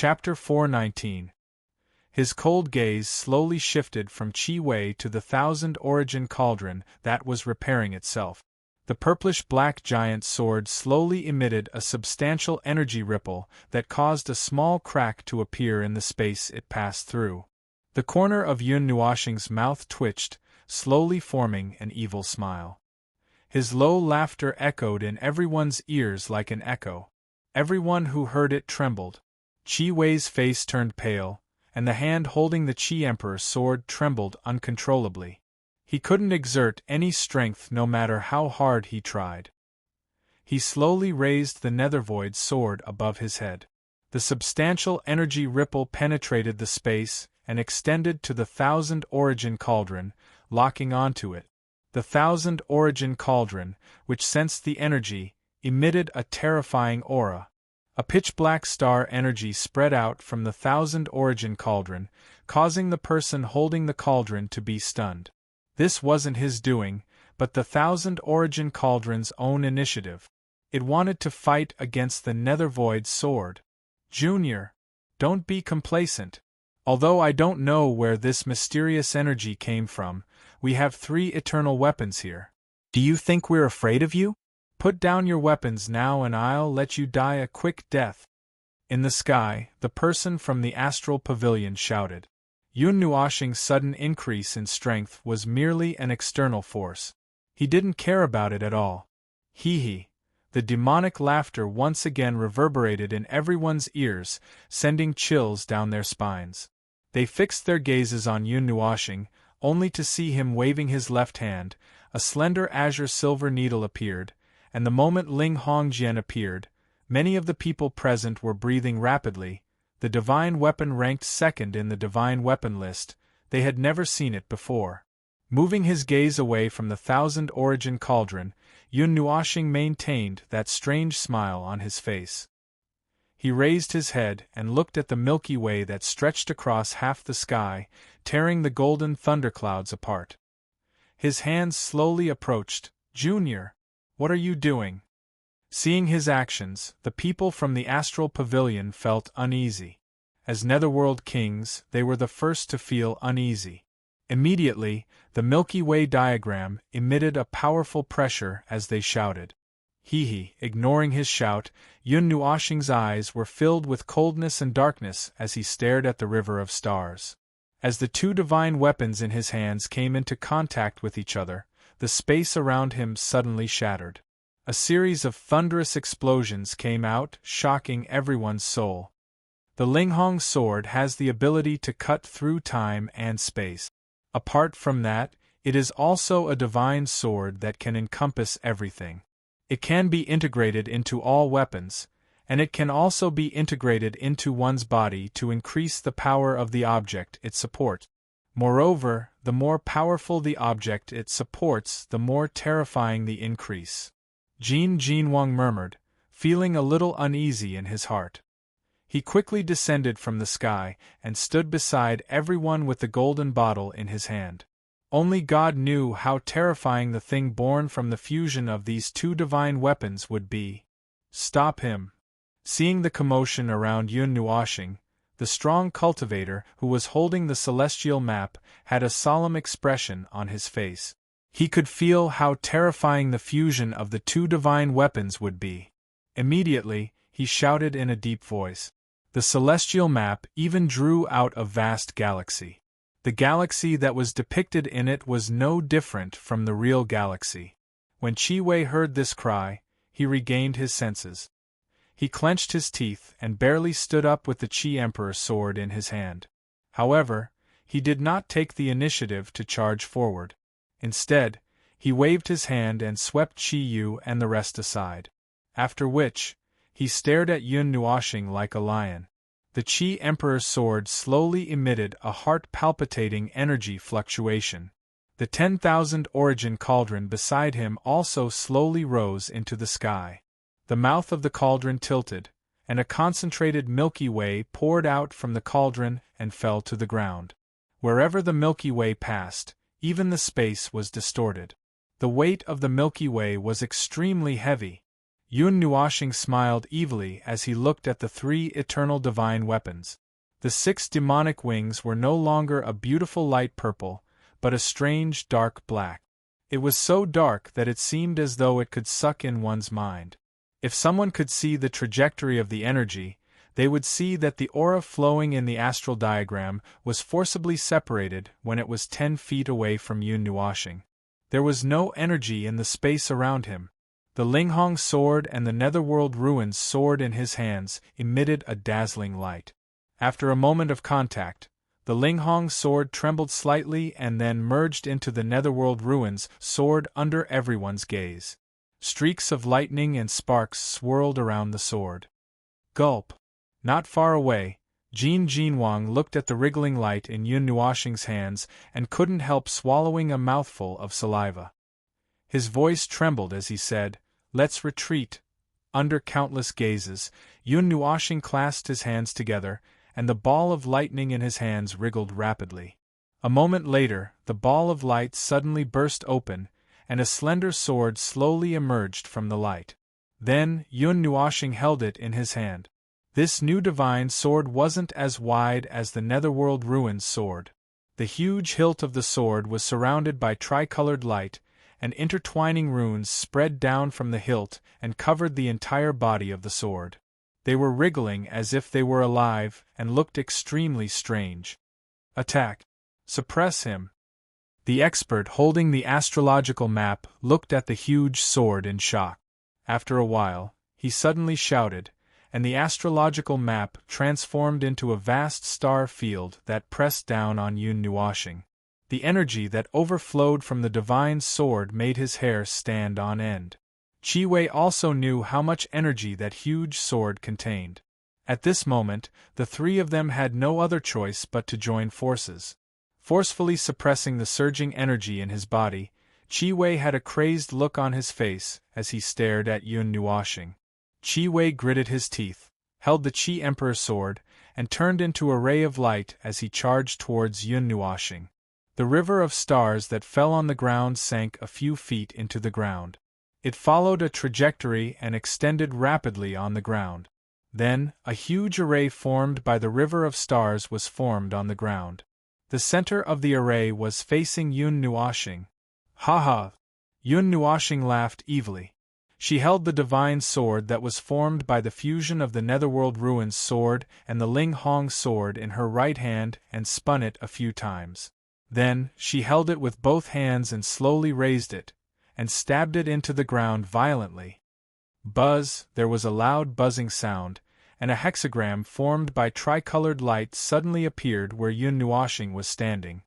Chapter 419. His cold gaze slowly shifted from Chi Wei to the thousand-origin cauldron that was repairing itself. The purplish-black giant sword slowly emitted a substantial energy ripple that caused a small crack to appear in the space it passed through. The corner of Yun Nuoxing's mouth twitched, slowly forming an evil smile. His low laughter echoed in everyone's ears like an echo. Everyone who heard it trembled. Chi Wei's face turned pale, and the hand holding the Chi Emperor's sword trembled uncontrollably. He couldn't exert any strength no matter how hard he tried. He slowly raised the Nethervoid's sword above his head. The substantial energy ripple penetrated the space and extended to the thousand-origin cauldron, locking onto it. The thousand-origin cauldron, which sensed the energy, emitted a terrifying aura. A pitch-black star energy spread out from the thousand-origin cauldron, causing the person holding the cauldron to be stunned. This wasn't his doing, but the thousand-origin cauldron's own initiative. It wanted to fight against the Nethervoid's sword. Junior, don't be complacent. Although I don't know where this mysterious energy came from, we have 3 eternal weapons here. Do you think we're afraid of you? Put down your weapons now and I'll let you die a quick death. In the sky, the person from the astral pavilion shouted. Yun Nuoxing's sudden increase in strength was merely an external force. He didn't care about it at all. Hee. The demonic laughter once again reverberated in everyone's ears, sending chills down their spines. They fixed their gazes on Yun Nuoxing, only to see him waving his left hand. A slender azure silver needle appeared, and the moment Ling Hongjian appeared, many of the people present were breathing rapidly. The divine weapon ranked second in the divine weapon list. They had never seen it before. Moving his gaze away from the thousand-origin cauldron, Yun Nuoxing maintained that strange smile on his face. He raised his head and looked at the Milky Way that stretched across half the sky, tearing the golden thunderclouds apart. His hands slowly approached. Junior, what are you doing? Seeing his actions, the people from the astral pavilion felt uneasy. As Netherworld kings, they were the first to feel uneasy. Immediately, the Milky Way diagram emitted a powerful pressure as they shouted. Hee. Ignoring his shout, Yun Nuoxing's eyes were filled with coldness and darkness as he stared at the river of stars. As the 2 divine weapons in his hands came into contact with each other, the space around him suddenly shattered. A series of thunderous explosions came out, shocking everyone's soul. The Linghong sword has the ability to cut through time and space. Apart from that, it is also a divine sword that can encompass everything. It can be integrated into all weapons, and it can also be integrated into one's body to increase the power of the object it supports. Moreover, the more powerful the object it supports, the more terrifying the increase. Jin Jinwang murmured, feeling a little uneasy in his heart. He quickly descended from the sky and stood beside everyone with the golden bottle in his hand. Only God knew how terrifying the thing born from the fusion of these 2 divine weapons would be. Stop him. Seeing the commotion around Yun Nuoxing, the strong cultivator who was holding the celestial map had a solemn expression on his face. He could feel how terrifying the fusion of the 2 divine weapons would be. Immediately, he shouted in a deep voice. The celestial map even drew out a vast galaxy. The galaxy that was depicted in it was no different from the real galaxy. When Chi Wei heard this cry, he regained his senses. He clenched his teeth and barely stood up with the Chi Emperor's sword in his hand. However, he did not take the initiative to charge forward. Instead, he waved his hand and swept Chi Yu and the rest aside. After which, he stared at Yun Nuoxing like a lion. The Chi Emperor's sword slowly emitted a heart-palpitating energy fluctuation. The 10,000 origin cauldron beside him also slowly rose into the sky. The mouth of the cauldron tilted, and a concentrated Milky Way poured out from the cauldron and fell to the ground. Wherever the Milky Way passed, even the space was distorted. The weight of the Milky Way was extremely heavy. Yun Nuoshing smiled evilly as he looked at the 3 eternal divine weapons. The 6 demonic wings were no longer a beautiful light purple, but a strange dark black. It was so dark that it seemed as though it could suck in one's mind. If someone could see the trajectory of the energy, they would see that the aura flowing in the astral diagram was forcibly separated when it was 10 feet away from Yun Nuoshing. There was no energy in the space around him. The Linghong sword and the Netherworld Ruins sword in his hands emitted a dazzling light. After a moment of contact, the Linghong sword trembled slightly and then merged into the Netherworld Ruins sword under everyone's gaze. Streaks of lightning and sparks swirled around the sword. Gulp! Not far away, Jin Jinwang looked at the wriggling light in Yun Nuoshing's hands and couldn't help swallowing a mouthful of saliva. His voice trembled as he said, "Let's retreat." Under countless gazes, Yun Nuoshing clasped his hands together, and the ball of lightning in his hands wriggled rapidly. A moment later, the ball of light suddenly burst open, and a slender sword slowly emerged from the light. Then, Yun Nuoshing held it in his hand. This new divine sword wasn't as wide as the Netherworld Ruins sword. The huge hilt of the sword was surrounded by tricolored light, and intertwining runes spread down from the hilt and covered the entire body of the sword. They were wriggling as if they were alive and looked extremely strange. Attack! Suppress him! The expert holding the astrological map looked at the huge sword in shock. After a while, he suddenly shouted, and the astrological map transformed into a vast star field that pressed down on Yun Nuoshing. The energy that overflowed from the divine sword made his hair stand on end. Qi Wei also knew how much energy that huge sword contained. At this moment, the 3 of them had no other choice but to join forces. Forcefully suppressing the surging energy in his body, Qi Wei had a crazed look on his face as he stared at Yun Nuoshing. Qi Wei gritted his teeth, held the Qi Emperor sword, and turned into a ray of light as he charged towards Yun Nuoshing. The river of stars that fell on the ground sank a few feet into the ground. It followed a trajectory and extended rapidly on the ground. Then, a huge array formed by the river of stars was formed on the ground. The center of the array was facing Yun Nuoshing. "Ha ha!" Yun Nuoshing laughed evilly. She held the divine sword that was formed by the fusion of the Netherworld Ruins sword and the Linghong sword in her right hand and spun it a few times. Then, she held it with both hands and slowly raised it, and stabbed it into the ground violently. Buzz! There was a loud buzzing sound, and a hexagram formed by tricolored light suddenly appeared where Yun Nuoshing was standing.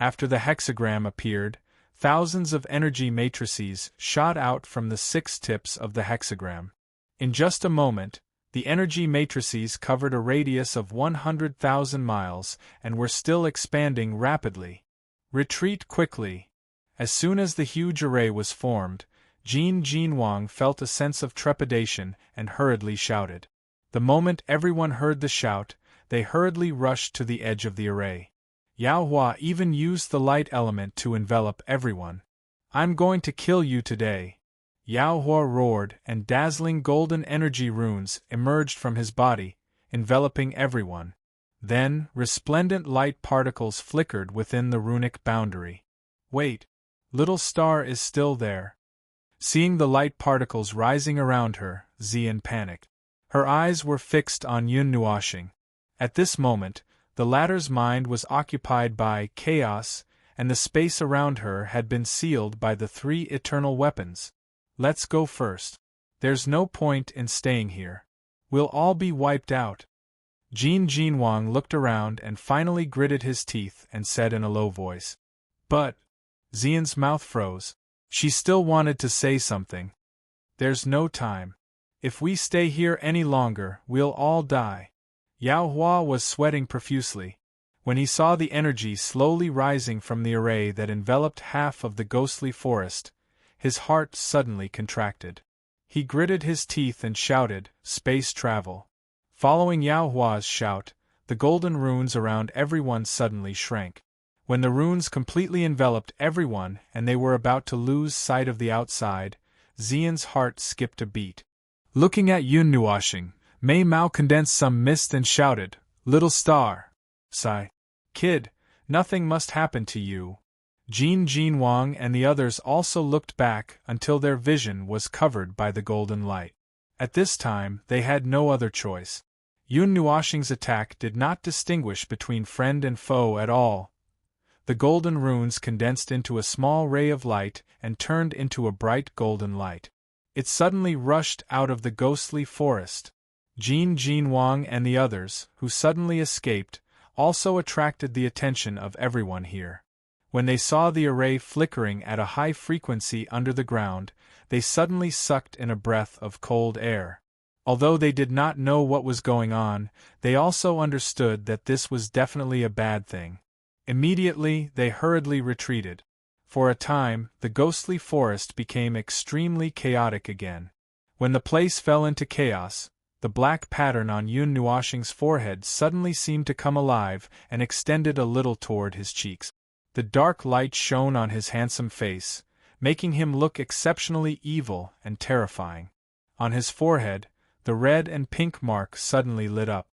After the hexagram appeared, thousands of energy matrices shot out from the 6 tips of the hexagram. In just a moment, the energy matrices covered a radius of 100,000 miles and were still expanding rapidly. "Retreat quickly!" As soon as the huge array was formed, Jin Jinwang felt a sense of trepidation and hurriedly shouted. The moment everyone heard the shout, they hurriedly rushed to the edge of the array. Yao Hua even used the light element to envelop everyone. "I'm going to kill you today!" Yao Hua roared, and dazzling golden energy runes emerged from his body, enveloping everyone. Then, resplendent light particles flickered within the runic boundary. "Wait! Little star is still there." Seeing the light particles rising around her, Xian panicked. Her eyes were fixed on Yun Nuoshing. At this moment, the latter's mind was occupied by chaos, and the space around her had been sealed by the 3 eternal weapons. "Let's go first. There's no point in staying here. We'll all be wiped out." Jin Jinwang looked around and finally gritted his teeth and said in a low voice. "But..." Xian's mouth froze. She still wanted to say something. "There's no time. If we stay here any longer, we'll all die." Yao Hua was sweating profusely. When he saw the energy slowly rising from the array that enveloped half of the ghostly forest, his heart suddenly contracted. He gritted his teeth and shouted, "Space travel." Following Yao Hua's shout, the golden runes around everyone suddenly shrank. When the runes completely enveloped everyone and they were about to lose sight of the outside, Xian's heart skipped a beat. Looking at Yun Nuashing, Mei Mao condensed some mist and shouted, "Little star! Sigh. Kid, nothing must happen to you." Jin Wang and the others also looked back until their vision was covered by the golden light. At this time, they had no other choice. Yun Nuashing's attack did not distinguish between friend and foe at all. The golden runes condensed into a small ray of light and turned into a bright golden light. It suddenly rushed out of the ghostly forest. Jin Wang and the others, who suddenly escaped, also attracted the attention of everyone here. When they saw the array flickering at a high frequency under the ground, they suddenly sucked in a breath of cold air. Although they did not know what was going on, they also understood that this was definitely a bad thing. Immediately, they hurriedly retreated. For a time, the ghostly forest became extremely chaotic again. When the place fell into chaos, the black pattern on Yun Nuashing's forehead suddenly seemed to come alive and extended a little toward his cheeks. The dark light shone on his handsome face, making him look exceptionally evil and terrifying. On his forehead, the red and pink mark suddenly lit up.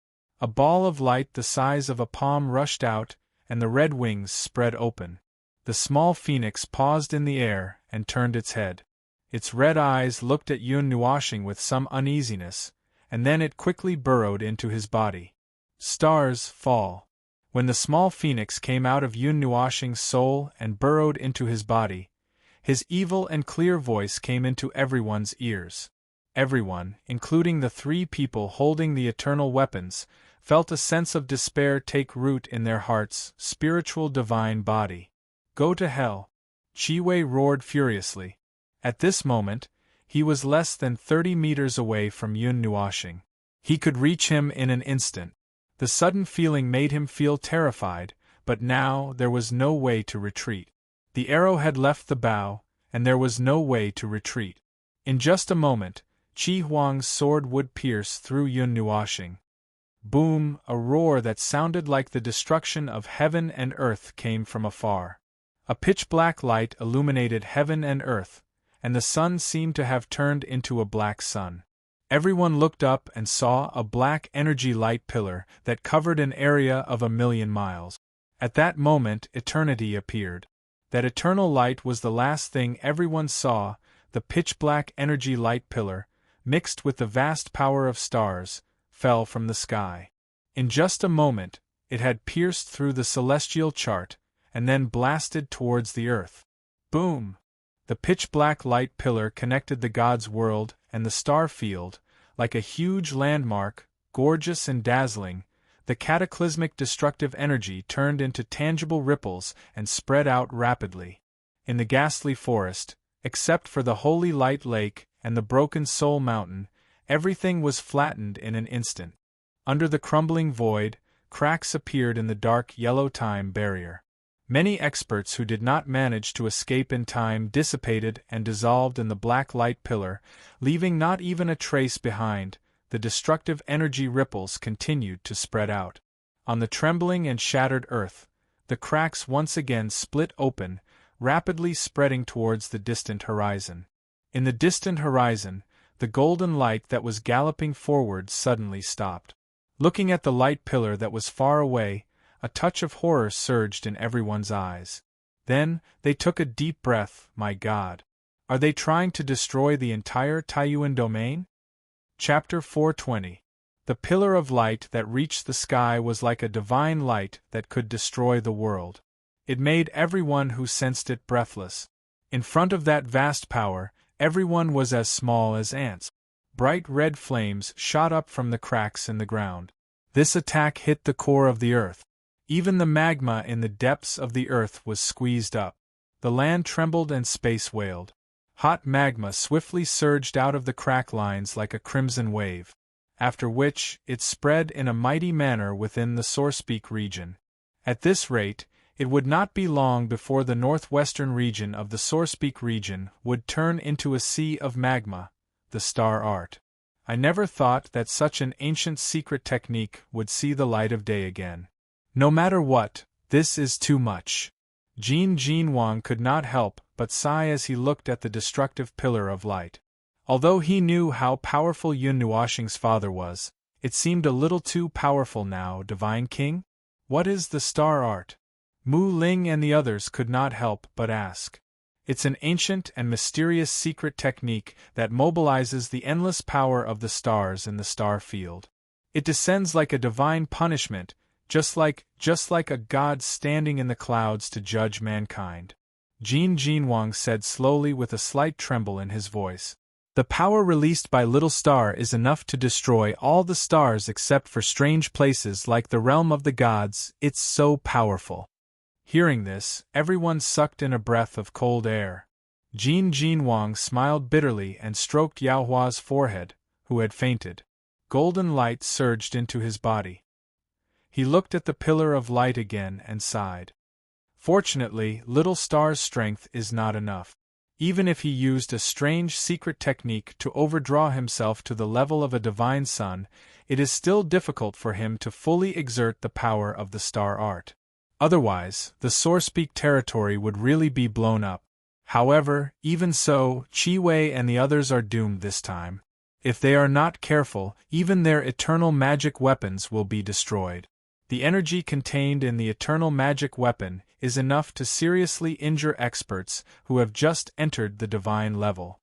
A ball of light the size of a palm rushed out, and the red wings spread open. The small phoenix paused in the air and turned its head. Its red eyes looked at Yun Nuashing with some uneasiness, and then it quickly burrowed into his body. Stars fall. When the small phoenix came out of Yun Nuashing's soul and burrowed into his body, his evil and clear voice came into everyone's ears. Everyone, including the three people holding the eternal weapons, felt a sense of despair take root in their heart's spiritual divine body. "Go to hell!" Qi Wei roared furiously. At this moment, he was less than 30 meters away from Yun Nuashing. He could reach him in an instant. The sudden feeling made him feel terrified, but now there was no way to retreat. The arrow had left the bow, and there was no way to retreat. In just a moment, Qi Huang's sword would pierce through Yun Nuashing. Boom! A roar that sounded like the destruction of heaven and earth came from afar. A pitch-black light illuminated heaven and earth, and the sun seemed to have turned into a black sun. Everyone looked up and saw a black energy light pillar that covered an area of 1,000,000 miles. At that moment eternity appeared. That eternal light was the last thing everyone saw. The pitch-black energy light pillar, mixed with the vast power of stars, fell from the sky. In just a moment, it had pierced through the celestial chart, and then blasted towards the earth. Boom! The pitch-black light pillar connected the god's world and the star field, like a huge landmark, gorgeous and dazzling. The cataclysmic destructive energy turned into tangible ripples and spread out rapidly. In the ghastly forest, except for the holy light lake and the broken soul mountain, everything was flattened in an instant. Under the crumbling void, cracks appeared in the dark yellow time barrier. Many experts who did not manage to escape in time dissipated and dissolved in the black light pillar, leaving not even a trace behind. The destructive energy ripples continued to spread out. On the trembling and shattered earth, the cracks once again split open, rapidly spreading towards the distant horizon. In the distant horizon, the golden light that was galloping forward suddenly stopped. Looking at the light pillar that was far away, a touch of horror surged in everyone's eyes. Then, they took a deep breath. My God! Are they trying to destroy the entire Taiyuan domain? Chapter 420. The pillar of light that reached the sky was like a divine light that could destroy the world. It made everyone who sensed it breathless. In front of that vast power, everyone was as small as ants. Bright red flames shot up from the cracks in the ground. This attack hit the core of the earth. Even the magma in the depths of the earth was squeezed up. The land trembled and space wailed. Hot magma swiftly surged out of the crack lines like a crimson wave, after which it spread in a mighty manner within the Sourcepeak region. At this rate, it would not be long before the northwestern region of the Sourcepeak region would turn into a sea of magma, the star art. I never thought that such an ancient secret technique would see the light of day again. No matter what, this is too much. Jin Wang could not help but sigh as he looked at the destructive pillar of light. Although he knew how powerful Yun Nuoxing's father was, it seemed a little too powerful now. Divine King? What is the star art? Mu Ling and the others could not help but ask. It's an ancient and mysterious secret technique that mobilizes the endless power of the stars in the star field. It descends like a divine punishment, just like a god standing in the clouds to judge mankind. Jin Jinwang said slowly with a slight tremble in his voice. The power released by Little Star is enough to destroy all the stars except for strange places like the realm of the gods. It's so powerful. Hearing this, everyone sucked in a breath of cold air. Jin Jinwang smiled bitterly and stroked Yao Hua's forehead, who had fainted. Golden light surged into his body. He looked at the pillar of light again and sighed. Fortunately, Little Star's strength is not enough. Even if he used a strange secret technique to overdraw himself to the level of a divine sun, it is still difficult for him to fully exert the power of the star art. Otherwise, the Sourcepeak territory would really be blown up. However, even so, Qi Wei and the others are doomed this time. If they are not careful, even their eternal magic weapons will be destroyed. The energy contained in the eternal magic weapon is enough to seriously injure experts who have just entered the divine level.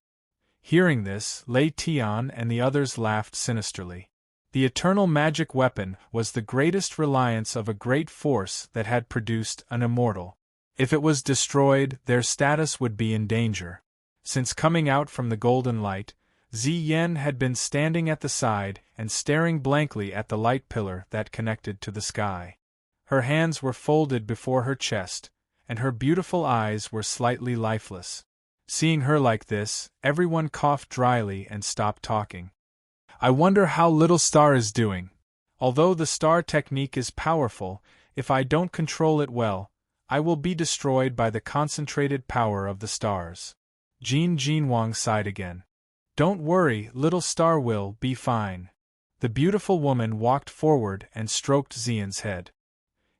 Hearing this, Lei Tian and the others laughed sinisterly. The eternal magic weapon was the greatest reliance of a great force that had produced an immortal. If it was destroyed, their status would be in danger. Since coming out from the golden light, Ziyen had been standing at the side and staring blankly at the light pillar that connected to the sky. Her hands were folded before her chest, and her beautiful eyes were slightly lifeless. Seeing her like this, everyone coughed dryly and stopped talking. I wonder how Little Star is doing. Although the star technique is powerful, if I don't control it well, I will be destroyed by the concentrated power of the stars. Jin Jinwang sighed again. Don't worry, Little Star will be fine. The beautiful woman walked forward and stroked Xian's head.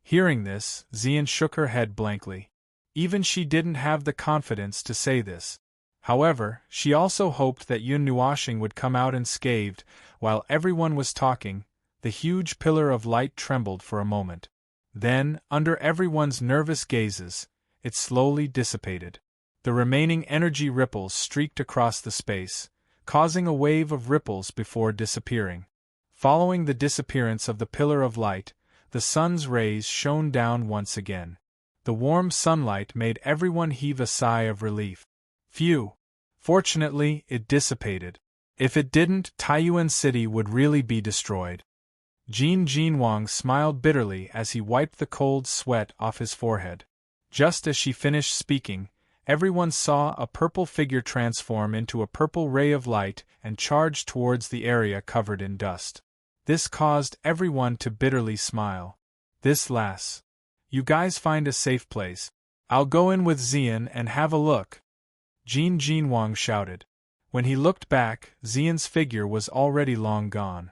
Hearing this, Xian shook her head blankly. Even she didn't have the confidence to say this. However, she also hoped that Yun Nuoxing would come out unscathed. While everyone was talking, the huge pillar of light trembled for a moment. Then, under everyone's nervous gazes, it slowly dissipated. The remaining energy ripples streaked across the space, causing a wave of ripples before disappearing. Following the disappearance of the pillar of light, the sun's rays shone down once again. The warm sunlight made everyone heave a sigh of relief. Phew! Fortunately, it dissipated. If it didn't, Taiyuan City would really be destroyed. Jin Jinwang smiled bitterly as he wiped the cold sweat off his forehead. Just as she finished speaking, everyone saw a purple figure transform into a purple ray of light and charge towards the area covered in dust. This caused everyone to bitterly smile. This lass. You guys find a safe place. I'll go in with Xian and have a look. Jin Jinwang shouted. When he looked back, Xian's figure was already long gone.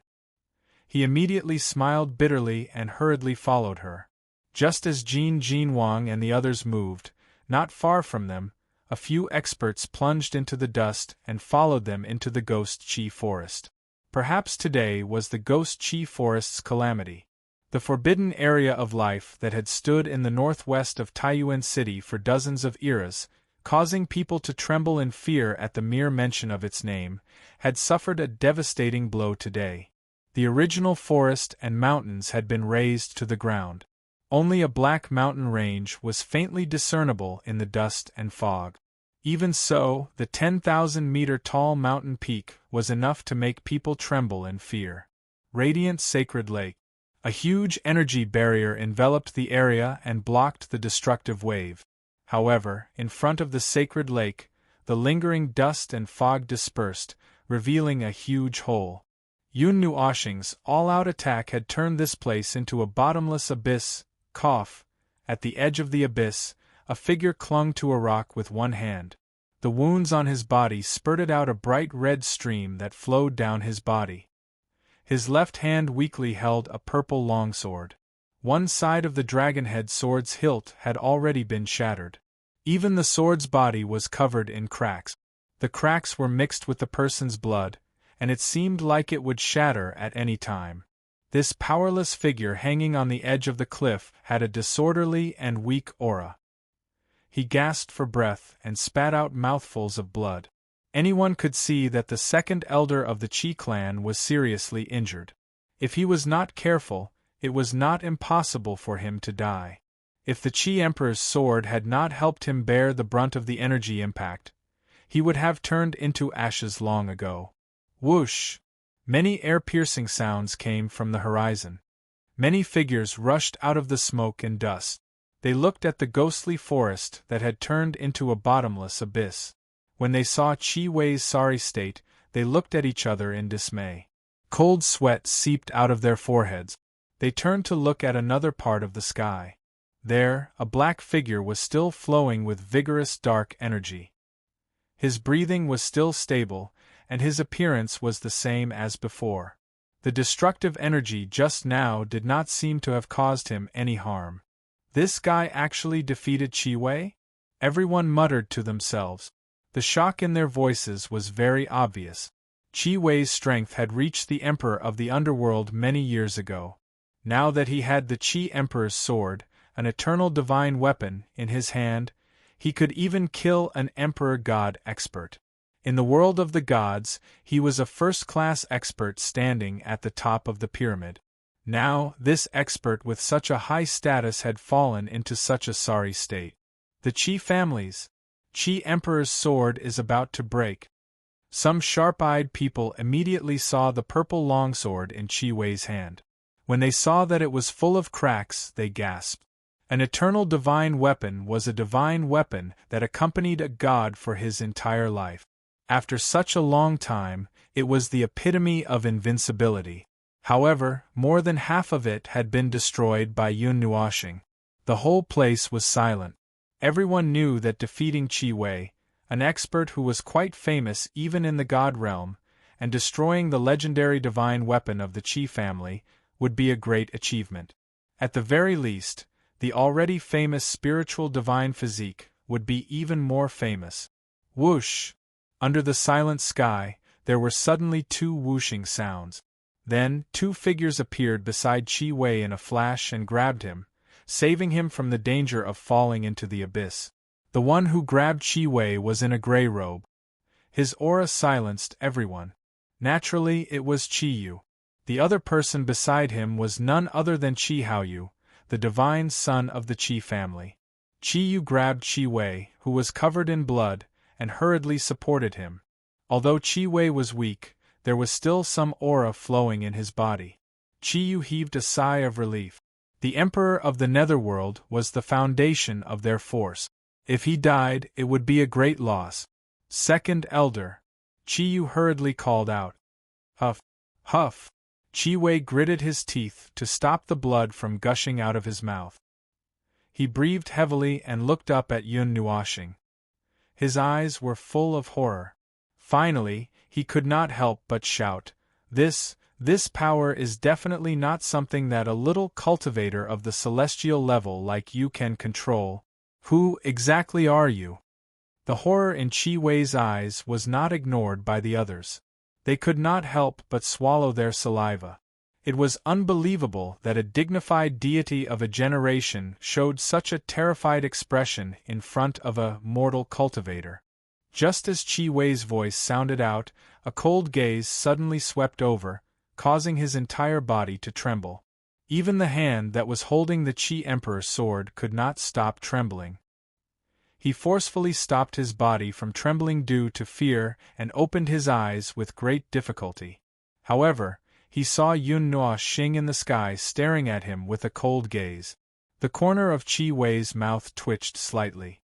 He immediately smiled bitterly and hurriedly followed her. Just as Jin Jinwang and the others moved, not far from them, a few experts plunged into the dust and followed them into the Ghost Qi Forest. Perhaps today was the Ghost Qi Forest's calamity. The forbidden area of life that had stood in the northwest of Taiyuan City for dozens of eras, causing people to tremble in fear at the mere mention of its name, had suffered a devastating blow today. The original forest and mountains had been razed to the ground. Only a black mountain range was faintly discernible in the dust and fog. Even so, the 10,000-meter-tall mountain peak was enough to make people tremble in fear. Radiant Sacred Lake. A huge energy barrier enveloped the area and blocked the destructive wave. However, in front of the sacred lake, the lingering dust and fog dispersed, revealing a huge hole. Yun Nuoxing's all-out attack had turned this place into a bottomless abyss. At the edge of the abyss, a figure clung to a rock with one hand. The wounds on his body spurted out a bright red stream that flowed down his body. His left hand weakly held a purple longsword. One side of the dragonhead sword's hilt had already been shattered. Even the sword's body was covered in cracks. The cracks were mixed with the person's blood, and it seemed like it would shatter at any time. This powerless figure hanging on the edge of the cliff had a disorderly and weak aura. He gasped for breath and spat out mouthfuls of blood. Anyone could see that the second elder of the Qi clan was seriously injured. If he was not careful, it was not impossible for him to die. If the Qi Emperor's sword had not helped him bear the brunt of the energy impact, he would have turned into ashes long ago. Whoosh! Many air-piercing sounds came from the horizon. Many figures rushed out of the smoke and dust. They looked at the ghostly forest that had turned into a bottomless abyss. When they saw Qi Wei's sorry state, they looked at each other in dismay. Cold sweat seeped out of their foreheads. They turned to look at another part of the sky. There, a black figure was still flowing with vigorous dark energy. His breathing was still stable, and his appearance was the same as before. The destructive energy just now did not seem to have caused him any harm. This guy actually defeated Qi Wei? Everyone muttered to themselves. The shock in their voices was very obvious. Qi Wei's strength had reached the Emperor of the Underworld many years ago. Now that he had the Qi Emperor's sword, an eternal divine weapon, in his hand, he could even kill an Emperor God expert. In the world of the gods, he was a first-class expert standing at the top of the pyramid. Now, this expert with such a high status had fallen into such a sorry state. The Qi family's Qi Emperor's sword is about to break. Some sharp-eyed people immediately saw the purple longsword in Qi Wei's hand. When they saw that it was full of cracks, they gasped. An eternal divine weapon was a divine weapon that accompanied a god for his entire life. After such a long time, it was the epitome of invincibility. However, more than half of it had been destroyed by Yun Nuoxing. The whole place was silent. Everyone knew that defeating Qi Wei, an expert who was quite famous even in the god realm, and destroying the legendary divine weapon of the Qi family, would be a great achievement. At the very least, the already famous spiritual divine physique would be even more famous. Whoosh! Under the silent sky, there were suddenly two whooshing sounds. Then, two figures appeared beside Qi Wei in a flash and grabbed him, saving him from the danger of falling into the abyss. The one who grabbed Qi Wei was in a gray robe. His aura silenced everyone. Naturally, it was Qi Yu. The other person beside him was none other than Qi Haoyu, the divine son of the Qi family. Qi Yu grabbed Qi Wei, who was covered in blood, and hurriedly supported him. Although Qi Wei was weak, there was still some aura flowing in his body. Qi Yu heaved a sigh of relief. The Emperor of the Netherworld was the foundation of their force. If he died, it would be a great loss. Second Elder. Qi Yu hurriedly called out. Huff! Huff! Qi Wei gritted his teeth to stop the blood from gushing out of his mouth. He breathed heavily and looked up at Yun Nuoxing. His eyes were full of horror. Finally, he could not help but shout, This power is definitely not something that a little cultivator of the celestial level like you can control. Who exactly are you? The horror in Qi Wei's eyes was not ignored by the others. They could not help but swallow their saliva. It was unbelievable that a dignified deity of a generation showed such a terrified expression in front of a mortal cultivator. Just as Qi Wei's voice sounded out, a cold gaze suddenly swept over, causing his entire body to tremble. Even the hand that was holding the Qi Emperor's sword could not stop trembling. He forcefully stopped his body from trembling due to fear and opened his eyes with great difficulty. However, he saw Yun Nuoxing in the sky staring at him with a cold gaze. The corner of Qi Wei's mouth twitched slightly.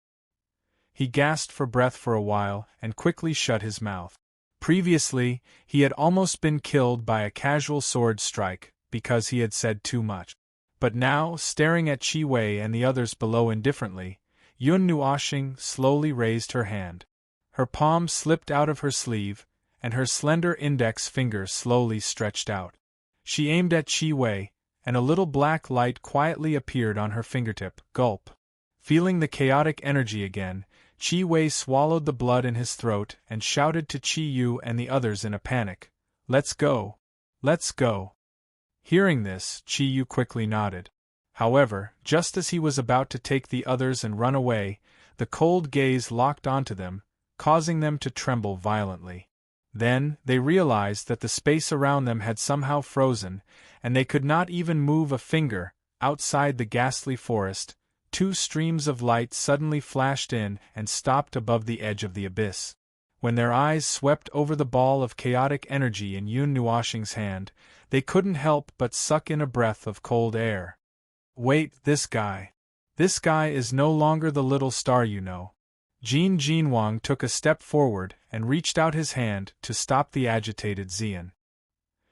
He gasped for breath for a while and quickly shut his mouth. Previously, he had almost been killed by a casual sword strike because he had said too much. But now, staring at Qi Wei and the others below indifferently, Yun Nuoxing slowly raised her hand. Her palm slipped out of her sleeve, and her slender index finger slowly stretched out. She aimed at Qi Wei, and a little black light quietly appeared on her fingertip. Gulp. Feeling the chaotic energy again, Qi Wei swallowed the blood in his throat and shouted to Qi Yu and the others in a panic, "Let's go! Let's go!" Hearing this, Qi Yu quickly nodded. However, just as he was about to take the others and run away, the cold gaze locked onto them, causing them to tremble violently. Then, they realized that the space around them had somehow frozen, and they could not even move a finger. Outside the ghastly forest, two streams of light suddenly flashed in and stopped above the edge of the abyss. When their eyes swept over the ball of chaotic energy in Yun Nuoxing's hand, they couldn't help but suck in a breath of cold air. "Wait, this guy. This guy is no longer the little star you know." Jin Jinwang took a step forward and reached out his hand to stop the agitated Xian.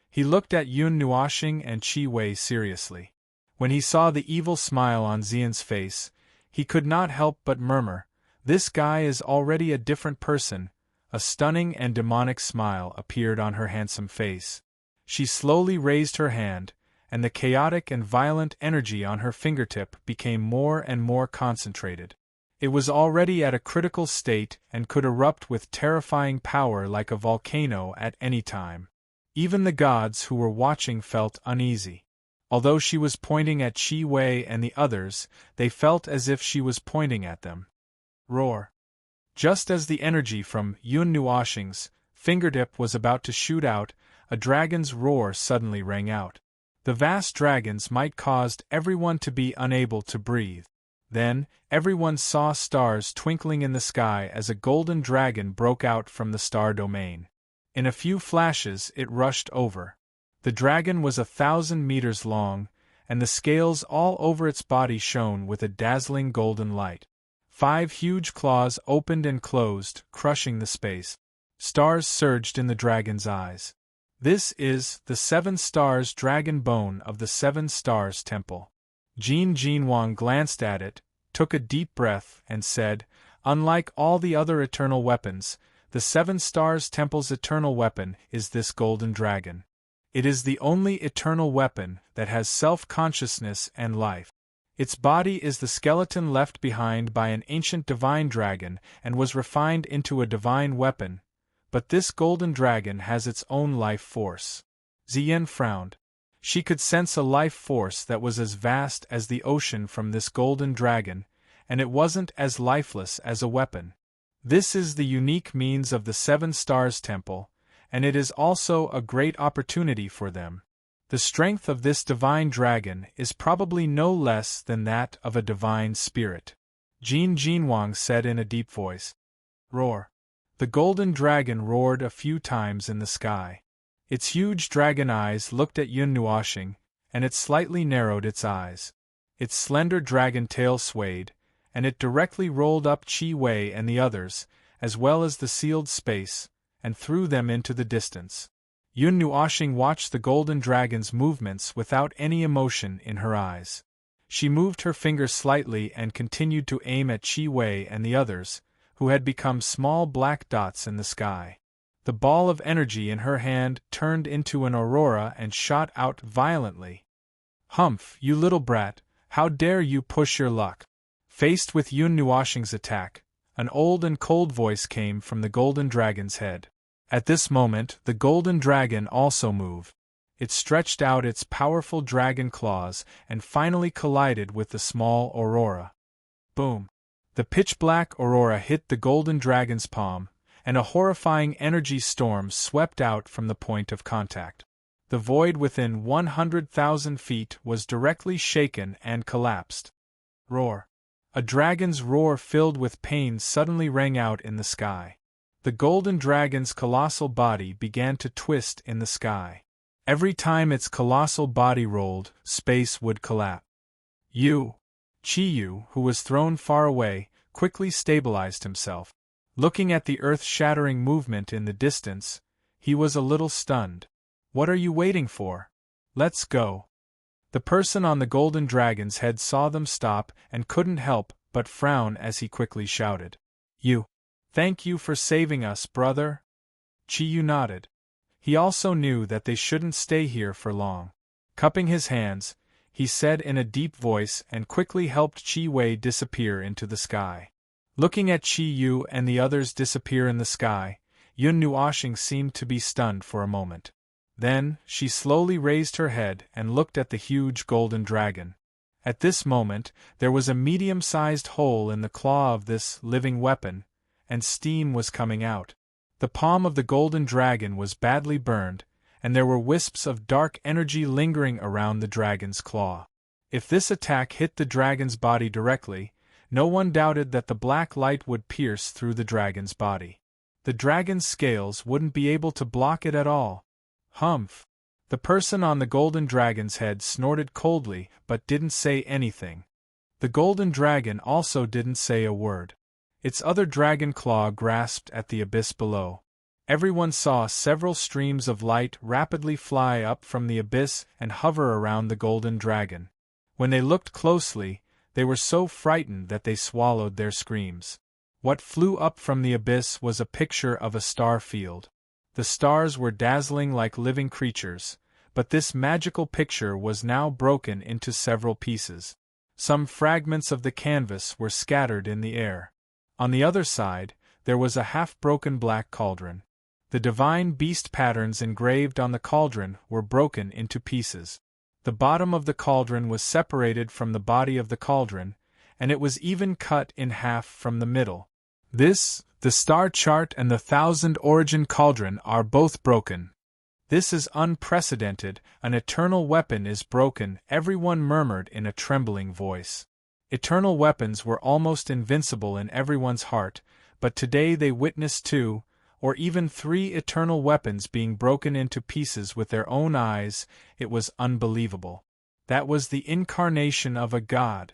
He looked at Yun Nuoxing and Qi Wei seriously. When he saw the evil smile on Xian's face, he could not help but murmur, "This guy is already a different person." A stunning and demonic smile appeared on her handsome face. She slowly raised her hand, and the chaotic and violent energy on her fingertip became more and more concentrated. It was already at a critical state and could erupt with terrifying power like a volcano at any time. Even the gods who were watching felt uneasy. Although she was pointing at Qi Wei and the others, they felt as if she was pointing at them. Roar! Just as the energy from Yun Nuoxing's fingertip was about to shoot out, a dragon's roar suddenly rang out. The vast dragons might caused everyone to be unable to breathe. Then, everyone saw stars twinkling in the sky as a golden dragon broke out from the star domain. In a few flashes it rushed over. The dragon was 1,000 meters long, and the scales all over its body shone with a dazzling golden light. 5 huge claws opened and closed, crushing the space. Stars surged in the dragon's eyes. "This is the 7 stars dragon bone of the 7 stars temple." Jin Jinwang glanced at it, took a deep breath, and said, "Unlike all the other eternal weapons, the 7 stars temple's eternal weapon is this golden dragon. It is the only eternal weapon that has self-consciousness and life. Its body is the skeleton left behind by an ancient divine dragon and was refined into a divine weapon, but this golden dragon has its own life force." Ziyan frowned. She could sense a life force that was as vast as the ocean from this golden dragon, and it wasn't as lifeless as a weapon. This is the unique means of the 7 Stars Temple, and it is also a great opportunity for them. The strength of this divine dragon is probably no less than that of a divine spirit. Jin Jinwang said in a deep voice. Roar. The golden dragon roared a few times in the sky. Its huge dragon eyes looked at Yun Nuoxing, and it slightly narrowed its eyes. Its slender dragon tail swayed, and it directly rolled up Qi Wei and the others, as well as the sealed space, and threw them into the distance. Yun Nuoxing watched the golden dragon's movements without any emotion in her eyes. She moved her finger slightly and continued to aim at Qi Wei and the others, who had become small black dots in the sky. The ball of energy in her hand turned into an aurora and shot out violently. Humph, you little brat, how dare you push your luck? Faced with Yun Nuoxing's attack, an old and cold voice came from the golden dragon's head. At this moment, the golden dragon also moved. It stretched out its powerful dragon claws and finally collided with the small aurora. Boom! The pitch-black aurora hit the golden dragon's palm, and a horrifying energy storm swept out from the point of contact. The void within 100,000 feet was directly shaken and collapsed. Roar! A dragon's roar filled with pain suddenly rang out in the sky. The golden dragon's colossal body began to twist in the sky. Every time its colossal body rolled, space would collapse. Qi Yu, who was thrown far away, quickly stabilized himself. Looking at the earth-shattering movement in the distance, he was a little stunned. What are you waiting for? Let's go. The person on the golden dragon's head saw them stop and couldn't help but frown as he quickly shouted. Thank you for saving us, brother. Qi Yu nodded. He also knew that they shouldn't stay here for long. Cupping his hands, he said in a deep voice and quickly helped Qi Wei disappear into the sky. Looking at Chi Yu and the others disappear in the sky, Yun Nuoxing seemed to be stunned for a moment. Then, she slowly raised her head and looked at the huge golden dragon. At this moment, there was a medium-sized hole in the claw of this living weapon, and steam was coming out. The palm of the golden dragon was badly burned, and there were wisps of dark energy lingering around the dragon's claw. If this attack hit the dragon's body directly, no one doubted that the black light would pierce through the dragon's body. The dragon's scales wouldn't be able to block it at all. Humph! The person on the golden dragon's head snorted coldly but didn't say anything. The golden dragon also didn't say a word. Its other dragon claw grasped at the abyss below. Everyone saw several streams of light rapidly fly up from the abyss and hover around the golden dragon. When they looked closely, they were so frightened that they swallowed their screams. What flew up from the abyss was a picture of a star field. The stars were dazzling like living creatures, but this magical picture was now broken into several pieces. Some fragments of the canvas were scattered in the air. On the other side, there was a half-broken black cauldron. The divine beast patterns engraved on the cauldron were broken into pieces. The bottom of the cauldron was separated from the body of the cauldron, and it was even cut in half from the middle. This, the star chart and the 1000-origin cauldron are both broken. This is unprecedented, an eternal weapon is broken, everyone murmured in a trembling voice. Eternal weapons were almost invincible in everyone's heart, but today they witnessed 2, or even 3 eternal weapons being broken into pieces with their own eyes. It was unbelievable. That was the incarnation of a god.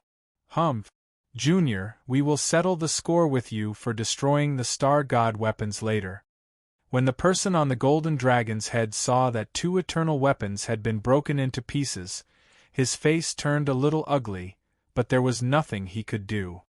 Humph! Junior, we will settle the score with you for destroying the star god weapons later. When the person on the golden dragon's head saw that 2 eternal weapons had been broken into pieces, his face turned a little ugly, but there was nothing he could do.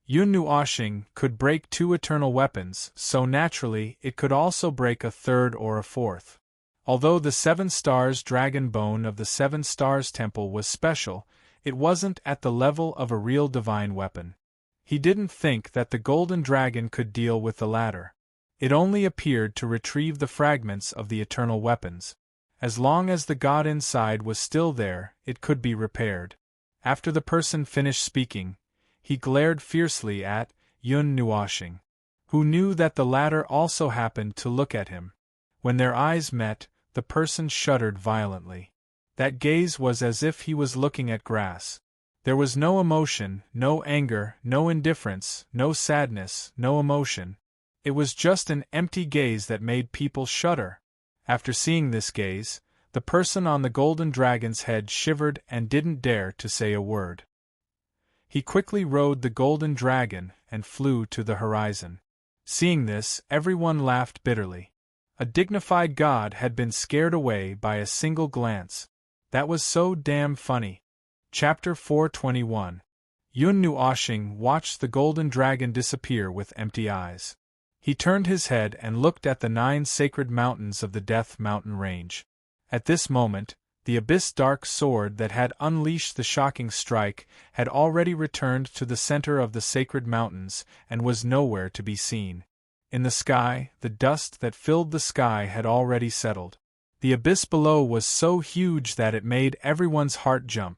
Yun Nuoxing could break 2 eternal weapons, so naturally it could also break a 3rd or a 4th. Although the 7 stars dragon bone of the 7 stars temple was special, it wasn't at the level of a real divine weapon. He didn't think that the golden dragon could deal with the latter. It only appeared to retrieve the fragments of the eternal weapons. As long as the god inside was still there, it could be repaired. After the person finished speaking, he glared fiercely at Yun Nuoxing, who knew that the latter also happened to look at him. When their eyes met, the person shuddered violently. That gaze was as if he was looking at grass. There was no emotion, no anger, no indifference, no sadness, no emotion. It was just an empty gaze that made people shudder. After seeing this gaze, the person on the golden dragon's head shivered and didn't dare to say a word. He quickly rode the golden dragon and flew to the horizon. Seeing this, everyone laughed bitterly. A dignified god had been scared away by a single glance. That was so damn funny. Chapter 421. Yun Nuoxing watched the golden dragon disappear with empty eyes. He turned his head and looked at the 9 sacred mountains of the Death Mountain range. At this moment, the abyss dark sword that had unleashed the shocking strike had already returned to the center of the sacred mountains and was nowhere to be seen. In the sky, the dust that filled the sky had already settled. The abyss below was so huge that it made everyone's heart jump.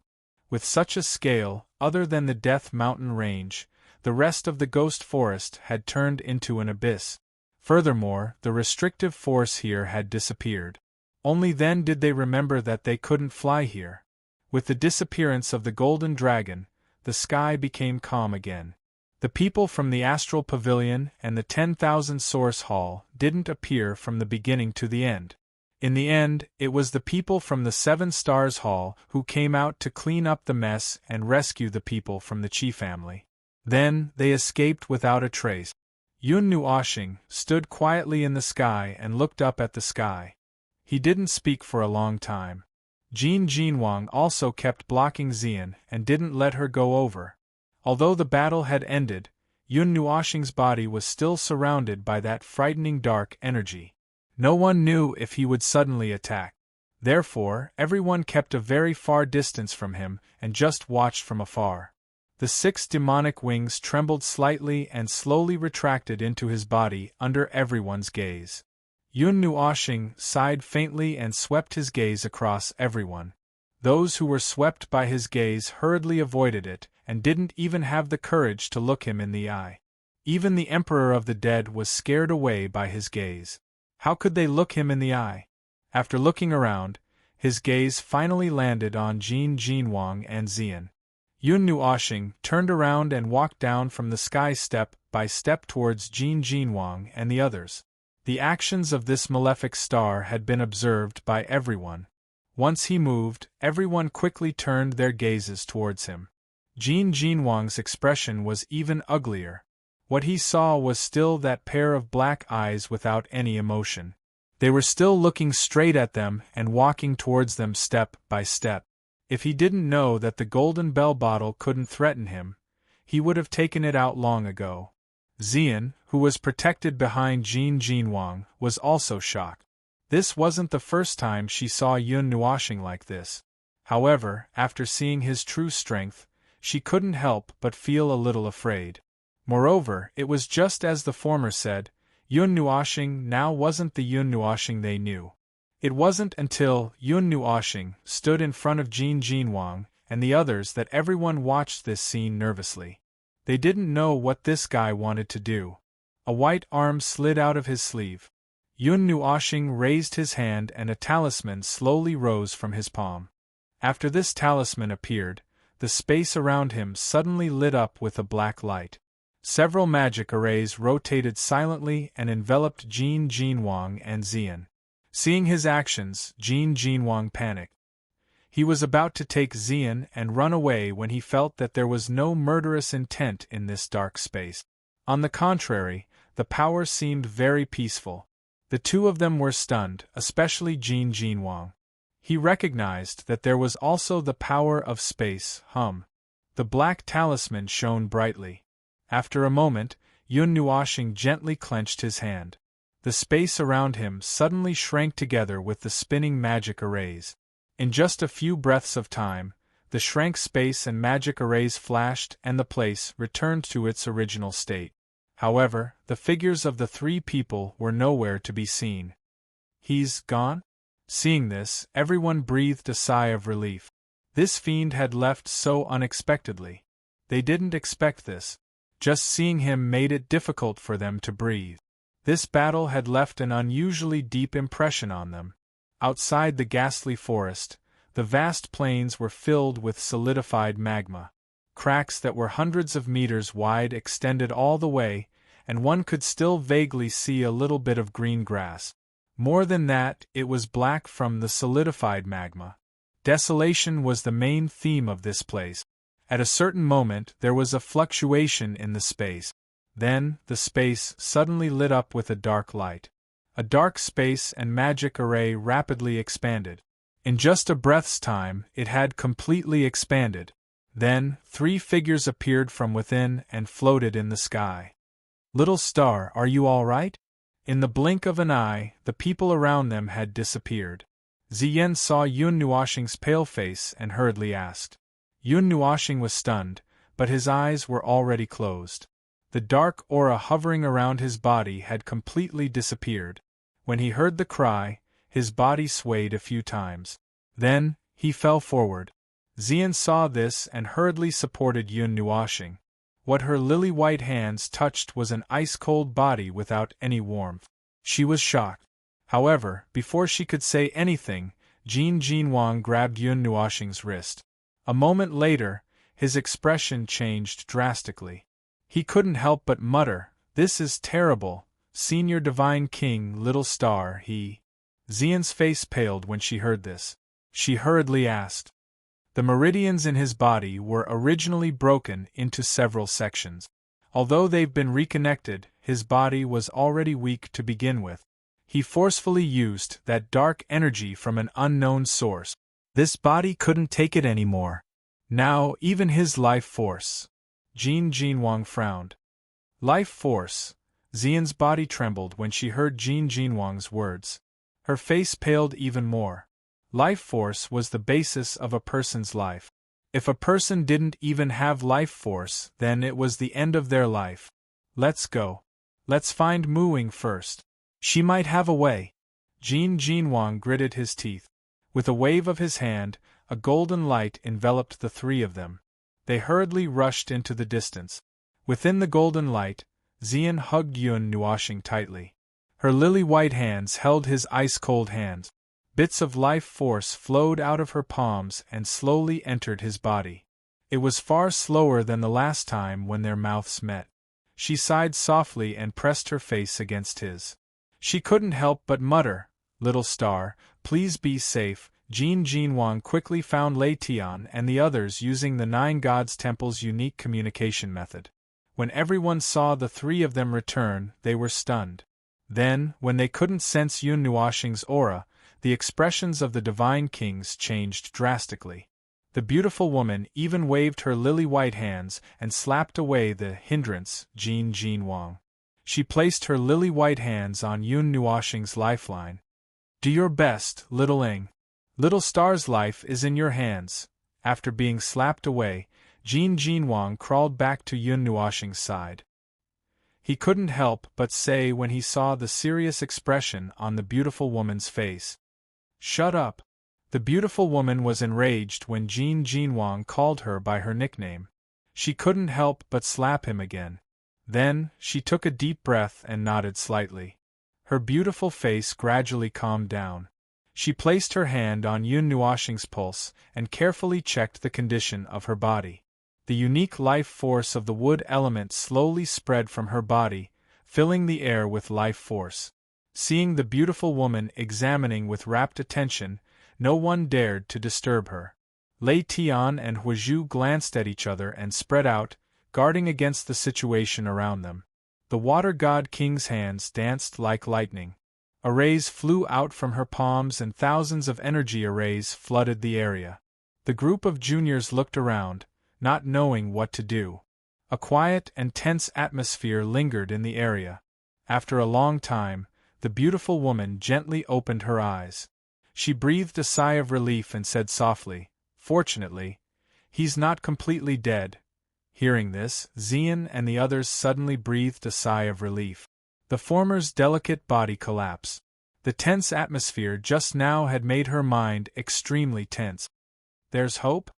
With such a scale, other than the Death Mountain range, the rest of the ghost forest had turned into an abyss. Furthermore, the restrictive force here had disappeared. Only then did they remember that they couldn't fly here. With the disappearance of the golden dragon, the sky became calm again. The people from the Astral Pavilion and the 10,000 Source Hall didn't appear from the beginning to the end. In the end, it was the people from the 7 Stars Hall who came out to clean up the mess and rescue the people from the Chi family. Then, they escaped without a trace. Yun Nuoxing stood quietly in the sky and looked up at the sky. He didn't speak for a long time. Jin Jinwang also kept blocking Xian and didn't let her go over. Although the battle had ended, Yun Nuoxing's body was still surrounded by that frightening dark energy. No one knew if he would suddenly attack. Therefore, everyone kept a very far distance from him and just watched from afar. The 6 demonic wings trembled slightly and slowly retracted into his body under everyone's gaze. Yun Nuoxing sighed faintly and swept his gaze across everyone. Those who were swept by his gaze hurriedly avoided it and didn't even have the courage to look him in the eye. Even the Emperor of the Dead was scared away by his gaze. How could they look him in the eye? After looking around, his gaze finally landed on Jin Jinwang and Xian. Yun Nuoxing turned around and walked down from the sky step by step towards Jin Jinwang and the others. The actions of this malefic star had been observed by everyone. Once he moved, everyone quickly turned their gazes towards him. Jin Jinwang's expression was even uglier. What he saw was still that pair of black eyes without any emotion. They were still looking straight at them and walking towards them step by step. If he didn't know that the golden bell bottle couldn't threaten him, he would have taken it out long ago. Xian, who was protected behind Jin Jinwang, was also shocked. This wasn't the first time she saw Yun Nuoxing like this. However, after seeing his true strength, she couldn't help but feel a little afraid. Moreover, it was just as the former said, Yun Nuoxing now wasn't the Yun Nuoxing they knew. It wasn't until Yun Nuoxing stood in front of Jin Jinwang and the others that everyone watched this scene nervously. They didn't know what this guy wanted to do. A white arm slid out of his sleeve. Yun Nuoxing raised his hand and a talisman slowly rose from his palm. After this talisman appeared, the space around him suddenly lit up with a black light. Several magic arrays rotated silently and enveloped Jin Jinwang and Xian. Seeing his actions, Jin Jinwang panicked. He was about to take Xian and run away when he felt that there was no murderous intent in this dark space. On the contrary, the power seemed very peaceful. The two of them were stunned, especially Jin Jinwang. He recognized that there was also the power of space. The black talisman shone brightly. After a moment, Yun Nuoxing gently clenched his hand. The space around him suddenly shrank together with the spinning magic arrays. In just a few breaths of time, the shrank space and magic arrays flashed and the place returned to its original state. However, the figures of the 3 people were nowhere to be seen. He's gone? Seeing this, everyone breathed a sigh of relief. This fiend had left so unexpectedly. They didn't expect this. Just seeing him made it difficult for them to breathe. This battle had left an unusually deep impression on them. Outside the ghastly forest, the vast plains were filled with solidified magma. Cracks that were hundreds of meters wide extended all the way, and one could still vaguely see a little bit of green grass. More than that, it was black from the solidified magma. Desolation was the main theme of this place. At a certain moment there was a fluctuation in the space. Then, the space suddenly lit up with a dark light. A dark space and magic array rapidly expanded. In just a breath's time, it had completely expanded. Then, 3 figures appeared from within and floated in the sky. "Little star, are you all right?" In the blink of an eye, the people around them had disappeared. Xian saw Yun Nuoxing's pale face and hurriedly asked. Yun Nuoxing was stunned, but his eyes were already closed. The dark aura hovering around his body had completely disappeared. When he heard the cry, his body swayed a few times. Then, he fell forward. Xian saw this and hurriedly supported Yun Nuoxing. What her lily-white hands touched was an ice-cold body without any warmth. She was shocked. However, before she could say anything, Jin Jinwang grabbed Yun Nuoxing's wrist. A moment later, his expression changed drastically. He couldn't help but mutter, "This is terrible, Senior Divine King, little star, he..." Xian's face paled when she heard this. She hurriedly asked. The meridians in his body were originally broken into several sections. Although they've been reconnected, his body was already weak to begin with. He forcefully used that dark energy from an unknown source. This body couldn't take it anymore. Now, even his life force. Jin Jinwang frowned. Life force. Xian's body trembled when she heard Jin Jinwang's words. Her face paled even more. Life force was the basis of a person's life. If a person didn't even have life force, then it was the end of their life. Let's go. Let's find Mu-Ying first. She might have a way. Jin Jinwang gritted his teeth. With a wave of his hand, a golden light enveloped the three of them. They hurriedly rushed into the distance. Within the golden light, Xian hugged Yun Nuoxing tightly. Her lily-white hands held his ice-cold hands. Bits of life force flowed out of her palms and slowly entered his body. It was far slower than the last time when their mouths met. She sighed softly and pressed her face against his. She couldn't help but mutter, "Little star, please be safe." Jin Jinwang quickly found Lei Tian and the others using the Nine Gods Temple's unique communication method. When everyone saw the three of them return, they were stunned. Then, when they couldn't sense Yun Nuoxing's aura, the expressions of the Divine Kings changed drastically. The beautiful woman even waved her lily-white hands and slapped away the hindrance, Jin Jinwang. She placed her lily-white hands on Yun Nuoxing's lifeline. "Do your best, little Ing. Little star's life is in your hands." After being slapped away, Jin Jinwang crawled back to Yun Nuoxing's side. He couldn't help but say when he saw the serious expression on the beautiful woman's face. "Shut up." The beautiful woman was enraged when Jin Jinwang called her by her nickname. She couldn't help but slap him again. Then, she took a deep breath and nodded slightly. Her beautiful face gradually calmed down. She placed her hand on Yun Nuoxing's pulse and carefully checked the condition of her body. The unique life force of the wood element slowly spread from her body, filling the air with life force. Seeing the beautiful woman examining with rapt attention, no one dared to disturb her. Lei Tian and Huizhu glanced at each other and spread out, guarding against the situation around them. The Water God King's hands danced like lightning. Arrays flew out from her palms and thousands of energy arrays flooded the area. The group of juniors looked around, not knowing what to do. A quiet and tense atmosphere lingered in the area. After a long time, the beautiful woman gently opened her eyes. She breathed a sigh of relief and said softly, "Fortunately, he's not completely dead." Hearing this, Xian and the others suddenly breathed a sigh of relief. The former's delicate body collapsed. The tense atmosphere just now had made her mind extremely tense. "There's hope?"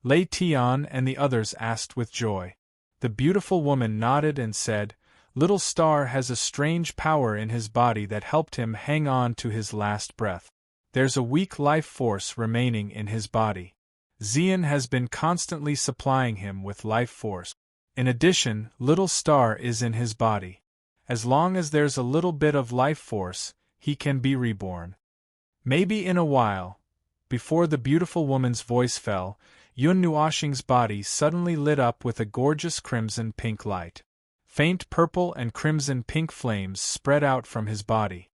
Lei Tian and the others asked with joy. The beautiful woman nodded and said, "Little Star has a strange power in his body that helped him hang on to his last breath. There's a weak life force remaining in his body. Xian has been constantly supplying him with life force. In addition, Little Star is in his body. As long as there's a little bit of life force, he can be reborn. Maybe in a while." Before the beautiful woman's voice fell, Yun Nuoxing's body suddenly lit up with a gorgeous crimson-pink light. Faint purple and crimson-pink flames spread out from his body.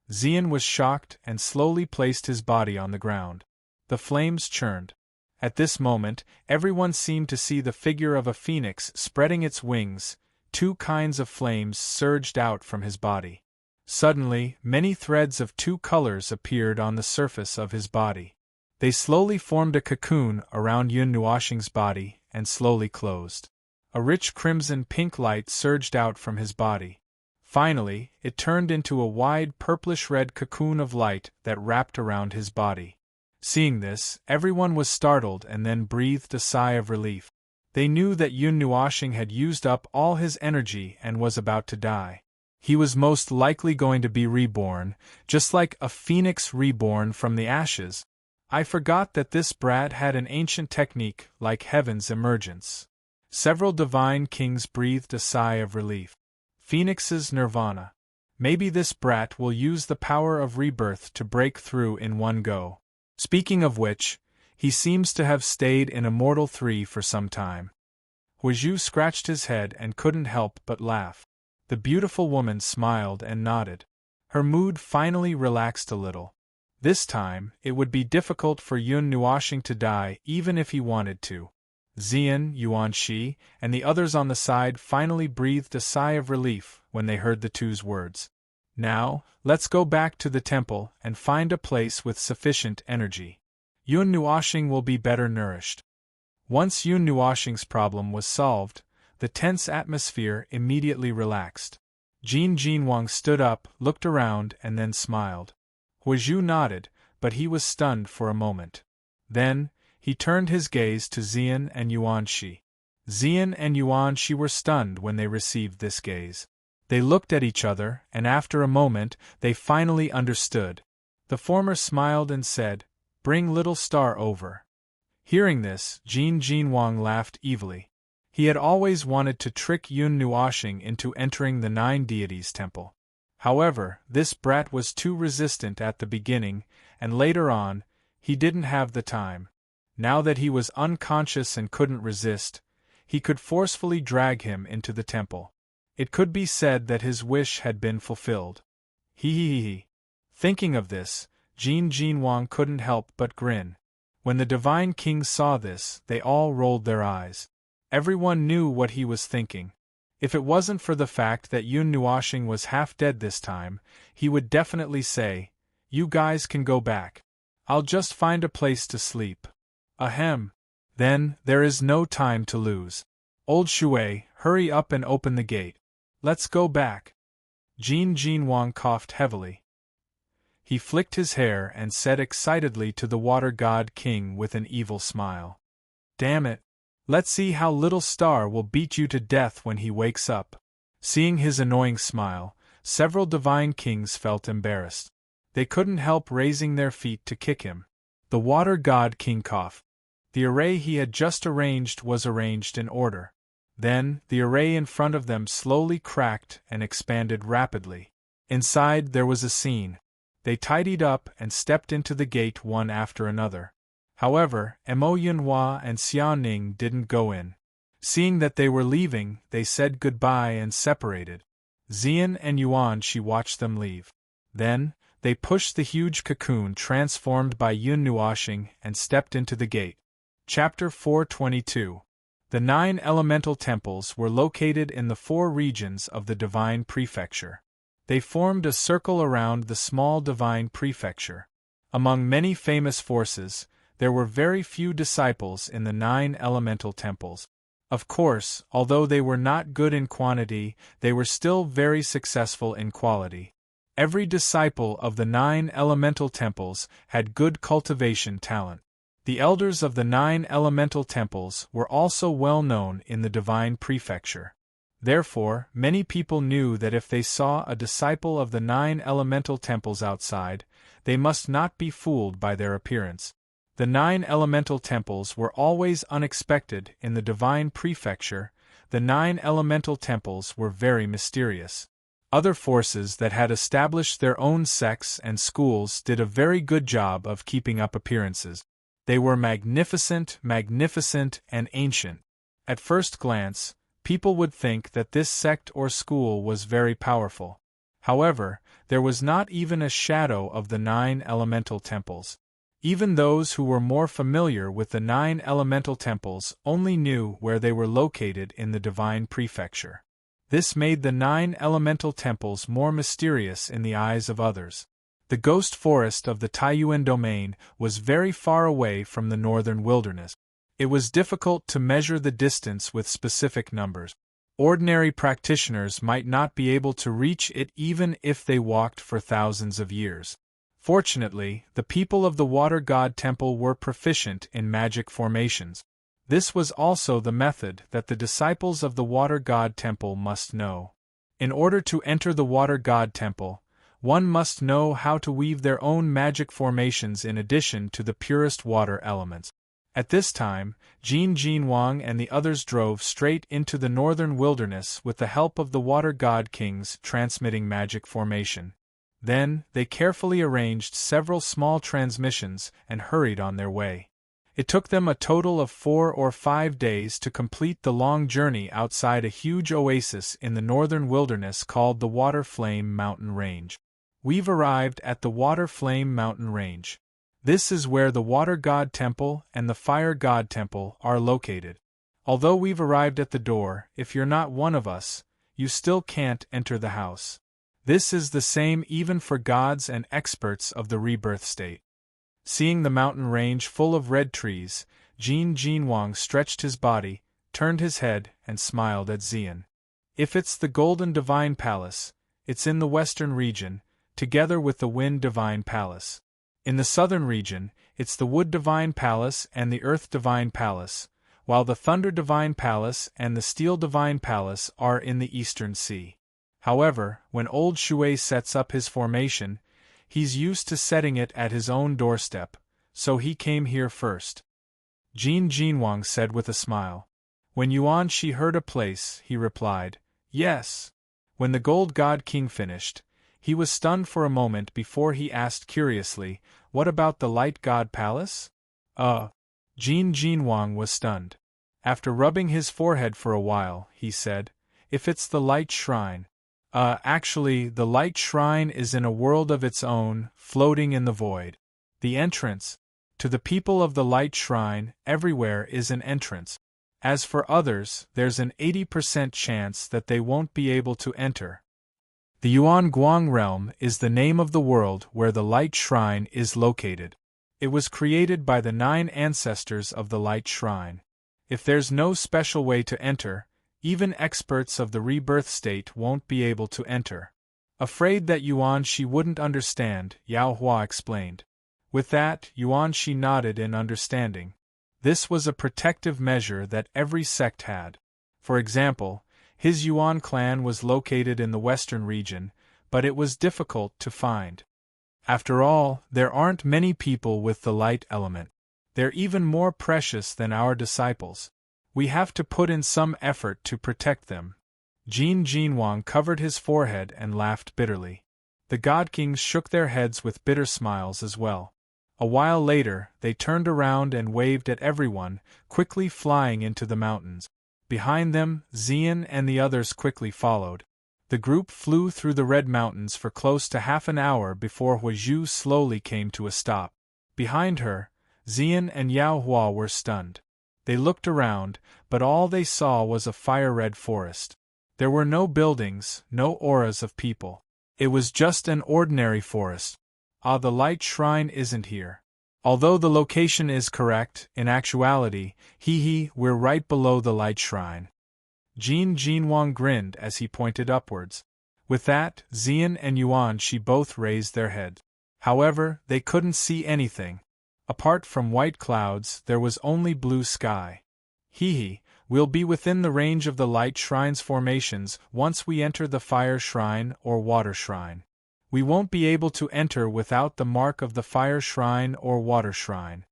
Xian was shocked and slowly placed his body on the ground. The flames churned. At this moment, everyone seemed to see the figure of a phoenix spreading its wings. Two kinds of flames surged out from his body. Suddenly, many threads of two colors appeared on the surface of his body. They slowly formed a cocoon around Yun Nuoxing's body and slowly closed. A rich crimson-pink light surged out from his body. Finally, it turned into a wide purplish-red cocoon of light that wrapped around his body. Seeing this, everyone was startled and then breathed a sigh of relief. They knew that Yun Nuoxing had used up all his energy and was about to die. He was most likely going to be reborn, just like a phoenix reborn from the ashes. I forgot that this brat had an ancient technique like heaven's emergence. Several divine kings breathed a sigh of relief. Phoenix's nirvana. Maybe this brat will use the power of rebirth to break through in one go. Speaking of which, he seems to have stayed in Immortal 3 for some time. Huizhu scratched his head and couldn't help but laugh. The beautiful woman smiled and nodded. Her mood finally relaxed a little. This time, it would be difficult for Yun Nuoxing to die even if he wanted to. Xian, Yuanxi, and the others on the side finally breathed a sigh of relief when they heard the two's words. "Now, let's go back to the temple and find a place with sufficient energy. Yun Nuoxing will be better nourished." Once Yun Nuoxing's problem was solved, the tense atmosphere immediately relaxed. Jin Jinwang stood up, looked around, and then smiled. Huizhu nodded, but he was stunned for a moment. Then, he turned his gaze to Xian and Yuanxi. Xian and Yuanxi were stunned when they received this gaze. They looked at each other, and after a moment, they finally understood. The former smiled and said, "Bring little star over." Hearing this, Jin Jinwang laughed evilly. He had always wanted to trick Yun Nuoxing into entering the Nine Deities Temple. However, this brat was too resistant at the beginning, and later on, he didn't have the time. Now that he was unconscious and couldn't resist, he could forcefully drag him into the temple. It could be said that his wish had been fulfilled. He. Thinking of this, Jin Jinwang couldn't help but grin. When the divine kings saw this, they all rolled their eyes. Everyone knew what he was thinking. If it wasn't for the fact that Yun Nuoxing was half dead this time, he would definitely say, "You guys can go back. I'll just find a place to sleep." Ahem. Then, there is no time to lose. Old Shui, hurry up and open the gate. Let's go back. Jin Jinwang coughed heavily. He flicked his hair and said excitedly to the Water God King with an evil smile. "Damn it! Let's see how Little Star will beat you to death when he wakes up." Seeing his annoying smile, several divine kings felt embarrassed. They couldn't help raising their feet to kick him. The Water God King coughed. The array he had just arranged was arranged in order. Then, the array in front of them slowly cracked and expanded rapidly. Inside there was a scene. They tidied up and stepped into the gate one after another. However, Mo Yunhua and Xiao Ning didn't go in. Seeing that they were leaving, they said goodbye and separated. Xian and Yuanxi watched them leave. Then, they pushed the huge cocoon transformed by Yun Nuoxing and stepped into the gate. Chapter 422. The 9 elemental temples were located in the 4 regions of the Divine Prefecture. They formed a circle around the small Divine Prefecture. Among many famous forces, there were very few disciples in the 9 elemental temples. Of course, although they were not good in quantity, they were still very successful in quality. Every disciple of the 9 elemental temples had good cultivation talent. The elders of the 9 elemental temples were also well known in the Divine Prefecture. Therefore, many people knew that if they saw a disciple of the 9 elemental temples outside, they must not be fooled by their appearance. The 9 elemental temples were always unexpected in the Divine Prefecture. The 9 elemental temples were very mysterious. Other forces that had established their own sects and schools did a very good job of keeping up appearances. They were magnificent, and ancient. At first glance, people would think that this sect or school was very powerful. However, there was not even a shadow of the 9 elemental temples. Even those who were more familiar with the 9 elemental temples only knew where they were located in the Divine Prefecture. This made the 9 elemental temples more mysterious in the eyes of others. The ghost forest of the Taiyuan domain was very far away from the northern wilderness. It was difficult to measure the distance with specific numbers. Ordinary practitioners might not be able to reach it even if they walked for thousands of years. Fortunately, the people of the Water God Temple were proficient in magic formations. This was also the method that the disciples of the Water God Temple must know. In order to enter the Water God Temple, one must know how to weave their own magic formations in addition to the purest water elements. At this time, Jin Jinwang and the others drove straight into the northern wilderness with the help of the Water God Kings transmitting magic formation. Then, they carefully arranged several small transmissions and hurried on their way. It took them a total of 4 or 5 days to complete the long journey outside a huge oasis in the northern wilderness called the Water Flame Mountain Range. We've arrived at the Water Flame Mountain Range. This is where the Water God Temple and the Fire God Temple are located. Although we've arrived at the door, if you're not one of us, you still can't enter the house. This is the same even for gods and experts of the rebirth state. Seeing the mountain range full of red trees, Jin Wang stretched his body, turned his head, and smiled at Xian. If it's the Golden Divine Palace, it's in the western region, together with the Wind Divine Palace. In the southern region, it's the Wood Divine Palace and the Earth Divine Palace, while the Thunder Divine Palace and the Steel Divine Palace are in the Eastern Sea. However, when old Shui sets up his formation, he's used to setting it at his own doorstep, so he came here first. Jin Wang said with a smile. When Yuan Shi heard a place, he replied, yes. When the Gold God King finished, he was stunned for a moment before he asked curiously, what about the Light God Palace? Jin Wang was stunned. After rubbing his forehead for a while, he said, if it's the Light Shrine. Actually, the Light Shrine is in a world of its own, floating in the void. The entrance. To the people of the Light Shrine, everywhere is an entrance. As for others, there's an 80% chance that they won't be able to enter. The Yuan Guang realm is the name of the world where the Light Shrine is located. It was created by the 9 ancestors of the Light Shrine. If there's no special way to enter, even experts of the rebirth state won't be able to enter. Afraid that Yuan Shi wouldn't understand, Yao Hua explained. With that, Yuan Shi nodded in understanding. This was a protective measure that every sect had. For example, his Yuan clan was located in the western region, but it was difficult to find. After all, there aren't many people with the light element. They're even more precious than our disciples. We have to put in some effort to protect them. Jin Wang covered his forehead and laughed bitterly. The God Kings shook their heads with bitter smiles as well. A while later, they turned around and waved at everyone, quickly flying into the mountains. Behind them, Xian and the others quickly followed. The group flew through the Red Mountains for close to half an hour before Huizhu slowly came to a stop. Behind her, Xian and Yao Hua were stunned. They looked around, but all they saw was a fire-red forest. There were no buildings, no auras of people. It was just an ordinary forest. The Light Shrine isn't here. Although the location is correct, in actuality, we're right below the Light Shrine. Jin Wang grinned as he pointed upwards. With that, Xian and Yuan Shi both raised their heads. However, they couldn't see anything. Apart from white clouds, there was only blue sky. We'll be within the range of the Light Shrine's formations once we enter the Fire Shrine or Water Shrine. We won't be able to enter without the mark of the Fire Shrine or Water Shrine.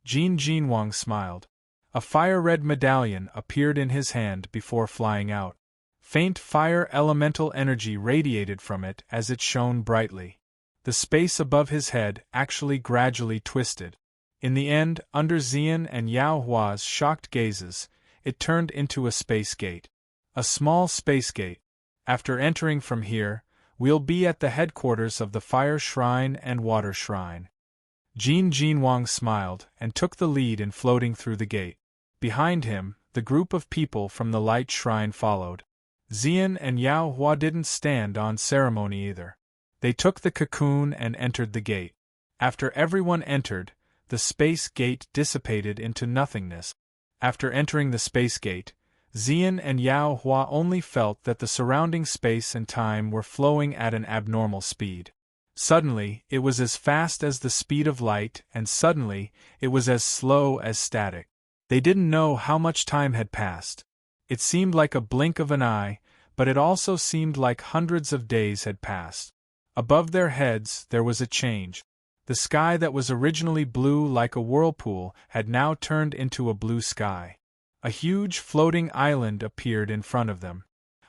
Jin Wang smiled. A fire-red medallion appeared in his hand before flying out. Faint fire elemental energy radiated from it as it shone brightly. The space above his head actually gradually twisted. In the end, under Xian and Yao Hua's shocked gazes, it turned into a space gate. A small space gate. After entering from here, we'll be at the headquarters of the Fire Shrine and Water Shrine. Jin Wang smiled and took the lead in floating through the gate. Behind him, the group of people from the Light Shrine followed. Xian and Yao Hua didn't stand on ceremony either. They took the cocoon and entered the gate. After everyone entered, the space gate dissipated into nothingness. After entering the space gate, Xian and Yao Hua only felt that the surrounding space and time were flowing at an abnormal speed. Suddenly, it was as fast as the speed of light, and suddenly, it was as slow as static. They didn't know how much time had passed. It seemed like a blink of an eye, but it also seemed like hundreds of days had passed. Above their heads, there was a change. The sky that was originally blue like a whirlpool had now turned into a blue sky. A huge floating island appeared in front of them.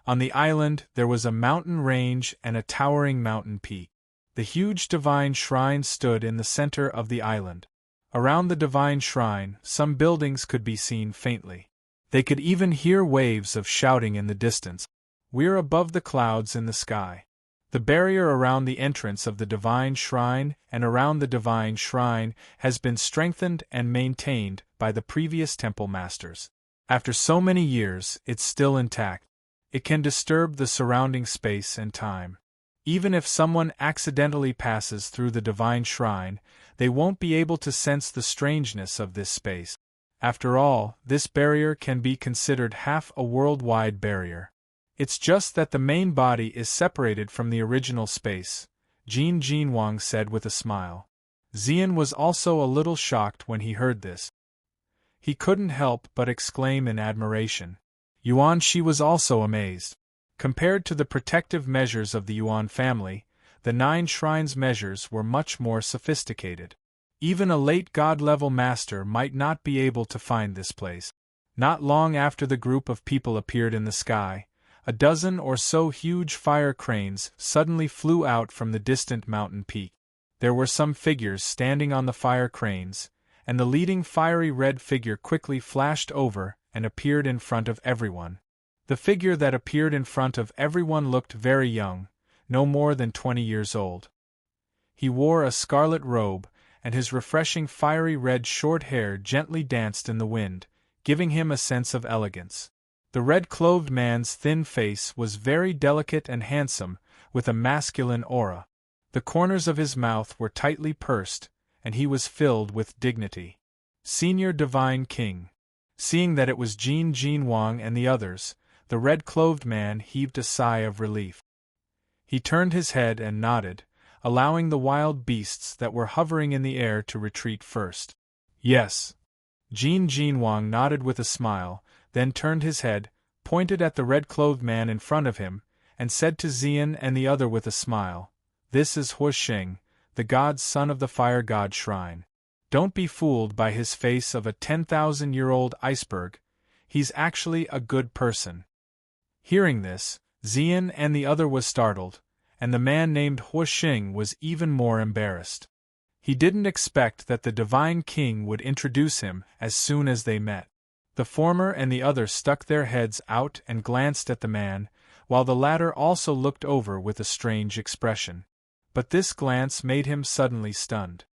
On the island, there was a mountain range and a towering mountain peak. The huge divine shrine stood in the center of the island. Around the divine shrine, some buildings could be seen faintly. They could even hear waves of shouting in the distance. "We're above the clouds in the sky." The barrier around the entrance of the divine shrine and around the divine shrine has been strengthened and maintained by the previous temple masters. After so many years, it's still intact. It can disturb the surrounding space and time. Even if someone accidentally passes through the divine shrine, they won't be able to sense the strangeness of this space. After all, this barrier can be considered half a worldwide barrier. It's just that the main body is separated from the original space, Jin Jinwang said with a smile. Xian was also a little shocked when he heard this. He couldn't help but exclaim in admiration. Yuan Shi was also amazed. Compared to the protective measures of the Yuan family, the 9 shrines measures were much more sophisticated. Even a late god-level master might not be able to find this place. Not long after the group of people appeared in the sky, a dozen or so huge fire cranes suddenly flew out from the distant mountain peak. There were some figures standing on the fire cranes, and the leading fiery red figure quickly flashed over and appeared in front of everyone. The figure that appeared in front of everyone looked very young, no more than 20 years old. He wore a scarlet robe, and his refreshing fiery red short hair gently danced in the wind, giving him a sense of elegance. The red-clothed man's thin face was very delicate and handsome, with a masculine aura. The corners of his mouth were tightly pursed, and he was filled with dignity. Senior Divine King. Seeing that it was Jin Jinwang and the others, the red-clothed man heaved a sigh of relief. He turned his head and nodded, allowing the wild beasts that were hovering in the air to retreat first. Yes. Jin Jinwang nodded with a smile, then turned his head, pointed at the red-clothed man in front of him, and said to Xian and the other with a smile, "This is Huosheng, the god's son of the fire god shrine. Don't be fooled by his face of a 10,000-year-old iceberg, he's actually a good person." Hearing this, Xian and the other was startled, and the man named Huosheng was even more embarrassed. He didn't expect that the Divine King would introduce him as soon as they met. The former and the other stuck their heads out and glanced at the man, while the latter also looked over with a strange expression. But this glance made him suddenly stunned.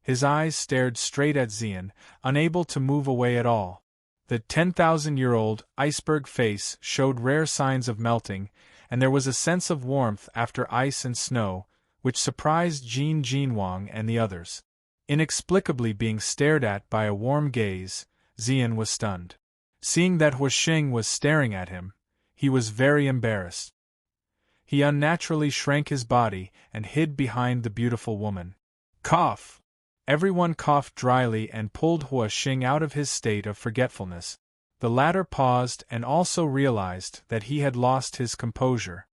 His eyes stared straight at Xian, unable to move away at all. The 10,000-year-old iceberg face showed rare signs of melting, and there was a sense of warmth after ice and snow, which surprised Jin Jinwang and the others. Inexplicably being stared at by a warm gaze, Xian was stunned. Seeing that Huosheng was staring at him, he was very embarrassed. He unnaturally shrank his body and hid behind the beautiful woman. Cough! Everyone coughed dryly and pulled Huosheng out of his state of forgetfulness. The latter paused and also realized that he had lost his composure.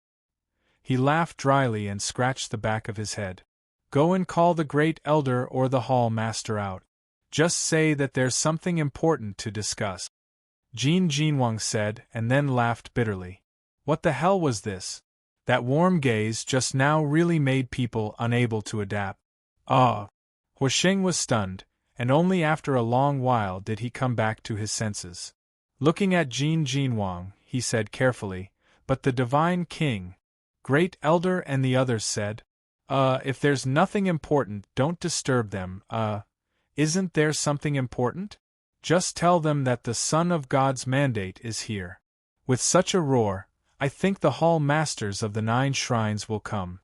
He laughed dryly and scratched the back of his head. "Go and call the great elder or the hall master out. Just say that there's something important to discuss," Jin Jinwang said, and then laughed bitterly. What the hell was this? That warm gaze just now really made people unable to adapt. Huosheng was stunned, and only after a long while did he come back to his senses. Looking at Jin Jinwang, he said carefully, "But the Divine King, Great Elder and the others said, if there's nothing important, don't disturb them, isn't there something important? Just tell them that the Son of God's mandate is here." With such a roar, I think the hall masters of the 9 shrines will come.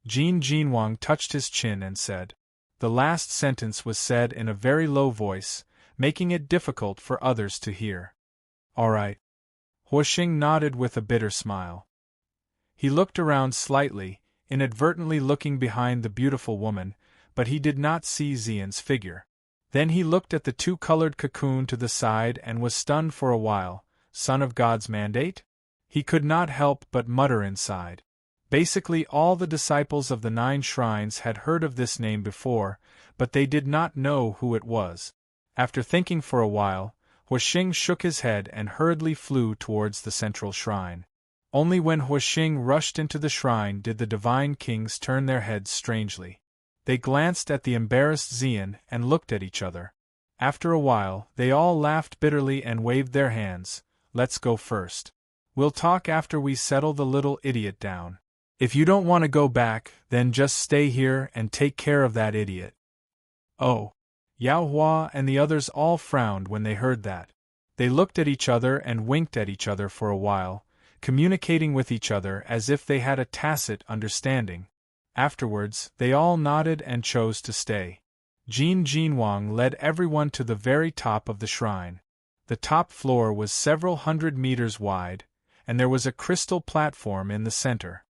Jin Jinwang touched his chin and said. The last sentence was said in a very low voice, making it difficult for others to hear. "All right." Huosheng nodded with a bitter smile. He looked around slightly, inadvertently looking behind the beautiful woman, but he did not see Xian's figure. Then he looked at the 2-colored cocoon to the side and was stunned for a while. Son of God's mandate? He could not help but mutter inside. Basically all the disciples of the 9 shrines had heard of this name before, but they did not know who it was. After thinking for a while, Huosheng shook his head and hurriedly flew towards the central shrine. Only when Huosheng rushed into the shrine did the Divine Kings turn their heads strangely. They glanced at the embarrassed Xian and looked at each other. After a while, they all laughed bitterly and waved their hands. "Let's go first. We'll talk after we settle the little idiot down. If you don't want to go back, then just stay here and take care of that idiot." Oh! Yao Hua and the others all frowned when they heard that. They looked at each other and winked at each other for a while, communicating with each other as if they had a tacit understanding. Afterwards, they all nodded and chose to stay. Jin Jinwang led everyone to the very top of the shrine. The top floor was several hundred meters wide, and there was a crystal platform in the center.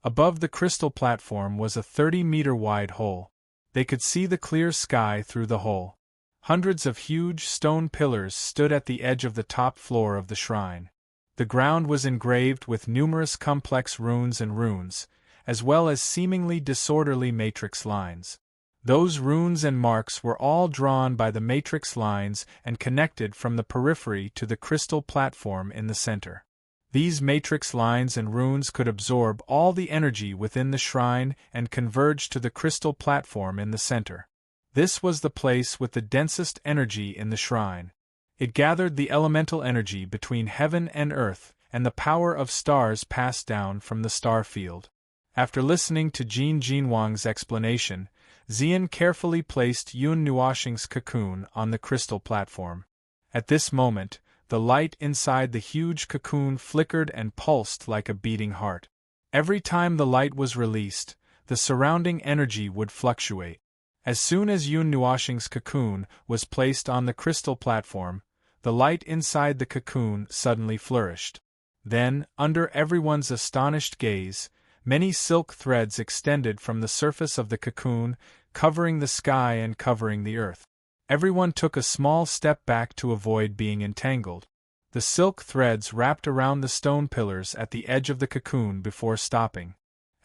Above the crystal platform was a 30-meter-wide hole. They could see the clear sky through the hole. Hundreds of huge stone pillars stood at the edge of the top floor of the shrine. The ground was engraved with numerous complex runes and runes, as well as seemingly disorderly matrix lines. Those runes and marks were all drawn by the matrix lines and connected from the periphery to the crystal platform in the center. These matrix lines and runes could absorb all the energy within the shrine and converge to the crystal platform in the center. This was the place with the densest energy in the shrine. It gathered the elemental energy between heaven and earth, and the power of stars passed down from the star field. After listening to Jin Jinwang's explanation, Xian carefully placed Yun Nuoxing's cocoon on the crystal platform. At this moment, the light inside the huge cocoon flickered and pulsed like a beating heart. Every time the light was released, the surrounding energy would fluctuate. As soon as Yun Nuoxing's cocoon was placed on the crystal platform, the light inside the cocoon suddenly flourished. Then, under everyone's astonished gaze, many silk threads extended from the surface of the cocoon, covering the sky and covering the earth. Everyone took a small step back to avoid being entangled. The silk threads wrapped around the stone pillars at the edge of the cocoon before stopping.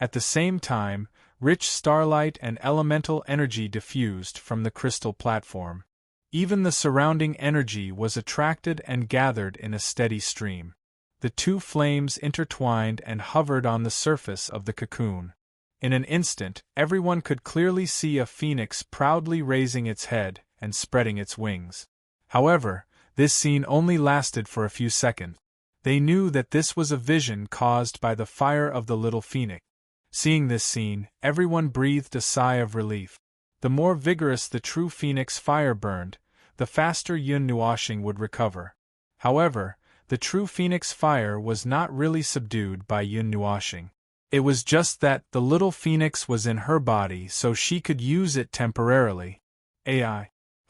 At the same time, rich starlight and elemental energy diffused from the crystal platform. Even the surrounding energy was attracted and gathered in a steady stream. The two flames intertwined and hovered on the surface of the cocoon. In an instant, everyone could clearly see a phoenix proudly raising its head and spreading its wings. However, this scene only lasted for a few seconds. They knew that this was a vision caused by the fire of the little phoenix. Seeing this scene, everyone breathed a sigh of relief. The more vigorous the true phoenix fire burned, the faster Yun Nuoxing would recover. However, the true phoenix fire was not really subdued by Yun Nuoxing. It was just that the little phoenix was in her body, so she could use it temporarily.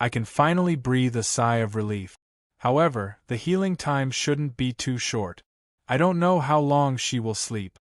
I can finally breathe a sigh of relief. However, the healing time shouldn't be too short. I don't know how long she will sleep.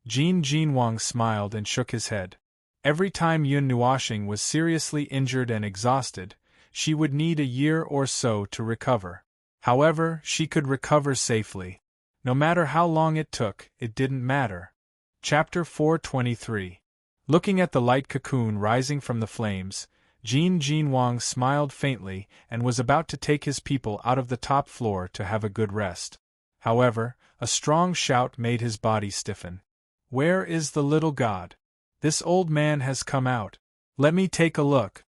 Jin Jinwang smiled and shook his head. Every time Yun Nuoxing was seriously injured and exhausted, she would need a year or so to recover. However, she could recover safely. No matter how long it took, it didn't matter. Chapter 423. Looking at the light cocoon rising from the flames, Jin Jinwang smiled faintly and was about to take his people out of the top floor to have a good rest. However, a strong shout made his body stiffen. Where is the little god? This old man has come out. Let me take a look.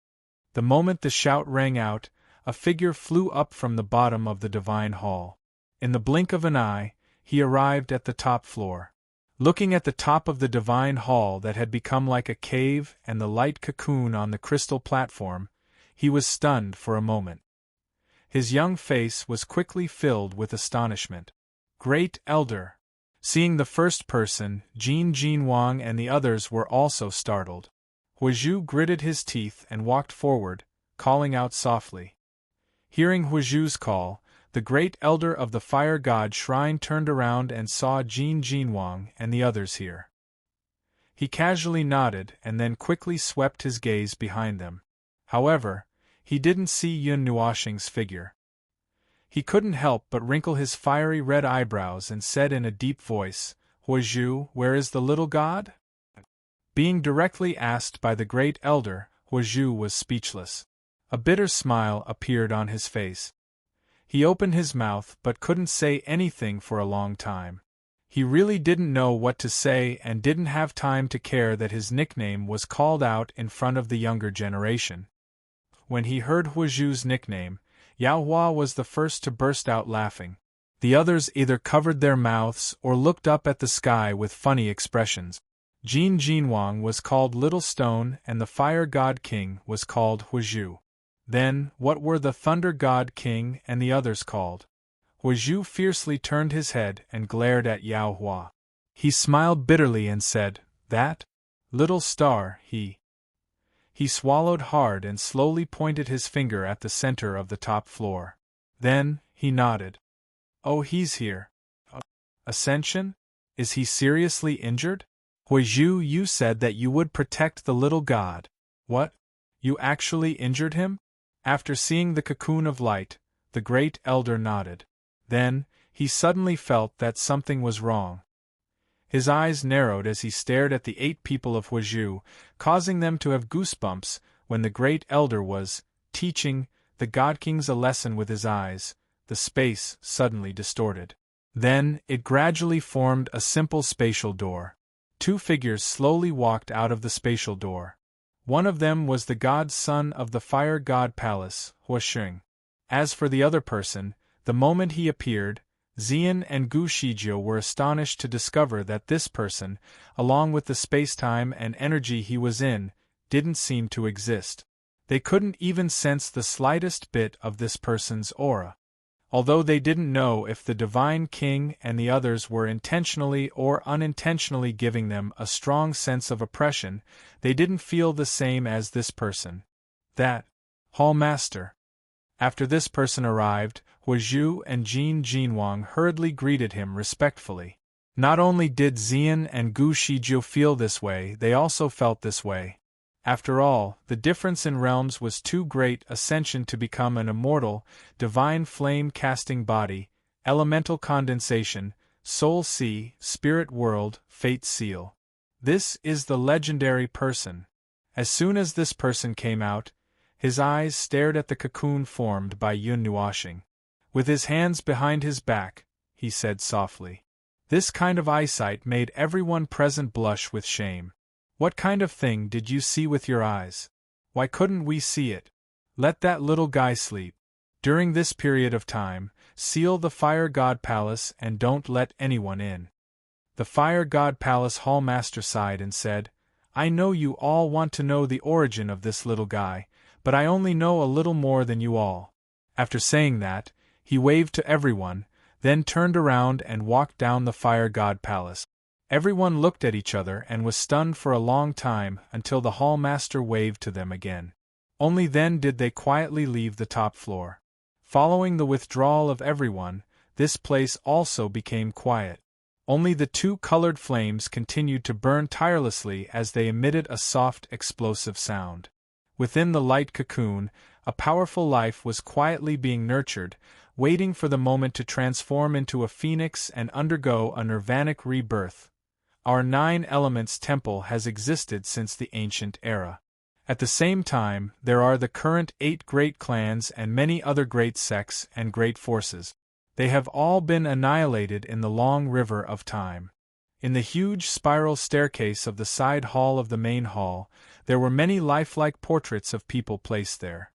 The moment the shout rang out, a figure flew up from the bottom of the divine hall. In the blink of an eye, he arrived at the top floor. Looking at the top of the divine hall that had become like a cave and the light cocoon on the crystal platform, he was stunned for a moment. His young face was quickly filled with astonishment. Great Elder! Seeing the first person, Jin Jinwang and the others were also startled. Huizhu gritted his teeth and walked forward, calling out softly. Hearing Huizhu's call, the great elder of the fire god shrine turned around and saw Jin Jinwang and the others here. He casually nodded and then quickly swept his gaze behind them. However, he didn't see Yun Nuoxing's figure. He couldn't help but wrinkle his fiery red eyebrows and said in a deep voice, Huizhu, where is the little god? Being directly asked by the great elder, Huizhu was speechless. A bitter smile appeared on his face. He opened his mouth but couldn't say anything for a long time. He really didn't know what to say and didn't have time to care that his nickname was called out in front of the younger generation. When he heard Huizhu's nickname, Yao Hua was the first to burst out laughing. The others either covered their mouths or looked up at the sky with funny expressions. Jin Jinwang was called Little Stone and the Fire God King was called Huizhu. Then, what were the Thunder God King and the others called? Huizhu fiercely turned his head and glared at Yao Hua. He smiled bitterly and said, That? Little star, he He swallowed hard and slowly pointed his finger at the center of the top floor. Then, he nodded. Oh, he's here. Ascension? Is he seriously injured? Huizhu, you said that you would protect the little god. What? You actually injured him? After seeing the cocoon of light, the great elder nodded. Then, he suddenly felt that something was wrong. His eyes narrowed as he stared at the 8 people of Huizhu, causing them to have goosebumps when the great elder was teaching the God Kings a lesson with his eyes. The space suddenly distorted. Then, it gradually formed a simple spatial door. 2 figures slowly walked out of the spatial door. One of them was the god's son of the fire god palace, Huisheng. As for the other person, the moment he appeared, Xian and Gu Shizhou were astonished to discover that this person, along with the space-time and energy he was in, didn't seem to exist. They couldn't even sense the slightest bit of this person's aura. Although they didn't know if the Divine King and the others were intentionally or unintentionally giving them a strong sense of oppression, they didn't feel the same as this person. That Hall Master. After this person arrived, Huizhu and Jin Jinwang hurriedly greeted him respectfully. Not only did Xian and Gu Shizhou feel this way, they also felt this way. After all, the difference in realms was too great. Ascension to become an immortal, divine flame-casting body, elemental condensation, soul sea, spirit world, fate seal. This is the legendary person. As soon as this person came out, his eyes stared at the cocoon formed by Yun Nuoshing. With his hands behind his back, he said softly. This kind of eyesight made everyone present blush with shame. What kind of thing did you see with your eyes? Why couldn't we see it? Let that little guy sleep. During this period of time, seal the Fire God Palace and don't let anyone in. The Fire God Palace Hall Master sighed and said, I know you all want to know the origin of this little guy, but I only know a little more than you all. After saying that, he waved to everyone, then turned around and walked down the Fire God Palace. Everyone looked at each other and was stunned for a long time until the Hall Master waved to them again. Only then did they quietly leave the top floor. Following the withdrawal of everyone, this place also became quiet. Only the 2 colored flames continued to burn tirelessly as they emitted a soft, explosive sound. Within the light cocoon, a powerful life was quietly being nurtured, waiting for the moment to transform into a phoenix and undergo a nirvanic rebirth. Our 9 Elements Temple has existed since the ancient era. At the same time, there are the current 8 great clans and many other great sects and great forces. They have all been annihilated in the long river of time. In the huge spiral staircase of the side hall of the main hall, there were many lifelike portraits of people placed there.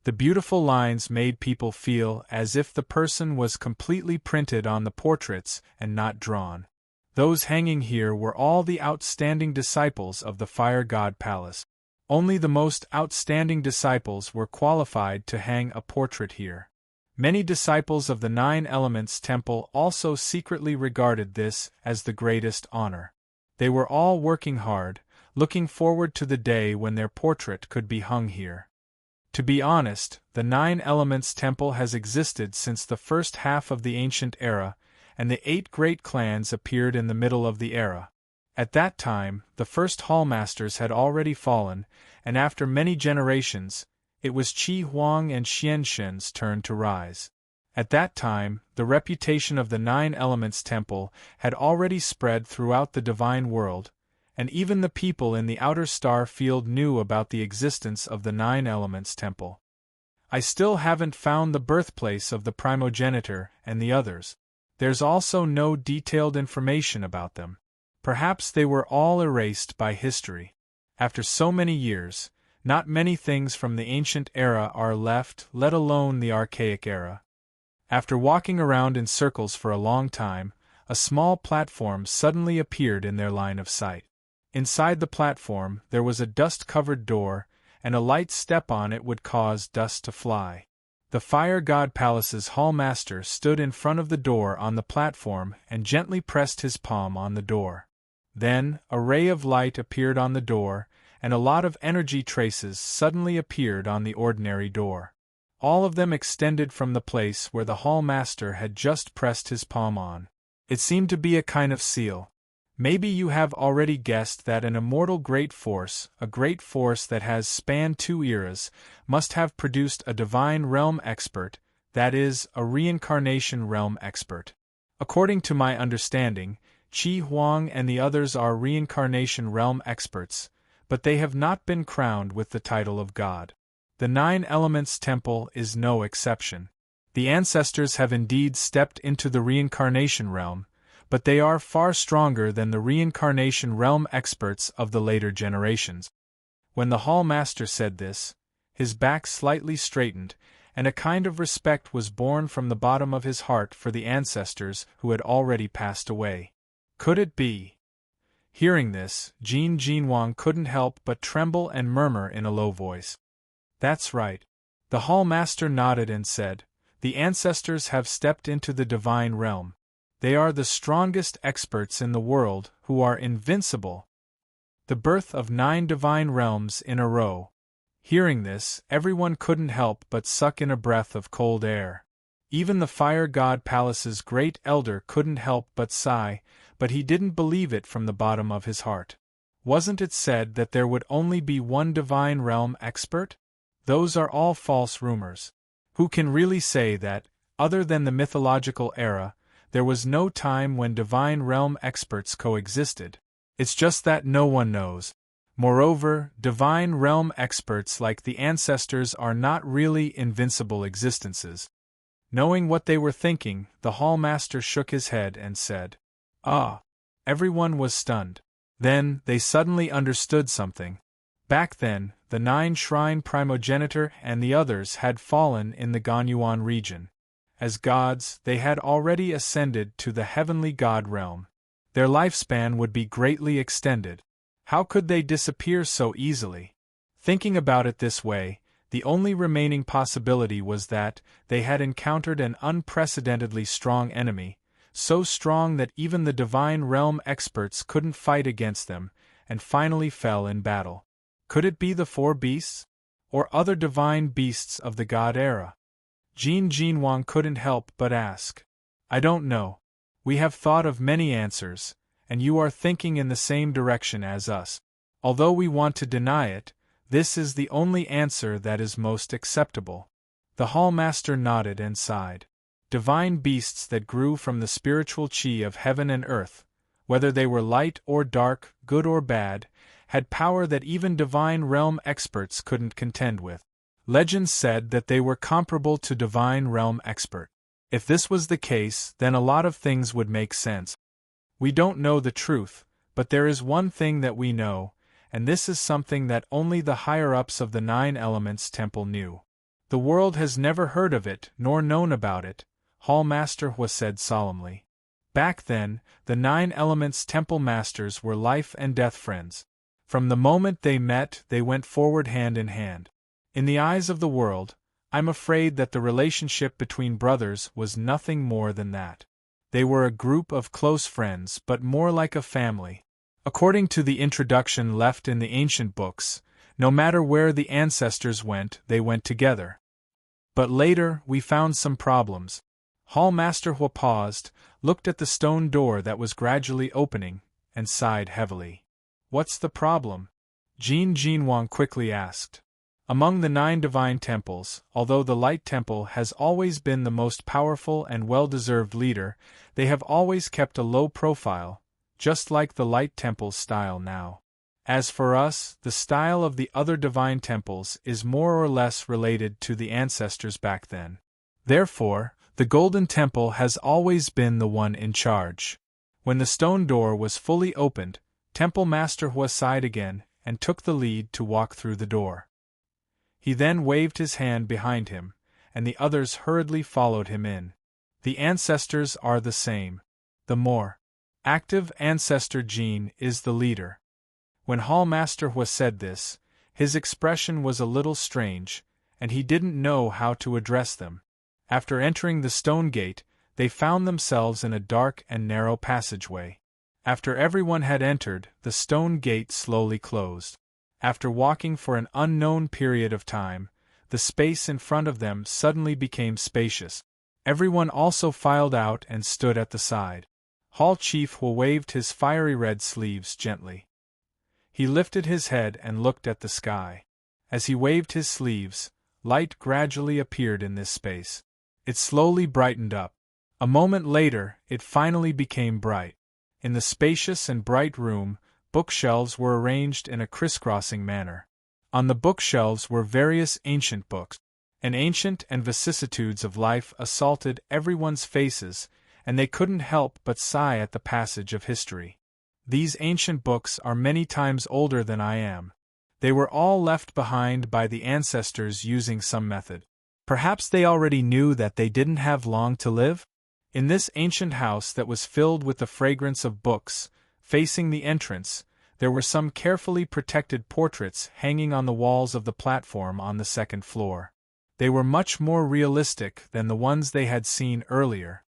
The beautiful lines made people feel as if the person was completely printed on the portraits and not drawn. Those hanging here were all the outstanding disciples of the Fire God Palace. Only the most outstanding disciples were qualified to hang a portrait here. Many disciples of the 9 Elements Temple also secretly regarded this as the greatest honor. They were all working hard, looking forward to the day when their portrait could be hung here. To be honest, the 9 Elements Temple has existed since the first half of the ancient era, and the 8 great clans appeared in the middle of the era. At that time, the first Hallmasters had already fallen, and after many generations, it was Qi Huang and Xian Shen's turn to rise. At that time, the reputation of the 9 Elements Temple had already spread throughout the divine world, and even the people in the outer star field knew about the existence of the 9 Elements Temple. I still haven't found the birthplace of the primogenitor and the others. There's also no detailed information about them. Perhaps they were all erased by history. After so many years, not many things from the ancient era are left, let alone the archaic era. After walking around in circles for a long time, a small platform suddenly appeared in their line of sight. Inside the platform, there was a dust-covered door, and a light step on it would cause dust to fly. The Fire God Palace's Hallmaster stood in front of the door on the platform and gently pressed his palm on the door. Then, a ray of light appeared on the door, and a lot of energy traces suddenly appeared on the ordinary door. All of them extended from the place where the hall master had just pressed his palm on. It seemed to be a kind of seal. Maybe you have already guessed that an immortal great force, a great force that has spanned 2 eras, must have produced a divine realm expert, that is, a reincarnation realm expert. According to my understanding, Qi Huang and the others are reincarnation realm experts, but they have not been crowned with the title of God. The 9 Elements Temple is no exception. The ancestors have indeed stepped into the reincarnation realm, but they are far stronger than the reincarnation realm experts of the later generations. When the hall master said this, his back slightly straightened, and a kind of respect was born from the bottom of his heart for the ancestors who had already passed away. Could it be? Hearing this, Jin Jinwang couldn't help but tremble and murmur in a low voice. That's right. The hall master nodded and said, the ancestors have stepped into the divine realm. They are the strongest experts in the world who are invincible. The birth of 9 divine realms in a row. Hearing this, everyone couldn't help but suck in a breath of cold air. Even the Fire God Palace's great elder couldn't help but sigh, but he didn't believe it from the bottom of his heart. Wasn't it said that there would only be one divine realm expert? Those are all false rumors. Who can really say that, other than the mythological era, there was no time when divine realm experts coexisted? It's just that no one knows. Moreover, divine realm experts like the ancestors are not really invincible existences. Knowing what they were thinking, the hall master shook his head and said, "Ah." Everyone was stunned. Then, they suddenly understood something. Back then, the 9 Shrine Primogenitor and the others had fallen in the Ganyuan region. As gods, they had already ascended to the heavenly god realm. Their lifespan would be greatly extended. How could they disappear so easily? Thinking about it this way, the only remaining possibility was that they had encountered an unprecedentedly strong enemy, so strong that even the divine realm experts couldn't fight against them, and finally fell in battle. Could it be the 4 beasts? Or other divine beasts of the god era? Jin Jinwang couldn't help but ask. I don't know. We have thought of many answers, and you are thinking in the same direction as us. Although we want to deny it, this is the only answer that is most acceptable. The hall master nodded and sighed. Divine beasts that grew from the spiritual qi of heaven and earth, whether they were light or dark, good or bad, had power that even divine realm experts couldn't contend with. Legends said that they were comparable to divine realm expert. If this was the case, then a lot of things would make sense. We don't know the truth, but there is one thing that we know, and this is something that only the higher-ups of the 9 Elements Temple knew. The world has never heard of it nor known about it, Hall Master Hua said solemnly. Back then, the 9 Elements Temple Masters were life and death friends. From the moment they met, they went forward hand in hand. In the eyes of the world, I'm afraid that the relationship between brothers was nothing more than that. They were a group of close friends, but more like a family. According to the introduction left in the ancient books, no matter where the ancestors went, they went together. But later, we found some problems. Hall Master Hua paused, looked at the stone door that was gradually opening, and sighed heavily. What's the problem? Jin Jinwang quickly asked. Among the 9 divine temples, although the Light Temple has always been the most powerful and well-deserved leader, they have always kept a low profile, just like the Light Temple's style now. As for us, the style of the other divine temples is more or less related to the ancestors back then. Therefore, the Golden Temple has always been the one in charge. When the stone door was fully opened, Temple Master Hua sighed again and took the lead to walk through the door. He then waved his hand behind him, and the others hurriedly followed him in. The ancestors are the same. The more active ancestor gene is the leader. When Hall Master Hua said this, his expression was a little strange, and he didn't know how to address them. After entering the stone gate, they found themselves in a dark and narrow passageway. After everyone had entered, the stone gate slowly closed. After walking for an unknown period of time, the space in front of them suddenly became spacious. Everyone also filed out and stood at the side. Hall Chief Hua waved his fiery red sleeves gently. He lifted his head and looked at the sky. As he waved his sleeves, light gradually appeared in this space. It slowly brightened up. A moment later, it finally became bright. In the spacious and bright room, bookshelves were arranged in a crisscrossing manner. On the bookshelves were various ancient books. An ancient and vicissitudes of life assaulted everyone's faces, and they couldn't help but sigh at the passage of history. These ancient books are many times older than I am. They were all left behind by the ancestors using some method. Perhaps they already knew that they didn't have long to live? In this ancient house that was filled with the fragrance of books, facing the entrance, there were some carefully protected portraits hanging on the walls of the platform on the second floor. They were much more realistic than the ones they had seen earlier.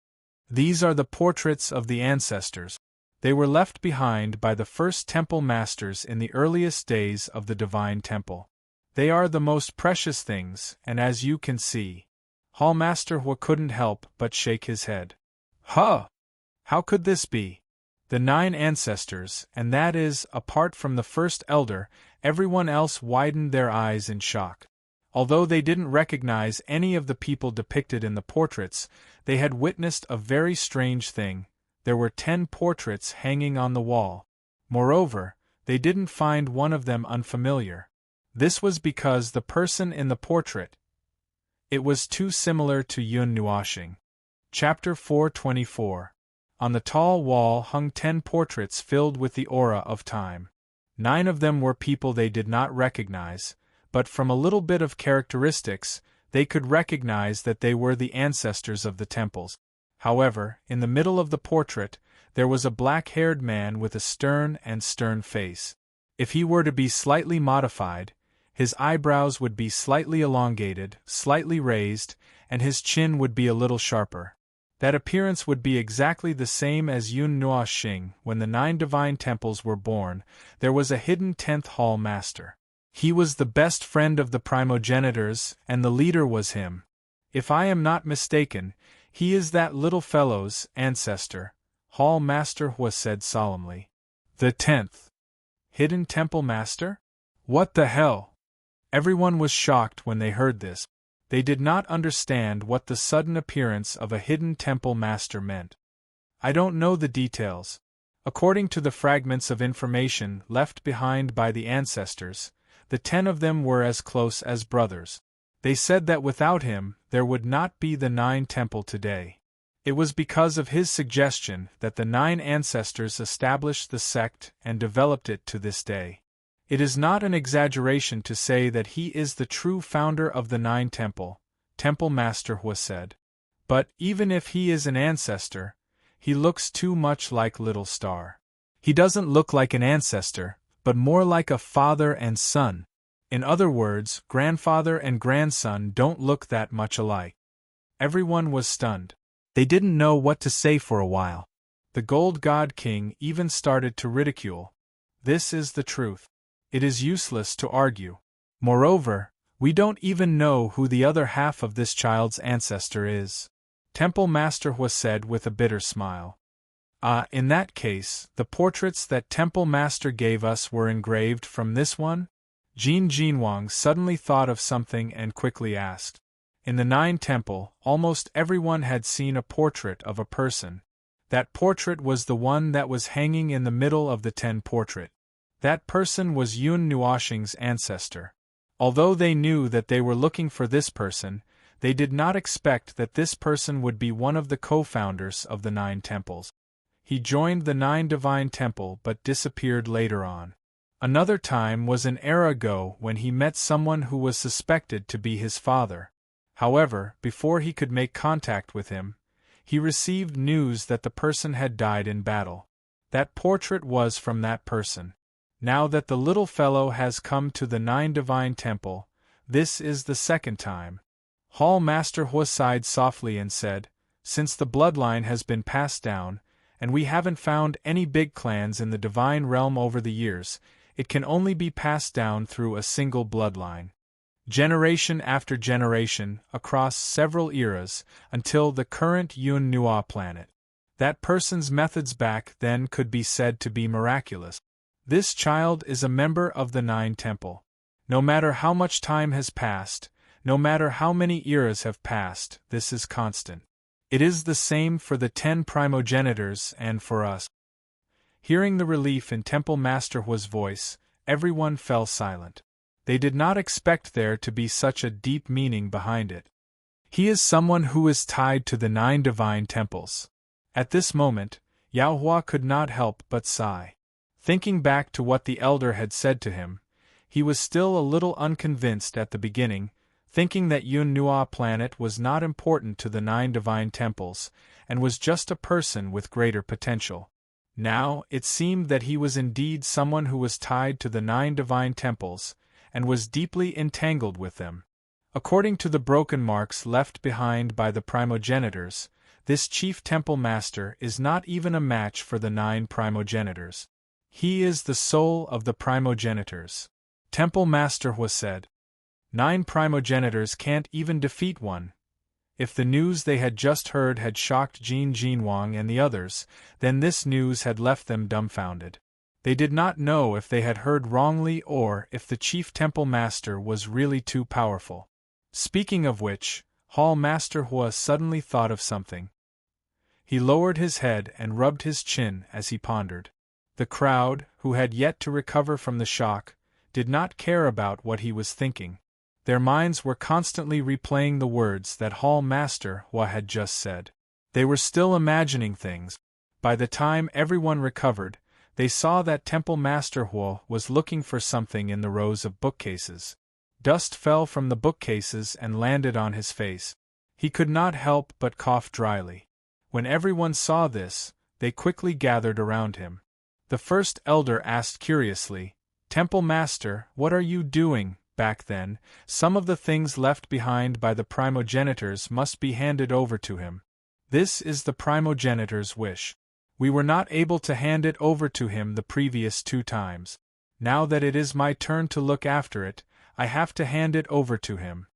These are the portraits of the ancestors. They were left behind by the first temple masters in the earliest days of the divine temple. They are the most precious things, and as you can see, Hall Master Hua couldn't help but shake his head. Huh! How could this be? The 9 ancestors, and that is, apart from the first elder, everyone else widened their eyes in shock. Although they didn't recognize any of the people depicted in the portraits, they had witnessed a very strange thing. There were 10 portraits hanging on the wall. Moreover, they didn't find one of them unfamiliar. This was because the person in the portrait, it was too similar to Yun Nuoxing. Chapter 424. On the tall wall hung 10 portraits filled with the aura of time. 9 of them were people they did not recognize, but from a little bit of characteristics, they could recognize that they were the ancestors of the temples. However, in the middle of the portrait, there was a black-haired man with a stern face. If he were to be slightly modified, his eyebrows would be slightly elongated, slightly raised, and his chin would be a little sharper. That appearance would be exactly the same as Yun Nuoxing. When the 9 divine temples were born, there was a hidden 10th Hall Master. He was the best friend of the primogenitors, and the leader was him. If I am not mistaken, he is that little fellow's ancestor, Hall Master Hua said solemnly. The 10th Hidden Temple Master? What the hell? Everyone was shocked when they heard this. They did not understand what the sudden appearance of a hidden temple master meant. I don't know the details. According to the fragments of information left behind by the ancestors, the 10 of them were as close as brothers. They said that without him, there would not be the 9 temple today. It was because of his suggestion that the 9 ancestors established the sect and developed it to this day. It is not an exaggeration to say that he is the true founder of the 9 temple, Temple Master Hua said. But even if he is an ancestor, he looks too much like Little Star. He doesn't look like an ancestor, but more like a father and son. In other words, grandfather and grandson don't look that much alike. Everyone was stunned. They didn't know what to say for a while. The Gold God King even started to ridicule. This is the truth. It is useless to argue. Moreover, we don't even know who the other half of this child's ancestor is. Temple Master Hua said with a bitter smile. In that case, the portraits that Temple Master gave us were engraved from this one? Jin Jinwang suddenly thought of something and quickly asked. In the 9 temple, almost everyone had seen a portrait of a person. That portrait was the one that was hanging in the middle of the 10 portrait. That person was Yun Nuoxing's ancestor. Although they knew that they were looking for this person, they did not expect that this person would be one of the co-founders of the 9 temples. He joined the 9 divine temple but disappeared later on. Another time was an era ago when he met someone who was suspected to be his father. However, before he could make contact with him, he received news that the person had died in battle. That portrait was from that person. Now that the little fellow has come to the 9 divine temple, this is the second time. Hall Master Hua sighed softly and said, since the bloodline has been passed down, and we haven't found any big clans in the divine realm over the years, it can only be passed down through a single bloodline. Generation after generation, across several eras, until the current Yun Nua planet. That person's methods back then could be said to be miraculous. This child is a member of the Nine Temple. No matter how much time has passed, no matter how many eras have passed, this is constant. It is the same for the 10 primogenitors and for us. Hearing the relief in Temple Master Hua's voice, everyone fell silent. They did not expect there to be such a deep meaning behind it. He is someone who is tied to the 9 divine temples. At this moment, Yao Hua could not help but sigh. Thinking back to what the elder had said to him, he was still a little unconvinced at the beginning, thinking that Yun Nua planet was not important to the 9 divine temples, and was just a person with greater potential. Now, it seemed that he was indeed someone who was tied to the 9 divine temples, and was deeply entangled with them. According to the broken marks left behind by the primogenitors, this chief temple master is not even a match for the 9 primogenitors. He is the soul of the primogenitors. Temple Master Hua said. 9 primogenitors can't even defeat one. If the news they had just heard had shocked Jin Jinwang and the others, then this news had left them dumbfounded. They did not know if they had heard wrongly or if the chief temple master was really too powerful. Speaking of which, Hall Master Hua suddenly thought of something. He lowered his head and rubbed his chin as he pondered. The crowd, who had yet to recover from the shock, did not care about what he was thinking. Their minds were constantly replaying the words that Hall Master Hua had just said. They were still imagining things. By the time everyone recovered, they saw that Temple Master Hua was looking for something in the rows of bookcases. Dust fell from the bookcases and landed on his face. He could not help but cough dryly. When everyone saw this, they quickly gathered around him. The first elder asked curiously, "Temple Master, what are you doing?" Back then, some of the things left behind by the primogenitors must be handed over to him. This is the primogenitor's wish. We were not able to hand it over to him the previous 2 times. Now that it is my turn to look after it, I have to hand it over to him.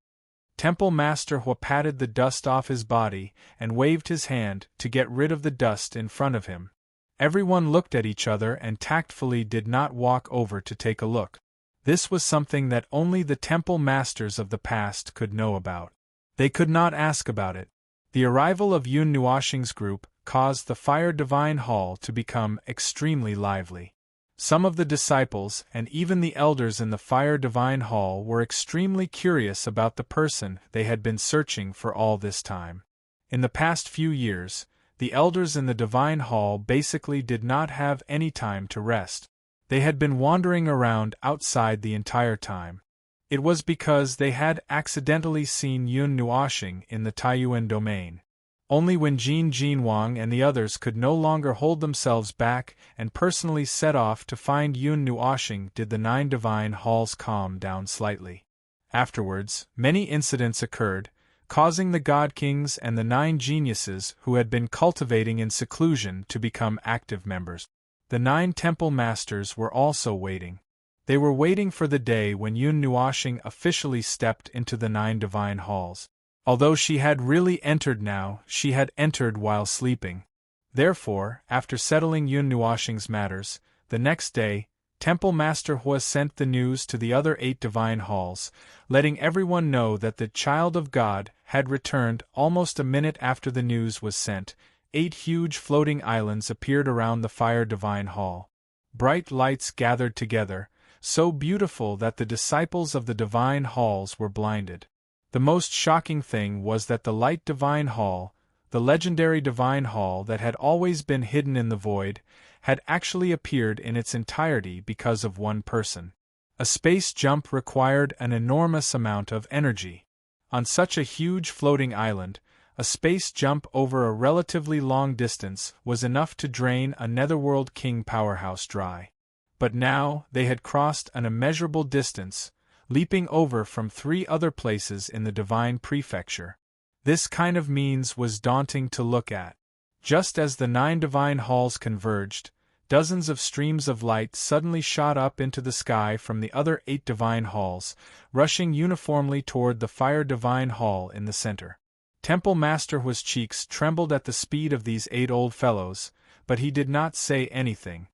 Temple Master Hua patted the dust off his body and waved his hand to get rid of the dust in front of him. Everyone looked at each other and tactfully did not walk over to take a look. This was something that only the temple masters of the past could know about. They could not ask about it. The arrival of Yun Nuoshing's group caused the Fire Divine Hall to become extremely lively. Some of the disciples and even the elders in the Fire Divine Hall were extremely curious about the person they had been searching for all this time. In the past few years, the elders in the Divine Hall basically did not have any time to rest. They had been wandering around outside the entire time. It was because they had accidentally seen Yun Nuoshing in the Taiyuan domain. Only when Jin Jinwang and the others could no longer hold themselves back and personally set off to find Yun Nuoshing did the 9 divine halls calm down slightly. Afterwards, many incidents occurred, causing the God Kings and the 9 geniuses who had been cultivating in seclusion to become active members. The 9 temple masters were also waiting. They were waiting for the day when Yun Nuoshing officially stepped into the 9 divine halls. Although she had really entered now, she had entered while sleeping. Therefore, after settling Yun Nuoshing's matters, the next day, Temple Master Hua sent the news to the other 8 divine halls, letting everyone know that the Child of God had returned. Almost a minute after the news was sent, 8 huge floating islands appeared around the Fire Divine Hall. Bright lights gathered together, so beautiful that the disciples of the divine halls were blinded. The most shocking thing was that the Light Divine Hall, the legendary divine hall that had always been hidden in the void, had actually appeared in its entirety because of one person. A space jump required an enormous amount of energy. On such a huge floating island, a space jump over a relatively long distance was enough to drain a Netherworld King powerhouse dry. But now they had crossed an immeasurable distance, leaping over from 3 other places in the divine prefecture. This kind of means was daunting to look at. Just as the 9 divine halls converged, Dozens of streams of light suddenly shot up into the sky from the other 8 divine halls, rushing uniformly toward the fire divine hall in the center. Temple Master Hua's cheeks trembled at the speed of these 8 old fellows, but he did not say anything.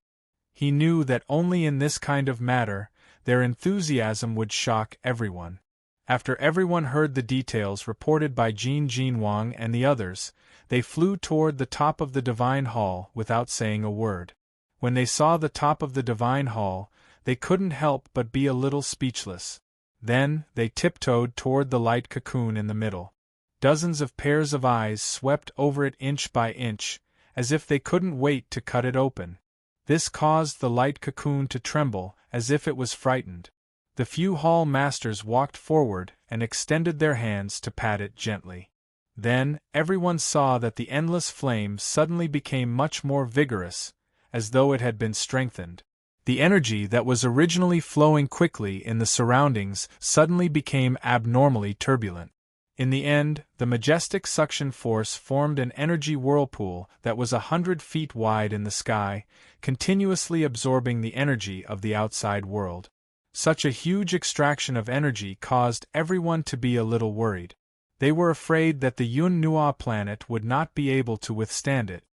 He knew that only in this kind of matter, their enthusiasm would shock everyone. After everyone heard the details reported by Jin Wang and the others, they flew toward the top of the divine hall without saying a word. When they saw the top of the divine hall, they couldn't help but be a little speechless. Then, they tiptoed toward the light cocoon in the middle. Dozens of pairs of eyes swept over it inch by inch, as if they couldn't wait to cut it open. This caused the light cocoon to tremble, as if it was frightened. The few hall masters walked forward and extended their hands to pat it gently. Then, everyone saw that the endless flame suddenly became much more vigorous, as though it had been strengthened. The energy that was originally flowing quickly in the surroundings suddenly became abnormally turbulent. In the end, the majestic suction force formed an energy whirlpool that was 100 feet wide in the sky, continuously absorbing the energy of the outside world. Such a huge extraction of energy caused everyone to be a little worried. They were afraid that the Yun Nua planet would not be able to withstand it.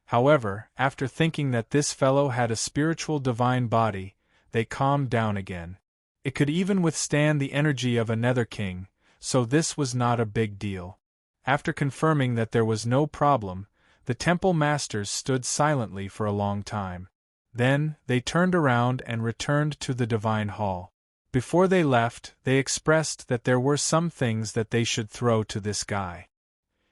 However, after thinking that this fellow had a spiritual divine body, they calmed down again. It could even withstand the energy of a Nether King, so this was not a big deal. After confirming that there was no problem, the temple masters stood silently for a long time. Then, they turned around and returned to the divine hall. Before they left, they expressed that there were some things that they should throw to this guy.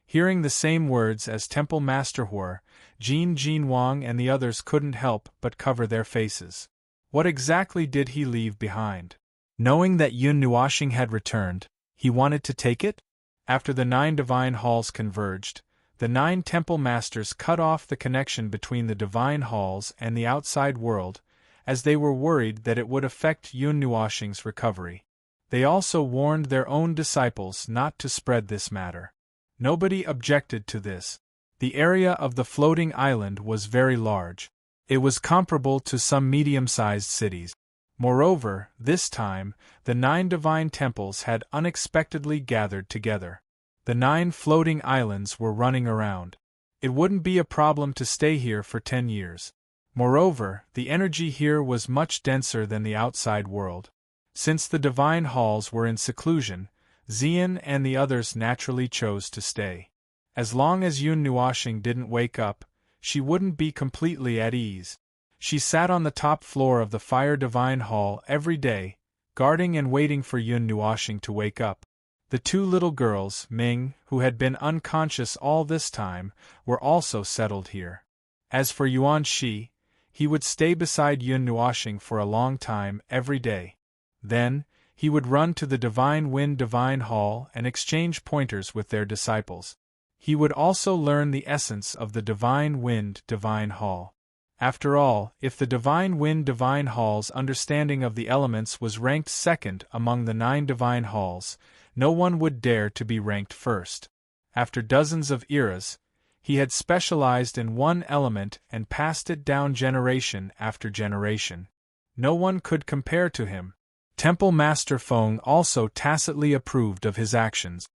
Hearing the same words as Temple Master Hua, Jin Wang and the others couldn't help but cover their faces. What exactly did he leave behind? Knowing that Yun Nuoxing had returned, he wanted to take it? After the 9 divine halls converged, the 9 temple masters cut off the connection between the divine halls and the outside world, as they were worried that it would affect Yun Nuoxing's recovery. They also warned their own disciples not to spread this matter. Nobody objected to this. The area of the floating island was very large. It was comparable to some medium-sized cities. Moreover, this time, the 9 divine temples had unexpectedly gathered together. The 9 floating islands were running around. It wouldn't be a problem to stay here for 10 years. Moreover, the energy here was much denser than the outside world. Since the divine halls were in seclusion, Xian and the others naturally chose to stay. As long as Yun Nuoxing didn't wake up, she wouldn't be completely at ease. She sat on the top floor of the Fire Divine Hall every day, guarding and waiting for Yun Nuoxing to wake up. The 2 little girls, Ming, who had been unconscious all this time, were also settled here. As for Yuan Shi, he would stay beside Yun Nuoxing for a long time every day. Then, he would run to the Divine Wind Divine Hall and exchange pointers with their disciples. He would also learn the essence of the Divine Wind Divine Hall. After all, if the Divine Wind Divine Hall's understanding of the elements was ranked second among the 9 divine halls, no one would dare to be ranked first. After dozens of eras, he had specialized in one element and passed it down generation after generation. No one could compare to him. Temple Master Feng also tacitly approved of his actions.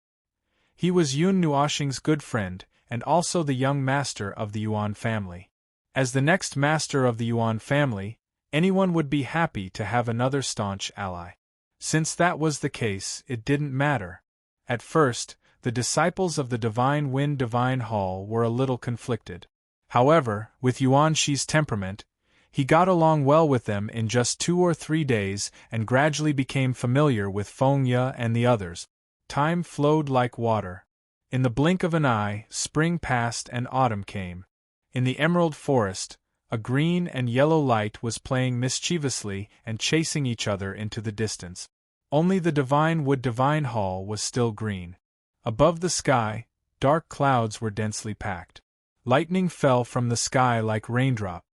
He was Yun Nuoxing's good friend, and also the young master of the Yuan family. As the next master of the Yuan family, anyone would be happy to have another staunch ally. Since that was the case, it didn't matter. At first, the disciples of the Divine Wind Divine Hall were a little conflicted. However, with Yuan Shi's temperament, he got along well with them in just 2 or 3 days and gradually became familiar with Feng Ye and the others. Time flowed like water. In the blink of an eye, spring passed and autumn came. In the Emerald Forest, a green and yellow light was playing mischievously and chasing each other into the distance. Only the Divine Wood Divine Hall was still green. Above the sky, dark clouds were densely packed. Lightning fell from the sky like raindrops.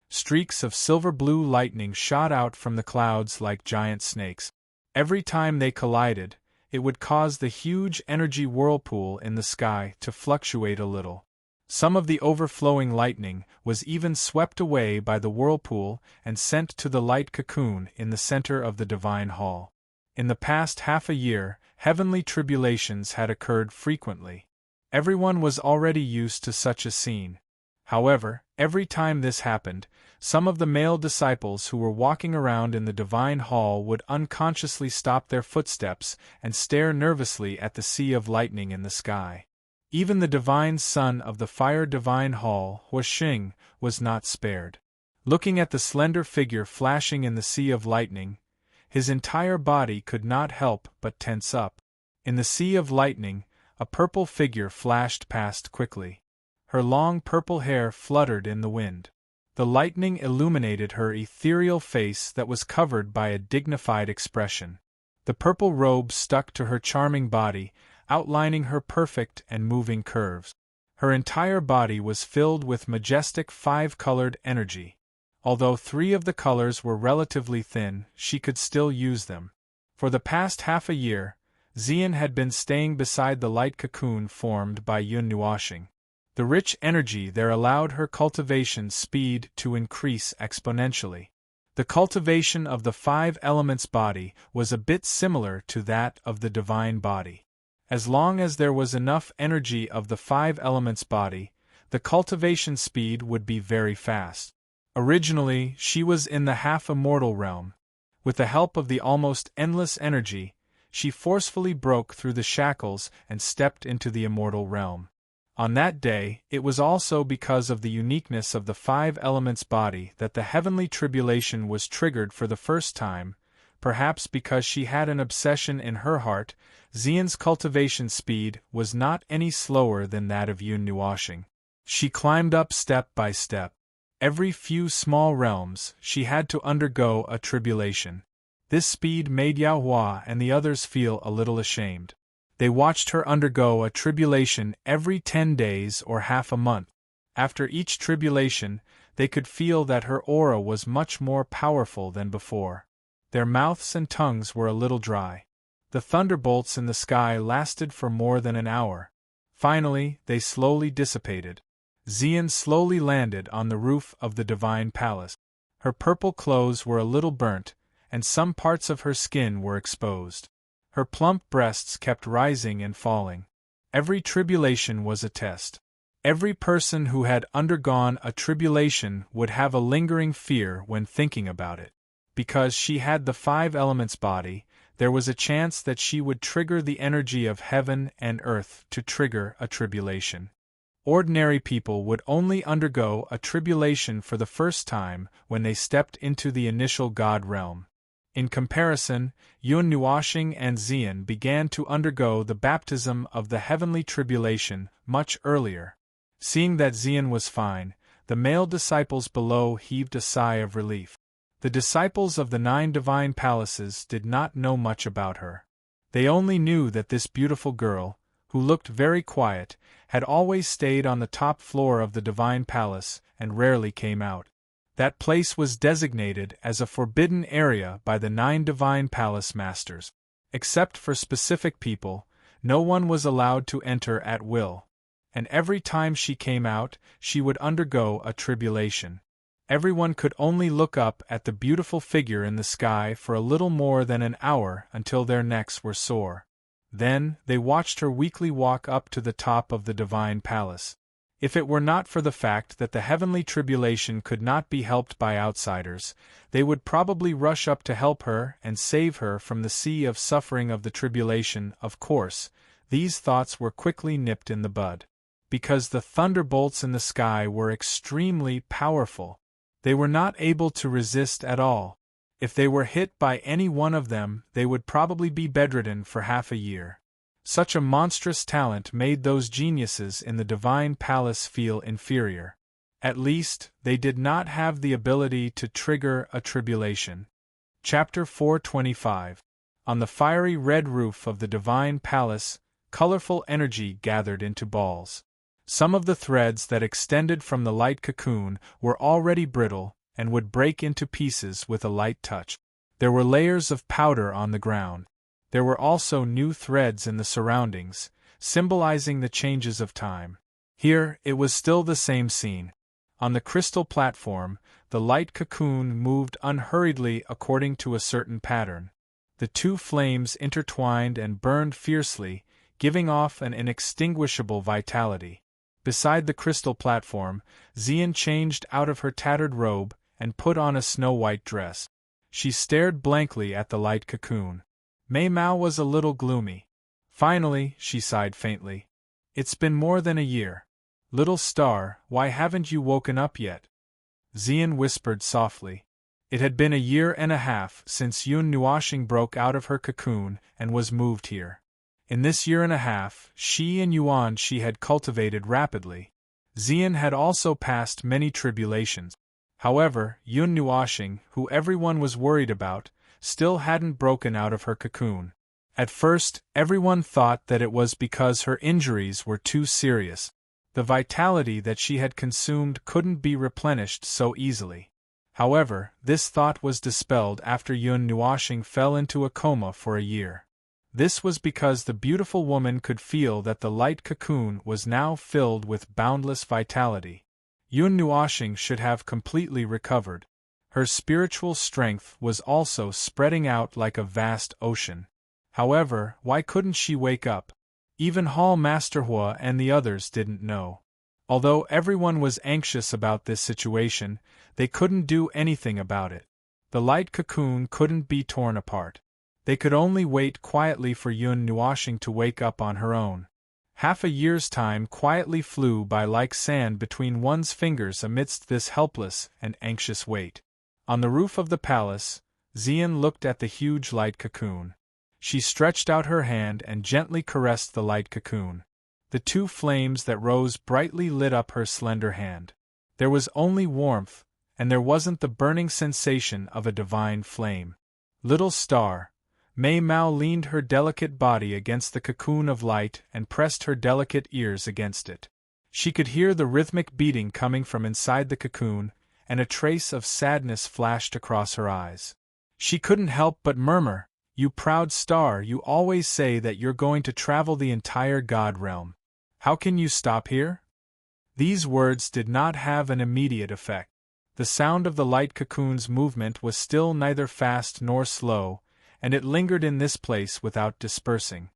Streaks of silver-blue lightning shot out from the clouds like giant snakes. Every time they collided, it would cause the huge energy whirlpool in the sky to fluctuate a little. Some of the overflowing lightning was even swept away by the whirlpool and sent to the light cocoon in the center of the divine hall. In the past half a year, heavenly tribulations had occurred frequently. Everyone was already used to such a scene. However, every time this happened, some of the male disciples who were walking around in the divine hall would unconsciously stop their footsteps and stare nervously at the sea of lightning in the sky. Even the divine son of the fire divine hall, Huashing, was not spared. Looking at the slender figure flashing in the sea of lightning, his entire body could not help but tense up. In the sea of lightning, a purple figure flashed past quickly. Her long purple hair fluttered in the wind. The lightning illuminated her ethereal face that was covered by a dignified expression. The purple robe stuck to her charming body, outlining her perfect and moving curves. Her entire body was filled with majestic five-colored energy. Although 3 of the colors were relatively thin, she could still use them. For the past half a year, Xian had been staying beside the light cocoon formed by Yunnuashing. The rich energy there allowed her cultivation speed to increase exponentially. The cultivation of the 5 elements body was a bit similar to that of the divine body. As long as there was enough energy of the 5 elements body, the cultivation speed would be very fast. Originally, she was in the half-immortal realm. With the help of the almost endless energy, she forcefully broke through the shackles and stepped into the immortal realm. On that day, it was also because of the uniqueness of the 5 elements body that the heavenly tribulation was triggered for the first time. Perhaps because she had an obsession in her heart, Xian's cultivation speed was not any slower than that of Yunnuashing. She climbed up step by step. Every few small realms, she had to undergo a tribulation. This speed made Yao Hua and the others feel a little ashamed. They watched her undergo a tribulation every 10 days or half a month. After each tribulation, they could feel that her aura was much more powerful than before. Their mouths and tongues were a little dry. The thunderbolts in the sky lasted for more than an hour. Finally, they slowly dissipated. Xian slowly landed on the roof of the divine palace. Her purple clothes were a little burnt, and some parts of her skin were exposed. Her plump breasts kept rising and falling. Every tribulation was a test. Every person who had undergone a tribulation would have a lingering fear when thinking about it. Because she had the 5 elements body, there was a chance that she would trigger the energy of heaven and earth to trigger a tribulation. Ordinary people would only undergo a tribulation for the first time when they stepped into the initial God realm. In comparison, Yunnuashing and Xian began to undergo the baptism of the heavenly tribulation much earlier. Seeing that Xian was fine, the male disciples below heaved a sigh of relief. The disciples of the 9 divine palaces did not know much about her. They only knew that this beautiful girl, who looked very quiet, had always stayed on the top floor of the divine palace and rarely came out. That place was designated as a forbidden area by the 9 divine palace masters. Except for specific people, no one was allowed to enter at will. And every time she came out, she would undergo a tribulation. Everyone could only look up at the beautiful figure in the sky for a little more than an hour until their necks were sore. Then, they watched her weakly walk up to the top of the divine palace. If it were not for the fact that the heavenly tribulation could not be helped by outsiders, they would probably rush up to help her and save her from the sea of suffering of the tribulation. Of course, these thoughts were quickly nipped in the bud. Because the thunderbolts in the sky were extremely powerful, they were not able to resist at all. If they were hit by any one of them, they would probably be bedridden for half a year. Such a monstrous talent made those geniuses in the divine palace feel inferior. At least, they did not have the ability to trigger a tribulation. Chapter 425. On the fiery red roof of the divine palace, colorful energy gathered into balls. Some of the threads that extended from the light cocoon were already brittle and would break into pieces with a light touch. There were layers of powder on the ground. There were also new threads in the surroundings, symbolizing the changes of time. Here, it was still the same scene. On the crystal platform, the light cocoon moved unhurriedly according to a certain pattern. The two flames intertwined and burned fiercely, giving off an inextinguishable vitality. Beside the crystal platform, Xian changed out of her tattered robe and put on a snow-white dress. She stared blankly at the light cocoon. Mei Mao was a little gloomy. Finally, she sighed faintly. It's been more than a year. Little star, why haven't you woken up yet? Xian whispered softly. It had been a year and a half since Yun Nuoxing broke out of her cocoon and was moved here. In this year and a half, she and Yuan she had cultivated rapidly. Xian had also passed many tribulations. However, Yun Nuoxing, who everyone was worried about, still hadn't broken out of her cocoon. At first, everyone thought that it was because her injuries were too serious. The vitality that she had consumed couldn't be replenished so easily. However, this thought was dispelled after Yun Nuoxing fell into a coma for a year. This was because the beautiful woman could feel that the light cocoon was now filled with boundless vitality. Yun Nuoxing should have completely recovered. Her spiritual strength was also spreading out like a vast ocean. However, why couldn't she wake up? Even Hall Master Hua and the others didn't know. Although everyone was anxious about this situation, they couldn't do anything about it. The light cocoon couldn't be torn apart. They could only wait quietly for Yun Nuoxing to wake up on her own. Half a year's time quietly flew by like sand between one's fingers amidst this helpless and anxious wait. On the roof of the palace, Xian looked at the huge light cocoon. She stretched out her hand and gently caressed the light cocoon. The two flames that rose brightly lit up her slender hand. There was only warmth, and there wasn't the burning sensation of a divine flame. Little star, Mei Mao leaned her delicate body against the cocoon of light and pressed her delicate ears against it. She could hear the rhythmic beating coming from inside the cocoon, and a trace of sadness flashed across her eyes. She couldn't help but murmur, "You proud star, you always say that you're going to travel the entire God realm. How can you stop here?" These words did not have an immediate effect. The sound of the light cocoon's movement was still neither fast nor slow, and it lingered in this place without dispersing.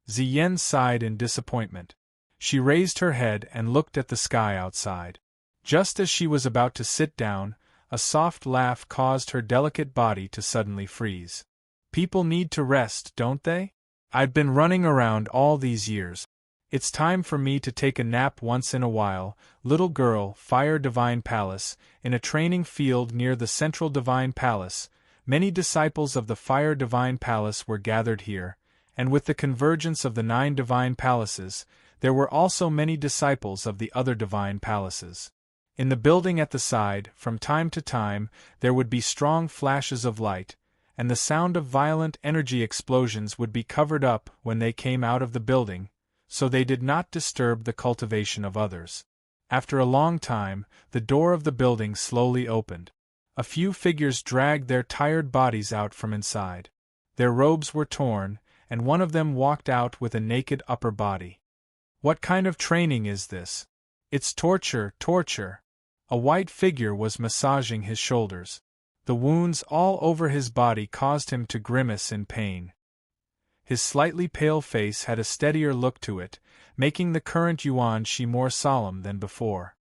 Ziyen sighed in disappointment. She raised her head and looked at the sky outside. Just as she was about to sit down, a soft laugh caused her delicate body to suddenly freeze. People need to rest, don't they? I've been running around all these years. It's time for me to take a nap once in a while. Little girl, Fire Divine Palace, in a training field near the Central Divine Palace, many disciples of the Fire Divine Palace were gathered here, and with the convergence of the 9 divine palaces, there were also many disciples of the other divine palaces. In the building at the side, from time to time, there would be strong flashes of light, and the sound of violent energy explosions would be covered up when they came out of the building, so they did not disturb the cultivation of others. After a long time, the door of the building slowly opened. A few figures dragged their tired bodies out from inside. Their robes were torn, and one of them walked out with a naked upper body. What kind of training is this? It's torture, torture. A white figure was massaging his shoulders. The wounds all over his body caused him to grimace in pain. His slightly pale face had a steadier look to it, making the current Yuan Shi more solemn than before.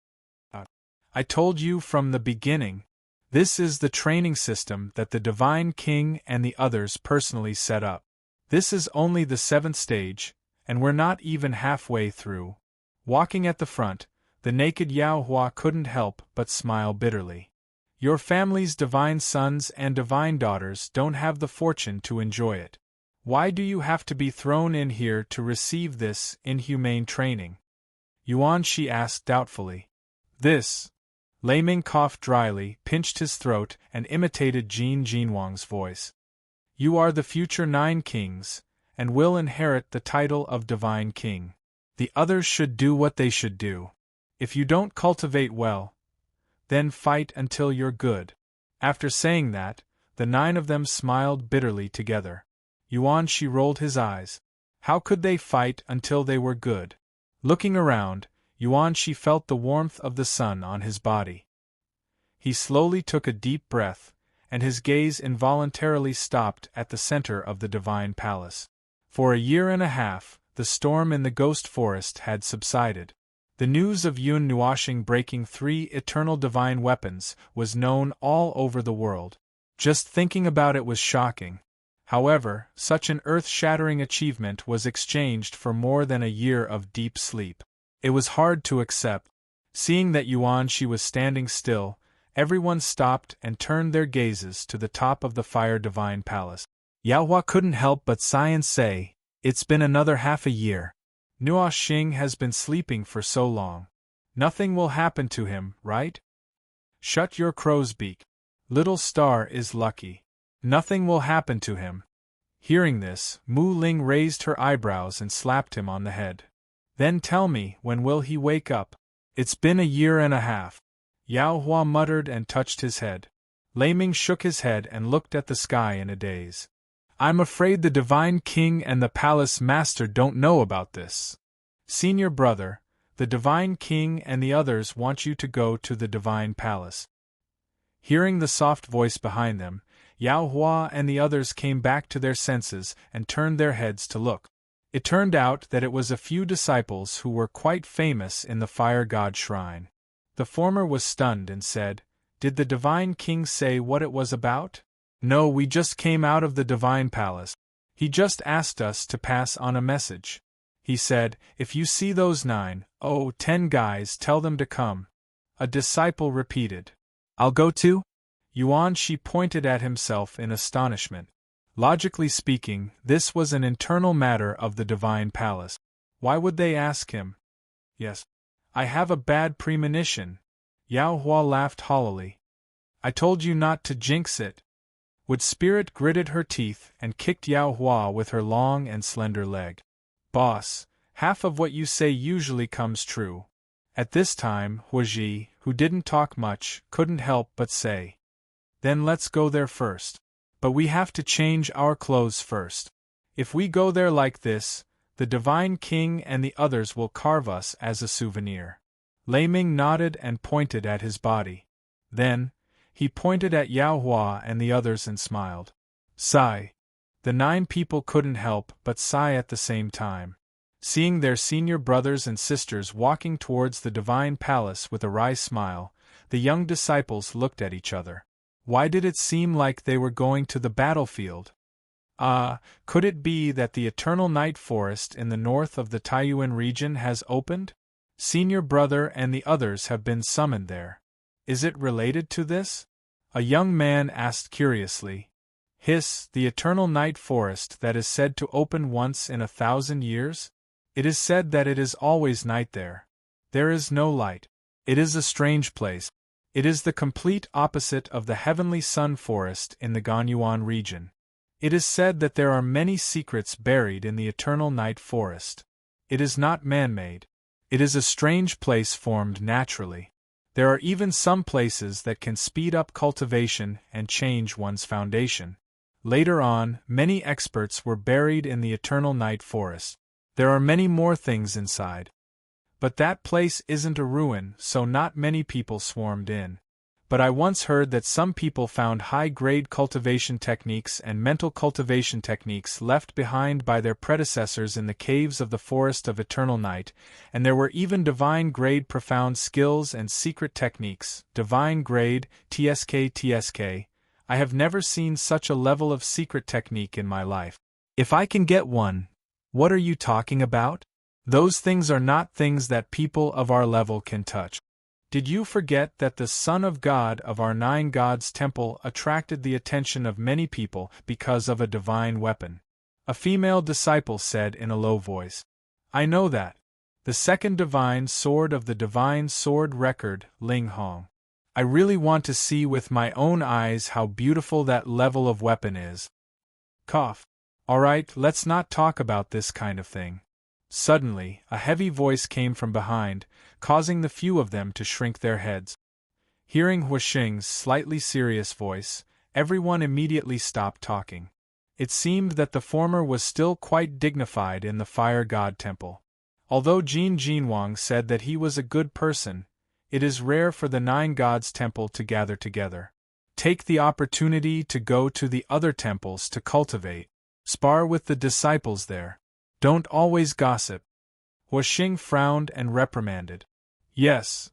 I told you from the beginning. This is the training system that the Divine King and the others personally set up. This is only the 7th stage, and we're not even halfway through. Walking at the front, the naked Yao Hua couldn't help but smile bitterly. Your family's divine sons and divine daughters don't have the fortune to enjoy it. Why do you have to be thrown in here to receive this inhumane training? Yuan Shi asked doubtfully. This. Lei Ming coughed dryly, pinched his throat, and imitated Jin Jinwang's voice. You are the future 9 kings, and will inherit the title of Divine King. The others should do what they should do. If you don't cultivate well, then fight until you're good. After saying that, the 9 of them smiled bitterly together. Yuan Shi rolled his eyes. How could they fight until they were good? Looking around, Yuanshi felt the warmth of the sun on his body. He slowly took a deep breath, and his gaze involuntarily stopped at the center of the divine palace. For a year and a half, the storm in the ghost forest had subsided. The news of Yun Nuoshing breaking 3 eternal divine weapons was known all over the world. Just thinking about it was shocking. However, such an earth-shattering achievement was exchanged for more than a year of deep sleep. It was hard to accept. Seeing that Yuanshi was standing still, everyone stopped and turned their gazes to the top of the Fire Divine Palace. Yao Hua couldn't help but sigh and say, "It's been another half a year. Nuoshing has been sleeping for so long. Nothing will happen to him, right? Shut your crow's beak. Little star is lucky. Nothing will happen to him." Hearing this, Mu Ling raised her eyebrows and slapped him on the head. "Then tell me, when will he wake up? It's been a year and a half." Yao Hua muttered and touched his head. Lei Ming shook his head and looked at the sky in a daze. "I'm afraid the Divine King and the Palace Master don't know about this. Senior brother, the Divine King and the others want you to go to the Divine Palace." Hearing the soft voice behind them, Yao Hua and the others came back to their senses and turned their heads to look. It turned out that it was a few disciples who were quite famous in the Fire God Shrine. The former was stunned and said, "Did the Divine King say what it was about?" "No, we just came out of the Divine Palace. He just asked us to pass on a message. He said, if you see those 10 guys, tell them to come." A disciple repeated, "I'll go too?" Yuanshi pointed at himself in astonishment. Logically speaking, this was an internal matter of the Divine Palace. Why would they ask him? "Yes. I have a bad premonition." Yao Hua laughed hollowly. "I told you not to jinx it." Wood Spirit gritted her teeth and kicked Yao Hua with her long and slender leg. "Boss, half of what you say usually comes true." At this time, Huaji, who didn't talk much, couldn't help but say, "Then let's go there first. But we have to change our clothes first. If we go there like this, the Divine King and the others will carve us as a souvenir." Lei Ming nodded and pointed at his body. Then, he pointed at Yao Hua and the others and smiled. Sigh. The 9 people couldn't help but sigh at the same time. Seeing their senior brothers and sisters walking towards the Divine Palace with a wry smile, the young disciples looked at each other. Why did it seem like they were going to the battlefield? Could it be that the eternal night forest in the north of the Taiyuan region has opened? Senior brother and the others have been summoned there. Is it related to this? A young man asked curiously. The eternal night forest that is said to open once in 1,000 years? It is said that it is always night there. There is no light. It is a strange place. It is the complete opposite of the heavenly sun forest in the Ganyuan region. It is said that there are many secrets buried in the eternal night forest. It is not man-made. It is a strange place formed naturally. There are even some places that can speed up cultivation and change one's foundation. Later on, many experts were buried in the eternal night forest. There are many more things inside. But that place isn't a ruin, so not many people swarmed in. But I once heard that some people found high-grade cultivation techniques and mental cultivation techniques left behind by their predecessors in the caves of the Forest of Eternal Night, and there were even divine-grade profound skills and secret techniques. Divine-grade, TSK. I have never seen such a level of secret technique in my life. If I can get one. What are you talking about? Those things are not things that people of our level can touch. Did you forget that the Son of God of our 9 gods temple attracted the attention of many people because of a divine weapon? A female disciple said in a low voice. I know that. The second divine sword of the divine sword record, Ling Hong. I really want to see with my own eyes how beautiful that level of weapon is. Cough. Alright, let's not talk about this kind of thing. Suddenly, a heavy voice came from behind, causing the few of them to shrink their heads. Hearing Huashing's slightly serious voice, everyone immediately stopped talking. It seemed that the former was still quite dignified in the Fire God Temple. Although Jin Jinwang said that he was a good person, it is rare for the 9 gods' temple to gather together. Take the opportunity to go to the other temples to cultivate. Spar with the disciples there. Don't always gossip. Huoxing frowned and reprimanded. Yes.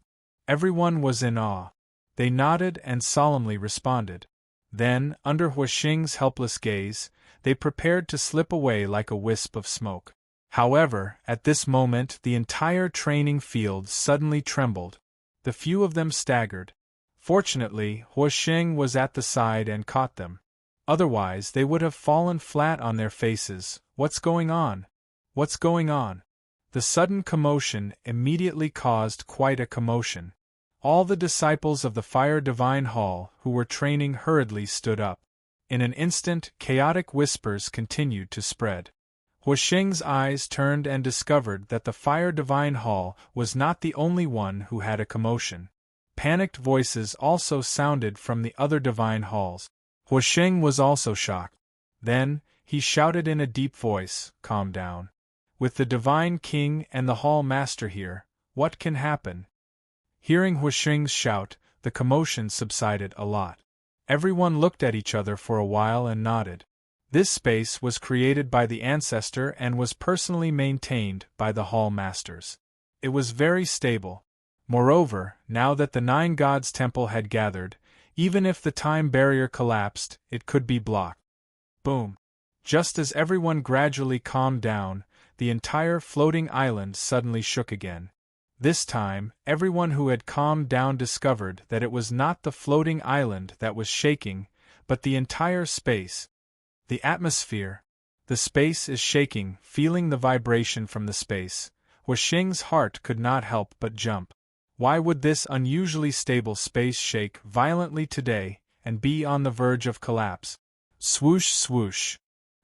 Everyone was in awe. They nodded and solemnly responded. Then, under Huoxing's helpless gaze, they prepared to slip away like a wisp of smoke. However, at this moment the entire training field suddenly trembled. The few of them staggered. Fortunately, Huoxing was at the side and caught them. Otherwise they would have fallen flat on their faces. What's going on? What's going on? The sudden commotion immediately caused quite a commotion. All the disciples of the Fire Divine Hall who were training hurriedly stood up. In an instant, chaotic whispers continued to spread. Huoxing's eyes turned and discovered that the Fire Divine Hall was not the only one who had a commotion. Panicked voices also sounded from the other divine halls. Huoxing was also shocked. Then, he shouted in a deep voice, "Calm down. With the Divine King and the Hall Master here, what can happen?" Hearing Huoxing's shout, the commotion subsided a lot. Everyone looked at each other for a while and nodded. This space was created by the ancestor and was personally maintained by the Hall Masters. It was very stable. Moreover, now that the 9 gods' temple had gathered, even if the time barrier collapsed, it could be blocked. Boom! Just as everyone gradually calmed down, the entire floating island suddenly shook again. This time, everyone who had calmed down discovered that it was not the floating island that was shaking, but the entire space. The atmosphere. The space is shaking. Feeling the vibration from the space, Huoxing's heart could not help but jump. Why would this unusually stable space shake violently today and be on the verge of collapse? Swoosh swoosh.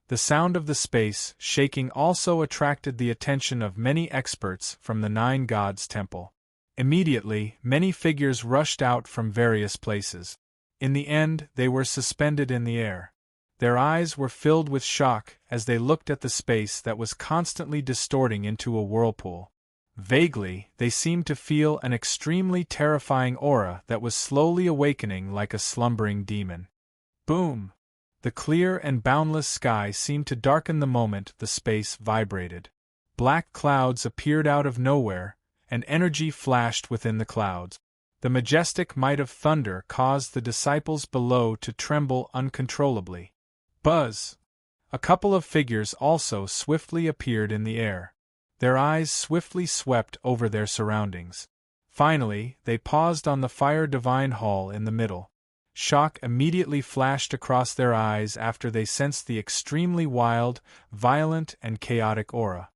The sound of the space shaking also attracted the attention of many experts from the 9 gods' temple. Immediately, many figures rushed out from various places. In the end, they were suspended in the air. Their eyes were filled with shock as they looked at the space that was constantly distorting into a whirlpool. Vaguely, they seemed to feel an extremely terrifying aura that was slowly awakening like a slumbering demon. Boom! The clear and boundless sky seemed to darken the moment the space vibrated. Black clouds appeared out of nowhere, and energy flashed within the clouds. The majestic might of thunder caused the disciples below to tremble uncontrollably. Buzz! A couple of figures also swiftly appeared in the air. Their eyes swiftly swept over their surroundings. Finally, they paused on the Fire Divine Hall in the middle. Shock immediately flashed across their eyes after they sensed the extremely wild, violent, and chaotic aura.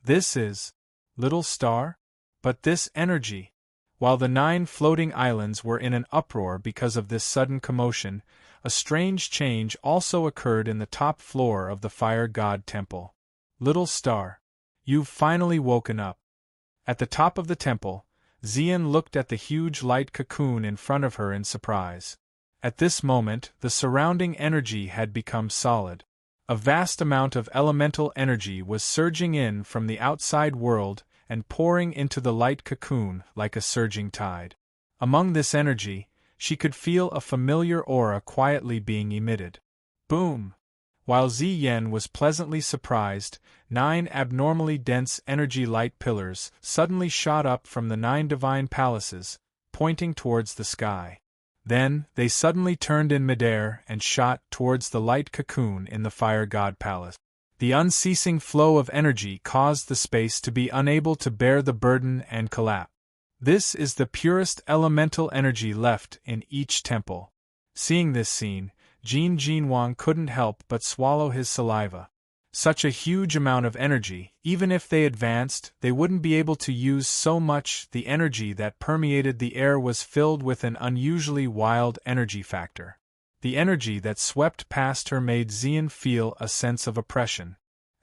This is Little Star? But this energy! While the 9 floating islands were in an uproar because of this sudden commotion, a strange change also occurred in the top floor of the Fire God Temple. Little Star, you've finally woken up. At the top of the temple, Xian looked at the huge light cocoon in front of her in surprise. At this moment, the surrounding energy had become solid. A vast amount of elemental energy was surging in from the outside world and pouring into the light cocoon like a surging tide. Among this energy, she could feel a familiar aura quietly being emitted. Boom! While Ziyan was pleasantly surprised, 9 abnormally dense energy light pillars suddenly shot up from the 9 divine palaces, pointing towards the sky. Then, they suddenly turned in midair and shot towards the light cocoon in the Fire God Palace. The unceasing flow of energy caused the space to be unable to bear the burden and collapse. This is the purest elemental energy left in each temple. Seeing this scene, Jin Jinwang couldn't help but swallow his saliva. Such a huge amount of energy, even if they advanced, they wouldn't be able to use so much. The energy that permeated the air was filled with an unusually wild energy factor. The energy that swept past her made Xian feel a sense of oppression.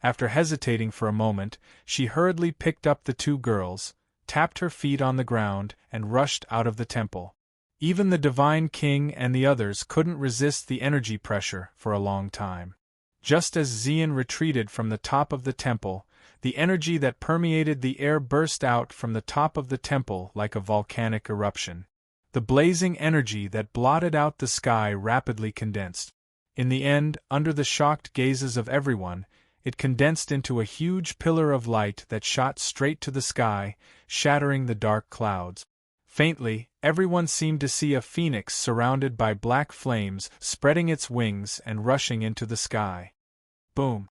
After hesitating for a moment, she hurriedly picked up the 2 girls, tapped her feet on the ground, and rushed out of the temple. Even the Divine King and the others couldn't resist the energy pressure for a long time. Just as Xian retreated from the top of the temple, The energy that permeated the air burst out from the top of the temple like a volcanic eruption. The blazing energy that blotted out the sky rapidly condensed. In the end, under the shocked gazes of everyone, it condensed into a huge pillar of light that shot straight to the sky, shattering the dark clouds. Faintly, everyone seemed to see a phoenix surrounded by black flames, spreading its wings and rushing into the sky. Boom!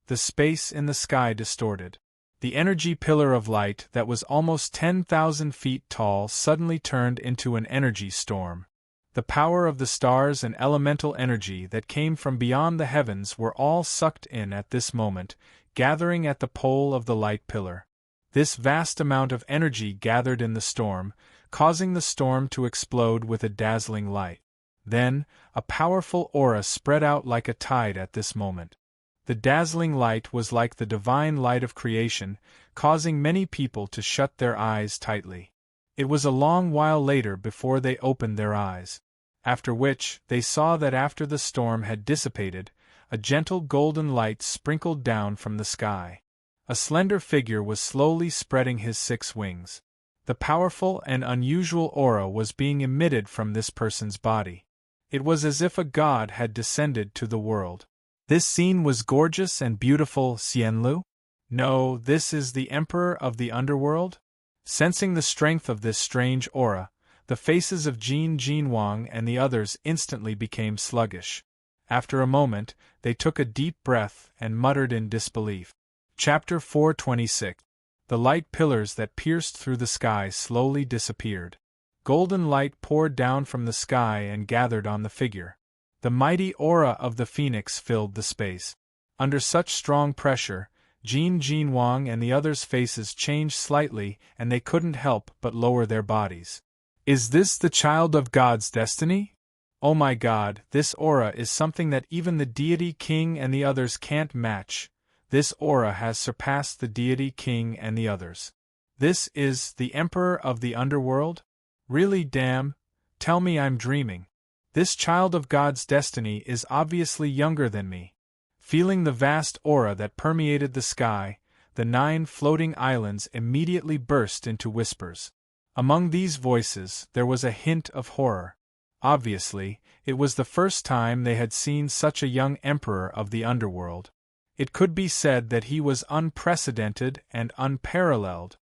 The space in the sky distorted. The energy pillar of light that was almost 10,000 feet tall suddenly turned into an energy storm. The power of the stars and elemental energy that came from beyond the heavens were all sucked in at this moment, gathering at the pole of the light pillar. This vast amount of energy gathered in the storm, causing the storm to explode with a dazzling light. Then, a powerful aura spread out like a tide at this moment. The dazzling light was like the divine light of creation, causing many people to shut their eyes tightly. It was a long while later before they opened their eyes. After which, they saw that after the storm had dissipated, a gentle golden light sprinkled down from the sky. A slender figure was slowly spreading his 6 wings. The powerful and unusual aura was being emitted from this person's body. It was as if a god had descended to the world. This scene was gorgeous and beautiful, Xianlu? No, this is the Emperor of the Underworld? Sensing the strength of this strange aura, the faces of Jin Jinwang and the others instantly became sluggish. After a moment, they took a deep breath and muttered in disbelief. Chapter 426. The light pillars that pierced through the sky slowly disappeared. Golden light poured down from the sky and gathered on the figure. The mighty aura of the phoenix filled the space. Under such strong pressure, Jin Jinwang and the others' faces changed slightly and they couldn't help but lower their bodies. Is this the child of God's destiny? Oh my God, this aura is something that even the deity king and the others can't match. This aura has surpassed the deity king and the others. This is the Emperor of the Underworld? Really, damn, tell me I'm dreaming. This child of God's destiny is obviously younger than me. Feeling the vast aura that permeated the sky, the 9 floating islands immediately burst into whispers. Among these voices, there was a hint of horror. Obviously, it was the first time they had seen such a young emperor of the underworld. It could be said that he was unprecedented and unparalleled.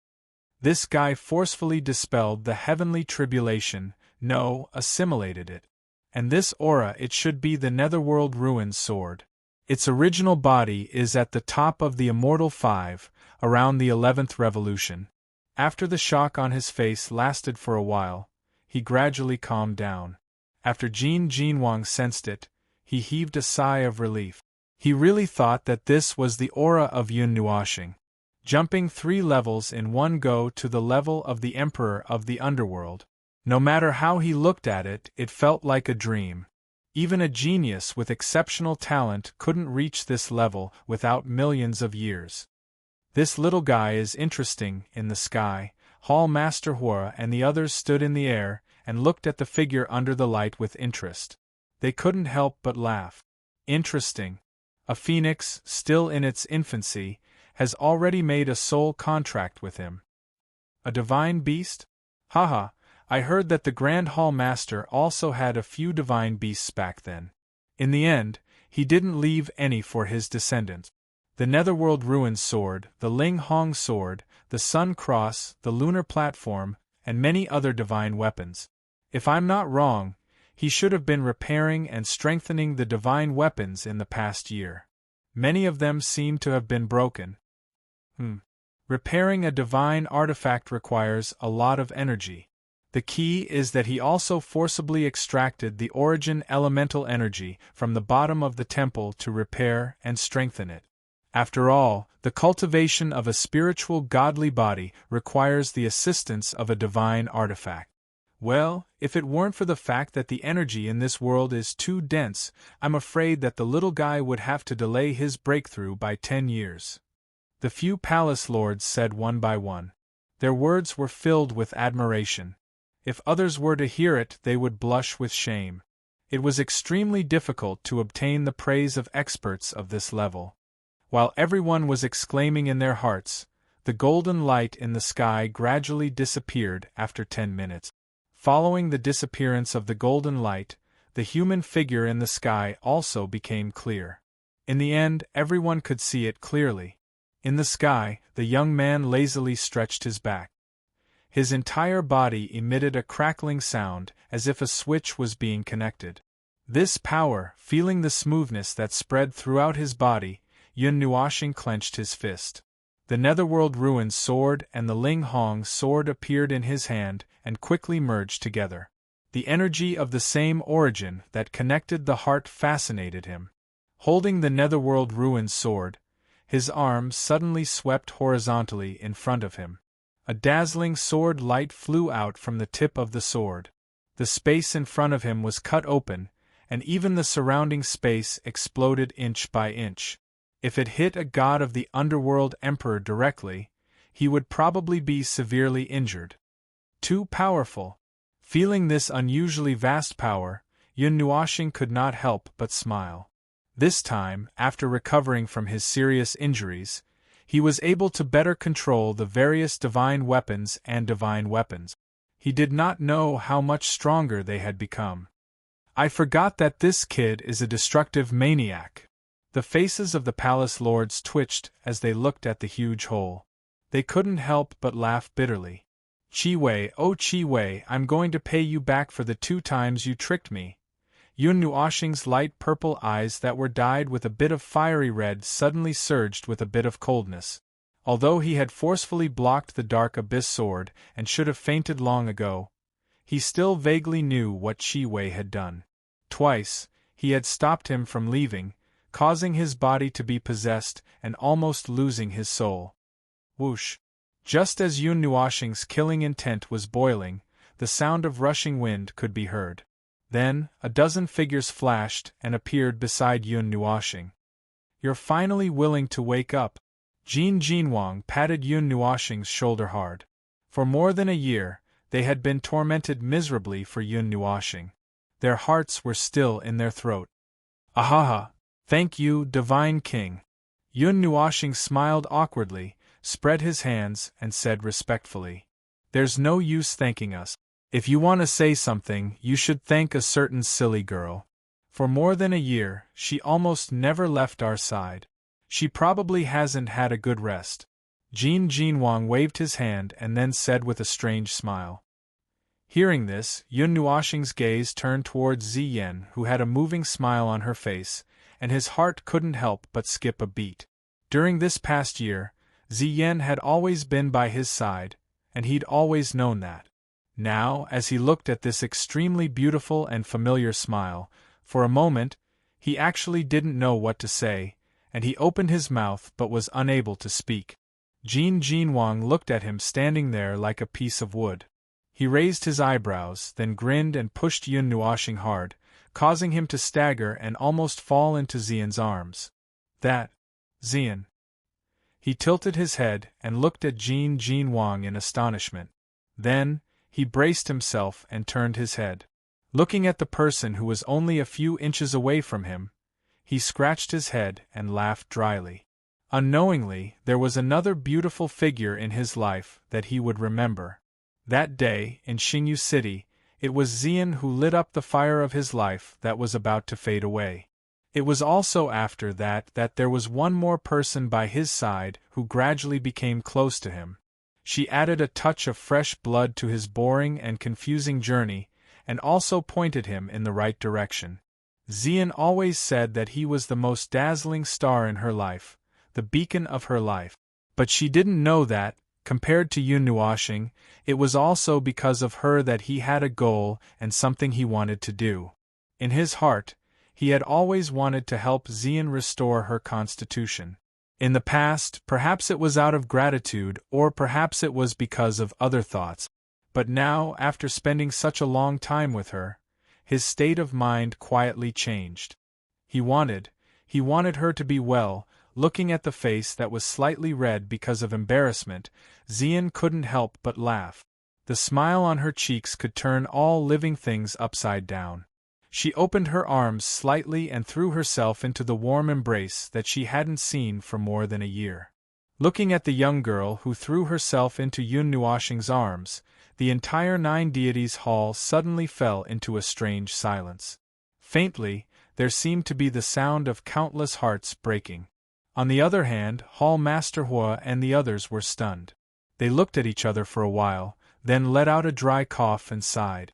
This guy forcefully dispelled the heavenly tribulation, assimilated it. And this aura, it should be the Netherworld Ruin's sword. Its original body is at the top of the Immortal 5, around the 11th revolution. After the shock on his face lasted for a while, he gradually calmed down. After Jin Jinwang sensed it, he heaved a sigh of relief. He really thought that this was the aura of Yun Nuoshing. Jumping 3 levels in one go to the level of the Emperor of the Underworld. No matter how he looked at it, it felt like a dream. Even a genius with exceptional talent couldn't reach this level without millions of years. This little guy is interesting. In the sky, Hall Master Hua and the others stood in the air and looked at the figure under the light with interest. They couldn't help but laugh. Interesting. A phoenix, still in its infancy, has already made a soul contract with him. A divine beast? Haha. I heard that the Grand Hall Master also had a few divine beasts back then. In the end, he didn't leave any for his descendants. The Netherworld Ruin's sword, the Ling Hong sword, the Sun Cross, the Lunar Platform, and many other divine weapons. If I'm not wrong, he should have been repairing and strengthening the divine weapons in the past year. Many of them seem to have been broken. Repairing a divine artifact requires a lot of energy. The key is that he also forcibly extracted the origin elemental energy from the bottom of the temple to repair and strengthen it. After all, the cultivation of a spiritual godly body requires the assistance of a divine artifact. Well, if it weren't for the fact that the energy in this world is too dense, I'm afraid that the little guy would have to delay his breakthrough by 10 years. The few palace lords said one by one. Their words were filled with admiration. If others were to hear it, they would blush with shame. It was extremely difficult to obtain the praise of experts of this level. While everyone was exclaiming in their hearts, the golden light in the sky gradually disappeared after 10 minutes. Following the disappearance of the golden light, the human figure in the sky also became clear. In the end, everyone could see it clearly. In the sky, the young man lazily stretched his back. His entire body emitted a crackling sound, as if a switch was being connected. This power, feeling the smoothness that spread throughout his body, Yun Nuoxing clenched his fist. The Netherworld Ruin's sword and the Ling Hong's sword appeared in his hand and quickly merged together. The energy of the same origin that connected the heart fascinated him. Holding the Netherworld Ruin's sword, his arms suddenly swept horizontally in front of him. A dazzling sword light flew out from the tip of the sword. The space in front of him was cut open, and even the surrounding space exploded inch by inch. If it hit a god of the underworld emperor directly, he would probably be severely injured. Too powerful. Feeling this unusually vast power, Yun Nuoxing could not help but smile. This time, after recovering from his serious injuries, he was able to better control the various divine weapons and divine weapons. He did not know how much stronger they had become. I forgot that this kid is a destructive maniac. The faces of the palace lords twitched as they looked at the huge hole. They couldn't help but laugh bitterly. Qi Wei, oh Qi Wei, I'm going to pay you back for the 2 times you tricked me. Yun Nuoxing's light purple eyes that were dyed with a bit of fiery red suddenly surged with a bit of coldness. Although he had forcefully blocked the dark abyss sword and should have fainted long ago, he still vaguely knew what Qi Wei had done. Twice, he had stopped him from leaving, causing his body to be possessed and almost losing his soul. Whoosh! Just as Yun Nuoxing's killing intent was boiling, the sound of rushing wind could be heard. Then, a dozen figures flashed and appeared beside Yun Nuoxing. You're finally willing to wake up. Jin Jinwang patted Yun Nuoxing's shoulder hard. For more than a year, they had been tormented miserably for Yun Nuoxing. Their hearts were still in their throat. Ahaha! Thank you, Divine King. Yun Nuoxing smiled awkwardly, spread his hands, and said respectfully, There's no use thanking us. If you want to say something, you should thank a certain silly girl. For more than a year, she almost never left our side. She probably hasn't had a good rest. Jin Jinwang waved his hand and then said with a strange smile. Hearing this, Yun Nuoxing's gaze turned towards Ziyan, who had a moving smile on her face, and his heart couldn't help but skip a beat. During this past year, Ziyan had always been by his side, and he'd always known that. Now, as he looked at this extremely beautiful and familiar smile, for a moment, he actually didn't know what to say, and he opened his mouth but was unable to speak. Jin Jinwang looked at him standing there like a piece of wood. He raised his eyebrows, then grinned and pushed Yun Nuoxing hard, causing him to stagger and almost fall into Ziyan's arms. That, Ziyan. He tilted his head and looked at Jin Jinwang in astonishment. Then, he braced himself and turned his head. Looking at the person who was only a few inches away from him, he scratched his head and laughed dryly. Unknowingly, there was another beautiful figure in his life that he would remember. That day, in Xingyu City, it was Ziyan who lit up the fire of his life that was about to fade away. It was also after that there was one more person by his side who gradually became close to him. She added a touch of fresh blood to his boring and confusing journey, and also pointed him in the right direction. Ziyan always said that he was the most dazzling star in her life, the beacon of her life. But she didn't know that, compared to Yun Nuoxing, it was also because of her that he had a goal and something he wanted to do. In his heart, he had always wanted to help Ziyan restore her constitution. In the past, perhaps it was out of gratitude or perhaps it was because of other thoughts. But now, after spending such a long time with her, his state of mind quietly changed. He wanted her to be well. Looking at the face that was slightly red because of embarrassment, Ziyan couldn't help but laugh. The smile on her cheeks could turn all living things upside down. She opened her arms slightly and threw herself into the warm embrace that she hadn't seen for more than a year. Looking at the young girl who threw herself into Yun Nuoshing's arms, the entire Nine Deities Hall suddenly fell into a strange silence. Faintly, there seemed to be the sound of countless hearts breaking. On the other hand, Hall Master Hua and the others were stunned. They looked at each other for a while, then let out a dry cough and sighed.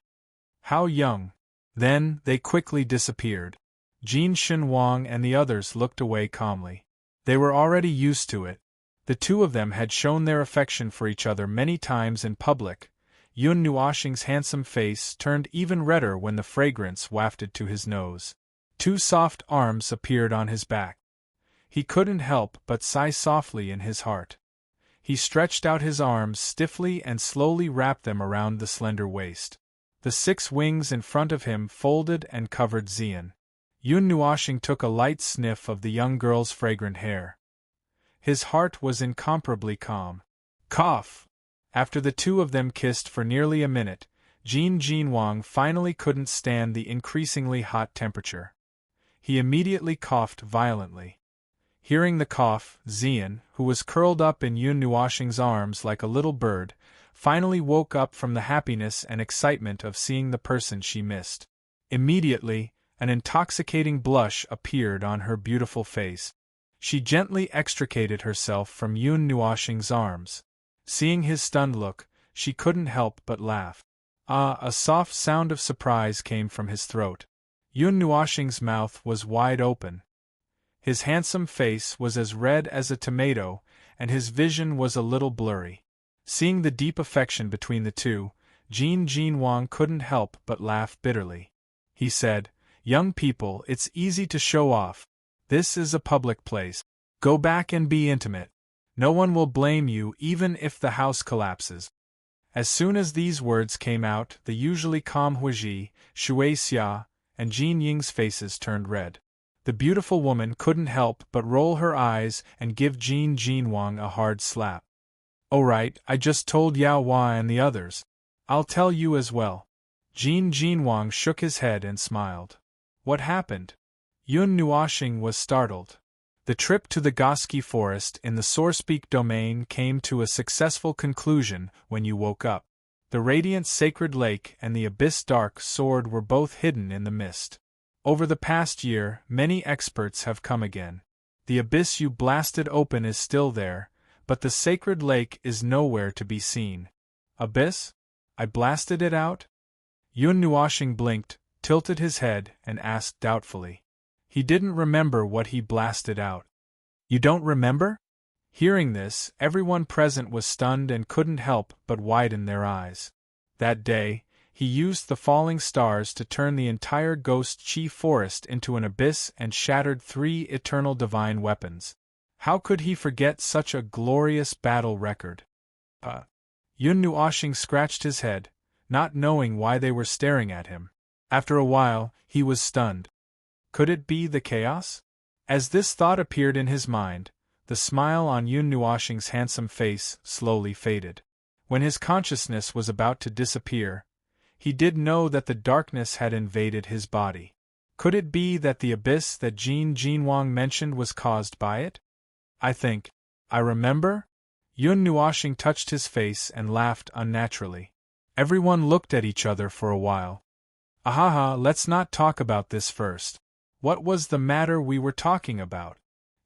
How young! Then, they quickly disappeared. Jin Shenhuang and the others looked away calmly. They were already used to it. The two of them had shown their affection for each other many times in public. Yun Nuoshing's handsome face turned even redder when the fragrance wafted to his nose. Two soft arms appeared on his back. He couldn't help but sigh softly in his heart. He stretched out his arms stiffly and slowly wrapped them around the slender waist. The 6 wings in front of him folded and covered Xian. Yun Nuoshing took a light sniff of the young girl's fragrant hair. His heart was incomparably calm. Cough! After the two of them kissed for nearly a minute, Jin Jinwang finally couldn't stand the increasingly hot temperature. He immediately coughed violently. Hearing the cough, Xian, who was curled up in Yun Nuoshing's arms like a little bird, finally woke up from the happiness and excitement of seeing the person she missed. Immediately, an intoxicating blush appeared on her beautiful face. She gently extricated herself from Yun Nuoshing's arms. Seeing his stunned look, she couldn't help but laugh. Ah! A soft sound of surprise came from his throat. Yun Nuoshing's mouth was wide open. His handsome face was as red as a tomato, and his vision was a little blurry. Seeing the deep affection between the two, Jin Jinwang couldn't help but laugh bitterly. He said, "Young people, it's easy to show off. This is a public place. Go back and be intimate. No one will blame you even if the house collapses." As soon as these words came out, the usually calm Huiji, Shui Xia, and Jin Ying's faces turned red. The beautiful woman couldn't help but roll her eyes and give Jin Jinwang a hard slap. "Oh right, I just told Yao Hua and the others. I'll tell you as well." Jin Jinwang shook his head and smiled. "What happened?" Yun Nuoshing was startled. The trip to the Goski forest in the Sorespeak domain came to a successful conclusion when you woke up. The radiant sacred lake and the abyss dark sword were both hidden in the mist. Over the past year, many experts have come again. The abyss you blasted open is still there, but the sacred lake is nowhere to be seen. Abyss? I blasted it out? Yun Nuoshing blinked, tilted his head, and asked doubtfully. He didn't remember what he blasted out. You don't remember? Hearing this, everyone present was stunned and couldn't help but widen their eyes. That day, he used the falling stars to turn the entire Ghost Chi forest into an abyss and shattered 3 eternal divine weapons. How could he forget such a glorious battle record? Yun Nuoshing scratched his head, not knowing why they were staring at him. After a while, he was stunned. Could it be the chaos? As this thought appeared in his mind, the smile on Yun Nuoshing's handsome face slowly faded. When his consciousness was about to disappear, he did know that the darkness had invaded his body. Could it be that the abyss that Jin Jinwang mentioned was caused by it? I remember? Yun Nuoshing touched his face and laughed unnaturally. Everyone looked at each other for a while. Ahaha, let's not talk about this first. What was the matter we were talking about?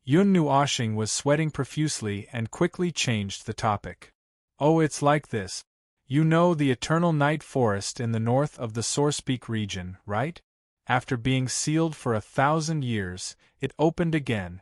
Yun Nuoshing was sweating profusely and quickly changed the topic. Oh, it's like this. You know the eternal night forest in the north of the Sorespeak region, right? After being sealed for 1,000 years, it opened again.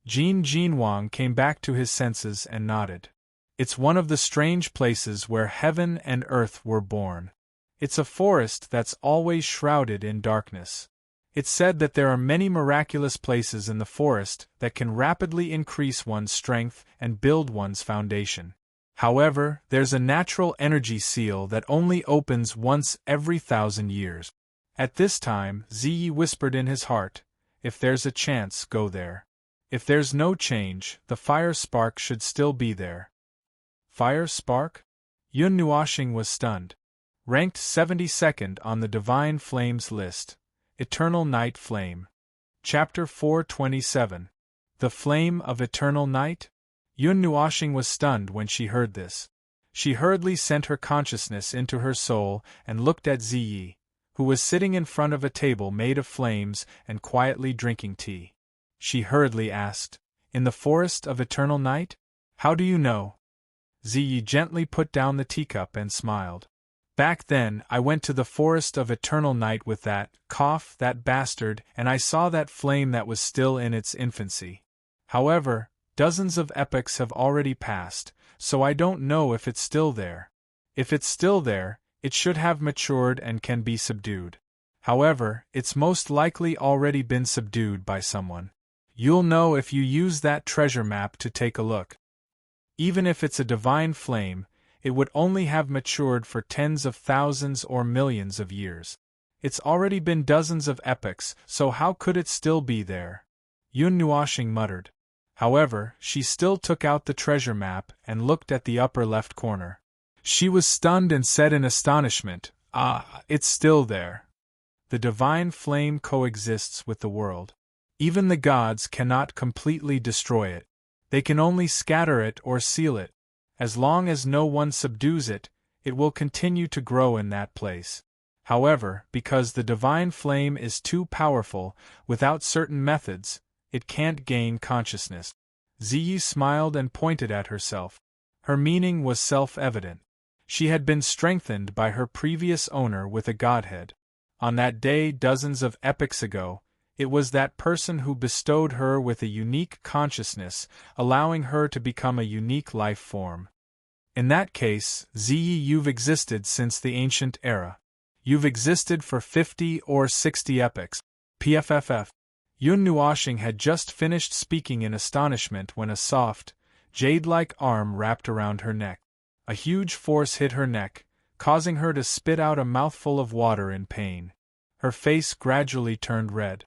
Jin Jinwang came back to his senses and nodded. It's one of the strange places where heaven and earth were born. It's a forest that's always shrouded in darkness. It's said that there are many miraculous places in the forest that can rapidly increase one's strength and build one's foundation. However, there's a natural energy seal that only opens once every 1,000 years. At this time, Ziyi whispered in his heart, if there's a chance, go there. If there's no change, the fire spark should still be there. Fire spark? Yun Nuoshing was stunned. Ranked 72nd on the Divine Flames list, Eternal Night Flame. Chapter 427. The Flame of Eternal Night? Yun Nuoxing was stunned when she heard this. She hurriedly sent her consciousness into her soul and looked at Ziyi, who was sitting in front of a table made of flames and quietly drinking tea. She hurriedly asked, "In the forest of eternal night? How do you know?" Ziyi gently put down the teacup and smiled. "Back then, I went to the forest of eternal night with that bastard, and I saw that flame that was still in its infancy. However, dozens of epochs have already passed, so I don't know if it's still there. If it's still there, it should have matured and can be subdued. However, it's most likely already been subdued by someone. You'll know if you use that treasure map to take a look. Even if it's a divine flame, it would only have matured for tens of thousands or millions of years. It's already been dozens of epochs, so how could it still be there?" Yun Nuoxing muttered. However, she still took out the treasure map and looked at the upper left corner. She was stunned and said in astonishment, "Ah, it's still there. The divine flame coexists with the world. Even the gods cannot completely destroy it. They can only scatter it or seal it. As long as no one subdues it, it will continue to grow in that place. However, because the divine flame is too powerful, without certain methods, it can't gain consciousness." Ziyi smiled and pointed at herself. Her meaning was self-evident. She had been strengthened by her previous owner with a godhead. On that day dozens of epochs ago, it was that person who bestowed her with a unique consciousness, allowing her to become a unique life form. In that case, Ziyi, you've existed since the ancient era. You've existed for 50 or 60 epochs. PFFF. Yun Nuoxing had just finished speaking in astonishment when a soft, jade-like arm wrapped around her neck. A huge force hit her neck, causing her to spit out a mouthful of water in pain. Her face gradually turned red.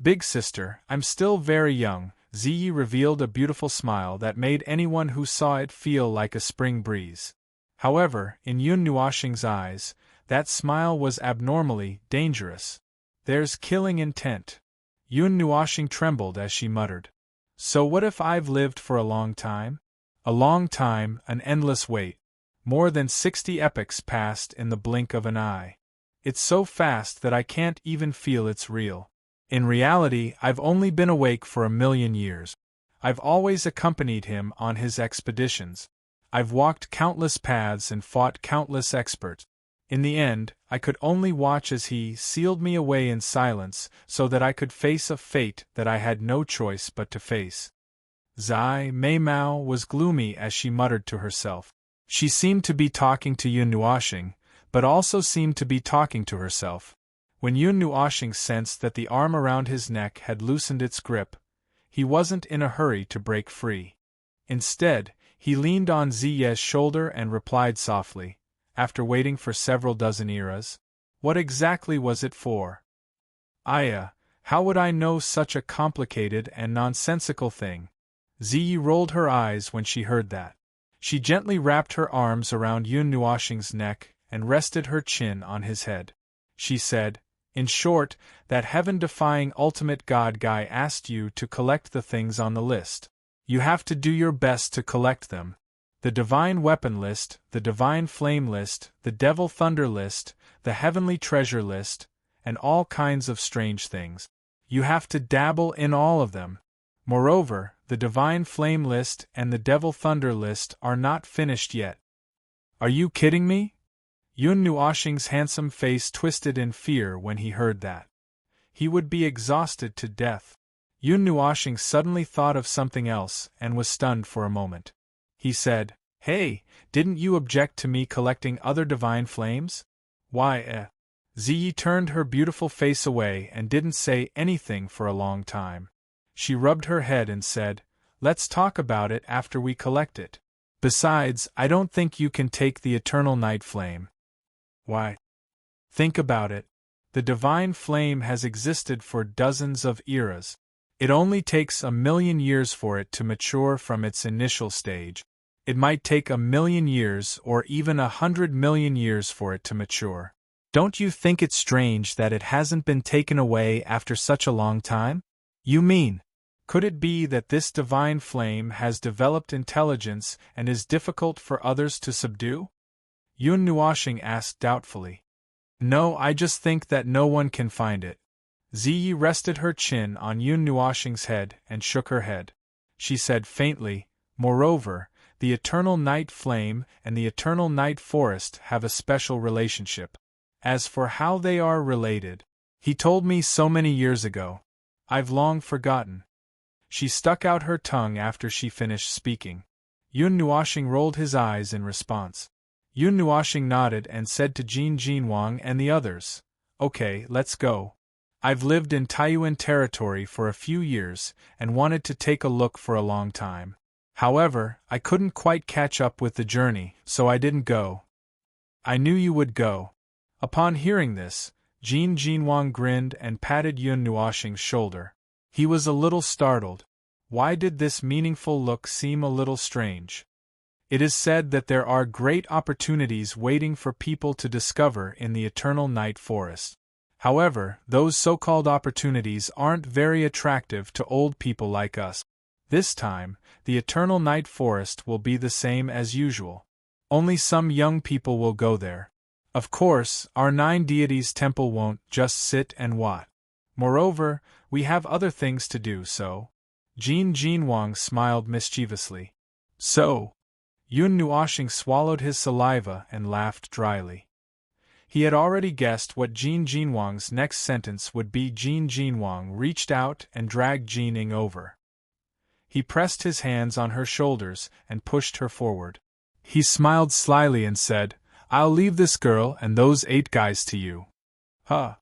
"Big sister, I'm still very young," Ziyi revealed a beautiful smile that made anyone who saw it feel like a spring breeze. However, in Yun Nuoxing's eyes, that smile was abnormally dangerous. "There's killing intent." Yun Nuoxing trembled as she muttered, "So what if I've lived for a long time? A long time, an endless wait. More than 60 epochs passed in the blink of an eye. It's so fast that I can't even feel it's real. In reality, I've only been awake for 1,000,000 years. I've always accompanied him on his expeditions. I've walked countless paths and fought countless experts. In the end, I could only watch as he sealed me away in silence so that I could face a fate that I had no choice but to face." Zai Mei Mao was gloomy as she muttered to herself. She seemed to be talking to Yun Nuoxing, but also seemed to be talking to herself. When Yun Nuoxing sensed that the arm around his neck had loosened its grip, he wasn't in a hurry to break free. Instead, he leaned on Ziyi's shoulder and replied softly, after waiting for several dozen eras, "What exactly was it for?" "Aya, how would I know such a complicated and nonsensical thing?" Ziyi rolled her eyes when she heard that. She gently wrapped her arms around Yun Nuoxing's neck and rested her chin on his head. She said, "In short, that heaven-defying ultimate god guy asked you to collect the things on the list. You have to do your best to collect them. The divine weapon list, the divine flame list, the devil thunder list, the heavenly treasure list, and all kinds of strange things. You have to dabble in all of them. Moreover, the divine flame list and the devil thunder list are not finished yet." "Are you kidding me?" Yun Nuoxing's handsome face twisted in fear when he heard that. He would be exhausted to death. Yun Nuoxing suddenly thought of something else and was stunned for a moment. He said, "Hey, didn't you object to me collecting other divine flames?" "Why, Ziyi turned her beautiful face away and didn't say anything for a long time. She rubbed her head and said, "Let's talk about it after we collect it. Besides, I don't think you can take the eternal night flame." "Why?" "Think about it. The divine flame has existed for dozens of eras. It only takes 1,000,000 years for it to mature from its initial stage. It might take 1,000,000 years or even 100 million years for it to mature. Don't you think it strange that it hasn't been taken away after such a long time? You mean, could it be that this divine flame has developed intelligence and is difficult for others to subdue? Yun Nuoxing asked doubtfully. No, I just think that no one can find it. Ziyi rested her chin on Yun Nuoxing's head and shook her head. She said faintly, moreover, the eternal night flame and the eternal night forest have a special relationship. As for how they are related, he told me so many years ago. I've long forgotten. She stuck out her tongue after she finished speaking. Yun Nuoxing rolled his eyes in response. Yun Nuoxing nodded and said to Jin Jinwang and the others, "Okay, let's go. I've lived in Taiyuan territory for a few years and wanted to take a look for a long time. However, I couldn't quite catch up with the journey, so I didn't go." "I knew you would go." Upon hearing this, Jin Jinwang grinned and patted Yun Nuoxing's shoulder. He was a little startled. Why did this meaningful look seem a little strange? It is said that there are great opportunities waiting for people to discover in the eternal night forest. However, those so-called opportunities aren't very attractive to old people like us. This time, the eternal night forest will be the same as usual. Only some young people will go there. Of course, our 9 deities temple won't just sit and watch. Moreover, we have other things to do, so. Jin Jinwang smiled mischievously. So. Yun Nuoxing swallowed his saliva and laughed dryly. He had already guessed what Jin Jinwang's next sentence would be. Jin Jinwang reached out and dragged Jin Ying over. He pressed his hands on her shoulders and pushed her forward. He smiled slyly and said, "I'll leave this girl and those 8 guys to you." Huh!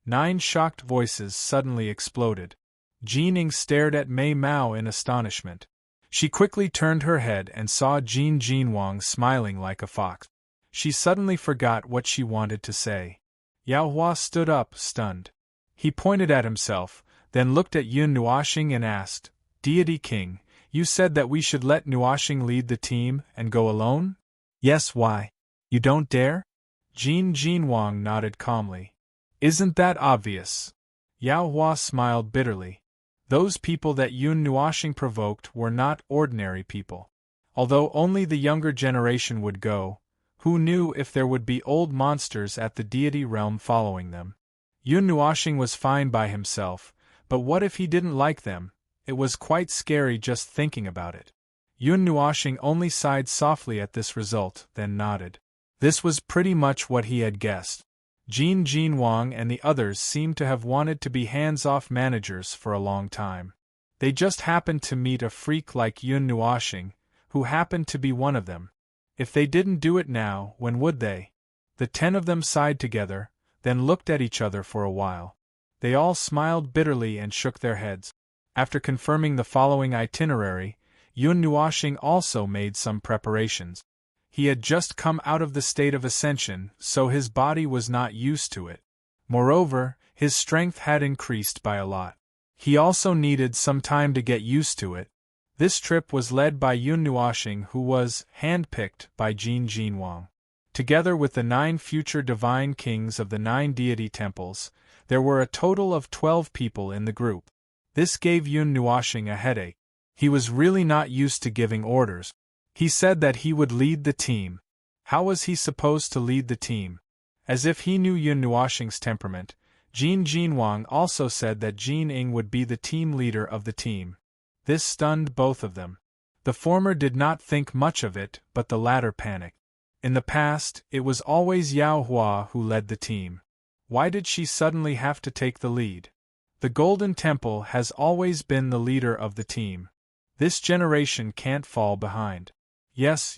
9 shocked voices suddenly exploded. Jin Ying stared at Mei Mao in astonishment. She quickly turned her head and saw Jin Jinwang smiling like a fox. She suddenly forgot what she wanted to say. Yao Hua stood up, stunned. He pointed at himself, then looked at Yun Nuoxing and asked, "Deity King, you said that we should let Nuoxing lead the team and go alone?" "Yes, why? You don't dare?" Jin Jinwang nodded calmly. "Isn't that obvious?" Yao Hua smiled bitterly. Those people that Yun Nuoxing provoked were not ordinary people. Although only the younger generation would go, who knew if there would be old monsters at the deity realm following them? Yun Nuoxing was fine by himself, but what if he didn't like them? It was quite scary just thinking about it. Yun Nuoxing only sighed softly at this result, then nodded. This was pretty much what he had guessed. Jin Jinwang and the others seemed to have wanted to be hands-off managers for a long time. They just happened to meet a freak like Yun Nuoxing, who happened to be one of them. If they didn't do it now, when would they? The 10 of them sighed together, then looked at each other for a while. They all smiled bitterly and shook their heads. After confirming the following itinerary, Yun Nuoxing also made some preparations. He had just come out of the state of ascension, so his body was not used to it. Moreover, his strength had increased by a lot. He also needed some time to get used to it. This trip was led by Yun Nuoxing, who was handpicked by Jin Jinwang. Together with the 9 future divine kings of the 9 deity temples, there were a total of 12 people in the group. This gave Yun Nuoxing a headache. He was really not used to giving orders. He said that he would lead the team. How was he supposed to lead the team? As if he knew Yun Nuoxing's temperament, Jin Jinwang also said that Jin Ying would be the team leader of the team. This stunned both of them. The former did not think much of it, but the latter panicked. In the past, it was always Yao Hua who led the team. Why did she suddenly have to take the lead? The Golden Temple has always been the leader of the team. This generation can't fall behind. Yes.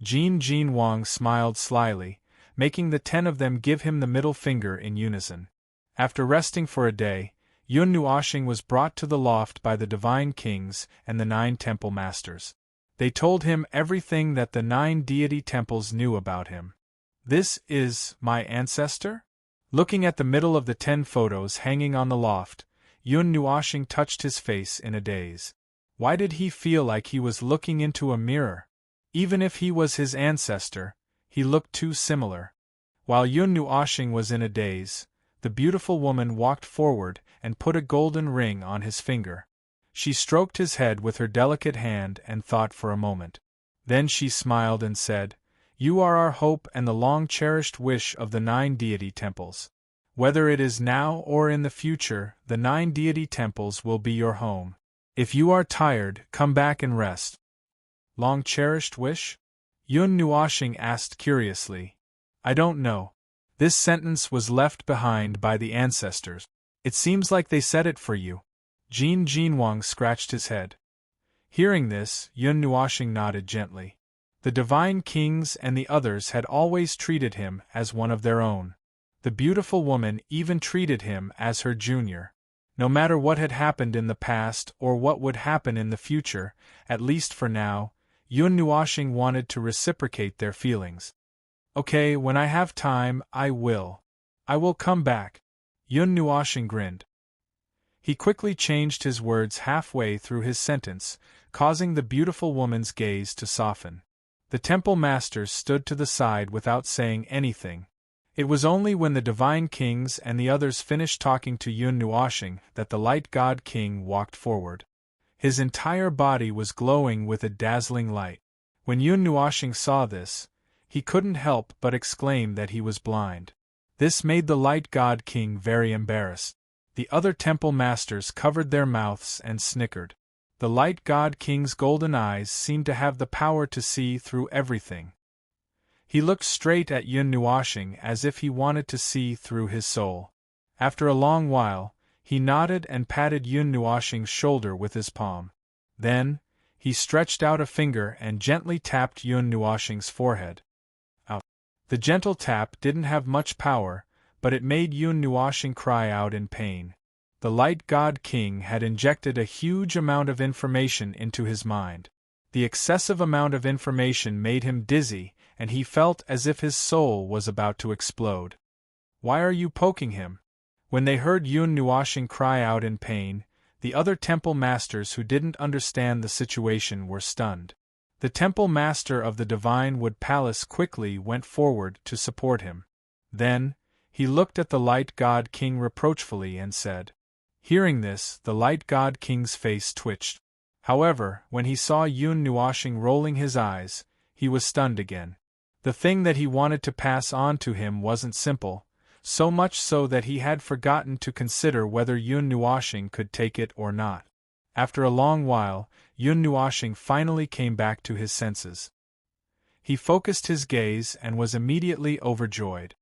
Jin Jinwang smiled slyly, making the 10 of them give him the middle finger in unison. After resting for a day, Yun Nuoxing was brought to the loft by the divine kings and the 9 temple masters. They told him everything that the 9 deity temples knew about him. "This is my ancestor?" Looking at the middle of the 10 photos hanging on the loft, Yun Nuoxing touched his face in a daze. Why did he feel like he was looking into a mirror? Even if he was his ancestor, he looked too similar. While Yun Nuoshing was in a daze, the beautiful woman walked forward and put a golden ring on his finger. She stroked his head with her delicate hand and thought for a moment. Then she smiled and said, "You are our hope and the long-cherished wish of the 9 deity temples. Whether it is now or in the future, the 9 deity temples will be your home. If you are tired, come back and rest." Long-cherished wish? Yun Nuoshing asked curiously. I don't know. This sentence was left behind by the ancestors. It seems like they said it for you. Jin Jinwang scratched his head. Hearing this, Yun Nuoshing nodded gently. The divine kings and the others had always treated him as one of their own. The beautiful woman even treated him as her junior. No matter what had happened in the past or what would happen in the future, at least for now, Yun Nuoshing wanted to reciprocate their feelings. Okay, when I have time, I will. I will come back. Yun Nuoshing grinned. He quickly changed his words halfway through his sentence, causing the beautiful woman's gaze to soften. The temple masters stood to the side without saying anything. It was only when the divine kings and the others finished talking to Yun Nuoshing that the light god king walked forward. His entire body was glowing with a dazzling light. When Yun Nuoshing saw this, he couldn't help but exclaim that he was blind. This made the light god king very embarrassed. The other temple masters covered their mouths and snickered. The light god king's golden eyes seemed to have the power to see through everything. He looked straight at Yun Nuoshing as if he wanted to see through his soul. After a long while, he nodded and patted Yun Nuoshing's shoulder with his palm. Then, he stretched out a finger and gently tapped Yun Nuoshing's forehead. The gentle tap didn't have much power, but it made Yun Nuoshing cry out in pain. The light god king had injected a huge amount of information into his mind. The excessive amount of information made him dizzy, and he felt as if his soul was about to explode. "Why are you poking him?" When they heard Yun Nuoshing cry out in pain, the other temple masters who didn't understand the situation were stunned. The temple master of the Divine Wood Palace quickly went forward to support him. Then, he looked at the light god king reproachfully and said. Hearing this, the light god king's face twitched. However, when he saw Yun Nuoshing rolling his eyes, he was stunned again. The thing that he wanted to pass on to him wasn't simple, so much so that he had forgotten to consider whether Yun Nuoshing could take it or not. After a long while, Yun Nuoshing finally came back to his senses. He focused his gaze and was immediately overjoyed.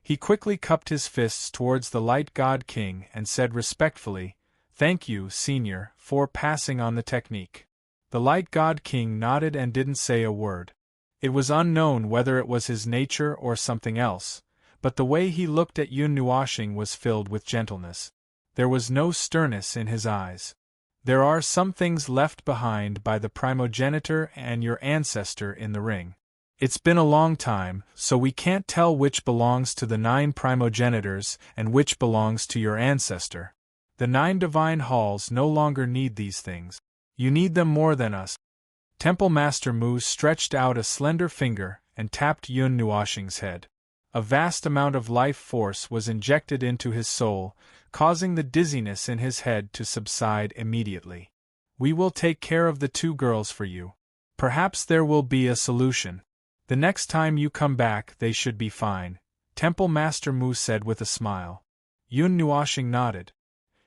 He quickly cupped his fists towards the light god king and said respectfully, "Thank you, senior, for passing on the technique." The light god king nodded and didn't say a word. It was unknown whether it was his nature or something else, but the way he looked at Yun Nuoshing was filled with gentleness. There was no sternness in his eyes. There are some things left behind by the primogenitor and your ancestor in the ring. It's been a long time, so we can't tell which belongs to the 9 primogenitors and which belongs to your ancestor. The 9 divine halls no longer need these things. You need them more than us. Temple Master Mu stretched out a slender finger and tapped Yun Nuoshing's head. A vast amount of life force was injected into his soul, causing the dizziness in his head to subside immediately. We will take care of the 2 girls for you. Perhaps there will be a solution. The next time you come back they should be fine, Temple Master Mu said with a smile. Yun Nuoshing nodded.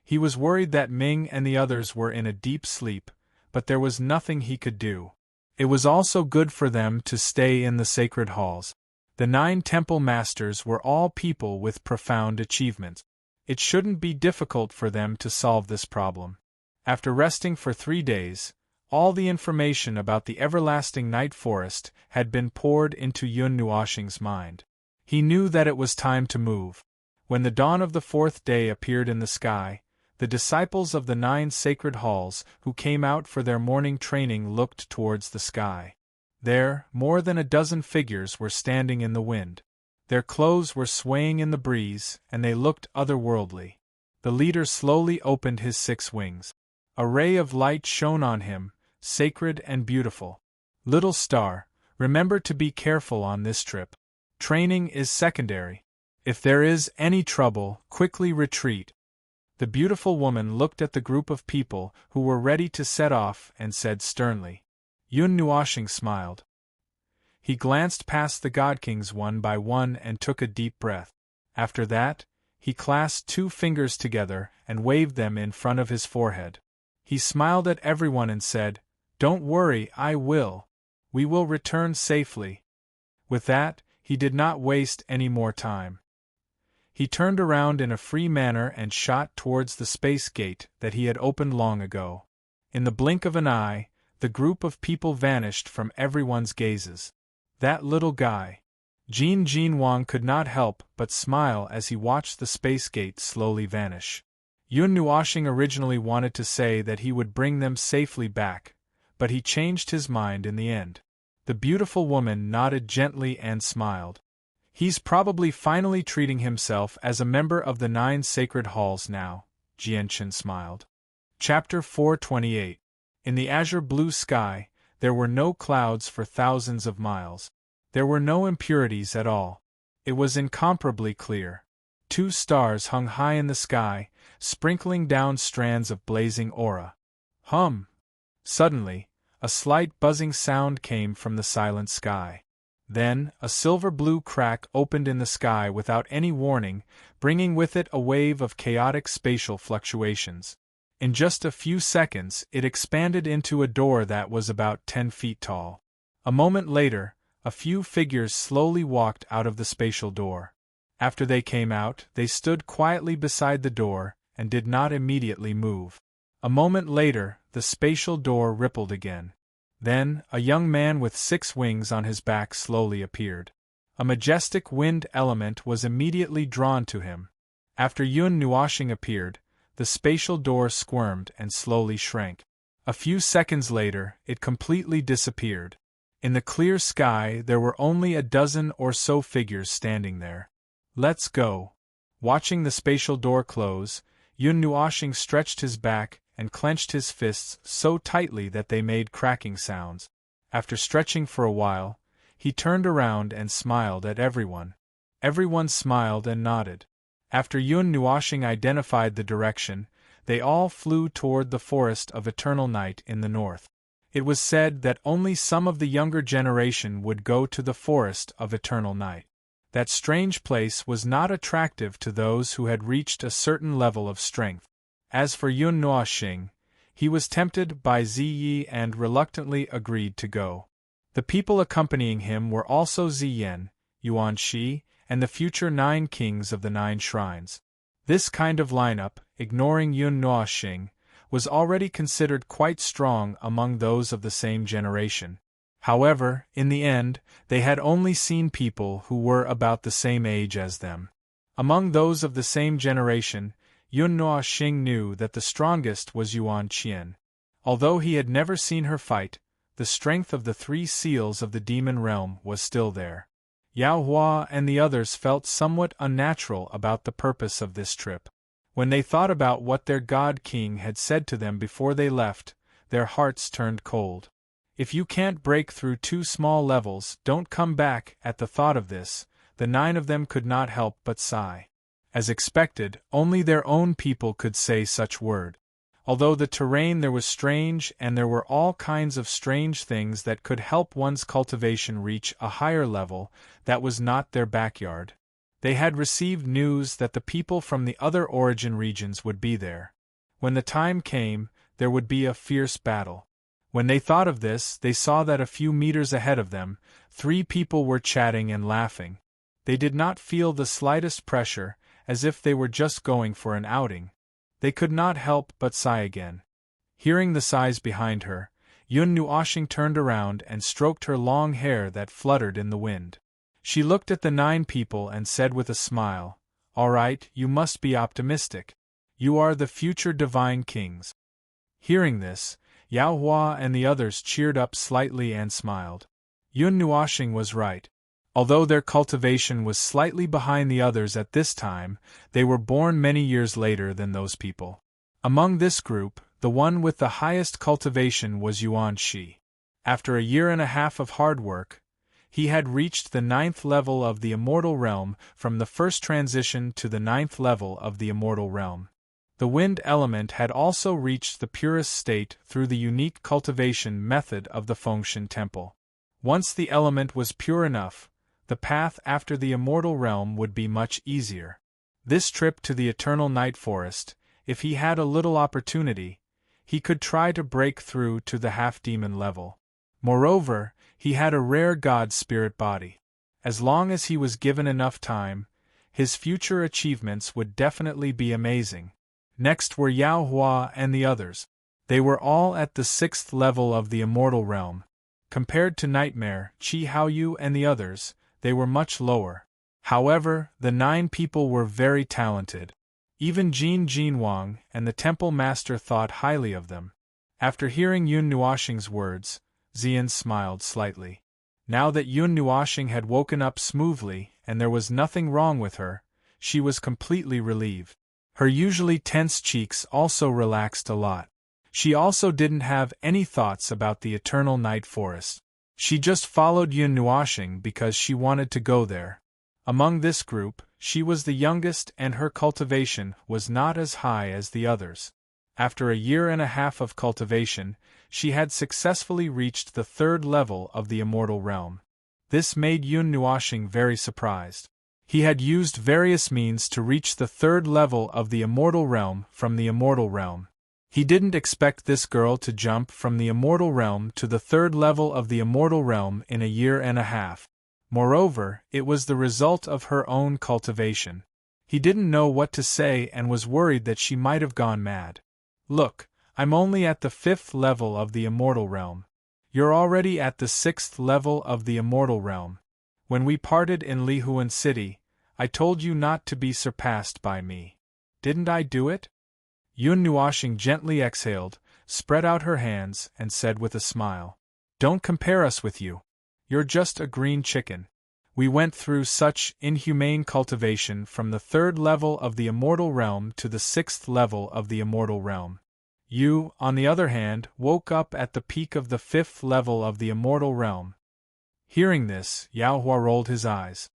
He was worried that Ming and the others were in a deep sleep, but there was nothing he could do. It was also good for them to stay in the sacred halls. The 9 temple masters were all people with profound achievements. It shouldn't be difficult for them to solve this problem. After resting for 3 days, all the information about the everlasting night forest had been poured into Yun Nuoshing's mind. He knew that it was time to move. When the dawn of the 4th day appeared in the sky, the disciples of the 9 sacred halls who came out for their morning training looked towards the sky. There, more than a dozen figures were standing in the wind. Their clothes were swaying in the breeze, and they looked otherworldly. The leader slowly opened his 6 wings. A ray of light shone on him, sacred and beautiful. "Little star, remember to be careful on this trip. Training is secondary. If there is any trouble, quickly retreat. The beautiful woman looked at the group of people who were ready to set off and said sternly. Yun Nuoshing smiled. He glanced past the god kings one by one and took a deep breath. After that, he clasped 2 fingers together and waved them in front of his forehead. He smiled at everyone and said, Don't worry, I will. We will return safely. With that, he did not waste any more time. He turned around in a free manner and shot towards the space gate that he had opened long ago. In the blink of an eye, the group of people vanished from everyone's gazes. That little guy. Jin Wang could not help but smile as he watched the space gate slowly vanish. Yun Nuoshing originally wanted to say that he would bring them safely back, but he changed his mind in the end. The beautiful woman nodded gently and smiled. He's probably finally treating himself as a member of the 9 sacred halls now, Jianchen smiled. Chapter 428. In the azure blue sky, there were no clouds for thousands of miles. There were no impurities at all. It was incomparably clear. 2 stars hung high in the sky, sprinkling down strands of blazing aura. Hum! Suddenly, a slight buzzing sound came from the silent sky. Then, a silver-blue crack opened in the sky without any warning, bringing with it a wave of chaotic spatial fluctuations. In just a few seconds, it expanded into a door that was about 10 feet tall. A moment later, a few figures slowly walked out of the spatial door. After they came out, they stood quietly beside the door and did not immediately move. A moment later, the spatial door rippled again. Then, a young man with 6 wings on his back slowly appeared. A majestic wind element was immediately drawn to him. After Yun Nuoshing appeared, the spatial door squirmed and slowly shrank. A few seconds later, it completely disappeared. In the clear sky, there were only a dozen or so figures standing there. Let's go. Watching the spatial door close, Yun Nuoshing stretched his back and clenched his fists so tightly that they made cracking sounds. After stretching for a while, he turned around and smiled at everyone. Everyone smiled and nodded. After Yun Nuoshing identified the direction, they all flew toward the forest of eternal night in the north. It was said that only some of the younger generation would go to the forest of eternal night. That strange place was not attractive to those who had reached a certain level of strength. As for Yun Nuoshing, he was tempted by Ziyi and reluctantly agreed to go. The people accompanying him were also Ziyen, Yuan Shi, and the future 9 kings of the 9 shrines. This kind of lineup, ignoring Yun Nuoshing, was already considered quite strong among those of the same generation. However, in the end, they had only seen people who were about the same age as them. Among those of the same generation, Yun Nuoshing knew that the strongest was Yuan Qian. Although he had never seen her fight, the strength of the 3 seals of the demon realm was still there. Yao Hua and the others felt somewhat unnatural about the purpose of this trip. When they thought about what their god king had said to them before they left, their hearts turned cold. If you can't break through 2 small levels, don't come back. At the thought of this, the 9 of them could not help but sigh. As expected, only their own people could say such word. Although the terrain there was strange and there were all kinds of strange things that could help one's cultivation reach a higher level, that was not their backyard. They had received news that the people from the other origin regions would be there. When the time came, there would be a fierce battle. When they thought of this, they saw that a few meters ahead of them, 3 people were chatting and laughing. They did not feel the slightest pressure, as if they were just going for an outing. They could not help but sigh again. Hearing the sighs behind her, Yun Nuoshing turned around and stroked her long hair that fluttered in the wind. She looked at the 9 people and said with a smile, "All right, you must be optimistic. You are the future divine kings." Hearing this, Yao Hua and the others cheered up slightly and smiled. Yun Nuoshing was right. Although their cultivation was slightly behind the others at this time, they were born many years later than those people. Among this group, the one with the highest cultivation was Yuan Shi. After a year and a half of hard work, He had reached the 9th level of the immortal realm from the first transition to the 9th level of the immortal realm. The wind element had also reached the purest state through the unique cultivation method of the Fengshen Temple. Once the element was pure enough, the path after the immortal realm would be much easier. This trip to the eternal night forest, if he had a little opportunity, he could try to break through to the half-demon level. Moreover, he had a rare god spirit body. As long as he was given enough time, his future achievements would definitely be amazing. Next were Yao Hua and the others. They were all at the 6th level of the immortal realm. Compared to Nightmare, Qi Haoyu and the others, they were much lower. However, the 9 people were very talented. Even Jin Jinwang and the temple master thought highly of them. After hearing Yun Nuoxing's words, Xian smiled slightly. Now that Yun Nuoxing had woken up smoothly and there was nothing wrong with her, she was completely relieved. Her usually tense cheeks also relaxed a lot. She also didn't have any thoughts about the eternal night forest. She just followed Yun Nuoxing because she wanted to go there. Among this group, she was the youngest and her cultivation was not as high as the others. After a year and a half of cultivation, she had successfully reached the 3rd level of the immortal realm. This made Yun Nuoxing very surprised. He had used various means to reach the 3rd level of the immortal realm from the immortal realm. He didn't expect this girl to jump from the immortal realm to the 3rd level of the immortal realm in a year and a half. Moreover, it was the result of her own cultivation. He didn't know what to say and was worried that she might have gone mad. Look, I'm only at the 5th level of the immortal realm. You're already at the 6th level of the immortal realm. When we parted in Lihuan City, I told you not to be surpassed by me. Didn't I do it? Yun Nuoxing gently exhaled, spread out her hands, and said with a smile, "Don't compare us with you. You're just a green chicken. We went through such inhumane cultivation from the 3rd level of the immortal realm to the 6th level of the immortal realm. You, on the other hand, woke up at the peak of the 5th level of the immortal realm." Hearing this, Yao Hua rolled his eyes.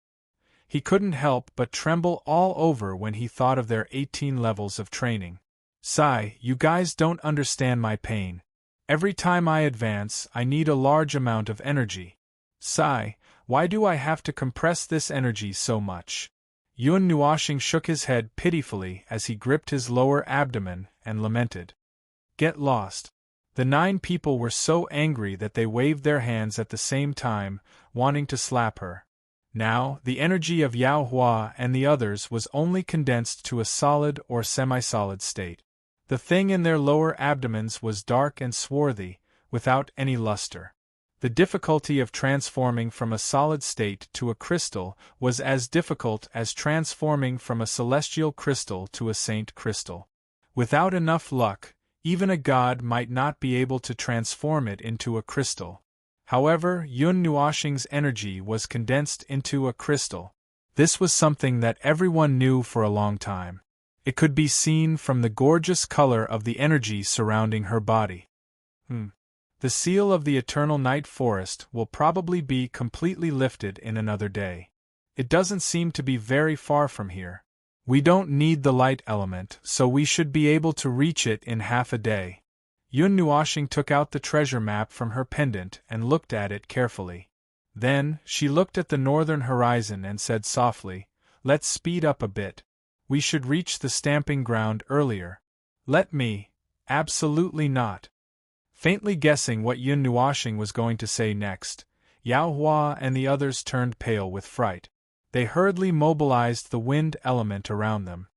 He couldn't help but tremble all over when he thought of their 18 levels of training. "Sai, you guys don't understand my pain. Every time I advance, I need a large amount of energy. Sai, why do I have to compress this energy so much?" Yun Nuoxing shook his head pitifully as he gripped his lower abdomen and lamented. "Get lost." The 9 people were so angry that they waved their hands at the same time, wanting to slap her. Now, the energy of Yao Hua and the others was only condensed to a solid or semi-solid state. The thing in their lower abdomens was dark and swarthy, without any luster. The difficulty of transforming from a solid state to a crystal was as difficult as transforming from a celestial crystal to a saint crystal. Without enough luck, even a god might not be able to transform it into a crystal. However, Yun Nuoxing's energy was condensed into a crystal. This was something that everyone knew for a long time. It could be seen from the gorgeous color of the energy surrounding her body. The seal of the eternal night forest will probably be completely lifted in another day. It doesn't seem to be very far from here. We don't need the light element, so we should be able to reach it in half a day. Yun Nuoxing took out the treasure map from her pendant and looked at it carefully. Then, she looked at the northern horizon and said softly, "Let's speed up a bit. We should reach the stamping ground earlier." "Let me." "Absolutely not." Faintly guessing what Yun Nuoxing was going to say next, Yao Hua and the others turned pale with fright. They hurriedly mobilized the wind element around them.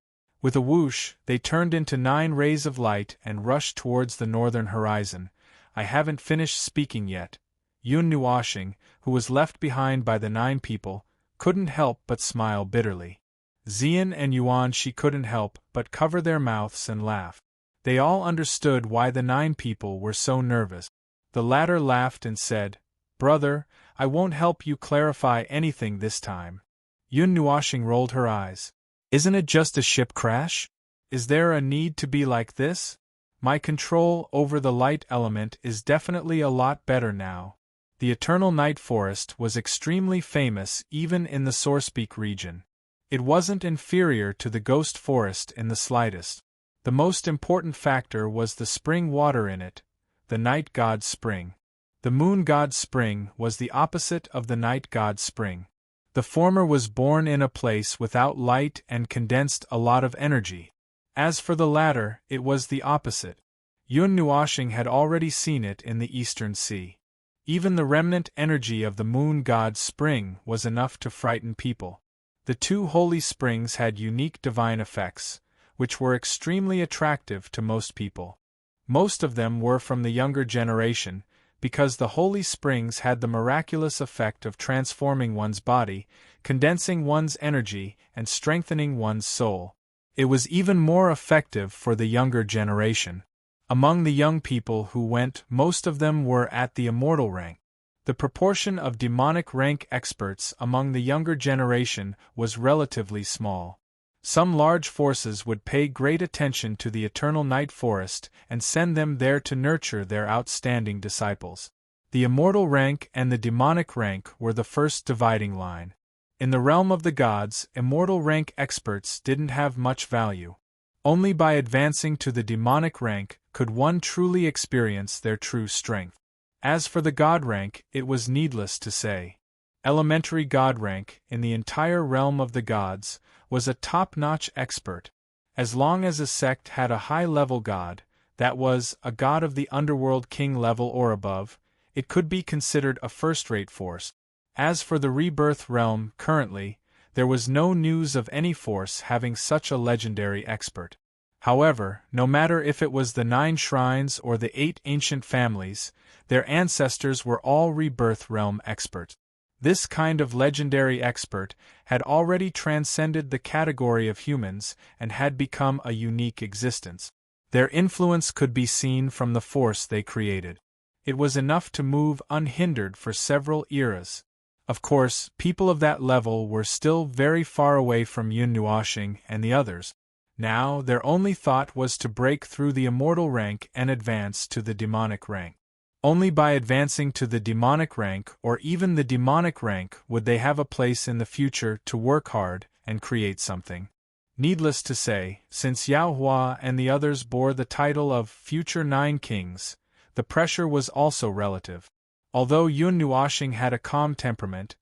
With a whoosh, they turned into 9 rays of light and rushed towards the northern horizon. "I haven't finished speaking yet." Yun Nuoxing, who was left behind by the 9 people, couldn't help but smile bitterly. Xian and Yuan she couldn't help but cover their mouths and laugh. They all understood why the 9 people were so nervous. The latter laughed and said, "Brother, I won't help you clarify anything this time." Yun Nuoxing rolled her eyes. "Isn't it just a ship crash? Is there a need to be like this? My control over the light element is definitely a lot better now." The Eternal Night Forest was extremely famous even in the Sourcepeak region. It wasn't inferior to the Ghost Forest in the slightest. The most important factor was the spring water in it, the Night God's Spring. The Moon God's Spring was the opposite of the Night God's Spring. The former was born in a place without light and condensed a lot of energy. As for the latter, it was the opposite. Yun Nuashing had already seen it in the Eastern Sea. Even the remnant energy of the Moon God's Spring was enough to frighten people. The two holy springs had unique divine effects, which were extremely attractive to most people. Most of them were from the younger generation, because the holy springs had the miraculous effect of transforming one's body, condensing one's energy, and strengthening one's soul. It was even more effective for the younger generation. Among the young people who went, most of them were at the immortal rank. The proportion of demonic rank experts among the younger generation was relatively small. Some large forces would pay great attention to the Eternal Night Forest and send them there to nurture their outstanding disciples. The immortal rank and the demonic rank were the first dividing line. In the realm of the gods, immortal rank experts didn't have much value. Only by advancing to the demonic rank could one truly experience their true strength. As for the god rank, it was needless to say. Elementary god rank, in the entire realm of the gods, was a top-notch expert. As long as a sect had a high-level god, that was, a god of the underworld king level or above, it could be considered a first-rate force. As for the rebirth realm, currently, there was no news of any force having such a legendary expert. However, no matter if it was the 9 shrines or the 8 ancient families, their ancestors were all rebirth realm experts. This kind of legendary expert had already transcended the category of humans and had become a unique existence. Their influence could be seen from the force they created. It was enough to move unhindered for several eras. Of course, people of that level were still very far away from Yun Nuashing and the others. Now, their only thought was to break through the immortal rank and advance to the demonic rank. Only by advancing to the demonic rank or even the demonic rank would they have a place in the future to work hard and create something. Needless to say, since Yao Hua and the others bore the title of future 9 kings, the pressure was also relative. Although Yun Nuashing had a calm temperament,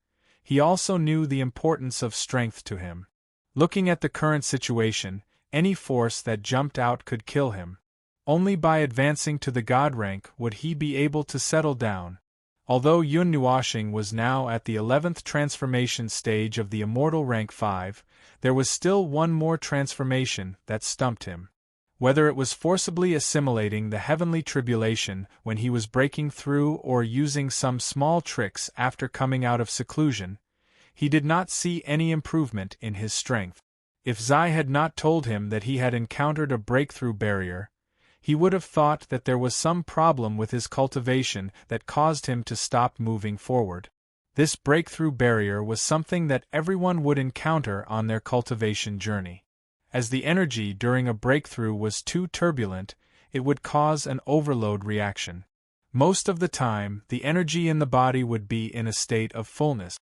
he also knew the importance of strength to him. Looking at the current situation, any force that jumped out could kill him. Only by advancing to the god rank would he be able to settle down. Although Yun Nuashing was now at the 11th transformation stage of the immortal rank 5, there was still one more transformation that stumped him. Whether it was forcibly assimilating the heavenly tribulation when he was breaking through or using some small tricks after coming out of seclusion, he did not see any improvement in his strength. If Zai had not told him that he had encountered a breakthrough barrier, he would have thought that there was some problem with his cultivation that caused him to stop moving forward. This breakthrough barrier was something that everyone would encounter on their cultivation journey. As the energy during a breakthrough was too turbulent, it would cause an overload reaction. Most of the time, the energy in the body would be in a state of fullness.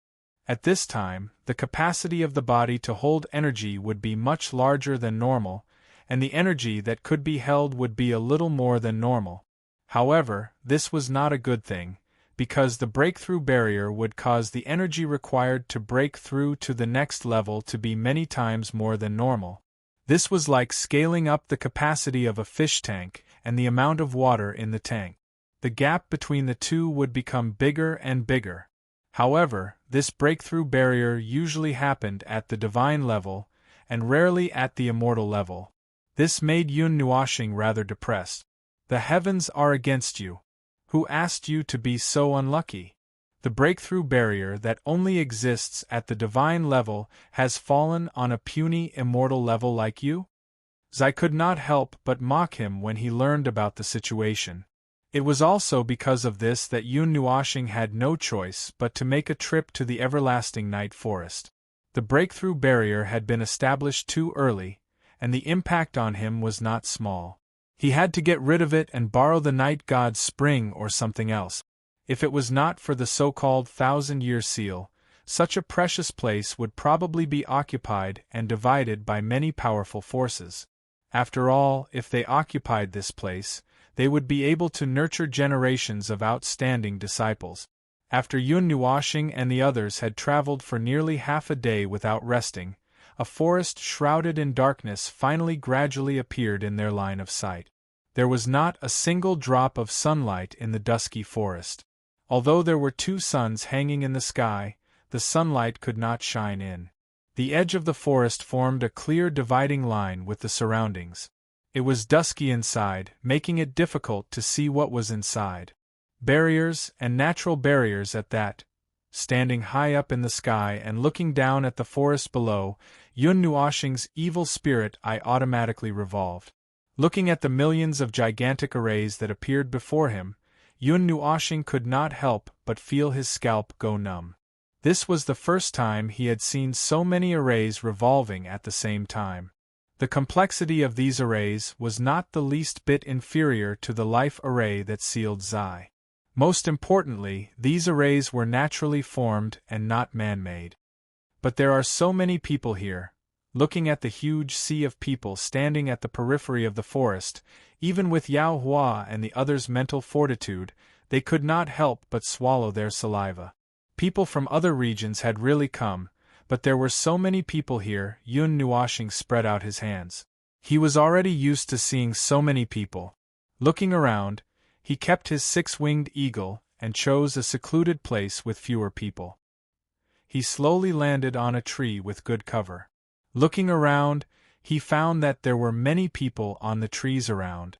At this time, the capacity of the body to hold energy would be much larger than normal, and the energy that could be held would be a little more than normal. However, this was not a good thing, because the breakthrough barrier would cause the energy required to break through to the next level to be many times more than normal. This was like scaling up the capacity of a fish tank and the amount of water in the tank. The gap between the two would become bigger and bigger. However, this breakthrough barrier usually happened at the divine level, and rarely at the immortal level. This made Yun Nuashing rather depressed. The heavens are against you. Who asked you to be so unlucky? The breakthrough barrier that only exists at the divine level has fallen on a puny immortal level like you? Zai could not help but mock him when he learned about the situation. It was also because of this that Yun Nuashing had no choice but to make a trip to the everlasting night forest. The breakthrough barrier had been established too early, and the impact on him was not small. He had to get rid of it and borrow the night god's spring or something else. If it was not for the so-called 1,000-year seal, such a precious place would probably be occupied and divided by many powerful forces. After all, if they occupied this place, they would be able to nurture generations of outstanding disciples. After Yun Nuoshing and the others had traveled for nearly half a day without resting, a forest shrouded in darkness finally gradually appeared in their line of sight. There was not a single drop of sunlight in the dusky forest. Although there were 2 suns hanging in the sky, the sunlight could not shine in. The edge of the forest formed a clear dividing line with the surroundings. It was dusky inside, making it difficult to see what was inside. Barriers, and natural barriers at that. Standing high up in the sky and looking down at the forest below, Yun Nuoshing's evil spirit eye automatically revolved. Looking at the millions of gigantic arrays that appeared before him, Yun Nuoshing could not help but feel his scalp go numb. This was the first time he had seen so many arrays revolving at the same time. The complexity of these arrays was not the least bit inferior to the life array that sealed Zai. Most importantly, these arrays were naturally formed and not man-made. But there are so many people here. Looking at the huge sea of people standing at the periphery of the forest, even with Yao Hua and the others' mental fortitude, they could not help but swallow their saliva. People from other regions had really come, but there were so many people here. Yun Nuoshing spread out his hands. He was already used to seeing so many people. Looking around, he kept his 6-winged eagle and chose a secluded place with fewer people. He slowly landed on a tree with good cover. Looking around, he found that there were many people on the trees around.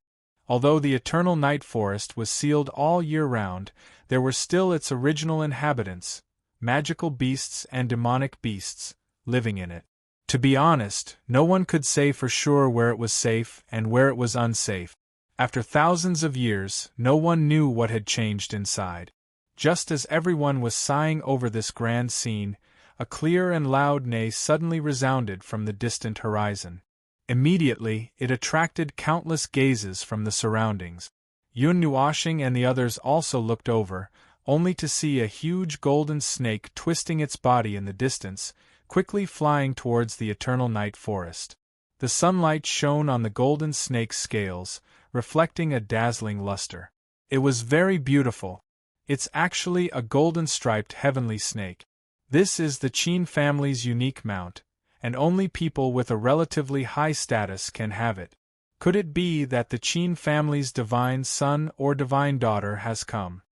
Although the eternal night forest was sealed all year round, there were still its original inhabitants, magical beasts and demonic beasts, living in it. To be honest, no one could say for sure where it was safe and where it was unsafe. After thousands of years, no one knew what had changed inside. Just as everyone was sighing over this grand scene, a clear and loud neigh suddenly resounded from the distant horizon. Immediately, it attracted countless gazes from the surroundings. Yun Nuoshing and the others also looked over, only to see a huge golden snake twisting its body in the distance, quickly flying towards the eternal night forest. The sunlight shone on the golden snake's scales, reflecting a dazzling luster. It was very beautiful. It's actually a golden-striped heavenly snake. This is the Qin family's unique mount, and only people with a relatively high status can have it. Could it be that the Qin family's divine son or divine daughter has come?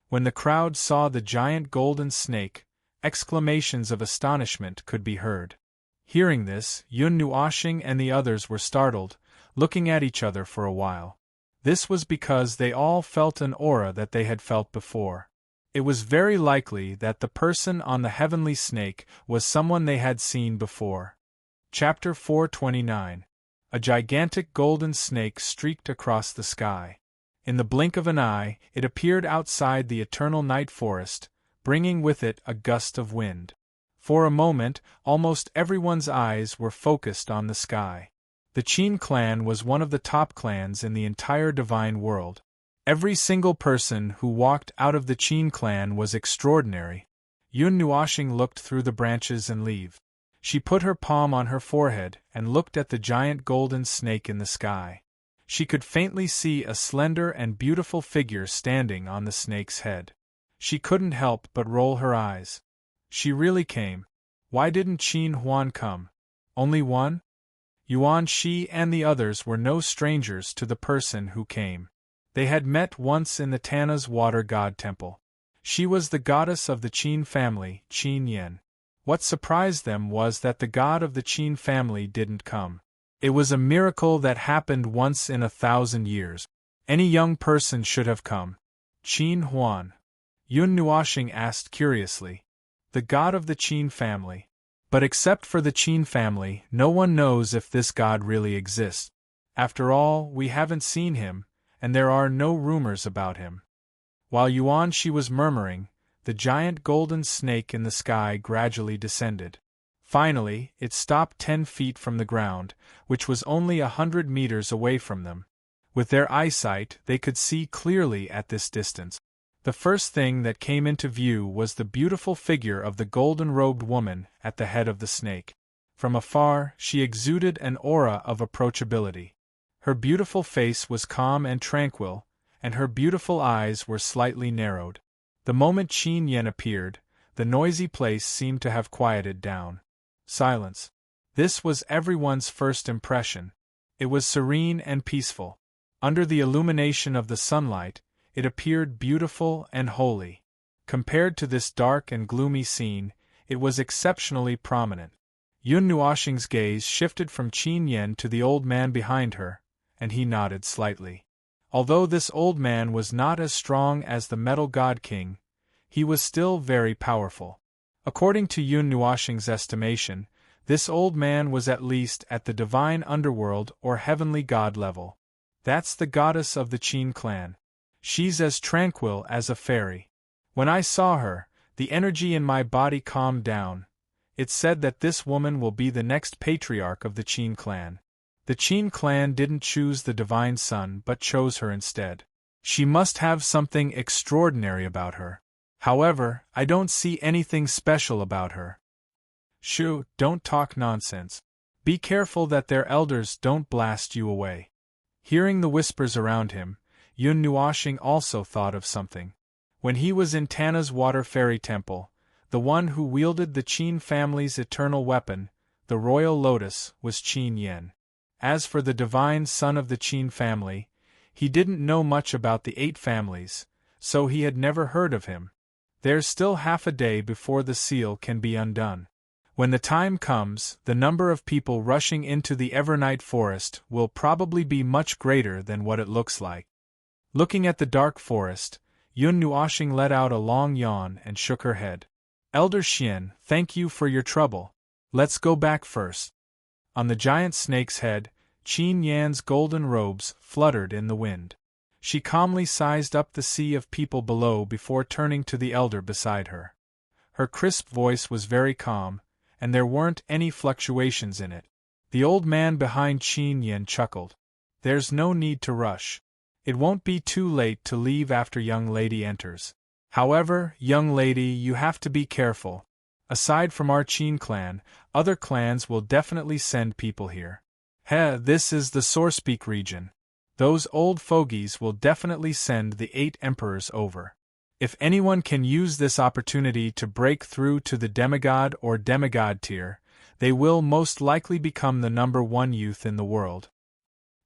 When the crowd saw the giant golden snake, exclamations of astonishment could be heard. Hearing this, Yun Nuoshing and the others were startled, looking at each other for a while. This was because they all felt an aura that they had felt before. It was very likely that the person on the heavenly snake was someone they had seen before. Chapter 429. A gigantic golden snake streaked across the sky. In the blink of an eye, it appeared outside the eternal night forest, bringing with it a gust of wind. For a moment, almost everyone's eyes were focused on the sky. The Qin clan was one of the top clans in the entire divine world. Every single person who walked out of the Qin clan was extraordinary. Yun Nuoshing looked through the branches and leaves. She put her palm on her forehead and looked at the giant golden snake in the sky. She could faintly see a slender and beautiful figure standing on the snake's head. She couldn't help but roll her eyes. She really came. Why didn't Qin Huan come? Only one? Yuan Shi and the others were no strangers to the person who came. They had met once in the Tana's water god temple. She was the goddess of the Qin family, Qin Yen. What surprised them was that the god of the Qin family didn't come. It was a miracle that happened once in 1,000 years. Any young person should have come. Qin Huan? Yun Nuoshing asked curiously. The god of the Qin family. But except for the Qin family, no one knows if this god really exists. After all, we haven't seen him, and there are no rumors about him. While Yuan Shi was murmuring, the giant golden snake in the sky gradually descended. Finally, it stopped 10 feet from the ground, which was only 100 meters away from them. With their eyesight, they could see clearly at this distance. The first thing that came into view was the beautiful figure of the golden-robed woman at the head of the snake. From afar, she exuded an aura of approachability. Her beautiful face was calm and tranquil, and her beautiful eyes were slightly narrowed. The moment Qin Yen appeared, the noisy place seemed to have quieted down. Silence. This was everyone's first impression. It was serene and peaceful. Under the illumination of the sunlight, it appeared beautiful and holy. Compared to this dark and gloomy scene, it was exceptionally prominent. Yun Nuoxing's gaze shifted from Qin Yen to the old man behind her, and he nodded slightly. Although this old man was not as strong as the Metal God King, he was still very powerful. According to Yun Nuoxing's estimation, this old man was at least at the divine underworld or heavenly god level. That's the goddess of the Qin clan. She's as tranquil as a fairy. When I saw her, the energy in my body calmed down. It said that this woman will be the next patriarch of the Qin clan. The Qin clan didn't choose the divine son but chose her instead. She must have something extraordinary about her. However, I don't see anything special about her. Shoo, don't talk nonsense. Be careful that their elders don't blast you away. Hearing the whispers around him, Yun Nuoxing also thought of something. When he was in Tana's Water Fairy Temple, the one who wielded the Qin family's eternal weapon, the Royal Lotus, was Qin Yen. As for the divine son of the Qin family, he didn't know much about the 8 families, so he had never heard of him. There's still half a day before the seal can be undone. When the time comes, the number of people rushing into the Evernight Forest will probably be much greater than what it looks like. Looking at the dark forest, Yun Nuoxing let out a long yawn and shook her head. Elder Xian, thank you for your trouble. Let's go back first. On the giant snake's head, Qin Yan's golden robes fluttered in the wind. She calmly sized up the sea of people below before turning to the elder beside her. Her crisp voice was very calm, and there weren't any fluctuations in it. The old man behind Qin Yan chuckled. There's no need to rush. It won't be too late to leave after young lady enters. However, young lady, you have to be careful. Aside from our Qin clan, other clans will definitely send people here. This is the Sourcepeak region. Those old fogies will definitely send the 8 emperors over. If anyone can use this opportunity to break through to the demigod or demigod tier, they will most likely become the number 1 youth in the world.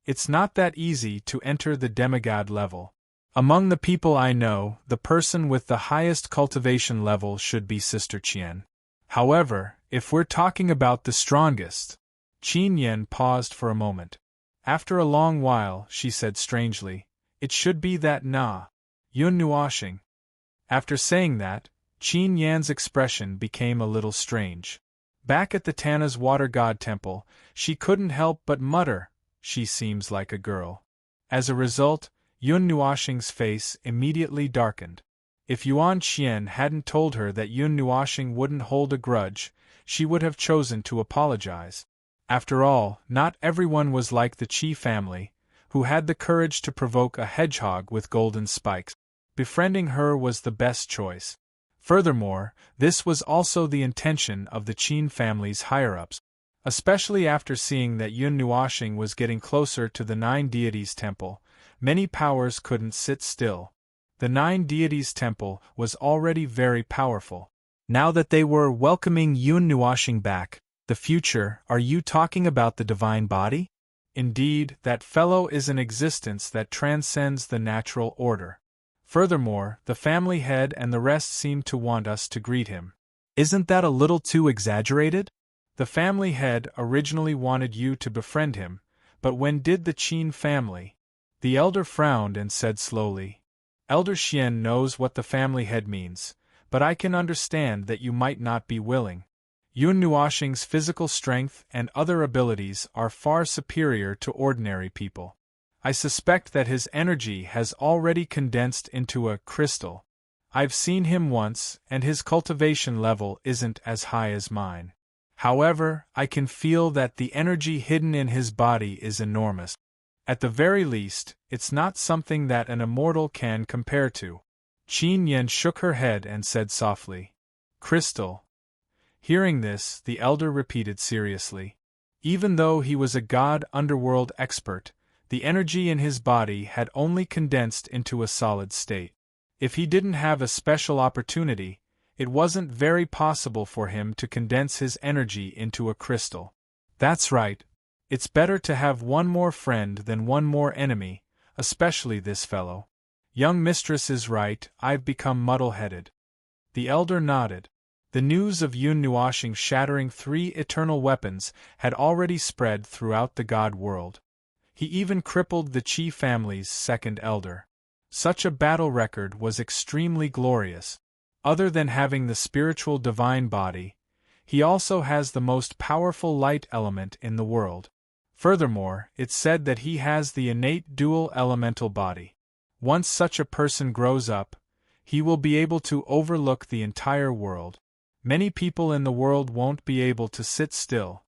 It's not that easy to enter the demigod level. Among the people I know, the person with the highest cultivation level should be Sister Qian. However, if we're talking about the strongest... Qin Yan paused for a moment. After a long while, she said strangely, it should be that Na. Yun Nuoxing. After saying that, Qin Yan's expression became a little strange. Back at the Tana's Water God Temple, she couldn't help but mutter, she seems like a girl. As a result, Yun Nuoxing's face immediately darkened. If Yuan Qian hadn't told her that Yun Nuoxing wouldn't hold a grudge, she would have chosen to apologize. After all, not everyone was like the Qi family, who had the courage to provoke a hedgehog with golden spikes. Befriending her was the best choice. Furthermore, this was also the intention of the Qin family's higher-ups. Especially after seeing that Yun Nuoxing was getting closer to the 9 deities temple, many powers couldn't sit still. The 9 deities temple was already very powerful. Now that they were welcoming Yun Nuoxing back, the future, are you talking about the divine body? Indeed, that fellow is an existence that transcends the natural order. Furthermore, the family head and the rest seem to want us to greet him. Isn't that a little too exaggerated? The family head originally wanted you to befriend him, but when did the Qin family? The elder frowned and said slowly. Elder Xian knows what the family head means, but I can understand that you might not be willing. Yun Nuoxing's physical strength and other abilities are far superior to ordinary people. I suspect that his energy has already condensed into a crystal. I've seen him once, and his cultivation level isn't as high as mine. However, I can feel that the energy hidden in his body is enormous. At the very least, it's not something that an immortal can compare to. Qin Yen shook her head and said softly, "Crystal." Hearing this, the elder repeated seriously. Even though he was a god underworld expert, the energy in his body had only condensed into a solid state. If he didn't have a special opportunity, it wasn't very possible for him to condense his energy into a crystal. That's right. It's better to have one more friend than one more enemy, especially this fellow. Young mistress is right, I've become muddle-headed. The elder nodded. The news of Yun Nuoshing shattering 3 eternal weapons had already spread throughout the god world. He even crippled the Qi family's second elder. Such a battle record was extremely glorious. Other than having the spiritual divine body, he also has the most powerful light element in the world. Furthermore, it's said that he has the innate dual elemental body. Once such a person grows up, he will be able to overlook the entire world. Many people in the world won't be able to sit still.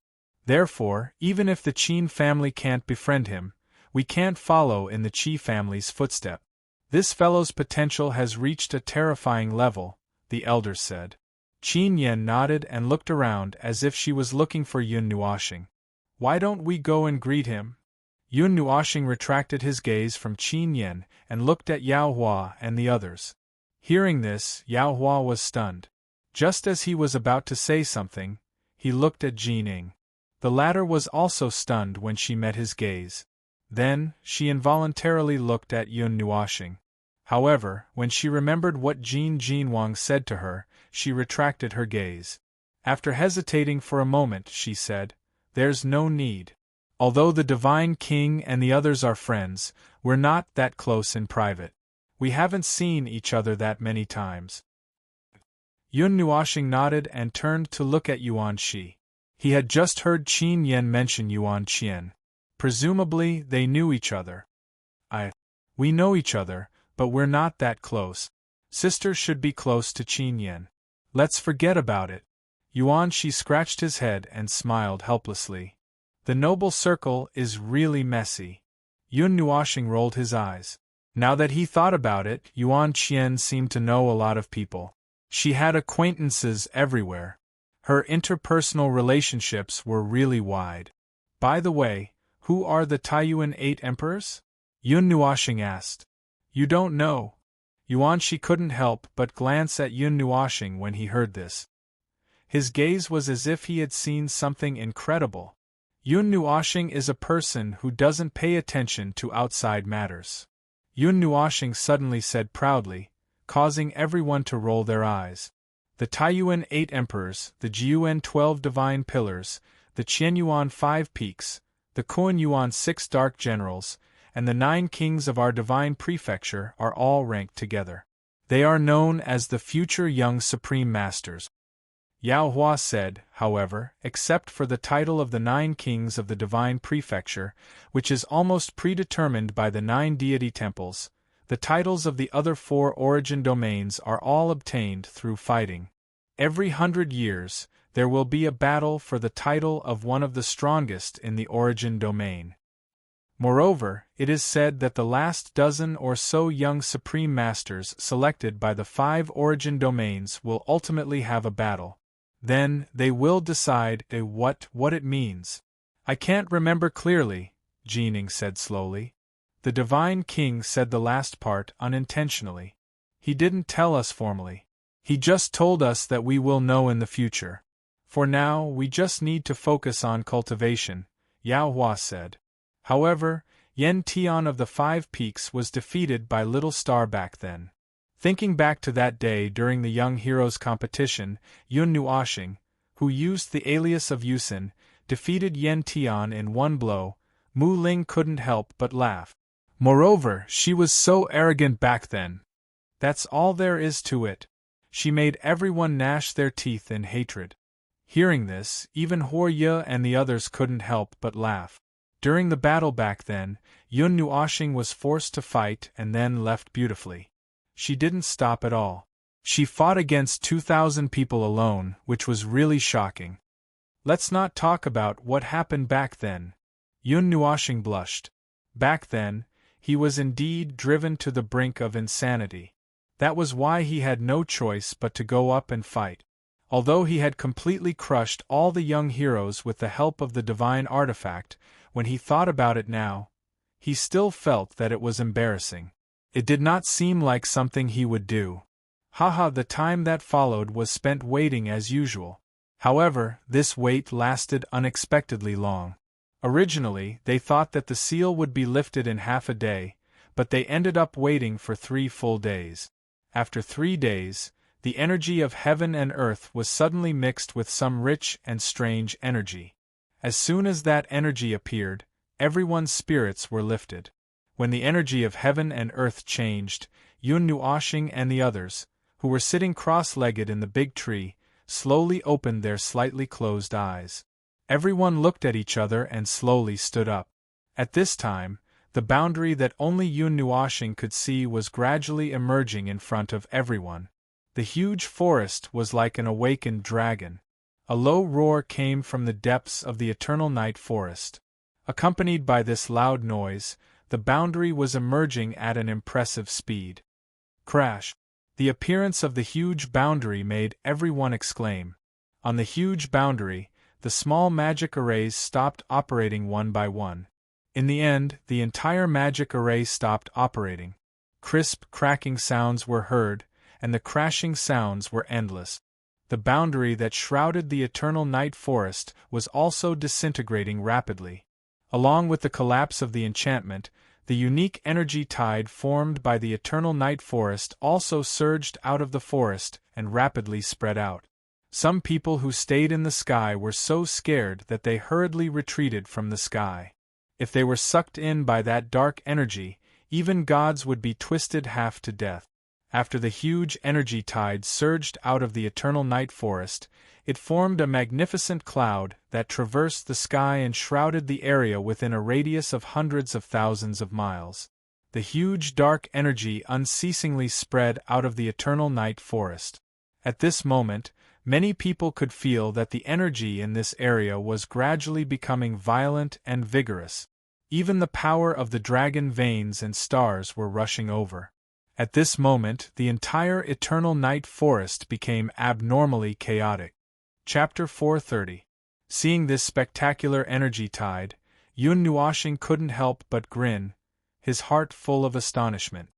Therefore, even if the Qin family can't befriend him, we can't follow in the Qi family's footstep. This fellow's potential has reached a terrifying level, the elder said. Qin Yen nodded and looked around as if she was looking for Yun Nuoshing. Why don't we go and greet him? Yun Nuoshing retracted his gaze from Qin Yen and looked at Yao Hua and the others. Hearing this, Yao Hua was stunned. Just as he was about to say something, he looked at Jin Ing. The latter was also stunned when she met his gaze. Then, she involuntarily looked at Yun Nuoshing. However, when she remembered what Jin Jinwang said to her, she retracted her gaze. After hesitating for a moment, she said, "There's no need. Although the Divine King and the others are friends, we're not that close in private. We haven't seen each other that many times." Yun Nuoshing nodded and turned to look at Yuan Shi. He had just heard Qin Yen mention Yuan Qian. Presumably, they knew each other. We know each other, but we're not that close. Sisters should be close to Qin Yen. Let's forget about it. Yuan Shi scratched his head and smiled helplessly. The noble circle is really messy. Yun Nuoshing rolled his eyes. Now that he thought about it, Yuan Qian seemed to know a lot of people. She had acquaintances everywhere. Her interpersonal relationships were really wide. By the way, who are the Taiyuan 8 emperors? Yun Nuoshing asked. You don't know. Yuan Shi couldn't help but glance at Yun Nuoshing when he heard this. His gaze was as if he had seen something incredible. Yun Nuoshing is a person who doesn't pay attention to outside matters. Yun Nuoshing suddenly said proudly, causing everyone to roll their eyes. The Taiyuan 8 emperors, the Jiuan 12 divine pillars, the Qianyuan 5 peaks, the Kuan-Yuan 6 dark generals, and the 9 kings of our divine prefecture are all ranked together. They are known as the future young supreme masters. Yao Hua said, however, except for the title of the 9 kings of the divine prefecture, which is almost predetermined by the 9 deity temples, the titles of the other 4 origin domains are all obtained through fighting. Every 100 years, there will be a battle for the title of one of the strongest in the origin domain. Moreover, it is said that the last dozen or so young supreme masters selected by the 5 origin domains will ultimately have a battle. Then, they will decide what it means. I can't remember clearly, Jining said slowly. The Divine King said the last part unintentionally. He didn't tell us formally. He just told us that we will know in the future. For now, we just need to focus on cultivation, Yao Hua said. However, Yen Tian of the 5 peaks was defeated by Little Star back then. Thinking back to that day during the Young Heroes competition, Yun Nuoshing, who used the alias of Yusin, defeated Yen Tian in one blow. Mu Ling couldn't help but laugh. Moreover, she was so arrogant back then. That's all there is to it. She made everyone gnash their teeth in hatred. Hearing this, even Hor Ye and the others couldn't help but laugh. During the battle back then, Yun Nuoshing was forced to fight and then left beautifully. She didn't stop at all. She fought against 2,000 people alone, which was really shocking. Let's not talk about what happened back then. Yun Nuoshing blushed. Back then, he was indeed driven to the brink of insanity. That was why he had no choice but to go up and fight. Although he had completely crushed all the young heroes with the help of the divine artifact, when he thought about it now, he still felt that it was embarrassing. It did not seem like something he would do. Haha, the time that followed was spent waiting as usual. However, this wait lasted unexpectedly long. Originally, they thought that the seal would be lifted in half a day, but they ended up waiting for 3 full days. After 3 days, the energy of heaven and earth was suddenly mixed with some rich and strange energy. As soon as that energy appeared, everyone's spirits were lifted. When the energy of heaven and earth changed, Yun Nuashing and the others, who were sitting cross-legged in the big tree, slowly opened their slightly closed eyes. Everyone looked at each other and slowly stood up. At this time, the boundary that only Yun Nuashing could see was gradually emerging in front of everyone. The huge forest was like an awakened dragon. A low roar came from the depths of the eternal night forest. Accompanied by this loud noise, the boundary was emerging at an impressive speed. Crash! The appearance of the huge boundary made everyone exclaim. On the huge boundary, the small magic arrays stopped operating one by one. In the end, the entire magic array stopped operating. Crisp, cracking sounds were heard, and the crashing sounds were endless. The boundary that shrouded the eternal night forest was also disintegrating rapidly. Along with the collapse of the enchantment, the unique energy tide formed by the eternal night forest also surged out of the forest and rapidly spread out. Some people who stayed in the sky were so scared that they hurriedly retreated from the sky. If they were sucked in by that dark energy, even gods would be twisted half to death. After the huge energy tide surged out of the eternal night forest, it formed a magnificent cloud that traversed the sky and shrouded the area within a radius of hundreds of thousands of miles. The huge dark energy unceasingly spread out of the eternal night forest. At this moment, many people could feel that the energy in this area was gradually becoming violent and vigorous. Even the power of the dragon veins and stars were rushing over. At this moment, the entire eternal night forest became abnormally chaotic. Chapter 430. Seeing this spectacular energy tide, Yun Nuashing couldn't help but grin, his heart full of astonishment.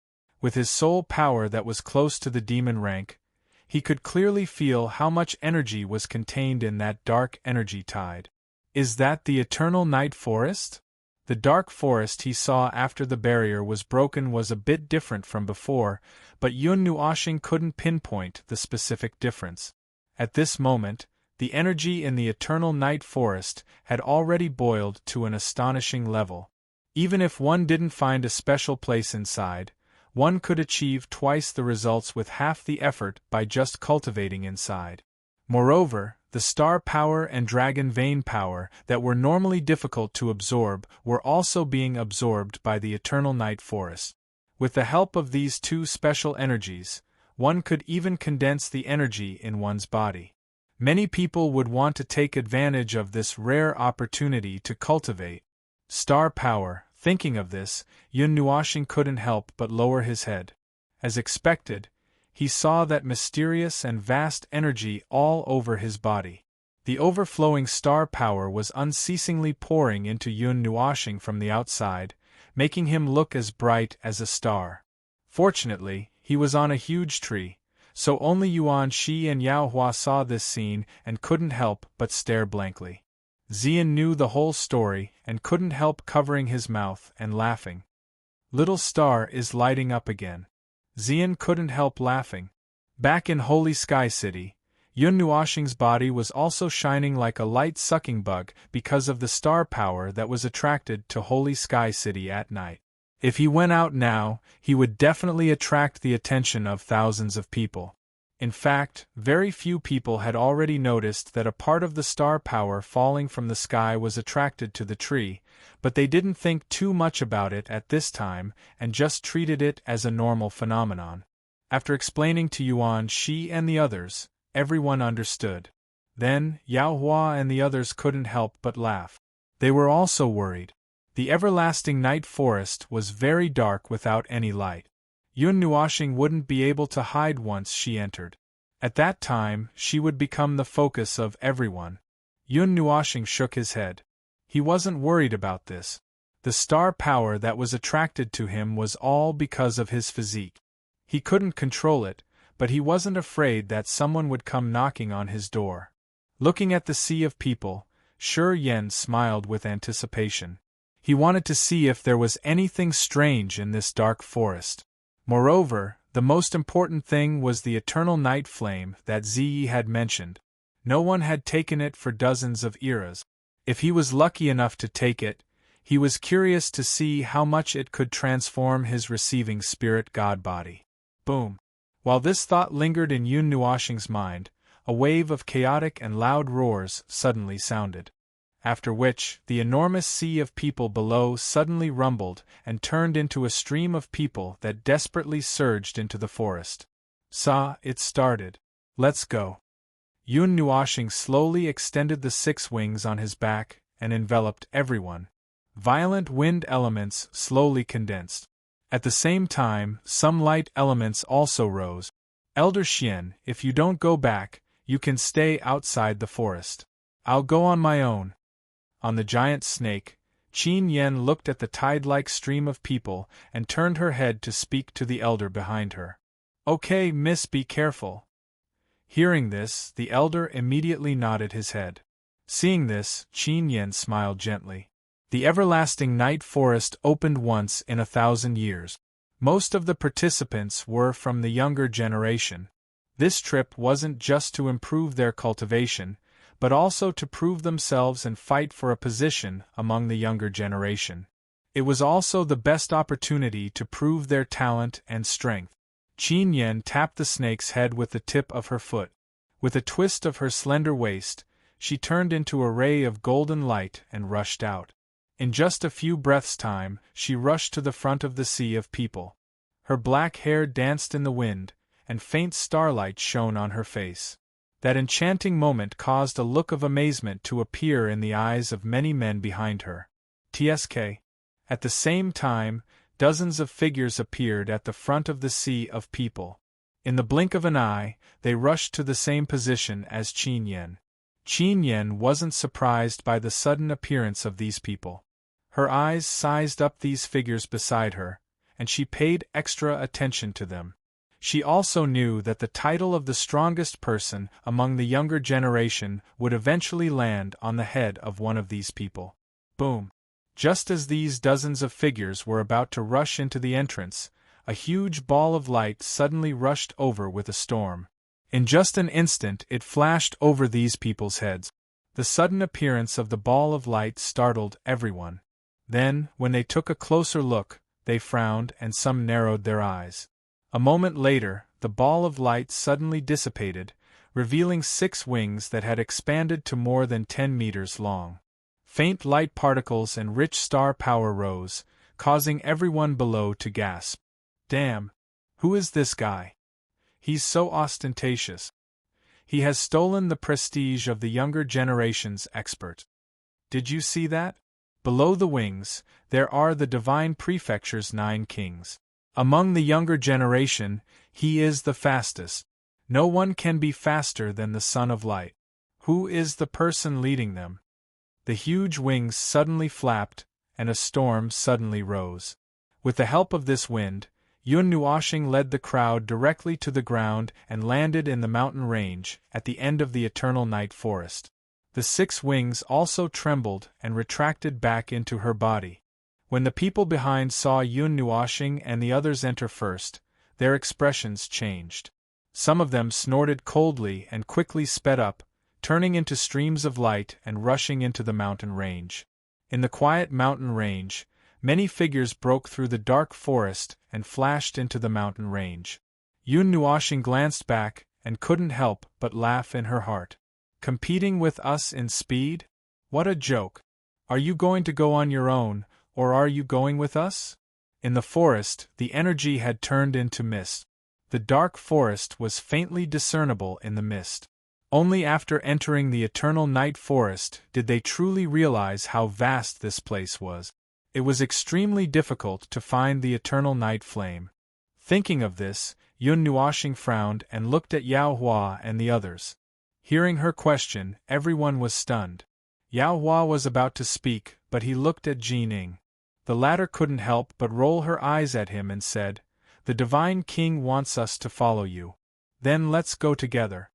With his soul power that was close to the demon rank, he could clearly feel how much energy was contained in that dark energy tide. Is that the eternal night forest? The dark forest he saw after the barrier was broken was a bit different from before, but Yun Nuashing couldn't pinpoint the specific difference. At this moment, the energy in the eternal night forest had already boiled to an astonishing level. Even if one didn't find a special place inside, one could achieve twice the results with half the effort by just cultivating inside. Moreover, the star power and dragon vein power that were normally difficult to absorb were also being absorbed by the eternal night forest. With the help of these two special energies, one could even condense the energy in one's body. Many people would want to take advantage of this rare opportunity to cultivate star power. Thinking of this, Yun Nuashing couldn't help but lower his head. As expected, he saw that mysterious and vast energy all over his body. The overflowing star power was unceasingly pouring into Yun Nuashing from the outside, making him look as bright as a star. Fortunately, he was on a huge tree, so only Yuan Shi and Yao Hua saw this scene and couldn't help but stare blankly. Xian knew the whole story and couldn't help covering his mouth and laughing. Little Star is lighting up again. Xian couldn't help laughing. Back in Holy Sky City, Yun Nuashing's body was also shining like a light-sucking bug because of the star power that was attracted to Holy Sky City at night. If he went out now, he would definitely attract the attention of thousands of people. In fact, very few people had already noticed that a part of the star power falling from the sky was attracted to the tree, but they didn't think too much about it at this time and just treated it as a normal phenomenon. After explaining to Yuan Shi and the others, everyone understood. Then, Yao Hua and the others couldn't help but laugh. They were also worried. The everlasting night forest was very dark without any light. Yun Nuoshing wouldn't be able to hide once she entered. At that time, she would become the focus of everyone. Yun Nuoshing shook his head. He wasn't worried about this. The star power that was attracted to him was all because of his physique. He couldn't control it, but he wasn't afraid that someone would come knocking on his door. Looking at the sea of people, Shi Yan smiled with anticipation. He wanted to see if there was anything strange in this dark forest. Moreover, the most important thing was the eternal night flame that Ziyi had mentioned. No one had taken it for dozens of eras. If he was lucky enough to take it, he was curious to see how much it could transform his receiving spirit god body. Boom! While this thought lingered in Yun Nuoshing's mind, a wave of chaotic and loud roars suddenly sounded. After which, the enormous sea of people below suddenly rumbled and turned into a stream of people that desperately surged into the forest. It started. Let's go. Yun Nuoshing slowly extended the 6 wings on his back and enveloped everyone. Violent wind elements slowly condensed. At the same time, some light elements also rose. Elder Xian, if you don't go back, you can stay outside the forest. I'll go on my own. On the giant snake, Qin Yen looked at the tide-like stream of people and turned her head to speak to the elder behind her. Okay, miss, be careful. Hearing this, the elder immediately nodded his head. Seeing this, Qin Yen smiled gently. The everlasting night forest opened once in 1,000 years. Most of the participants were from the younger generation. This trip wasn't just to improve their cultivation, but also to prove themselves and fight for a position among the younger generation. It was also the best opportunity to prove their talent and strength. Qin Yen tapped the snake's head with the tip of her foot. With a twist of her slender waist, she turned into a ray of golden light and rushed out. In just a few breaths' time, she rushed to the front of the sea of people. Her black hair danced in the wind, and faint starlight shone on her face. That enchanting moment caused a look of amazement to appear in the eyes of many men behind her. TSK. At the same time, dozens of figures appeared at the front of the sea of people. In the blink of an eye, they rushed to the same position as Qin Yen. Qin Yen wasn't surprised by the sudden appearance of these people. Her eyes sized up these figures beside her, and she paid extra attention to them. She also knew that the title of the strongest person among the younger generation would eventually land on the head of one of these people. Boom! Just as these dozens of figures were about to rush into the entrance, a huge ball of light suddenly rushed over with a storm. In just an instant it flashed over these people's heads. The sudden appearance of the ball of light startled everyone. Then, when they took a closer look, they frowned and some narrowed their eyes. A moment later, the ball of light suddenly dissipated, revealing 6 wings that had expanded to more than 10 meters long. Faint light particles and rich star power rose, causing everyone below to gasp. Damn! Who is this guy? He's so ostentatious. He has stolen the prestige of the younger generation's expert. Did you see that? Below the wings, there are the divine prefecture's 9 kings. Among the younger generation, he is the fastest. No one can be faster than the Son of Light. Who is the person leading them? The huge wings suddenly flapped, and a storm suddenly rose. With the help of this wind, Yun Nuoshing led the crowd directly to the ground and landed in the mountain range, at the end of the eternal night forest. The 6 wings also trembled and retracted back into her body. When the people behind saw Yun Nuoshing and the others enter first, their expressions changed. Some of them snorted coldly and quickly sped up, turning into streams of light and rushing into the mountain range. In the quiet mountain range, many figures broke through the dark forest and flashed into the mountain range. Yun Nuoshing glanced back and couldn't help but laugh in her heart. Competing with us in speed? What a joke! Are you going to go on your own, or are you going with us? In the forest, the energy had turned into mist. The dark forest was faintly discernible in the mist. Only after entering the eternal night forest did they truly realize how vast this place was. It was extremely difficult to find the eternal night flame. Thinking of this, Yun Nuoxing frowned and looked at Yao Hua and the others. Hearing her question, everyone was stunned. Yao Hua was about to speak, but he looked at Jin Ing. The latter couldn't help but roll her eyes at him and said, "The Divine King wants us to follow you. Then let's go together."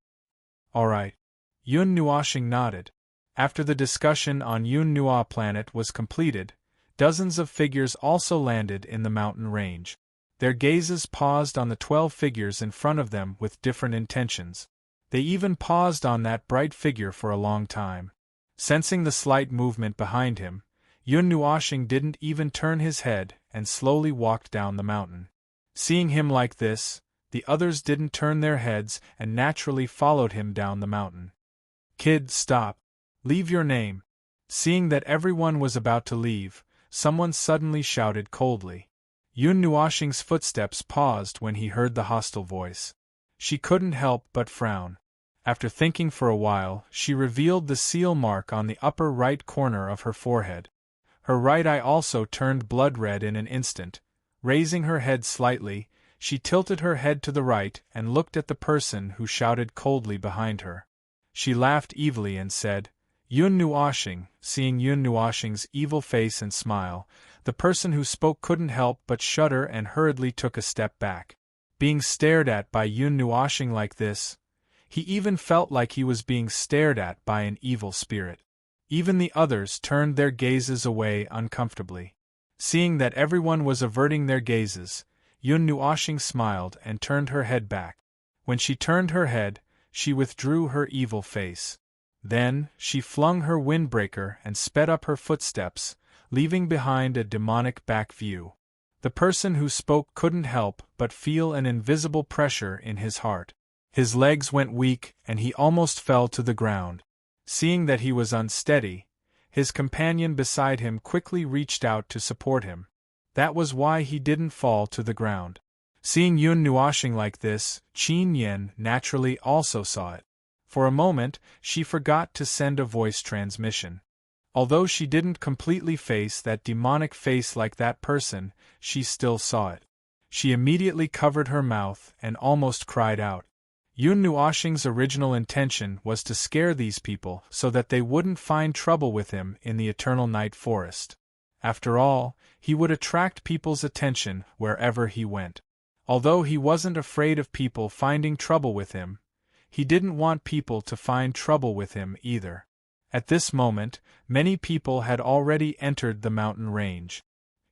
"All right." Yun Nuoxing nodded. After the discussion on Yun Nua planet was completed, dozens of figures also landed in the mountain range. Their gazes paused on the 12 figures in front of them with different intentions. They even paused on that bright figure for a long time. Sensing the slight movement behind him, Yun Nuoxing didn't even turn his head and slowly walked down the mountain. Seeing him like this, the others didn't turn their heads and naturally followed him down the mountain. "Kid, stop. Leave your name." Seeing that everyone was about to leave, someone suddenly shouted coldly. Yun Nuoxing's footsteps paused when he heard the hostile voice. She couldn't help but frown. After thinking for a while, she revealed the seal mark on the upper right corner of her forehead. Her right eye also turned blood red in an instant. Raising her head slightly, she tilted her head to the right and looked at the person who shouted coldly behind her. She laughed evilly and said, "Yun Nuoxing." Seeing Yun Nuoxing's evil face and smile, the person who spoke couldn't help but shudder and hurriedly took a step back. Being stared at by Yun Nuoxing like this, he even felt like he was being stared at by an evil spirit. Even the others turned their gazes away uncomfortably. Seeing that everyone was averting their gazes, Yun Nuoxing smiled and turned her head back. When she turned her head, she withdrew her evil face. Then, she flung her windbreaker and sped up her footsteps, leaving behind a demonic back view. The person who spoke couldn't help but feel an invisible pressure in his heart. His legs went weak and he almost fell to the ground. Seeing that he was unsteady, his companion beside him quickly reached out to support him. That was why he didn't fall to the ground. Seeing Yun Nuoxing like this, Qin Yen naturally also saw it. For a moment, she forgot to send a voice transmission. Although she didn't completely face that demonic face like that person, she still saw it. She immediately covered her mouth and almost cried out. Yun Nuoxing's original intention was to scare these people so that they wouldn't find trouble with him in the Eternal Night Forest. After all, he would attract people's attention wherever he went. Although he wasn't afraid of people finding trouble with him, he didn't want people to find trouble with him either. At this moment, many people had already entered the mountain range.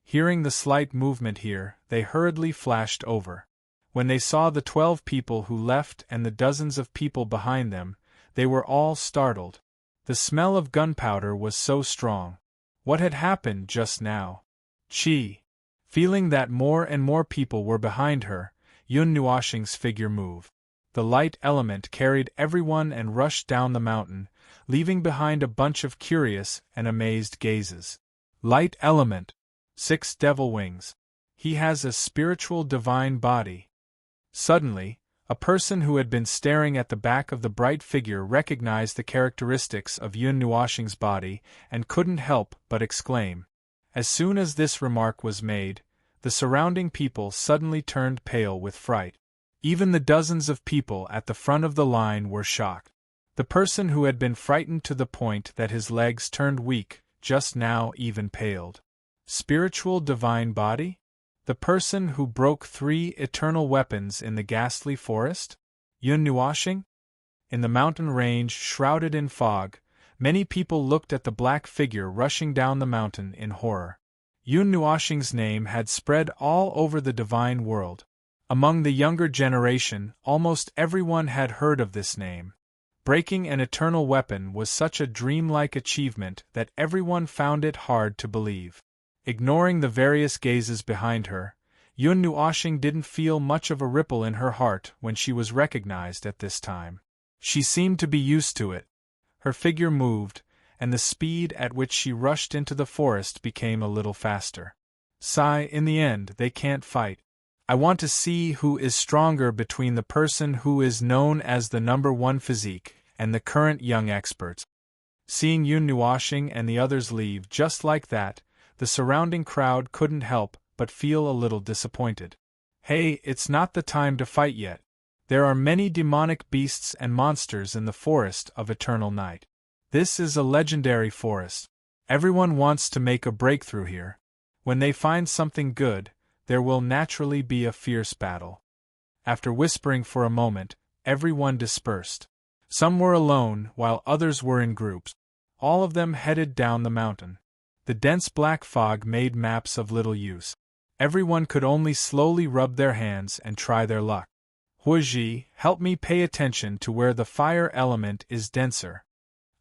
Hearing the slight movement here, they hurriedly flashed over. When they saw the 12 people who left and the dozens of people behind them, they were all startled. The smell of gunpowder was so strong. What had happened just now? Chi. Feeling that more and more people were behind her, Yun Nuoxing's figure moved. The light element carried everyone and rushed down the mountain, leaving behind a bunch of curious and amazed gazes. Light element. 6 devil wings. He has a spiritual divine body. Suddenly, a person who had been staring at the back of the bright figure recognized the characteristics of Yun Nuoxing's body and couldn't help but exclaim. As soon as this remark was made, the surrounding people suddenly turned pale with fright. Even the dozens of people at the front of the line were shocked. The person who had been frightened to the point that his legs turned weak just now even paled. Spiritual divine body? The person who broke 3 eternal weapons in the ghastly forest? Yun Nuoxing? In the mountain range shrouded in fog, many people looked at the black figure rushing down the mountain in horror. Yun Nuoxing's name had spread all over the divine world. Among the younger generation, almost everyone had heard of this name. Breaking an eternal weapon was such a dreamlike achievement that everyone found it hard to believe. Ignoring the various gazes behind her, Yun Nuoxing didn't feel much of a ripple in her heart when she was recognized at this time. She seemed to be used to it. Her figure moved, and the speed at which she rushed into the forest became a little faster. Sigh, in the end, they can't fight. I want to see who is stronger between the person who is known as the #1 physique and the current young experts. Seeing Yun Nuoxing and the others leave just like that, the surrounding crowd couldn't help but feel a little disappointed. Hey, it's not the time to fight yet. There are many demonic beasts and monsters in the forest of eternal night. This is a legendary forest. Everyone wants to make a breakthrough here. When they find something good, there will naturally be a fierce battle. After whispering for a moment, everyone dispersed. Some were alone, while others were in groups. All of them headed down the mountain. The dense black fog made maps of little use. Everyone could only slowly rub their hands and try their luck. Huiji, help me pay attention to where the fire element is denser.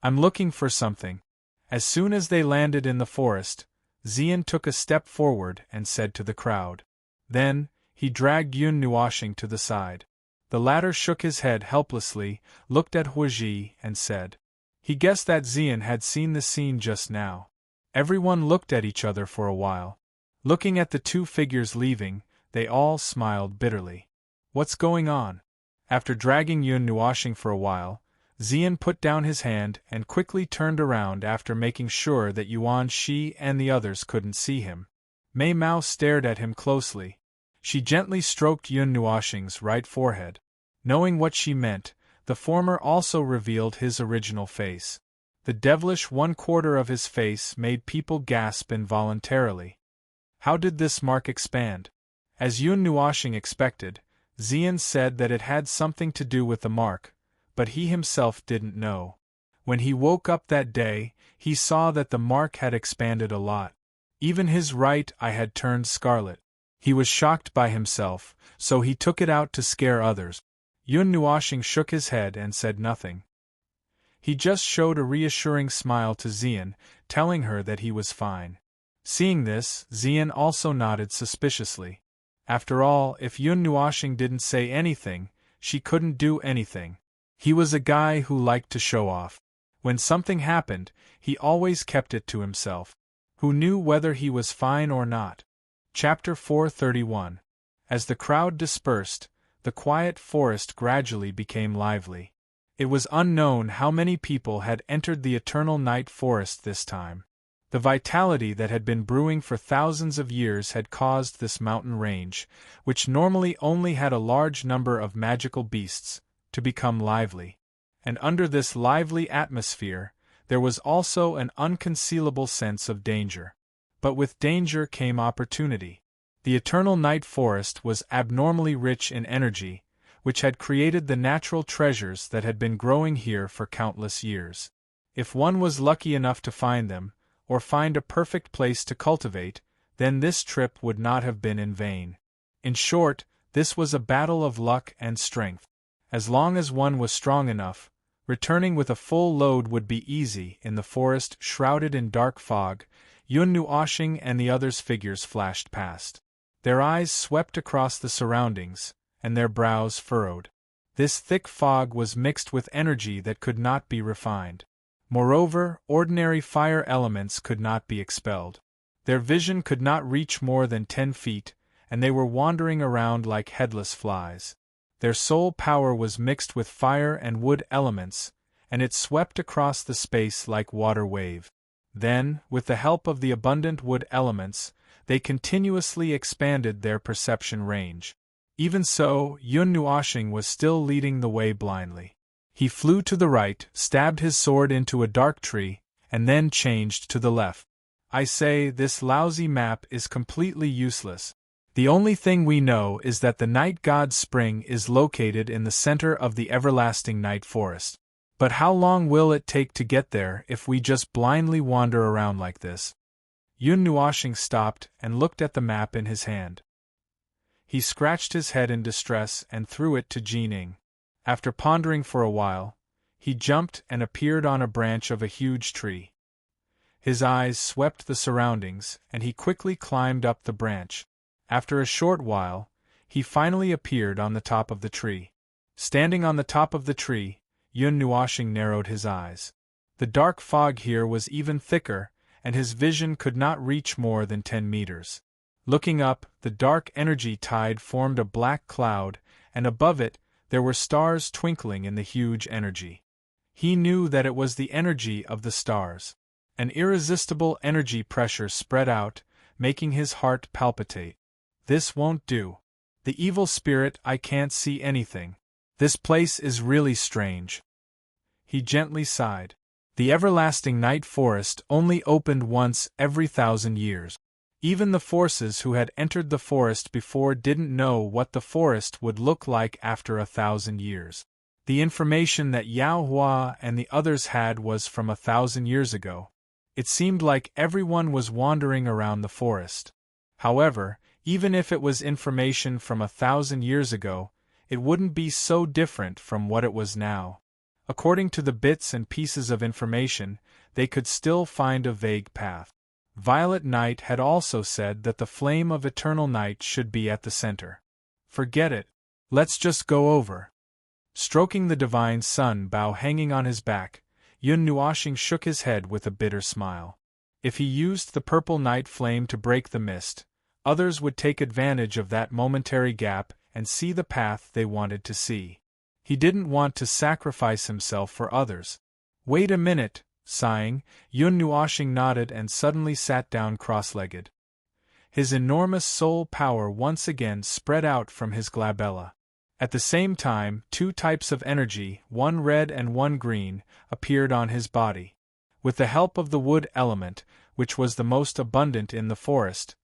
I'm looking for something. As soon as they landed in the forest, Xian took a step forward and said to the crowd. Then, he dragged Yun Nuoxing to the side. The latter shook his head helplessly, looked at Huiji, and said. He guessed that Xian had seen the scene just now. Everyone looked at each other for a while. Looking at the two figures leaving, they all smiled bitterly. What's going on? After dragging Yun Nuoxing for a while, Xian put down his hand and quickly turned around after making sure that Yuan Shi and the others couldn't see him. Mei Mao stared at him closely. She gently stroked Yun Nuoxing's right forehead. Knowing what she meant, the former also revealed his original face. The devilish 1/4 of his face made people gasp involuntarily. How did this mark expand? As Yun Nuoxing expected, Xian said that it had something to do with the mark, but he himself didn't know. When he woke up that day, he saw that the mark had expanded a lot. Even his right eye had turned scarlet. He was shocked by himself, so he took it out to scare others. Yun Nuoxing shook his head and said nothing. He just showed a reassuring smile to Xian, telling her that he was fine. Seeing this, Xian also nodded suspiciously. After all, if Yun Nuoxing didn't say anything, she couldn't do anything. He was a guy who liked to show off. When something happened, he always kept it to himself. Who knew whether he was fine or not? Chapter 431. As the crowd dispersed, the quiet forest gradually became lively. It was unknown how many people had entered the eternal night forest this time. The vitality that had been brewing for thousands of years had caused this mountain range, which normally only had a large number of magical beasts, to become lively. And under this lively atmosphere, there was also an unconcealable sense of danger. But with danger came opportunity. The eternal night forest was abnormally rich in energy, which had created the natural treasures that had been growing here for countless years. If one was lucky enough to find them, or find a perfect place to cultivate, then this trip would not have been in vain. In short, this was a battle of luck and strength. As long as one was strong enough, returning with a full load would be easy. In the forest shrouded in dark fog, Yun Nuoxing and the others' figures flashed past. Their eyes swept across the surroundings, and their brows furrowed. This thick fog was mixed with energy that could not be refined. Moreover, ordinary fire elements could not be expelled. Their vision could not reach more than 10 feet, and they were wandering around like headless flies. Their soul power was mixed with fire and wood elements, and it swept across the space like water wave. Then, with the help of the abundant wood elements, they continuously expanded their perception range. Even so, Yun Nuoxing was still leading the way blindly. He flew to the right, stabbed his sword into a dark tree, and then changed to the left. I say, this lousy map is completely useless. The only thing we know is that the night god's spring is located in the center of the everlasting night forest. But how long will it take to get there if we just blindly wander around like this? Yun Nuoxing stopped and looked at the map in his hand. He scratched his head in distress and threw it to Jining. After pondering for a while, he jumped and appeared on a branch of a huge tree. His eyes swept the surroundings, and he quickly climbed up the branch. After a short while, he finally appeared on the top of the tree. Standing on the top of the tree, Yun Nuoxing narrowed his eyes. The dark fog here was even thicker, and his vision could not reach more than 10 meters. Looking up, the dark energy tide formed a black cloud, and above it, there were stars twinkling in the huge energy. He knew that it was the energy of the stars. An irresistible energy pressure spread out, making his heart palpitate. This won't do. The evil spirit, I can't see anything. This place is really strange. He gently sighed. The everlasting night forest only opened once every 1,000 years. Even the forces who had entered the forest before didn't know what the forest would look like after 1,000 years. The information that Yao Hua and the others had was from 1,000 years ago. It seemed like everyone was wandering around the forest. However, even if it was information from 1,000 years ago, it wouldn't be so different from what it was now. According to the bits and pieces of information, they could still find a vague path. Violet Knight had also said that the flame of eternal night should be at the center. Forget it. Let's just go over. Stroking the divine sun bow hanging on his back, Yun Nuoxing shook his head with a bitter smile. If he used the purple night flame to break the mist, others would take advantage of that momentary gap and see the path they wanted to see. He didn't want to sacrifice himself for others. Wait a minute, sighing, Yun Nuoxing nodded and suddenly sat down cross-legged. His enormous soul power once again spread out from his glabella. At the same time, 2 types of energy, one red and one green, appeared on his body. With the help of the wood element, which was the most abundant in the forest,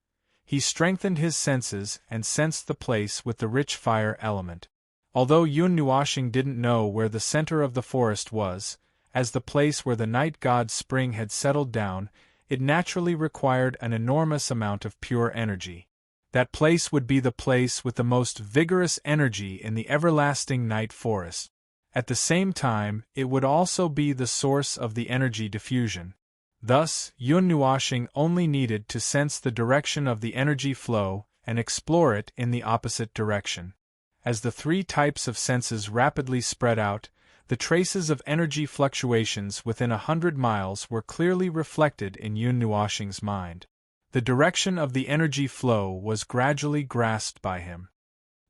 he strengthened his senses and sensed the place with the rich fire element. Although Yun Nuoxing didn't know where the center of the forest was, as the place where the night god's spring had settled down, it naturally required an enormous amount of pure energy. That place would be the place with the most vigorous energy in the everlasting night forest. At the same time, it would also be the source of the energy diffusion. Thus, Yun Nuoxing only needed to sense the direction of the energy flow and explore it in the opposite direction. As the 3 types of senses rapidly spread out, the traces of energy fluctuations within 100 miles were clearly reflected in Yun Nuoxing's mind. The direction of the energy flow was gradually grasped by him.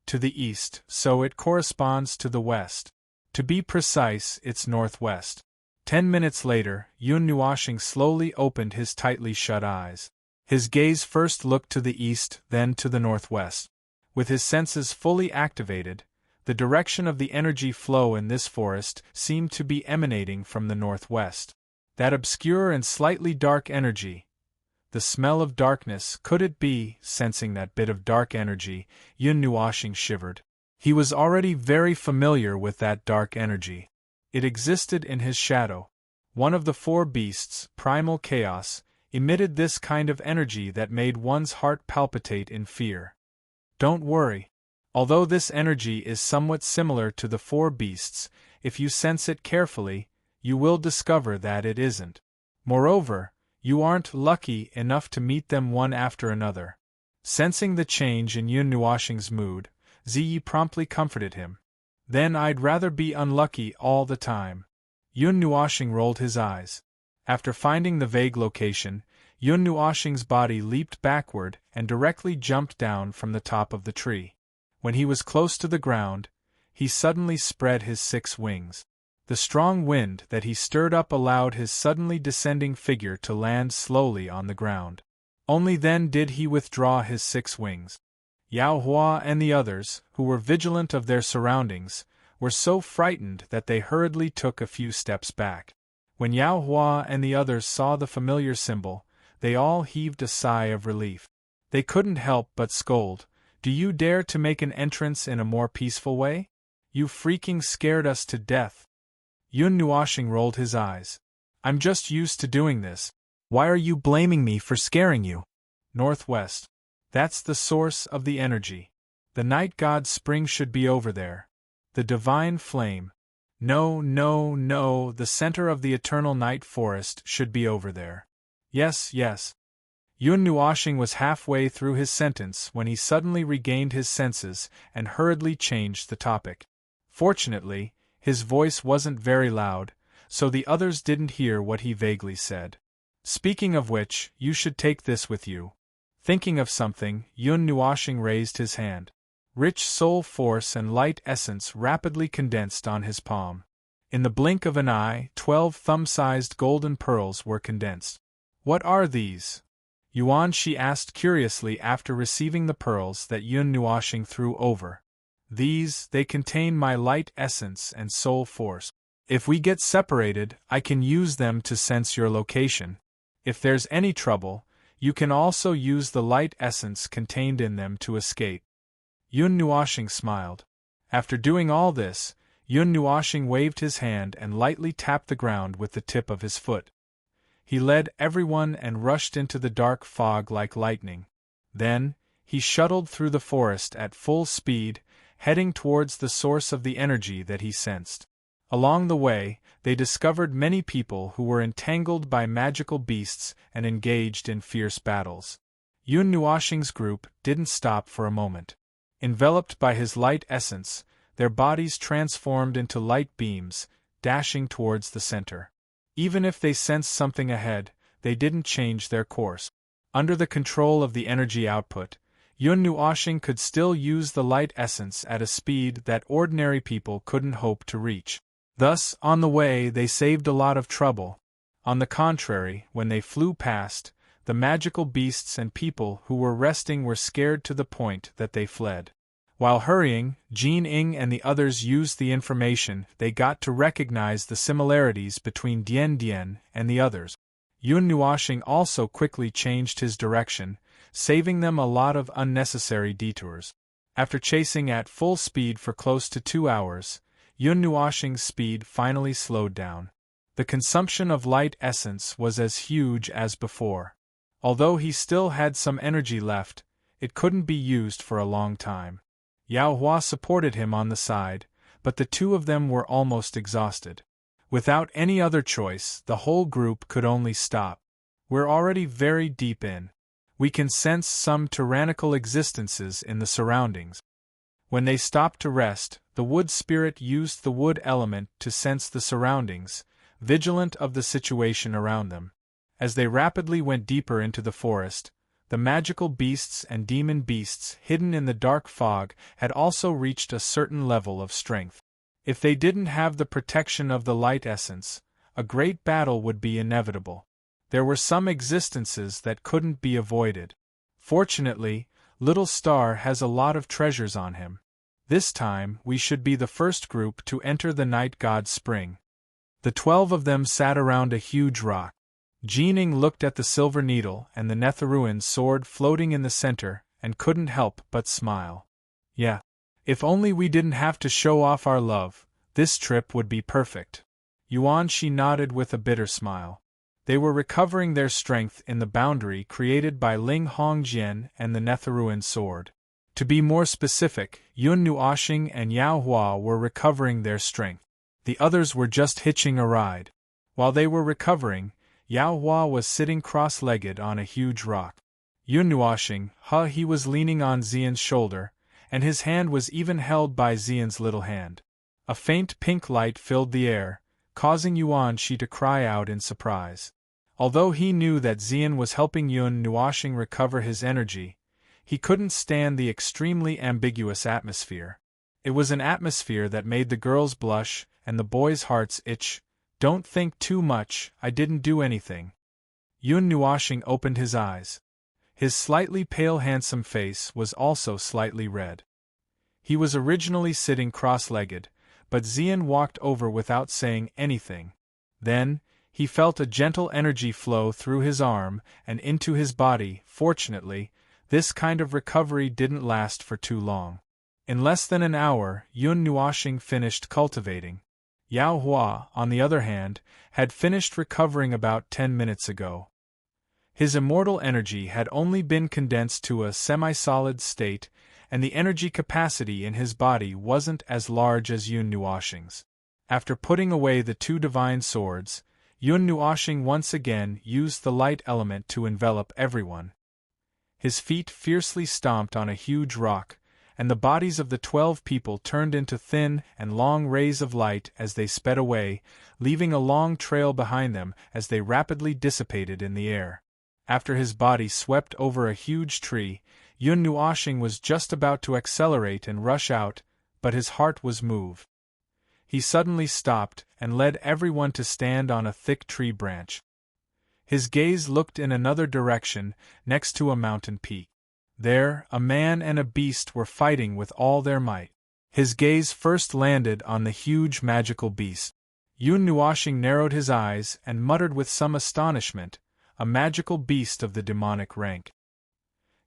To the east, so it corresponds to the west. To be precise, it's northwest. 10 minutes later, Yun Nuoxing slowly opened his tightly shut eyes. His gaze first looked to the east, then to the northwest. With his senses fully activated, the direction of the energy flow in this forest seemed to be emanating from the northwest. That obscure and slightly dark energy. The smell of darkness, could it be? Sensing that bit of dark energy, Yun Nuoxing shivered. He was already very familiar with that dark energy. It existed in his shadow. One of the 4 beasts, primal chaos, emitted this kind of energy that made one's heart palpitate in fear. Don't worry. Although this energy is somewhat similar to the 4 beasts, if you sense it carefully, you will discover that it isn't. Moreover, you aren't lucky enough to meet them one after another. Sensing the change in Yun Nuoxing's mood, Ziyi promptly comforted him. Then I'd rather be unlucky all the time. Yun Nuoxing rolled his eyes. After finding the vague location, Yun Nuoxing's body leaped backward and directly jumped down from the top of the tree. When he was close to the ground, he suddenly spread his 6 wings. The strong wind that he stirred up allowed his suddenly descending figure to land slowly on the ground. Only then did he withdraw his 6 wings. Yao Hua and the others, who were vigilant of their surroundings, were so frightened that they hurriedly took a few steps back. When Yao Hua and the others saw the familiar symbol, they all heaved a sigh of relief. They couldn't help but scold. Do you dare to make an entrance in a more peaceful way? You freaking scared us to death. Yun Nuoxing rolled his eyes. I'm just used to doing this. Why are you blaming me for scaring you? Northwest. That's the source of the energy. The night god's spring should be over there. The divine flame. No, the center of the eternal night forest should be over there. Yes. Yun Nuoxing was halfway through his sentence when he suddenly regained his senses and hurriedly changed the topic. Fortunately, his voice wasn't very loud, so the others didn't hear what he vaguely said. Speaking of which, you should take this with you. Thinking of something, Yun Nuoxing raised his hand. Rich soul force and light essence rapidly condensed on his palm. In the blink of an eye, 12 thumb-sized golden pearls were condensed. What are these? Yuan Shi asked curiously after receiving the pearls that Yun Nuoxing threw over. They contain my light essence and soul force. If we get separated, I can use them to sense your location. If there's any trouble, you can also use the light essence contained in them to escape. Yun Nuoxing smiled. After doing all this, Yun Nuoxing waved his hand and lightly tapped the ground with the tip of his foot. He led everyone and rushed into the dark fog like lightning. Then, he shuttled through the forest at full speed, heading towards the source of the energy that he sensed. Along the way, they discovered many people who were entangled by magical beasts and engaged in fierce battles. Yun Nuoxing's group didn't stop for a moment. Enveloped by his light essence, their bodies transformed into light beams, dashing towards the center. Even if they sensed something ahead, they didn't change their course. Under the control of the energy output, Yun Nuoxing could still use the light essence at a speed that ordinary people couldn't hope to reach. Thus, on the way, they saved a lot of trouble. On the contrary, when they flew past, the magical beasts and people who were resting were scared to the point that they fled. While hurrying, Jin Ing and the others used the information they got to recognize the similarities between Dian Dian and the others. Yun Nuoxing also quickly changed his direction, saving them a lot of unnecessary detours. After chasing at full speed for close to 2 hours, Yun Nuoxing's speed finally slowed down. The consumption of light essence was as huge as before. Although he still had some energy left, it couldn't be used for a long time. Yao Hua supported him on the side, but the two of them were almost exhausted. Without any other choice, the whole group could only stop. We're already very deep in. We can sense some tyrannical existences in the surroundings. When they stopped to rest, the wood spirit used the wood element to sense the surroundings, vigilant of the situation around them. As they rapidly went deeper into the forest, the magical beasts and demon beasts hidden in the dark fog had also reached a certain level of strength. If they didn't have the protection of the light essence, a great battle would be inevitable. There were some existences that couldn't be avoided. Fortunately, Little Star has a lot of treasures on him. This time, we should be the first group to enter the Night God's spring. The 12 of them sat around a huge rock. Jining looked at the silver needle and the Netherruin sword floating in the center, and couldn't help but smile. Yeah. If only we didn't have to show off our love, this trip would be perfect. Yuan Shi nodded with a bitter smile. They were recovering their strength in the boundary created by Ling Hongjian and the Netherruin sword. To be more specific, Yun Nuoxing and Yao Hua were recovering their strength. The others were just hitching a ride. While they were recovering, Yao Hua was sitting cross-legged on a huge rock. Yun Nuoxing, he was leaning on Xian's shoulder, and his hand was even held by Xian's little hand. A faint pink light filled the air, causing Yuan Shi to cry out in surprise. Although he knew that Xian was helping Yun Nuoxing recover his energy, he couldn't stand the extremely ambiguous atmosphere. It was an atmosphere that made the girls blush and the boys' hearts itch. Don't think too much, I didn't do anything. Yun Nuoxing opened his eyes. His slightly pale handsome face was also slightly red. He was originally sitting cross-legged, but Xian walked over without saying anything. Then, he felt a gentle energy flow through his arm and into his body. Fortunately, this kind of recovery didn't last for too long. In less than an hour, Yun Nuoxing finished cultivating. Yao Hua, on the other hand, had finished recovering about 10 minutes ago. His immortal energy had only been condensed to a semi-solid state, and the energy capacity in his body wasn't as large as Yun Nuoxing's. After putting away the two divine swords, Yun Nuoxing once again used the light element to envelop everyone. His feet fiercely stomped on a huge rock, and the bodies of the 12 people turned into thin and long rays of light as they sped away, leaving a long trail behind them as they rapidly dissipated in the air. After his body swept over a huge tree, Yun Nuoxing was just about to accelerate and rush out, but his heart was moved. He suddenly stopped and led everyone to stand on a thick tree branch. His gaze looked in another direction, next to a mountain peak. There, a man and a beast were fighting with all their might. His gaze first landed on the huge magical beast. Yun Nuashing narrowed his eyes and muttered with some astonishment, "A magical beast of the demonic rank."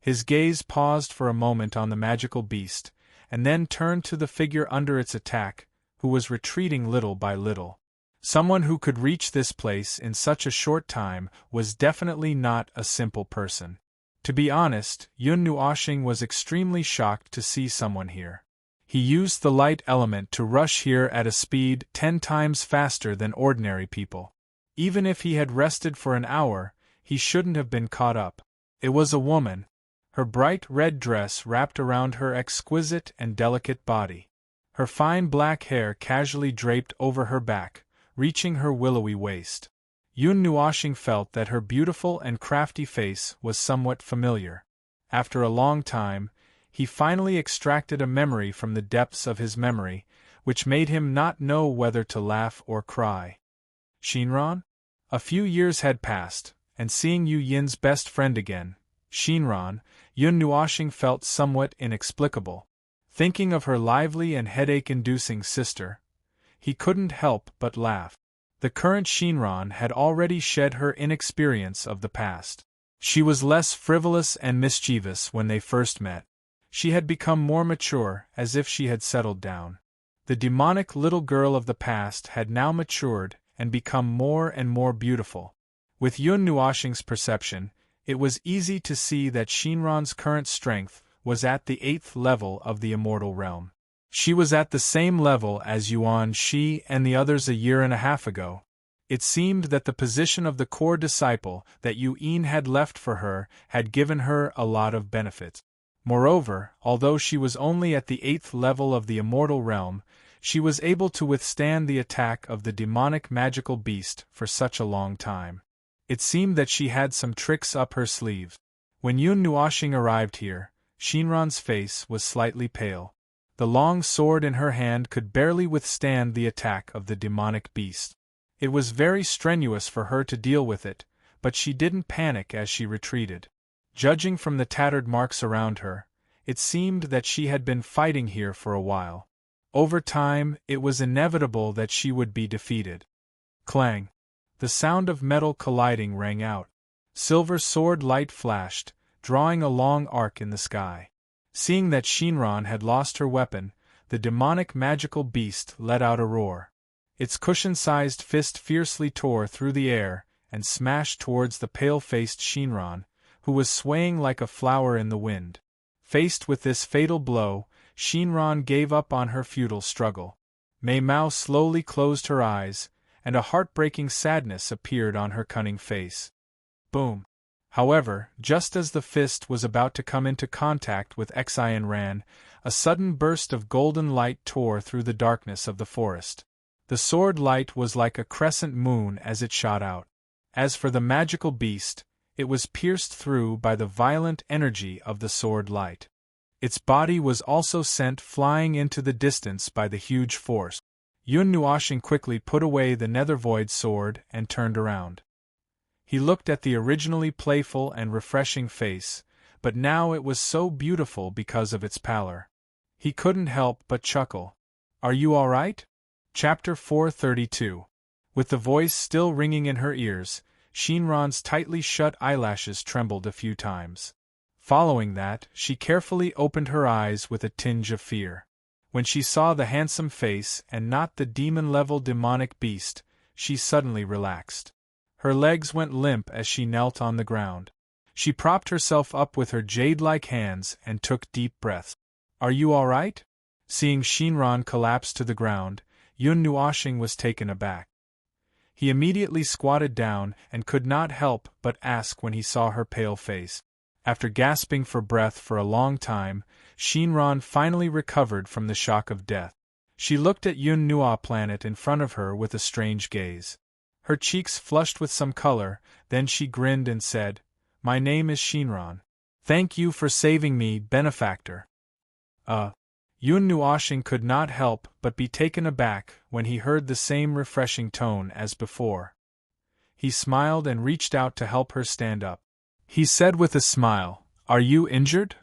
His gaze paused for a moment on the magical beast, and then turned to the figure under its attack, who was retreating little by little. Someone who could reach this place in such a short time was definitely not a simple person. To be honest, Yun Nuashing was extremely shocked to see someone here. He used the light element to rush here at a speed 10 times faster than ordinary people. Even if he had rested for an hour, he shouldn't have been caught up. It was a woman. Her bright red dress wrapped around her exquisite and delicate body. Her fine black hair casually draped over her back, reaching her willowy waist. Yun Nuashing felt that her beautiful and crafty face was somewhat familiar. After a long time, he finally extracted a memory from the depths of his memory, which made him not know whether to laugh or cry. Shinran? A few years had passed, and seeing Yu Yin's best friend again, Shinran, Yun Nuashing felt somewhat inexplicable. Thinking of her lively and headache-inducing sister, he couldn't help but laugh. The current Shinran had already shed her inexperience of the past. She was less frivolous and mischievous when they first met. She had become more mature, as if she had settled down. The demonic little girl of the past had now matured and become more and more beautiful. With Yun Nuashing's perception, it was easy to see that Shinran's current strength was at the 8th level of the immortal realm. She was at the same level as Yuan Shi and the others a year and a half ago. It seemed that the position of the core disciple that Yu Yin had left for her had given her a lot of benefits. Moreover, although she was only at the 8th level of the immortal realm, she was able to withstand the attack of the demonic magical beast for such a long time. It seemed that she had some tricks up her sleeve. When Yun Nuashing arrived here, Shinran's face was slightly pale. The long sword in her hand could barely withstand the attack of the demonic beast. It was very strenuous for her to deal with it, but she didn't panic as she retreated. Judging from the tattered marks around her, it seemed that she had been fighting here for a while. Over time, it was inevitable that she would be defeated. Clang! The sound of metal colliding rang out. Silver sword light flashed, drawing a long arc in the sky. Seeing that Shinran had lost her weapon, the demonic magical beast let out a roar. Its cushion-sized fist fiercely tore through the air and smashed towards the pale-faced Shinran, who was swaying like a flower in the wind. Faced with this fatal blow, Shinran gave up on her futile struggle. Mei Mao slowly closed her eyes, and a heartbreaking sadness appeared on her cunning face. Boom! However, just as the fist was about to come into contact with Xian Ran, a sudden burst of golden light tore through the darkness of the forest. The sword light was like a crescent moon as it shot out. As for the magical beast, it was pierced through by the violent energy of the sword light. Its body was also sent flying into the distance by the huge force. Yun Nuashing quickly put away the nether-void sword and turned around. He looked at the originally playful and refreshing face, but now it was so beautiful because of its pallor. He couldn't help but chuckle. "Are you all right?" Chapter 432. With the voice still ringing in her ears, Shinran's tightly shut eyelashes trembled a few times. Following that, she carefully opened her eyes with a tinge of fear. When she saw the handsome face and not the demon-level demonic beast, she suddenly relaxed. Her legs went limp as she knelt on the ground. She propped herself up with her jade-like hands and took deep breaths. "Are you all right?" Seeing Shinran collapse to the ground, Yun Nuashing was taken aback. He immediately squatted down and could not help but ask when he saw her pale face. After gasping for breath for a long time, Shinran finally recovered from the shock of death. She looked at Yun Nua planet in front of her with a strange gaze. Her cheeks flushed with some color, then she grinned and said, "My name is Shinran. Thank you for saving me, benefactor." Yun Nuashing could not help but be taken aback when he heard the same refreshing tone as before. He smiled and reached out to help her stand up. He said with a smile, "Are you injured?"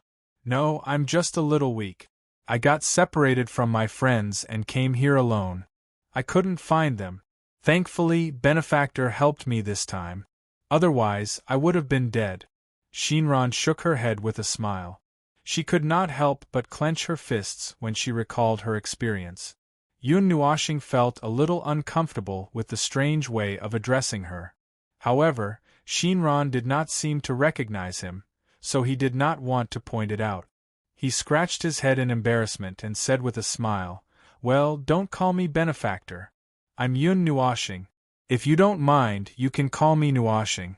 "No, I'm just a little weak. I got separated from my friends and came here alone. I couldn't find them. Thankfully, Benefactor helped me this time. Otherwise, I would have been dead." Shinran shook her head with a smile. She could not help but clench her fists when she recalled her experience. Yun Nuoxing felt a little uncomfortable with the strange way of addressing her. However, Shinran did not seem to recognize him, so he did not want to point it out. He scratched his head in embarrassment and said with a smile, "Well, don't call me Benefactor. I'm Yun Nuoxing. If you don't mind, you can call me Nuoxing."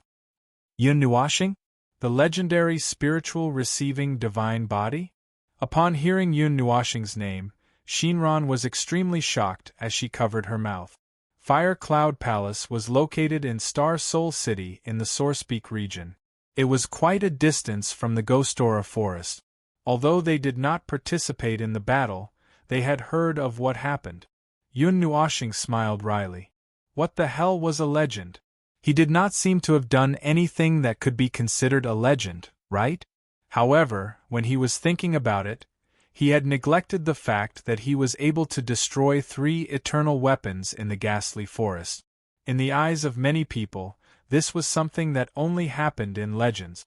Yun Nuoxing? The legendary spiritual receiving divine body? Upon hearing Yun Nuoxing's name, Shinran was extremely shocked as she covered her mouth. Fire Cloud Palace was located in Star Soul City in the Sourcepeak region. It was quite a distance from the Ghostora Forest. Although they did not participate in the battle, they had heard of what happened. Yun Nuoxing smiled wryly. What the hell was a legend? He did not seem to have done anything that could be considered a legend, right? However, when he was thinking about it, he had neglected the fact that he was able to destroy 3 eternal weapons in the ghastly forest. In the eyes of many people, this was something that only happened in legends.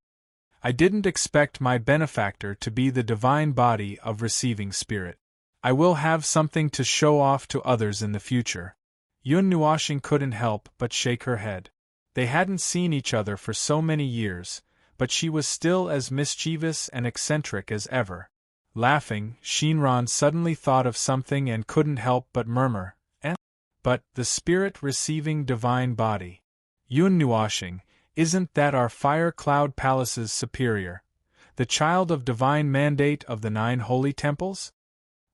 I didn't expect my benefactor to be the divine body of receiving spirit. I will have something to show off to others in the future. Yun Nuoxing couldn't help but shake her head. They hadn't seen each other for so many years, but she was still as mischievous and eccentric as ever. Laughing, Shinran suddenly thought of something and couldn't help but murmur, "Eh? But, the spirit receiving divine body. Yun Nuoxing, isn't that our Fire Cloud Palace's superior? The child of divine mandate of the 9 holy temples?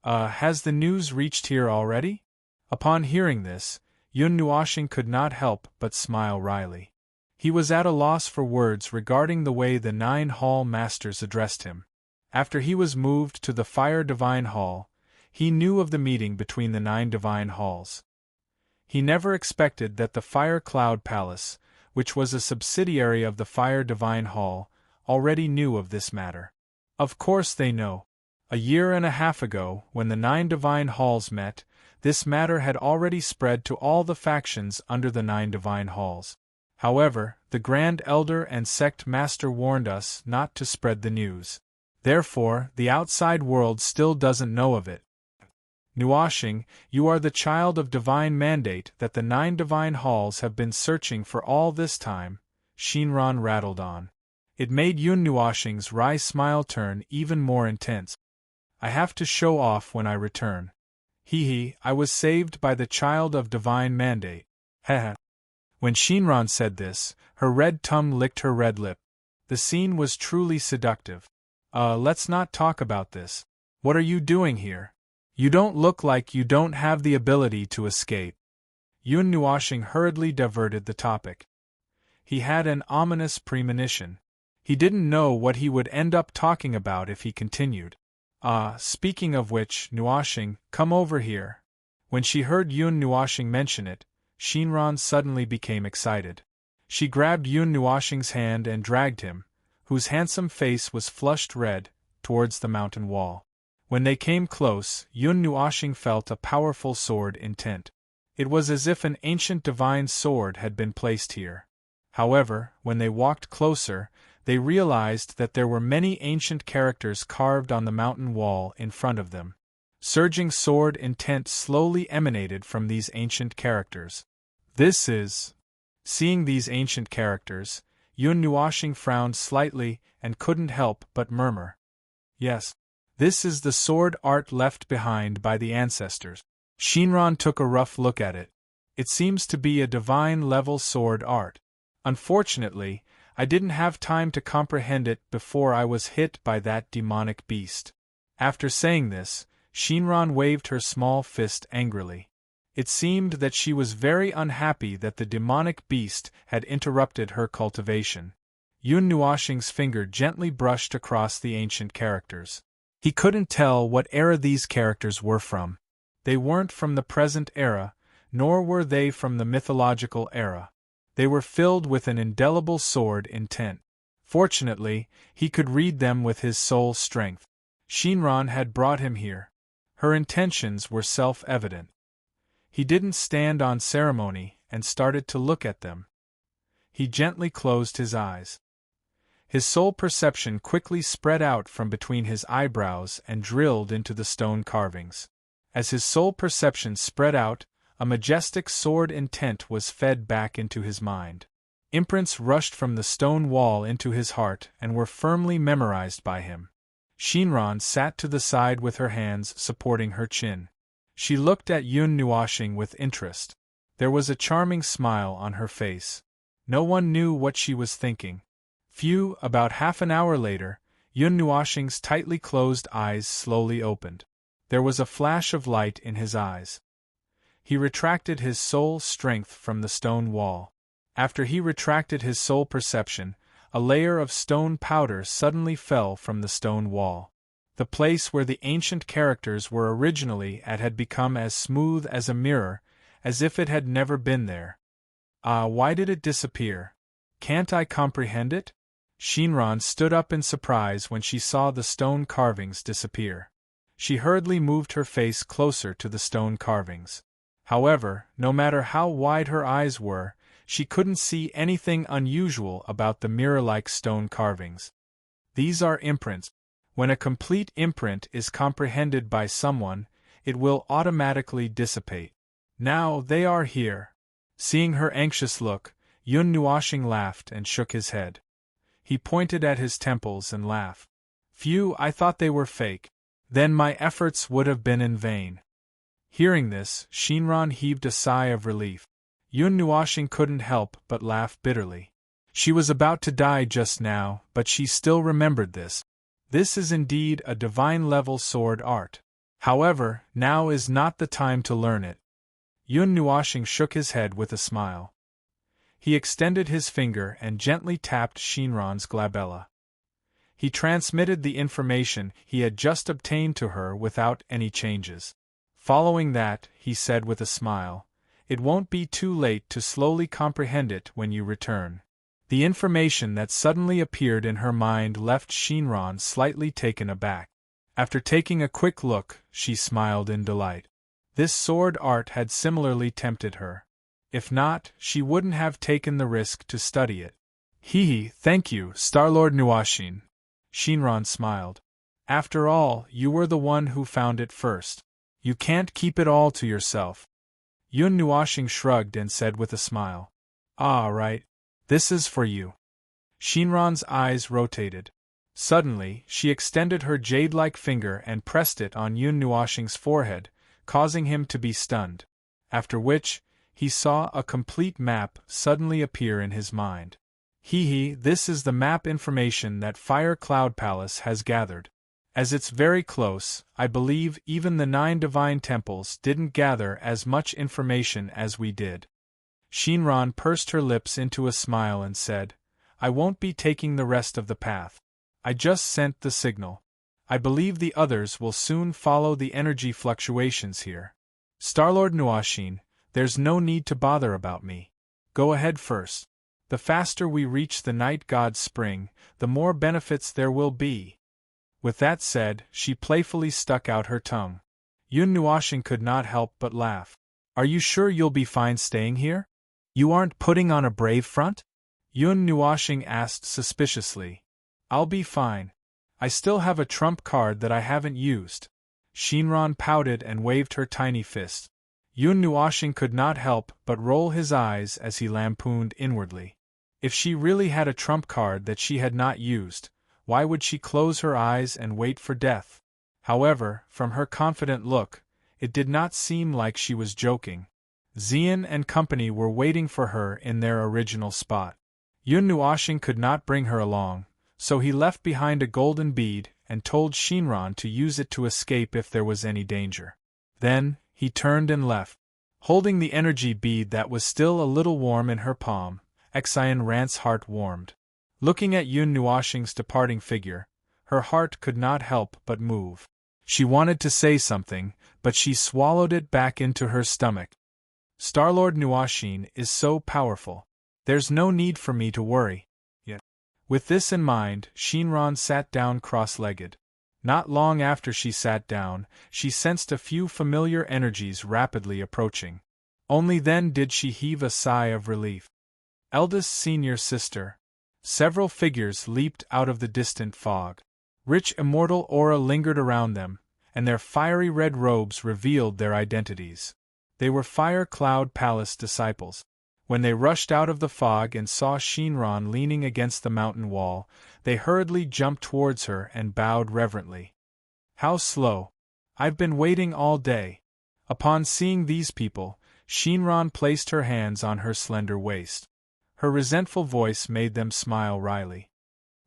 Has the news reached here already?" Upon hearing this, Yun Nuoxing could not help but smile wryly. He was at a loss for words regarding the way the 9 hall masters addressed him. After he was moved to the Fire Divine Hall, he knew of the meeting between the 9 divine halls. He never expected that the Fire Cloud Palace, which was a subsidiary of the Fire Divine Hall, already knew of this matter. Of course they know. A year and a half ago, when the 9 divine halls met, this matter had already spread to all the factions under the 9 divine halls. However, the Grand Elder and Sect Master warned us not to spread the news. Therefore, the outside world still doesn't know of it. Nuoxing, you are the child of divine mandate that the 9 divine halls have been searching for all this time, Shinran rattled on. It made Yun Nuoxing's wry smile turn even more intense. I have to show off when I return. I was saved by the child of divine mandate. Heh. When Shinran said this, her red tongue licked her red lip. The scene was truly seductive. Let's not talk about this. What are you doing here? You don't look like you don't have the ability to escape. Yun Nuoxing hurriedly diverted the topic. He had an ominous premonition. He didn't know what he would end up talking about if he continued. Speaking of which, Nuoxing, come over here. When she heard Yun Nuoxing mention it, Shinran suddenly became excited. She grabbed Yun Nuoxing's hand and dragged him, whose handsome face was flushed red, towards the mountain wall. When they came close, Yun Nuoxing felt a powerful sword intent. It was as if an ancient divine sword had been placed here. However, when they walked closer, they realized that there were many ancient characters carved on the mountain wall in front of them. Surging sword intent slowly emanated from these ancient characters. This is... Seeing these ancient characters, Yun Nuoxing frowned slightly and couldn't help but murmur. Yes. This is the sword art left behind by the ancestors. Shinran took a rough look at it. It seems to be a divine-level sword art. Unfortunately, I didn't have time to comprehend it before I was hit by that demonic beast. After saying this, Shinran waved her small fist angrily. It seemed that she was very unhappy that the demonic beast had interrupted her cultivation. Yun Nuoxing's finger gently brushed across the ancient characters. He couldn't tell what era these characters were from. They weren't from the present era, nor were they from the mythological era. They were filled with an indelible sword intent. Fortunately, he could read them with his soul strength. Shinran had brought him here. Her intentions were self-evident. He didn't stand on ceremony and started to look at them. He gently closed his eyes. His soul perception quickly spread out from between his eyebrows and drilled into the stone carvings. As his soul perception spread out, a majestic sword intent was fed back into his mind. Imprints rushed from the stone wall into his heart and were firmly memorized by him. Shinran sat to the side with her hands supporting her chin. She looked at Yun Nuoxing with interest. There was a charming smile on her face. No one knew what she was thinking. About half an hour later, Yun Nuoxing's tightly closed eyes slowly opened. There was a flash of light in his eyes. He retracted his soul strength from the stone wall. After he retracted his soul perception, a layer of stone powder suddenly fell from the stone wall. The place where the ancient characters were originally at had become as smooth as a mirror, as if it had never been there. Why did it disappear? Can't I comprehend it? Shinran stood up in surprise when she saw the stone carvings disappear. She hurriedly moved her face closer to the stone carvings. However, no matter how wide her eyes were, she couldn't see anything unusual about the mirror-like stone carvings. These are imprints. When a complete imprint is comprehended by someone, it will automatically dissipate. Now they are here. Seeing her anxious look, Yun Nuoxing laughed and shook his head. He pointed at his temples and laughed. I thought they were fake. Then my efforts would have been in vain. Hearing this, Shinran heaved a sigh of relief. Yun Nuoxing couldn't help but laugh bitterly. She was about to die just now, but she still remembered this. This is indeed a divine-level sword art. However, now is not the time to learn it. Yun Nuoxing shook his head with a smile. He extended his finger and gently tapped Shinran's glabella. He transmitted the information he had just obtained to her without any changes. Following that, he said with a smile, "It won't be too late to slowly comprehend it when you return." The information that suddenly appeared in her mind left Shinran slightly taken aback. After taking a quick look, she smiled in delight. This sword art had similarly tempted her. If not, she wouldn't have taken the risk to study it. Thank you, Starlord Nuoxing. Shinran smiled. After all, you were the one who found it first. You can't keep it all to yourself. Yun Nuoxing shrugged and said with a smile. Right. This is for you. Shinran's eyes rotated. Suddenly, she extended her jade-like finger and pressed it on Yun Nuoxing's forehead, causing him to be stunned. After which, he saw a complete map suddenly appear in his mind. This is the map information that Fire Cloud Palace has gathered. As it's very close, I believe even the 9 divine temples didn't gather as much information as we did. Shinran pursed her lips into a smile and said, I won't be taking the rest of the path. I just sent the signal. I believe the others will soon follow the energy fluctuations here. Starlord Nuoxing, there's no need to bother about me. Go ahead first. The faster we reach the Night God's spring, the more benefits there will be. With that said, she playfully stuck out her tongue. Yun Nuoxing could not help but laugh. Are you sure you'll be fine staying here? You aren't putting on a brave front? Yun Nuoxing asked suspiciously. I'll be fine. I still have a trump card that I haven't used. Shinran pouted and waved her tiny fist. Yun Nuoxing could not help but roll his eyes as he lampooned inwardly. If she really had a trump card that she had not used, why would she close her eyes and wait for death? However, from her confident look, it did not seem like she was joking. Xian and company were waiting for her in their original spot. Yun Nuoxing could not bring her along, so he left behind a golden bead and told Shinran to use it to escape if there was any danger. Then, he turned and left. Holding the energy bead that was still a little warm in her palm, Xian Rant's heart warmed. Looking at Yun Nuoxing's departing figure, her heart could not help but move. She wanted to say something, but she swallowed it back into her stomach. Starlord Nuoxing is so powerful. There's no need for me to worry. Yet. With this in mind, Shinran sat down cross-legged. Not long after she sat down, she sensed a few familiar energies rapidly approaching. Only then did she heave a sigh of relief. Eldest senior sister. Several figures leaped out of the distant fog. Rich immortal aura lingered around them, and their fiery red robes revealed their identities. They were Fire Cloud Palace disciples. When they rushed out of the fog and saw Shinran leaning against the mountain wall, they hurriedly jumped towards her and bowed reverently. How slow! I've been waiting all day. Upon seeing these people, Shinran placed her hands on her slender waist. Her resentful voice made them smile wryly.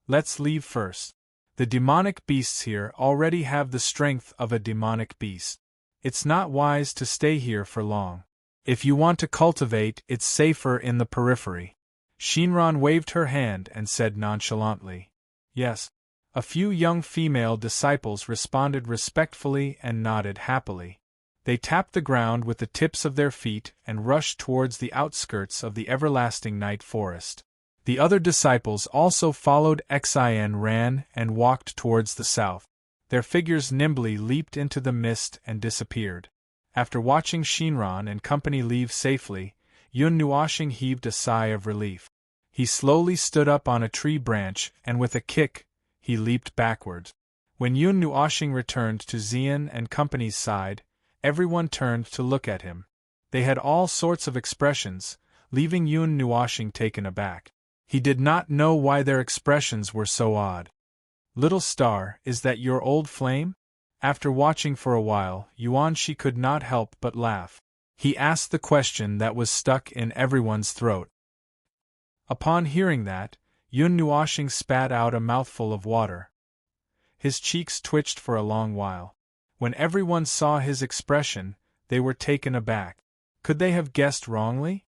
Let's leave first. The demonic beasts here already have the strength of a demonic beast. It's not wise to stay here for long. If you want to cultivate, it's safer in the periphery. Shinran waved her hand and said nonchalantly. Yes. A few young female disciples responded respectfully and nodded happily. They tapped the ground with the tips of their feet and rushed towards the outskirts of the everlasting night forest. The other disciples also followed. Xin ran and walked towards the south. Their figures nimbly leaped into the mist and disappeared. After watching Shinran and company leave safely, Yun Nuoxing heaved a sigh of relief. He slowly stood up on a tree branch and with a kick, he leaped backwards. When Yun Nuoxing returned to Xian and company's side, everyone turned to look at him. They had all sorts of expressions, leaving Yun Nuoxing taken aback. He did not know why their expressions were so odd. Little star, is that your old flame? After watching for a while, Yuanshi could not help but laugh. He asked the question that was stuck in everyone's throat. Upon hearing that, Yun Nuoxing spat out a mouthful of water. His cheeks twitched for a long while. When everyone saw his expression, they were taken aback. Could they have guessed wrongly?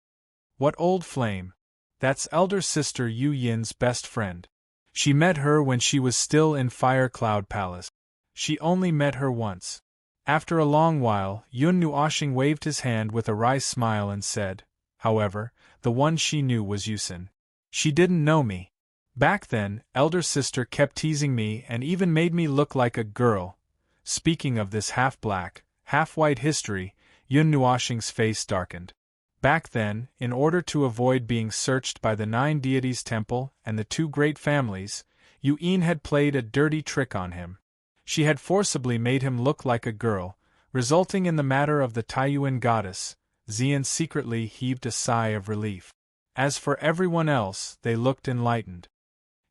What old flame? That's elder sister Yu Yin's best friend. She met her when she was still in Fire Cloud Palace. She only met her once. After a long while, Yun Nuoxing waved his hand with a wry smile and said, however, the one she knew was Yusin. She didn't know me. Back then, elder sister kept teasing me and even made me look like a girl. Speaking of this half-black, half-white history, Yun Nuoxing's face darkened. Back then, in order to avoid being searched by the 9 deities temple and the 2 great families, Yu Yin had played a dirty trick on him. She had forcibly made him look like a girl, resulting in the matter of the Taiyuan goddess. Xian secretly heaved a sigh of relief. As for everyone else, they looked enlightened.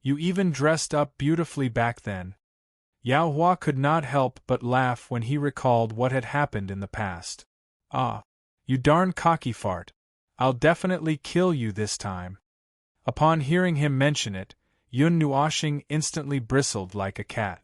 You even dressed up beautifully back then. Yao Hua could not help but laugh when he recalled what had happened in the past. Ah, you darn cocky fart. I'll definitely kill you this time. Upon hearing him mention it, Yun Nuoxing instantly bristled like a cat.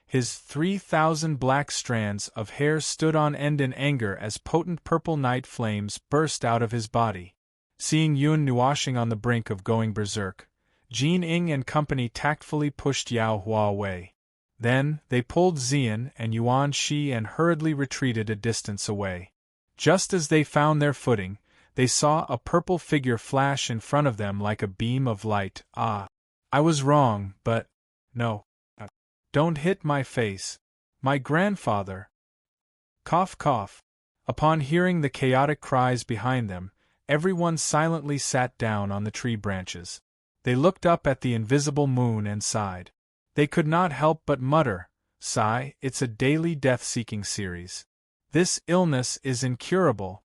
His 3,000 black strands of hair stood on end in anger as potent purple night flames burst out of his body. Seeing Yun Nuoxing on the brink of going berserk, Jin Ing and company tactfully pushed Yao Hua away. Then, they pulled Xian and Yuan Shi and hurriedly retreated a distance away. Just as they found their footing, they saw a purple figure flash in front of them like a beam of light. Ah! I was wrong, but… no. Don't hit my face. My grandfather. Cough cough. Upon hearing the chaotic cries behind them, everyone silently sat down on the tree branches. They looked up at the invisible moon and sighed. They could not help but mutter, "Sigh, it's a daily death-seeking series. This illness is incurable.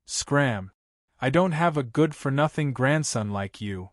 Scram. I don't have a good-for-nothing grandson like you."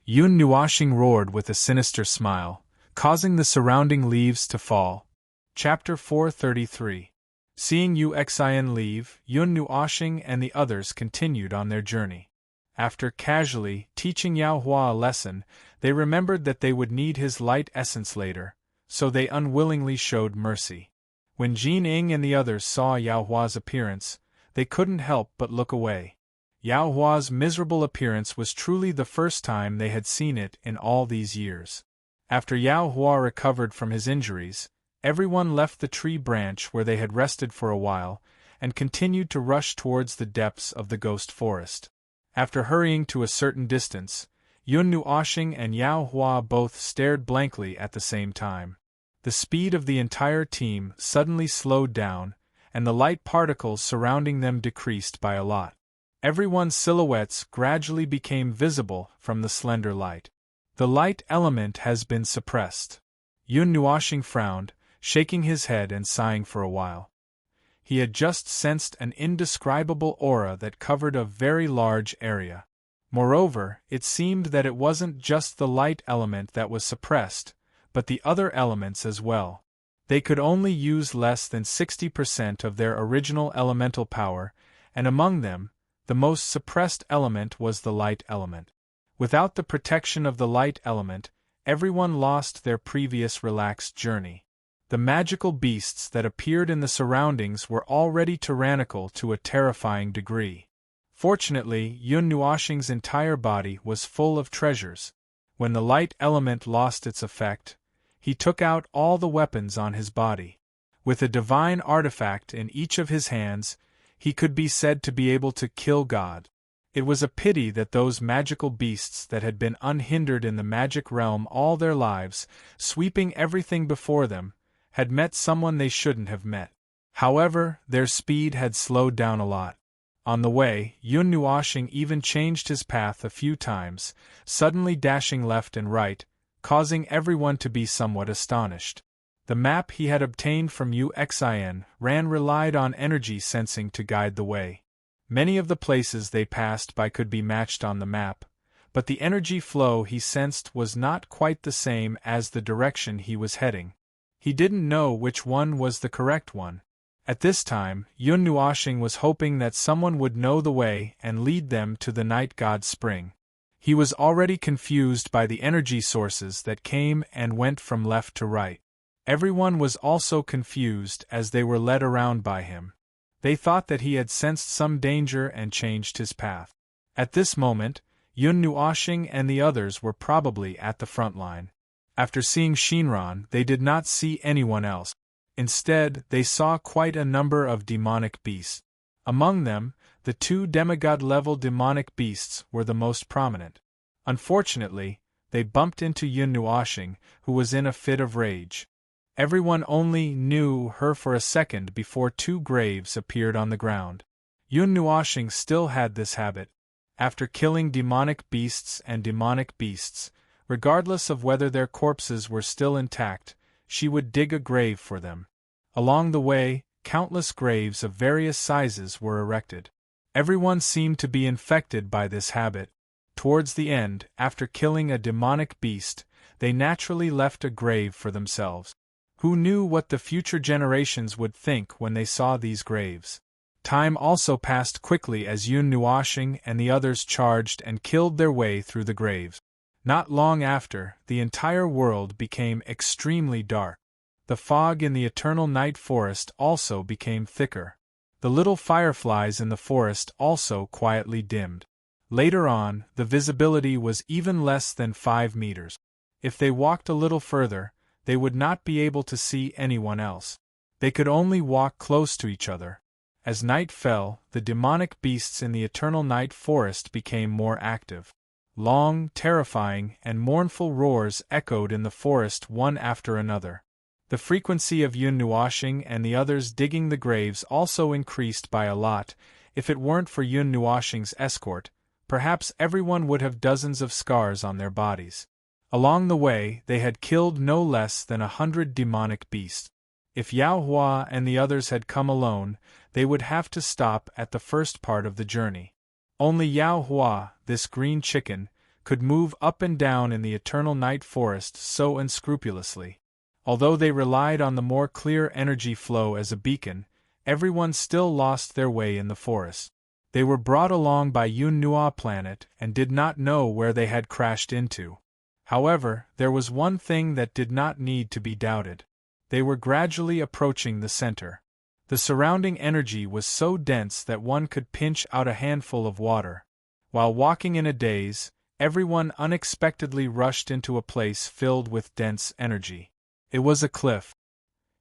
Yun Nuoxing roared with a sinister smile, causing the surrounding leaves to fall. Chapter 433. Seeing Yu Xian leave, Yun Nuoxing and the others continued on their journey. After casually teaching Yao Hua a lesson, they remembered that they would need his light essence later, so they unwillingly showed mercy. When Jin Ing and the others saw Yao Hua's appearance, they couldn't help but look away. Yao Hua's miserable appearance was truly the first time they had seen it in all these years. After Yao Hua recovered from his injuries, everyone left the tree branch where they had rested for a while, and continued to rush towards the depths of the ghost forest. After hurrying to a certain distance, Yun Nuoxing and Yao Hua both stared blankly at the same time. The speed of the entire team suddenly slowed down, and the light particles surrounding them decreased by a lot. Everyone's silhouettes gradually became visible from the slender light. The light element has been suppressed. Yun Nuoxing frowned, shaking his head and sighing for a while. He had just sensed an indescribable aura that covered a very large area. Moreover, it seemed that it wasn't just the light element that was suppressed, but the other elements as well. They could only use less than 60% of their original elemental power, and among them, the most suppressed element was the light element. Without the protection of the light element, everyone lost their previous relaxed journey. The magical beasts that appeared in the surroundings were already tyrannical to a terrifying degree. Fortunately, Yun Nuoxing's entire body was full of treasures. When the light element lost its effect, he took out all the weapons on his body. With a divine artifact in each of his hands, he could be said to be able to kill God. It was a pity that those magical beasts that had been unhindered in the magic realm all their lives, sweeping everything before them, had met someone they shouldn't have met. However, their speed had slowed down a lot. On the way, Yun Nuoxing even changed his path a few times, suddenly dashing left and right, causing everyone to be somewhat astonished. The map he had obtained from Uxin relied on energy sensing to guide the way. Many of the places they passed by could be matched on the map, but the energy flow he sensed was not quite the same as the direction he was heading. He didn't know which one was the correct one. At this time, Yun Nuoxing was hoping that someone would know the way and lead them to the night god spring. He was already confused by the energy sources that came and went from left to right. Everyone was also confused as they were led around by him. They thought that he had sensed some danger and changed his path. At this moment, Yun Nuoxing and the others were probably at the front line. After seeing Shinran, they did not see anyone else. Instead, they saw quite a number of demonic beasts. Among them, the 2 demigod-level demonic beasts were the most prominent. Unfortunately, they bumped into Yun Nuoxing, who was in a fit of rage. Everyone only knew her for a second before 2 graves appeared on the ground. Yun Nuoxing still had this habit. After killing demonic beasts, regardless of whether their corpses were still intact, she would dig a grave for them. Along the way, countless graves of various sizes were erected. Everyone seemed to be infected by this habit. Towards the end, after killing a demonic beast, they naturally left a grave for themselves. Who knew what the future generations would think when they saw these graves? Time also passed quickly as Yun Nuoxing and the others charged and killed their way through the graves. Not long after, the entire world became extremely dark. The fog in the eternal night forest also became thicker. The little fireflies in the forest also quietly dimmed. Later on, the visibility was even less than 5 meters. If they walked a little further, they would not be able to see anyone else. They could only walk close to each other. As night fell, the demonic beasts in the eternal night forest became more active. Long, terrifying, and mournful roars echoed in the forest one after another. The frequency of Yun Nuoxing and the others digging the graves also increased by a lot. If it weren't for Yun Nuoxing's escort, perhaps everyone would have dozens of scars on their bodies. Along the way, they had killed no less than 100 demonic beasts. If Yao Hua and the others had come alone, they would have to stop at the first part of the journey. Only Yao Hua, this green chicken, could move up and down in the eternal night forest so unscrupulously. Although they relied on the more clear energy flow as a beacon, everyone still lost their way in the forest. They were brought along by Yun Nua planet and did not know where they had crashed into. However, there was one thing that did not need to be doubted. They were gradually approaching the center. The surrounding energy was so dense that one could pinch out a handful of water. While walking in a daze, everyone unexpectedly rushed into a place filled with dense energy. It was a cliff.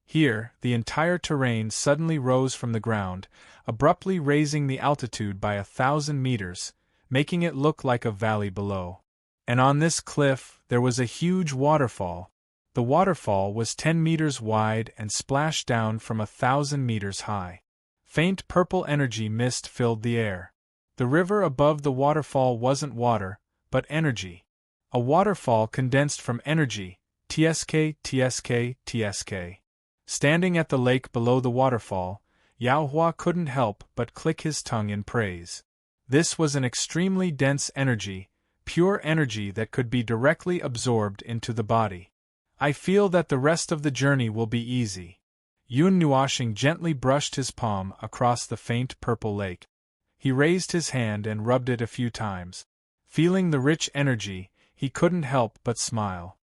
Here, the entire terrain suddenly rose from the ground, abruptly raising the altitude by 1,000 meters, making it look like a valley below. And on this cliff, there was a huge waterfall. The waterfall was 10 meters wide and splashed down from 1,000 meters high. Faint purple energy mist filled the air. The river above the waterfall wasn't water, but energy. A waterfall condensed from energy, TSK, TSK, TSK. Standing at the lake below the waterfall, Yao Hua couldn't help but click his tongue in praise. This was an extremely dense energy, pure energy that could be directly absorbed into the body. I feel that the rest of the journey will be easy. Yun Nuoxing gently brushed his palm across the faint purple lake. He raised his hand and rubbed it a few times. Feeling the rich energy, he couldn't help but smile.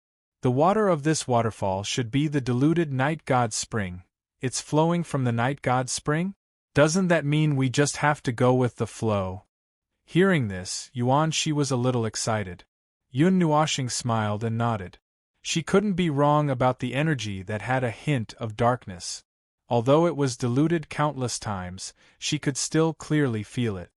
The water of this waterfall should be the diluted night god's spring. It's flowing from the night god's spring? Doesn't that mean we just have to go with the flow? Hearing this, Yuan Shi was a little excited. Yun Nuoxing smiled and nodded. She couldn't be wrong about the energy that had a hint of darkness. Although it was diluted countless times, she could still clearly feel it.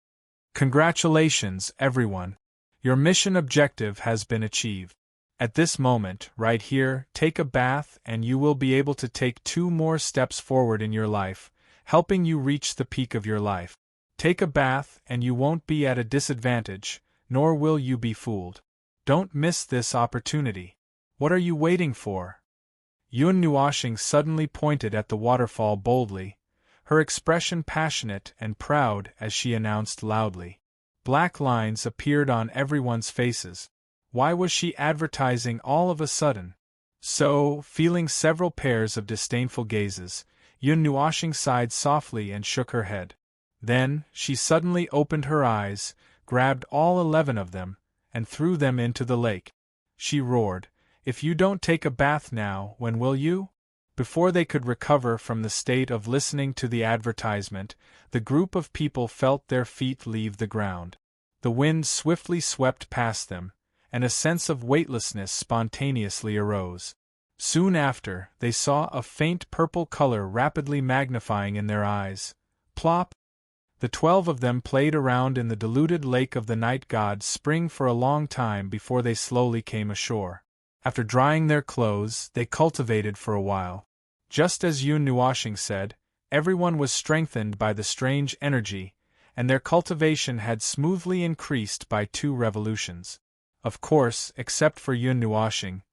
Congratulations, everyone. Your mission objective has been achieved. At this moment, right here, take a bath and you will be able to take 2 more steps forward in your life, helping you reach the peak of your life. Take a bath and you won't be at a disadvantage, nor will you be fooled. Don't miss this opportunity. What are you waiting for? Yun Nuoxing suddenly pointed at the waterfall boldly, her expression passionate and proud as she announced loudly. Black lines appeared on everyone's faces. Why was she advertising all of a sudden? So, feeling several pairs of disdainful gazes, Yun Nuoxing sighed softly and shook her head. Then, she suddenly opened her eyes, grabbed all 11 of them, and threw them into the lake. She roared, "If you don't take a bath now, when will you?" Before they could recover from the state of listening to the advertisement, the group of people felt their feet leave the ground. The wind swiftly swept past them, and a sense of weightlessness spontaneously arose. Soon after, they saw a faint purple color rapidly magnifying in their eyes. Plop! The 12 of them played around in the diluted lake of the night god's spring for a long time before they slowly came ashore. After drying their clothes, they cultivated for a while. Just as Yun Nuoxing said, everyone was strengthened by the strange energy, and their cultivation had smoothly increased by 2 revolutions. Of course, except for Yun Nuoxing.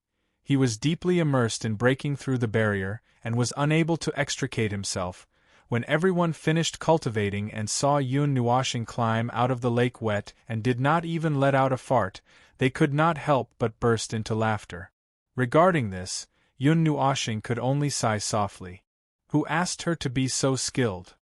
He was deeply immersed in breaking through the barrier, and was unable to extricate himself. When everyone finished cultivating and saw Yun Nuoxing climb out of the lake wet and did not even let out a fart, they could not help but burst into laughter. Regarding this, Yun Nuoxing could only sigh softly. Who asked her to be so skilled?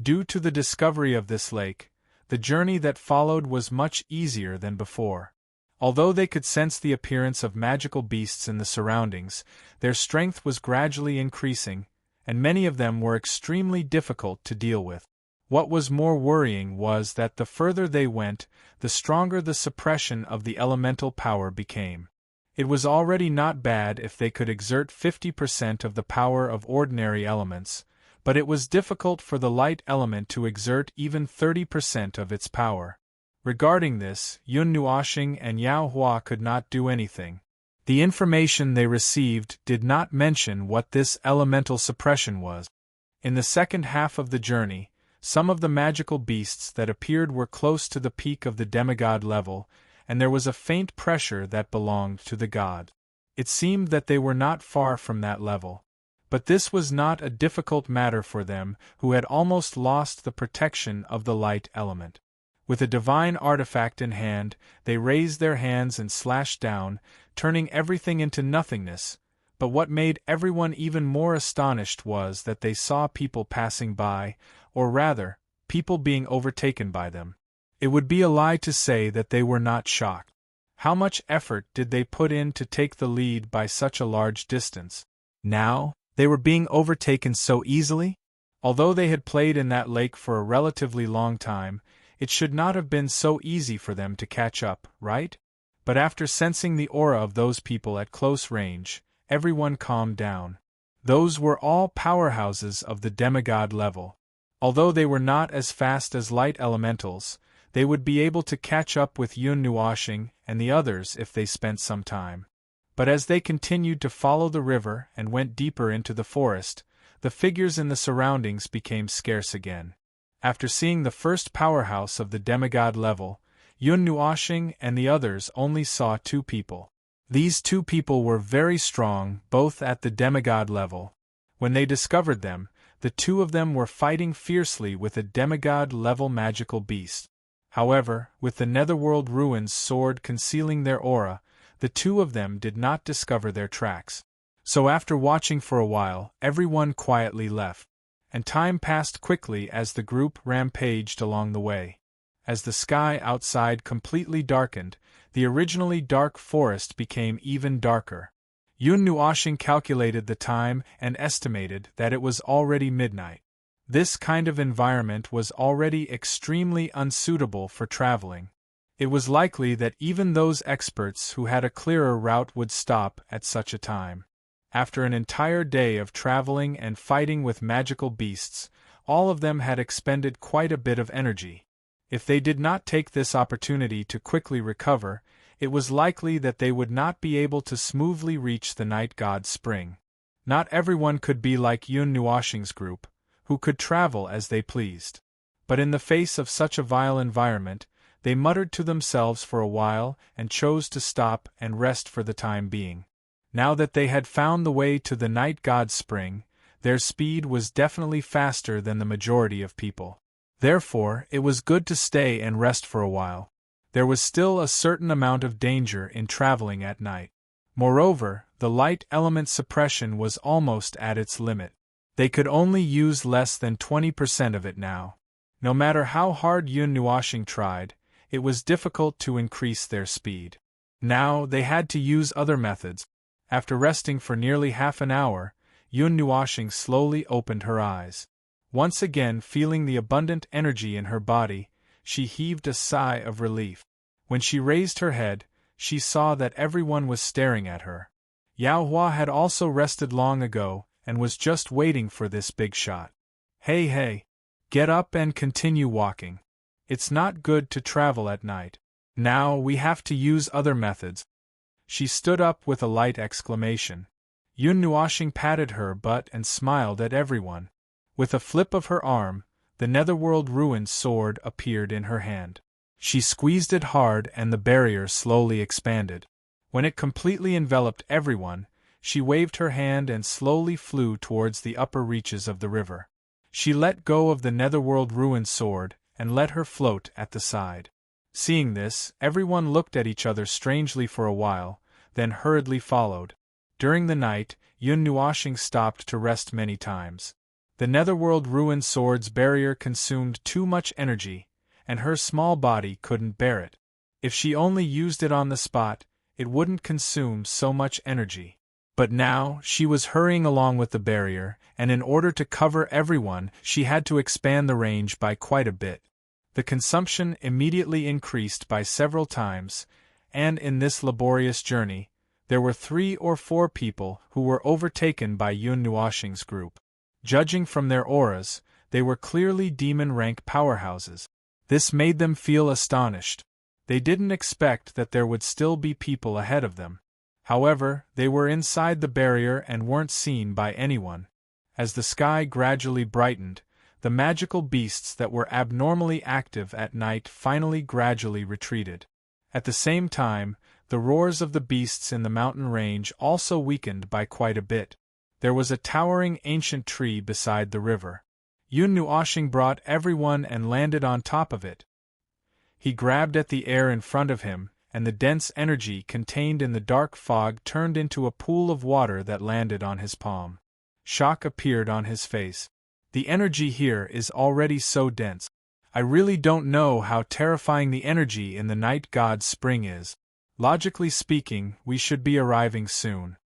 Due to the discovery of this lake, the journey that followed was much easier than before. Although they could sense the appearance of magical beasts in the surroundings, their strength was gradually increasing, and many of them were extremely difficult to deal with. What was more worrying was that the further they went, the stronger the suppression of the elemental power became. It was already not bad if they could exert 50% of the power of ordinary elements, but it was difficult for the light element to exert even 30% of its power. Regarding this, Yun Nuoxing and Yao Hua could not do anything. The information they received did not mention what this elemental suppression was. In the second half of the journey, some of the magical beasts that appeared were close to the peak of the demigod level, and there was a faint pressure that belonged to the god. It seemed that they were not far from that level. But this was not a difficult matter for them, who had almost lost the protection of the light element. With a divine artifact in hand, they raised their hands and slashed down, turning everything into nothingness. But what made everyone even more astonished was that they saw people passing by, or rather, people being overtaken by them. It would be a lie to say that they were not shocked. How much effort did they put in to take the lead by such a large distance? Now, they were being overtaken so easily? Although they had played in that lake for a relatively long time, it should not have been so easy for them to catch up, right? But after sensing the aura of those people at close range, everyone calmed down. Those were all powerhouses of the demigod level. Although they were not as fast as light elementals, They would be able to catch up with Yun Nuoshing and the others if they spent some time. But as they continued to follow the river and went deeper into the forest, the figures in the surroundings became scarce again. After seeing the first powerhouse of the demigod level, Yun Nuoshing and the others only saw 2 people. These 2 people were very strong, both at the demigod level. When they discovered them, the 2 of them were fighting fiercely with a demigod-level magical beast. However, with the Netherworld Ruins sword concealing their aura, the 2 of them did not discover their tracks. So after watching for a while, everyone quietly left. And time passed quickly as the group rampaged along the way. As the sky outside completely darkened, the originally dark forest became even darker. Yun Nuoshing calculated the time and estimated that it was already midnight. This kind of environment was already extremely unsuitable for traveling. It was likely that even those experts who had a clearer route would stop at such a time. After an entire day of traveling and fighting with magical beasts, all of them had expended quite a bit of energy. If they did not take this opportunity to quickly recover, it was likely that they would not be able to smoothly reach the night god's spring. Not everyone could be like Yun Nuoshing's group, who could travel as they pleased. But in the face of such a vile environment, they muttered to themselves for a while and chose to stop and rest for the time being. Now that they had found the way to the night god's spring, their speed was definitely faster than the majority of people. Therefore, it was good to stay and rest for a while. There was still a certain amount of danger in traveling at night. Moreover, the light element suppression was almost at its limit. They could only use less than 20% of it now. No matter how hard Yun Nuoshing tried, it was difficult to increase their speed. Now they had to use other methods. After resting for nearly half an hour, Yun Nuoshing slowly opened her eyes. Once again feeling the abundant energy in her body, she heaved a sigh of relief. When she raised her head, she saw that everyone was staring at her. Yao Hua had also rested long ago and was just waiting for this big shot. Hey, get up and continue walking. It's not good to travel at night. Now we have to use other methods. She stood up with a light exclamation. Yun Nuoshing patted her butt and smiled at everyone. With a flip of her arm, the Netherworld Ruins sword appeared in her hand. She squeezed it hard and the barrier slowly expanded. When it completely enveloped everyone, she waved her hand and slowly flew towards the upper reaches of the river. She let go of the Netherworld Ruins sword and let her float at the side. Seeing this, everyone looked at each other strangely for a while, then hurriedly followed. During the night, Yun Nuoshing stopped to rest many times. The Netherworld Ruins sword's barrier consumed too much energy, and her small body couldn't bear it. If she only used it on the spot, it wouldn't consume so much energy. But now, she was hurrying along with the barrier, and in order to cover everyone, she had to expand the range by quite a bit. The consumption immediately increased by several times, and in this laborious journey, there were 3 or 4 people who were overtaken by Yun Nuoshing's group. Judging from their auras, they were clearly demon-rank powerhouses. This made them feel astonished. They didn't expect that there would still be people ahead of them. However, they were inside the barrier and weren't seen by anyone. As the sky gradually brightened, the magical beasts that were abnormally active at night finally gradually retreated. At the same time, the roars of the beasts in the mountain range also weakened by quite a bit. There was a towering ancient tree beside the river. Yun Nuoshing brought everyone and landed on top of it. He grabbed at the air in front of him, and the dense energy contained in the dark fog turned into a pool of water that landed on his palm. Shock appeared on his face. The energy here is already so dense. I really don't know how terrifying the energy in the night god's spring is. Logically speaking, we should be arriving soon.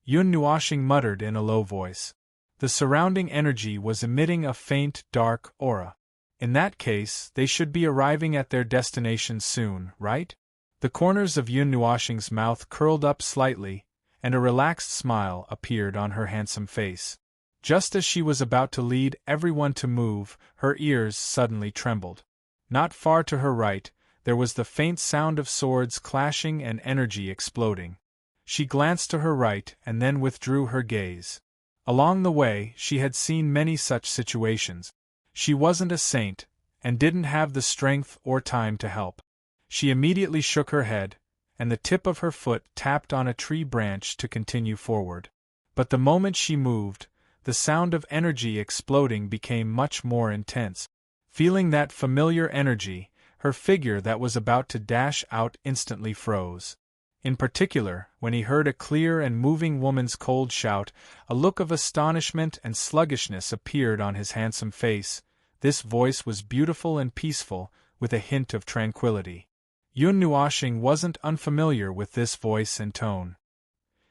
Yun Nuoshing muttered in a low voice. The surrounding energy was emitting a faint, dark aura. In that case, they should be arriving at their destination soon, right? The corners of Yun Nuoshing's mouth curled up slightly, and a relaxed smile appeared on her handsome face. Just as she was about to lead everyone to move, her ears suddenly trembled. Not far to her right, there was the faint sound of swords clashing and energy exploding. She glanced to her right and then withdrew her gaze. Along the way, she had seen many such situations. She wasn't a saint, and didn't have the strength or time to help. She immediately shook her head, and the tip of her foot tapped on a tree branch to continue forward. But the moment she moved, the sound of energy exploding became much more intense. Feeling that familiar energy, her figure that was about to dash out instantly froze. In particular, when he heard a clear and moving woman's cold shout, a look of astonishment and sluggishness appeared on his handsome face. This voice was beautiful and peaceful, with a hint of tranquility. Yun Nuoxing wasn't unfamiliar with this voice and tone.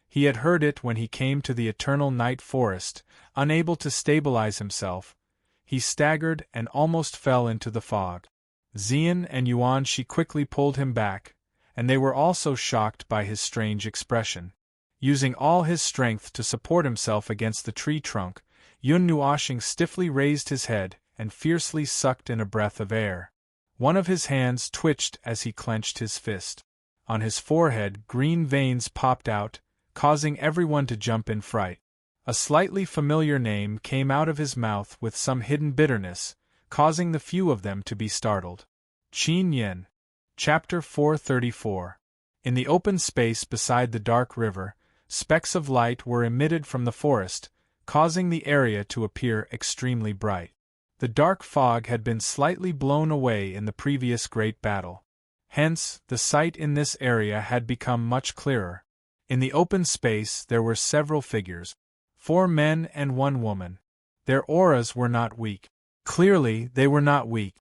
He had heard it when he came to the eternal night forest, unable to stabilize himself. He staggered and almost fell into the fog. Xian and Yuanxi quickly pulled him back, and they were also shocked by his strange expression. Using all his strength to support himself against the tree trunk, Yun Nuoxing stiffly raised his head and fiercely sucked in a breath of air. One of his hands twitched as he clenched his fist. On his forehead, green veins popped out, causing everyone to jump in fright. A slightly familiar name came out of his mouth with some hidden bitterness, causing the few of them to be startled. Qin Yin. Chapter 434. In the open space beside the dark river, specks of light were emitted from the forest, causing the area to appear extremely bright. The dark fog had been slightly blown away in the previous great battle. Hence, the sight in this area had become much clearer. In the open space there were several figures. 4 men and 1 woman. Their auras were not weak. Clearly, they were not weak.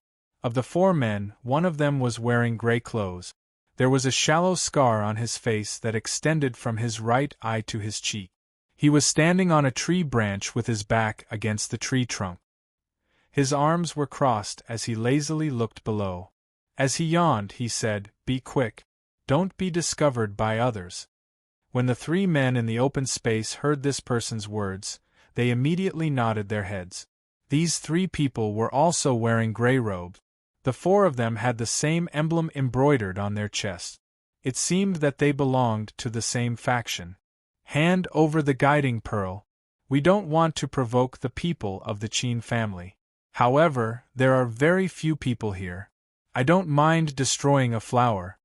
Of the 4 men, one of them was wearing gray clothes. There was a shallow scar on his face that extended from his right eye to his cheek. He was standing on a tree branch with his back against the tree trunk. His arms were crossed as he lazily looked below. As he yawned, he said, "Be quick. Don't be discovered by others." When the 3 men in the open space heard this person's words, they immediately nodded their heads. These 3 people were also wearing gray robes. The 4 of them had the same emblem embroidered on their chests. It seemed that they belonged to the same faction. "Hand over the guiding pearl. We don't want to provoke the people of the Qin family. However, there are very few people here. I don't mind destroying a flower."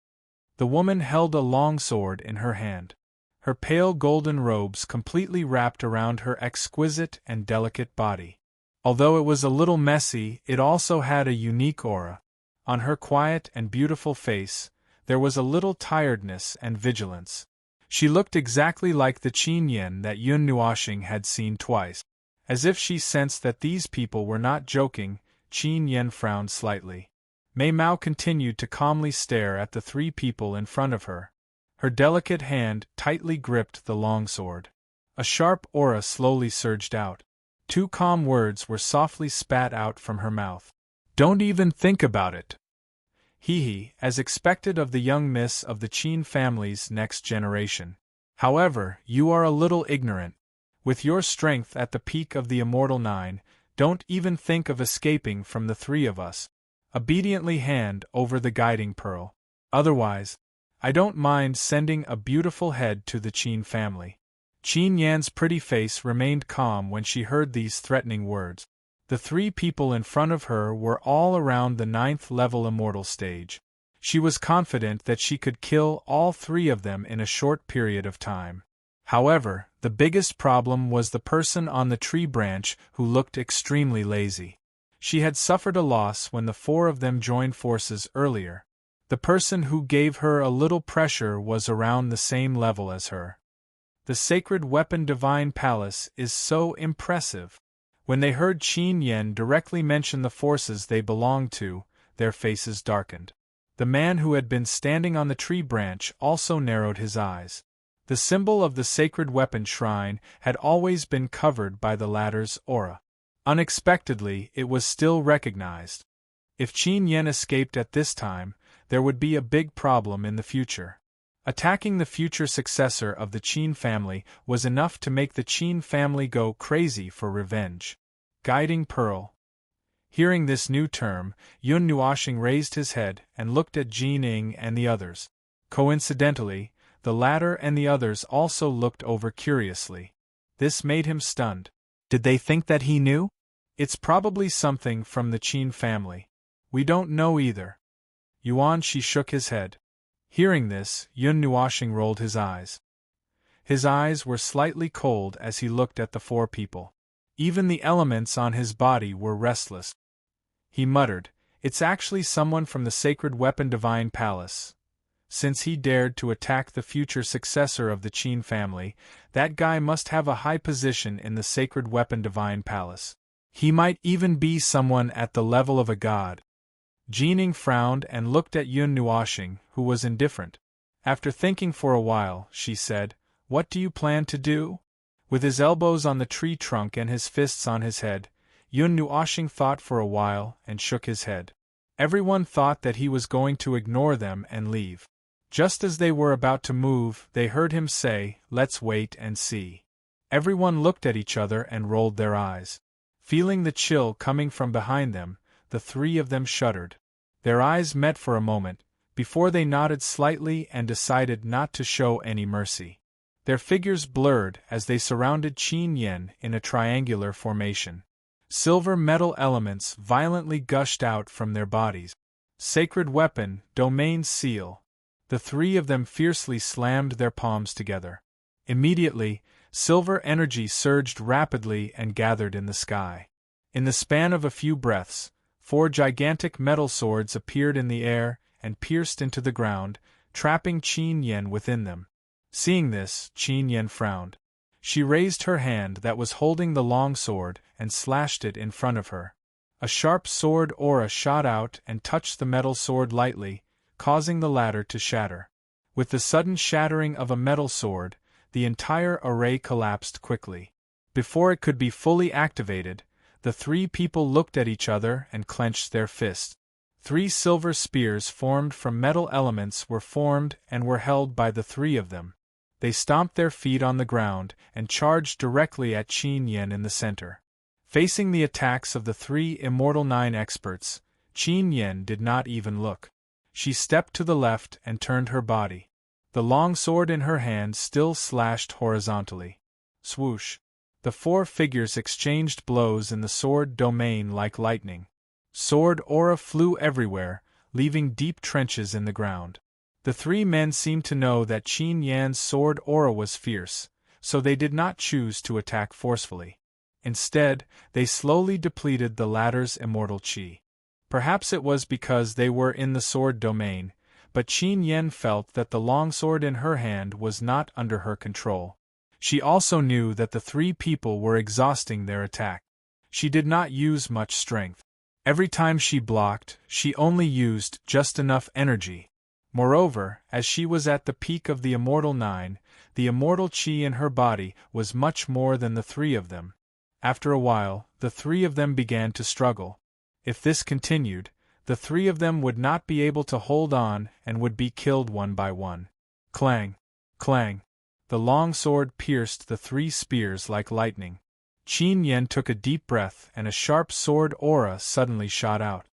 The woman held a long sword in her hand. Her pale golden robes completely wrapped around her exquisite and delicate body. Although it was a little messy, it also had a unique aura. On her quiet and beautiful face, there was a little tiredness and vigilance. She looked exactly like the Qin Yin that Yun Nuoxing had seen twice. As if she sensed that these people were not joking, Qin Yin frowned slightly. Mei Mao continued to calmly stare at the 3 people in front of her. Her delicate hand tightly gripped the longsword. A sharp aura slowly surged out. 2 calm words were softly spat out from her mouth. "Don't even think about it." He, as expected of the young miss of the Qin family's next generation. "However, you are a little ignorant. With your strength at the peak of the Immortal 9, don't even think of escaping from the 3 of us. Obediently hand over the guiding pearl. Otherwise, I don't mind sending a beautiful head to the Qin family." Qin Yan's pretty face remained calm when she heard these threatening words. The 3 people in front of her were all around the 9th level immortal stage. She was confident that she could kill all 3 of them in a short period of time. However, the biggest problem was the person on the tree branch who looked extremely lazy. She had suffered a loss when the 4 of them joined forces earlier. The person who gave her a little pressure was around the same level as her. The sacred weapon Divine Palace is so impressive. When they heard Qin Yin directly mention the forces they belonged to, their faces darkened. The man who had been standing on the tree branch also narrowed his eyes. The symbol of the sacred weapon shrine had always been covered by the latter's aura. Unexpectedly, it was still recognized. If Qin Yin escaped at this time, there would be a big problem in the future. Attacking the future successor of the Qin family was enough to make the Qin family go crazy for revenge. Guiding pearl. Hearing this new term, Yun Nuoxing raised his head and looked at Jin Ing and the others. Coincidentally, the latter and the others also looked over curiously. This made him stunned. Did they think that he knew? It's probably something from the Qin family. We don't know either. Yuan Shi shook his head. Hearing this, Yun Nuoxing rolled his eyes. His eyes were slightly cold as he looked at the four people. Even the elements on his body were restless. He muttered, "It's actually someone from the Sacred Weapon Divine Palace. Since he dared to attack the future successor of the Qin family, that guy must have a high position in the Sacred Weapon Divine Palace. He might even be someone at the level of a god." Jining frowned and looked at Yun Nuoxing, who was indifferent. After thinking for a while, she said, "What do you plan to do?" With his elbows on the tree trunk and his fists on his head, Yun Nuoxing thought for a while and shook his head. Everyone thought that he was going to ignore them and leave. Just as they were about to move, they heard him say, "Let's wait and see." Everyone looked at each other and rolled their eyes. Feeling the chill coming from behind them, the three of them shuddered. Their eyes met for a moment, before they nodded slightly and decided not to show any mercy. Their figures blurred as they surrounded Qin Yen in a triangular formation. Silver metal elements violently gushed out from their bodies. Sacred weapon, domain seal. The three of them fiercely slammed their palms together. Immediately, silver energy surged rapidly and gathered in the sky. In the span of a few breaths, 4 gigantic metal swords appeared in the air and pierced into the ground, trapping Qin Yen within them. Seeing this, Qin Yen frowned. She raised her hand that was holding the long sword and slashed it in front of her. A sharp sword aura shot out and touched the metal sword lightly, causing the latter to shatter. With the sudden shattering of a metal sword, the entire array collapsed quickly. Before it could be fully activated, the three people looked at each other and clenched their fists. 3 silver spears formed from metal elements were formed and were held by the three of them. They stomped their feet on the ground and charged directly at Qin Yen in the center. Facing the attacks of the 3 Immortal 9 experts, Qin Yen did not even look. She stepped to the left and turned her body. The long sword in her hand still slashed horizontally. Swoosh! The 4 figures exchanged blows in the sword domain like lightning. Sword aura flew everywhere, leaving deep trenches in the ground. The 3 men seemed to know that Qin Yan's sword aura was fierce, so they did not choose to attack forcefully. Instead, they slowly depleted the latter's immortal qi. Perhaps it was because they were in the sword domain, but Qin Yen felt that the long sword in her hand was not under her control. She also knew that the 3 people were exhausting their attack. She did not use much strength. Every time she blocked, she only used just enough energy. Moreover, as she was at the peak of the Immortal 9, the immortal qi in her body was much more than the 3 of them. After a while, the 3 of them began to struggle. If this continued, the 3 of them would not be able to hold on and would be killed one by one. Clang! Clang! The long sword pierced the 3 spears like lightning. Qin Yen took a deep breath and a sharp sword aura suddenly shot out.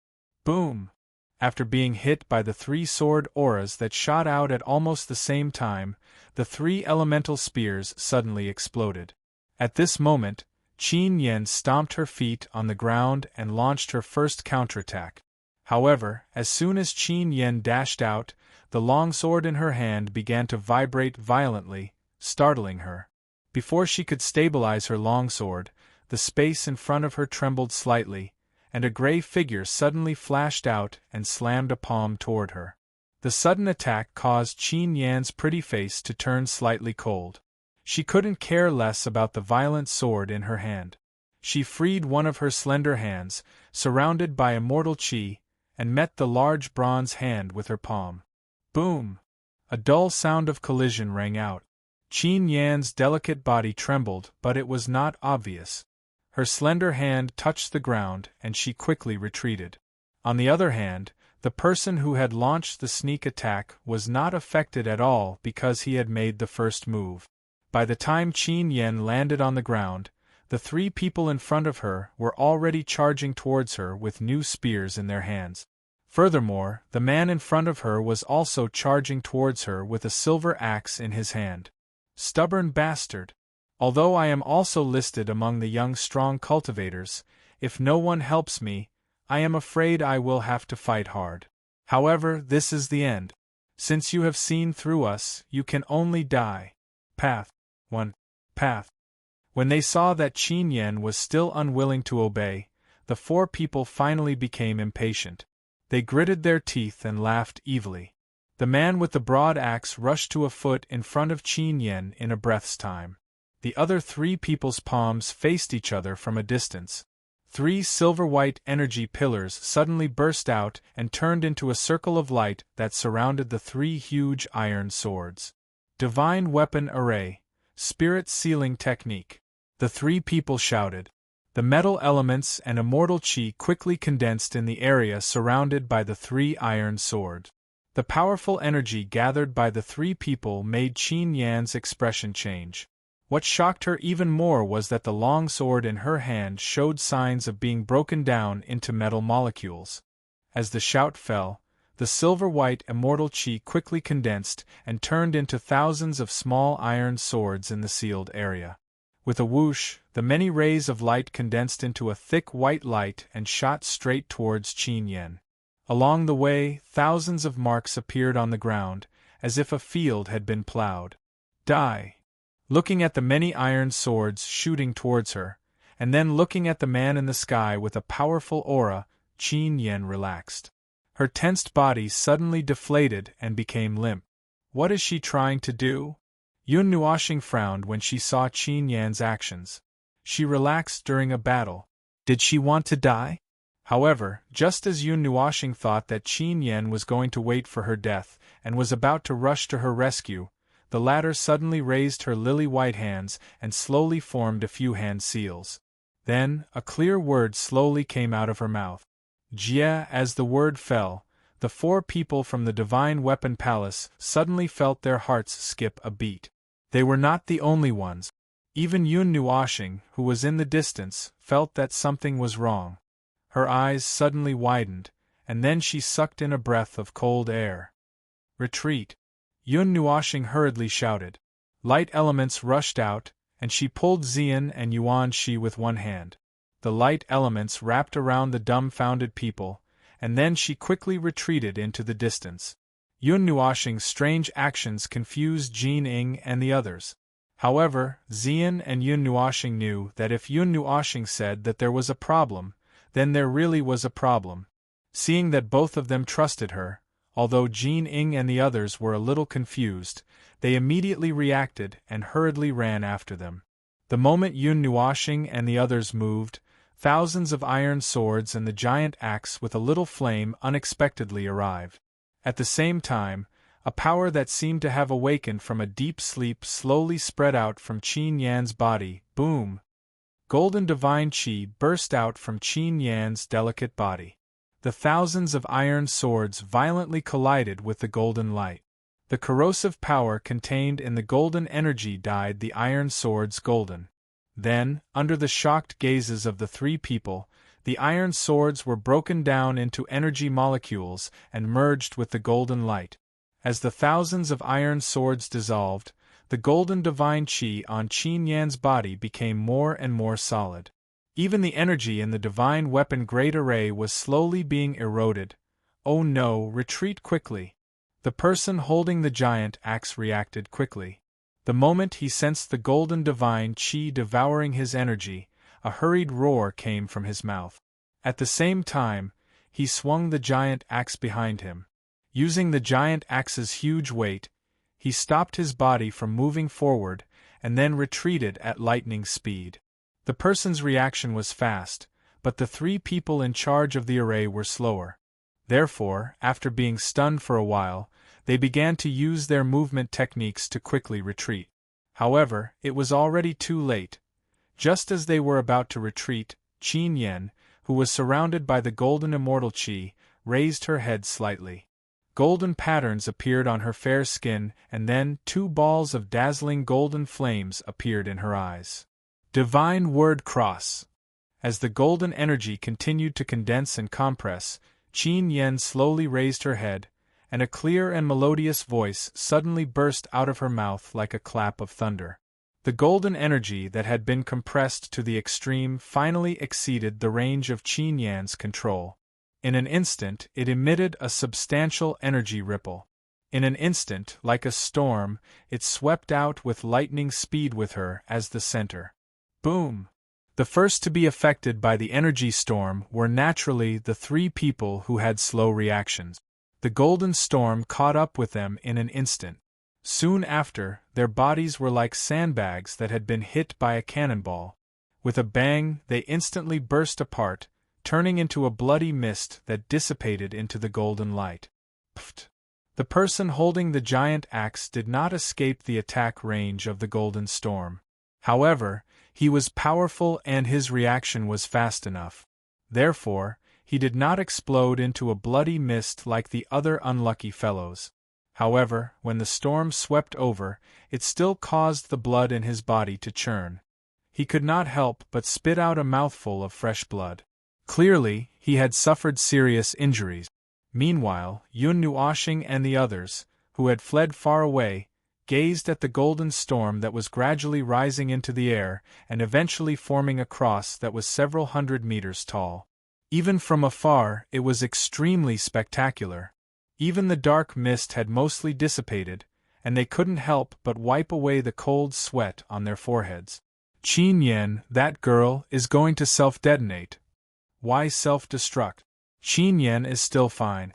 Boom! After being hit by the 3 sword auras that shot out at almost the same time, the 3 elemental spears suddenly exploded. At this moment, Qin Yen stomped her feet on the ground and launched her first counterattack. However, as soon as Qin Yen dashed out, the long sword in her hand began to vibrate violently, startling her. Before she could stabilize her longsword, the space in front of her trembled slightly, and a gray figure suddenly flashed out and slammed a palm toward her. The sudden attack caused Qin Yan's pretty face to turn slightly cold. She couldn't care less about the violent sword in her hand. She freed one of her slender hands, surrounded by immortal qi, and met the large bronze hand with her palm. Boom! A dull sound of collision rang out. Qin Yan's delicate body trembled, but it was not obvious. Her slender hand touched the ground and she quickly retreated. On the other hand, the person who had launched the sneak attack was not affected at all because he had made the first move. By the time Qin Yen landed on the ground, The three people in front of her were already charging towards her with new spears in their hands. Furthermore, the man in front of her was also charging towards her with a silver axe in his hand. Stubborn bastard! Although I am also listed among the young strong cultivators, if no one helps me, I am afraid I will have to fight hard. However, this is the end. Since you have seen through us, you can only die. Path 1. Path. When they saw that Qin Yan was still unwilling to obey, the four people finally became impatient. They gritted their teeth and laughed evilly. The man with the broad axe rushed to a foot in front of Qin Yan in a breath's time. The other three people's palms faced each other from a distance. Three silver-white energy pillars suddenly burst out and turned into a circle of light that surrounded the three huge iron swords. Divine Weapon Array, Spirit Sealing Technique. The three people shouted. The metal elements and immortal qi quickly condensed in the area surrounded by the three iron swords. The powerful energy gathered by the three people made Qin Yan's expression change. What shocked her even more was that the long sword in her hand showed signs of being broken down into metal molecules. As the shout fell, the silver-white immortal qi quickly condensed and turned into thousands of small iron swords in the sealed area. With a whoosh, the many rays of light condensed into a thick white light and shot straight towards Qin Yan. Along the way, thousands of marks appeared on the ground, as if a field had been plowed. Die! Looking at the many iron swords shooting towards her, and then looking at the man in the sky with a powerful aura, Qin Yan relaxed. Her tensed body suddenly deflated and became limp. What is she trying to do? Yun Nuoxing frowned when she saw Qin Yan's actions. She relaxed during a battle. Did she want to die? However, just as Yun Nuoxing thought that Qin Yan was going to wait for her death and was about to rush to her rescue, the latter suddenly raised her lily-white hands and slowly formed a few hand seals. Then, a clear word slowly came out of her mouth. Jia. As the word fell, the four people from the Divine Weapon Palace suddenly felt their hearts skip a beat. They were not the only ones. Even Yun Nuoxing, who was in the distance, felt that something was wrong. Her eyes suddenly widened, and then she sucked in a breath of cold air. Retreat! Yun Nuoxing hurriedly shouted. Light elements rushed out, and she pulled Xian and Yuan Shi with one hand. The light elements wrapped around the dumbfounded people, and then she quickly retreated into the distance. Yun Nuoxing's strange actions confused Jin Ying and the others. However, Xian and Yun Nuoxing knew that if Yun Nuoxing said that there was a problem, then there really was a problem. Seeing that both of them trusted her, although Jin Ying and the others were a little confused, they immediately reacted and hurriedly ran after them. The moment Yun Nuoxing and the others moved, thousands of iron swords and the giant axe with a little flame unexpectedly arrived. At the same time, a power that seemed to have awakened from a deep sleep slowly spread out from Qin Yan's body. Boom! Golden divine qi burst out from Qin Yan's delicate body. The thousands of iron swords violently collided with the golden light. The corrosive power contained in the golden energy dyed the iron swords golden. Then, under the shocked gazes of the three people, the iron swords were broken down into energy molecules and merged with the golden light. As the thousands of iron swords dissolved, the golden divine qi on Qin Yan's body became more and more solid. Even the energy in the divine weapon great array was slowly being eroded. Oh no, retreat quickly. The person holding the giant axe reacted quickly. The moment he sensed the golden divine qi devouring his energy, a hurried roar came from his mouth. At the same time, he swung the giant axe behind him. Using the giant axe's huge weight, he stopped his body from moving forward and then retreated at lightning speed. The person's reaction was fast, but the three people in charge of the array were slower. Therefore, after being stunned for a while, they began to use their movement techniques to quickly retreat. However, it was already too late. Just as they were about to retreat, Qin Yan, who was surrounded by the golden immortal qi, raised her head slightly. Golden patterns appeared on her fair skin, and then 2 balls of dazzling golden flames appeared in her eyes. Divine Word Cross. As the golden energy continued to condense and compress, Qin Yen slowly raised her head, and a clear and melodious voice suddenly burst out of her mouth like a clap of thunder. The golden energy that had been compressed to the extreme finally exceeded the range of Qin Yan's control. In an instant, it emitted a substantial energy ripple. In an instant, like a storm, it swept out with lightning speed with her as the center. Boom! The first to be affected by the energy storm were naturally the three people who had slow reactions. The golden storm caught up with them in an instant. Soon after, their bodies were like sandbags that had been hit by a cannonball. With a bang, they instantly burst apart, turning into a bloody mist that dissipated into the golden light. Pfft! The person holding the giant axe did not escape the attack range of the golden storm. However, he was powerful and his reaction was fast enough. Therefore, he did not explode into a bloody mist like the other unlucky fellows. However, when the storm swept over, it still caused the blood in his body to churn. He could not help but spit out a mouthful of fresh blood. Clearly, he had suffered serious injuries. Meanwhile, Yun Nuoxing and the others, who had fled far away, gazed at the golden storm that was gradually rising into the air and eventually forming a cross that was several hundred meters tall. Even from afar, it was extremely spectacular. Even the dark mist had mostly dissipated, and they couldn't help but wipe away the cold sweat on their foreheads. Qin Yen, that girl, is going to self-detonate. Why self-destruct? Qin Yen is still fine.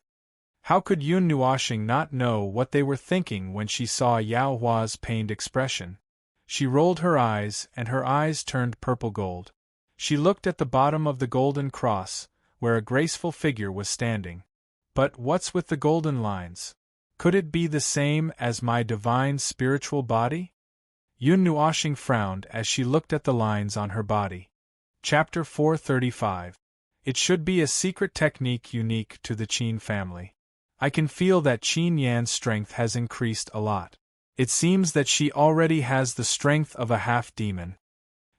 How could Yun Nuoxing not know what they were thinking when she saw Yao Hua's pained expression? She rolled her eyes, and her eyes turned purple gold. She looked at the bottom of the golden cross, where a graceful figure was standing. But what's with the golden lines? Could it be the same as my divine spiritual body? Yun Nuoxing frowned as she looked at the lines on her body. Chapter 435. It should be a secret technique unique to the Qin family. I can feel that Qin Yan's strength has increased a lot. It seems that she already has the strength of a half-demon.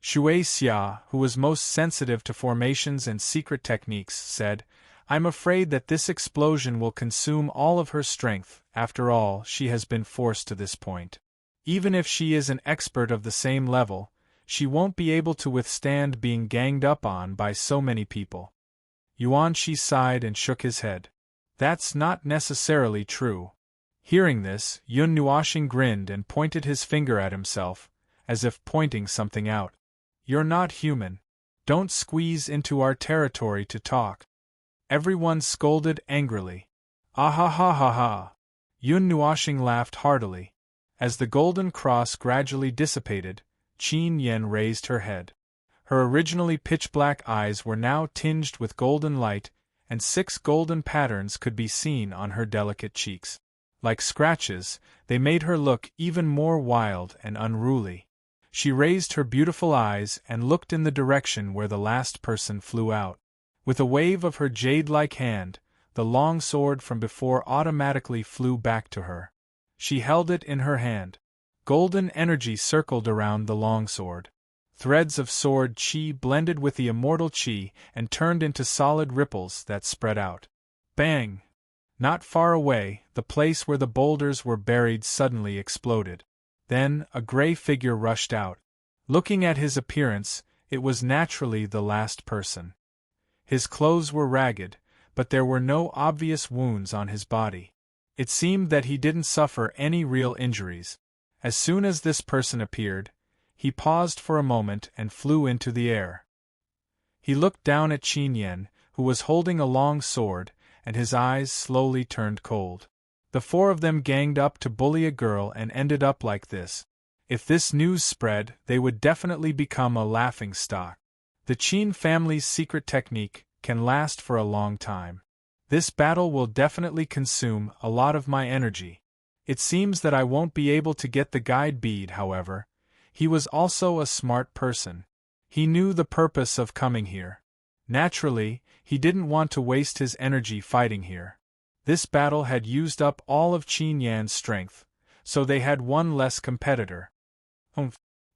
Shui Xia, who was most sensitive to formations and secret techniques, said, I'm afraid that this explosion will consume all of her strength. After all, she has been forced to this point. Even if she is an expert of the same level, she won't be able to withstand being ganged up on by so many people. Yuan Shi sighed and shook his head. That's not necessarily true. Hearing this, Yun Nuoxing grinned and pointed his finger at himself, as if pointing something out. You're not human. Don't squeeze into our territory to talk. Everyone scolded angrily. Ah ha ha ha ha. Yun Nuoxing laughed heartily. As the golden cross gradually dissipated, Qin Yen raised her head. Her originally pitch-black eyes were now tinged with golden light, and 6 golden patterns could be seen on her delicate cheeks. Like scratches, they made her look even more wild and unruly. She raised her beautiful eyes and looked in the direction where the last person flew out. With a wave of her jade-like hand, the long sword from before automatically flew back to her. She held it in her hand. Golden energy circled around the longsword. Threads of sword chi blended with the immortal chi and turned into solid ripples that spread out. Bang! Not far away, the place where the boulders were buried suddenly exploded. Then, a gray figure rushed out. Looking at his appearance, it was naturally the last person. His clothes were ragged, but there were no obvious wounds on his body. It seemed that he didn't suffer any real injuries. As soon as this person appeared, he paused for a moment and flew into the air. He looked down at Qin Yen, who was holding a long sword, and his eyes slowly turned cold. The 4 of them ganged up to bully a girl and ended up like this. If this news spread, they would definitely become a laughingstock. The Qin family's secret technique can last for a long time. This battle will definitely consume a lot of my energy. It seems that I won't be able to get the guide bead, however. He was also a smart person. He knew the purpose of coming here. Naturally, he didn't want to waste his energy fighting here. This battle had used up all of Qin Yan's strength, so they had one less competitor.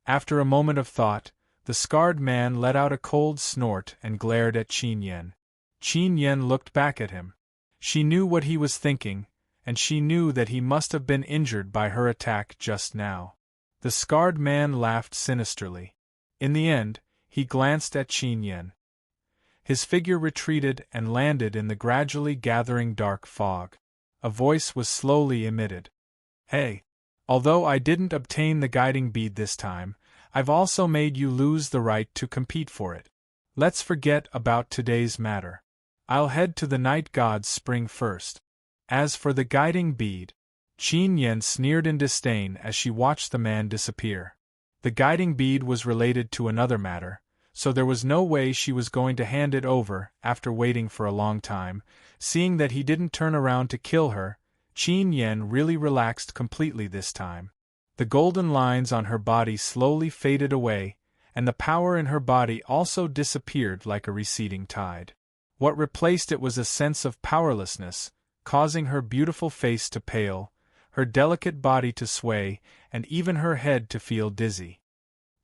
After a moment of thought, The scarred man let out a cold snort and glared at Qin Yan. Qin Yan looked back at him. She knew what he was thinking, and she knew that he must have been injured by her attack just now. The scarred man laughed sinisterly. In the end, he glanced at Qin Yan. His figure retreated and landed in the gradually gathering dark fog. A voice was slowly emitted. Hey! Although I didn't obtain the guiding bead this time, I've also made you lose the right to compete for it. Let's forget about today's matter. I'll head to the night god's spring first. As for the guiding bead, Qin Yan sneered in disdain as she watched the man disappear. The guiding bead was related to another matter, so there was no way she was going to hand it over after waiting for a long time. Seeing that he didn't turn around to kill her, Qin Yan really relaxed completely this time. The golden lines on her body slowly faded away, and the power in her body also disappeared like a receding tide. What replaced it was a sense of powerlessness, causing her beautiful face to pale, her delicate body to sway, and even her head to feel dizzy.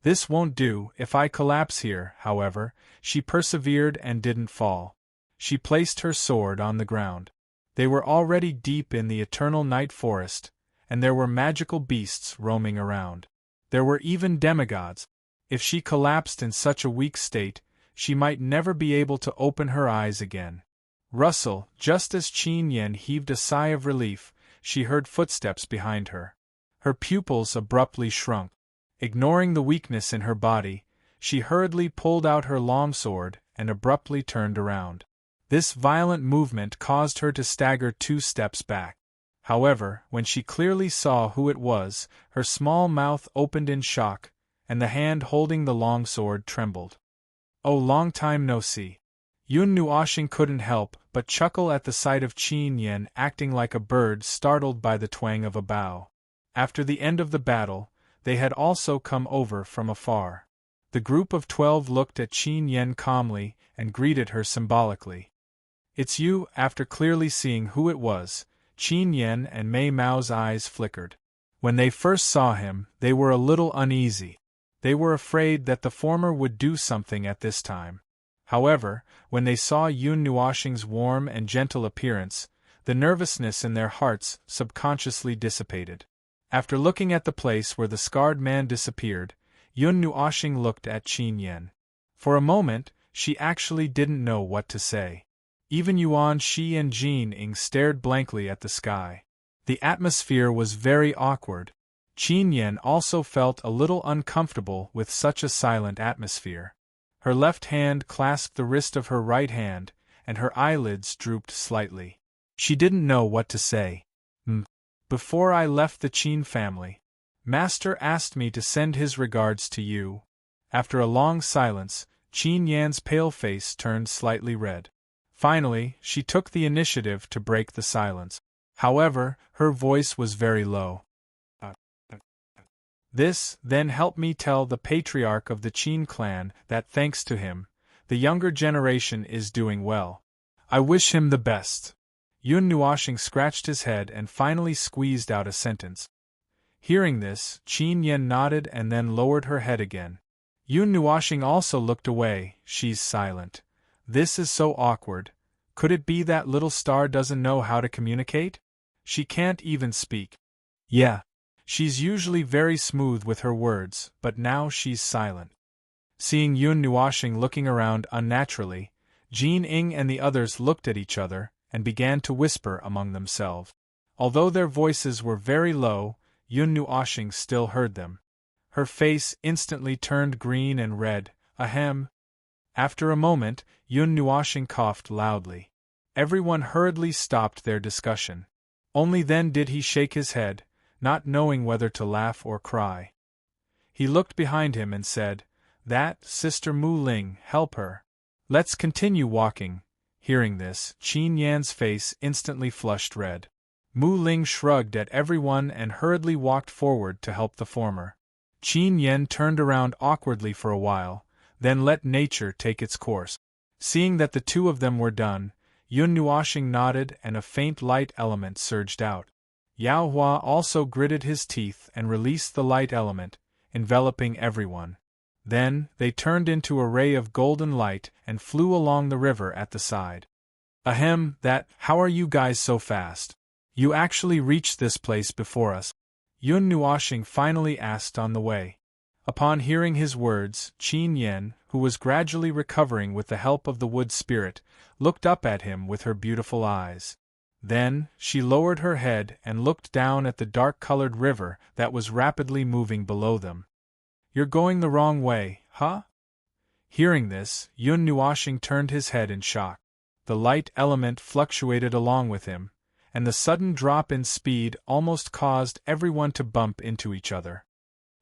This won't do if I collapse here, however. She persevered and didn't fall. She placed her sword on the ground. They were already deep in the eternal night forest, and there were magical beasts roaming around. There were even demigods. If she collapsed in such a weak state, she might never be able to open her eyes again. Rustle, just as Qin Yan heaved a sigh of relief, she heard footsteps behind her. Her pupils abruptly shrunk. Ignoring the weakness in her body, she hurriedly pulled out her long sword and abruptly turned around. This violent movement caused her to stagger 2 steps back. However, when she clearly saw who it was, her small mouth opened in shock, and the hand holding the long sword trembled. Oh, long time no see. Yun Nuoxing couldn't help but chuckle at the sight of Qin Yan acting like a bird startled by the twang of a bow. After the end of the battle, they had also come over from afar. The group of 12 looked at Qin Yan calmly and greeted her symbolically. It's you. After clearly seeing who it was, Qin Yan and Mei Mao's eyes flickered. When they first saw him, they were a little uneasy. They were afraid that the former would do something at this time. However, when they saw Yun Nuoxing's warm and gentle appearance, the nervousness in their hearts subconsciously dissipated. After looking at the place where the scarred man disappeared, Yun Nuoxing looked at Qin Yan. For a moment, she actually didn't know what to say. Even Yuan Shi and Jin Ying stared blankly at the sky. The atmosphere was very awkward. Qin Yan also felt a little uncomfortable with such a silent atmosphere. Her left hand clasped the wrist of her right hand, and her eyelids drooped slightly. She didn't know what to say. Before I left the Qin family, Master asked me to send his regards to you. After a long silence, Qin Yan's pale face turned slightly red. Finally, she took the initiative to break the silence. However, her voice was very low. This, then, helped me tell the patriarch of the Qin clan that thanks to him, the younger generation is doing well. I wish him the best. Yun Nuoxing scratched his head and finally squeezed out a sentence. Hearing this, Qin Yan nodded and then lowered her head again. Yun Nuoxing also looked away. She's silent. This is so awkward. Could it be that little star doesn't know how to communicate? She can't even speak. Yeah. She's usually very smooth with her words, but now she's silent. Seeing Yun Nuoxing looking around unnaturally, Jin Ying and the others looked at each other and began to whisper among themselves. Although their voices were very low, Yun Nuoxing still heard them. Her face instantly turned green and red. Ahem. After a moment, Yun Nuoxing coughed loudly. Everyone hurriedly stopped their discussion. Only then did he shake his head, not knowing whether to laugh or cry. He looked behind him and said, "That, Sister Mu Ling, help her. Let's continue walking." Hearing this, Qin Yan's face instantly flushed red. Mu Ling shrugged at everyone and hurriedly walked forward to help the former. Qin Yan turned around awkwardly for a while, then let nature take its course. Seeing that the two of them were done, Yun Nuoxing nodded and a faint light element surged out. Yao Hua also gritted his teeth and released the light element, enveloping everyone. Then, they turned into a ray of golden light and flew along the river at the side. Ahem, how are you guys so fast? You actually reached this place before us? Yun Nuoshing finally asked on the way. Upon hearing his words, Qin Yen, who was gradually recovering with the help of the wood spirit, looked up at him with her beautiful eyes. Then, she lowered her head and looked down at the dark-colored river that was rapidly moving below them. You're going the wrong way, huh? Hearing this, Yun Nuoshing turned his head in shock. The light element fluctuated along with him, and the sudden drop in speed almost caused everyone to bump into each other.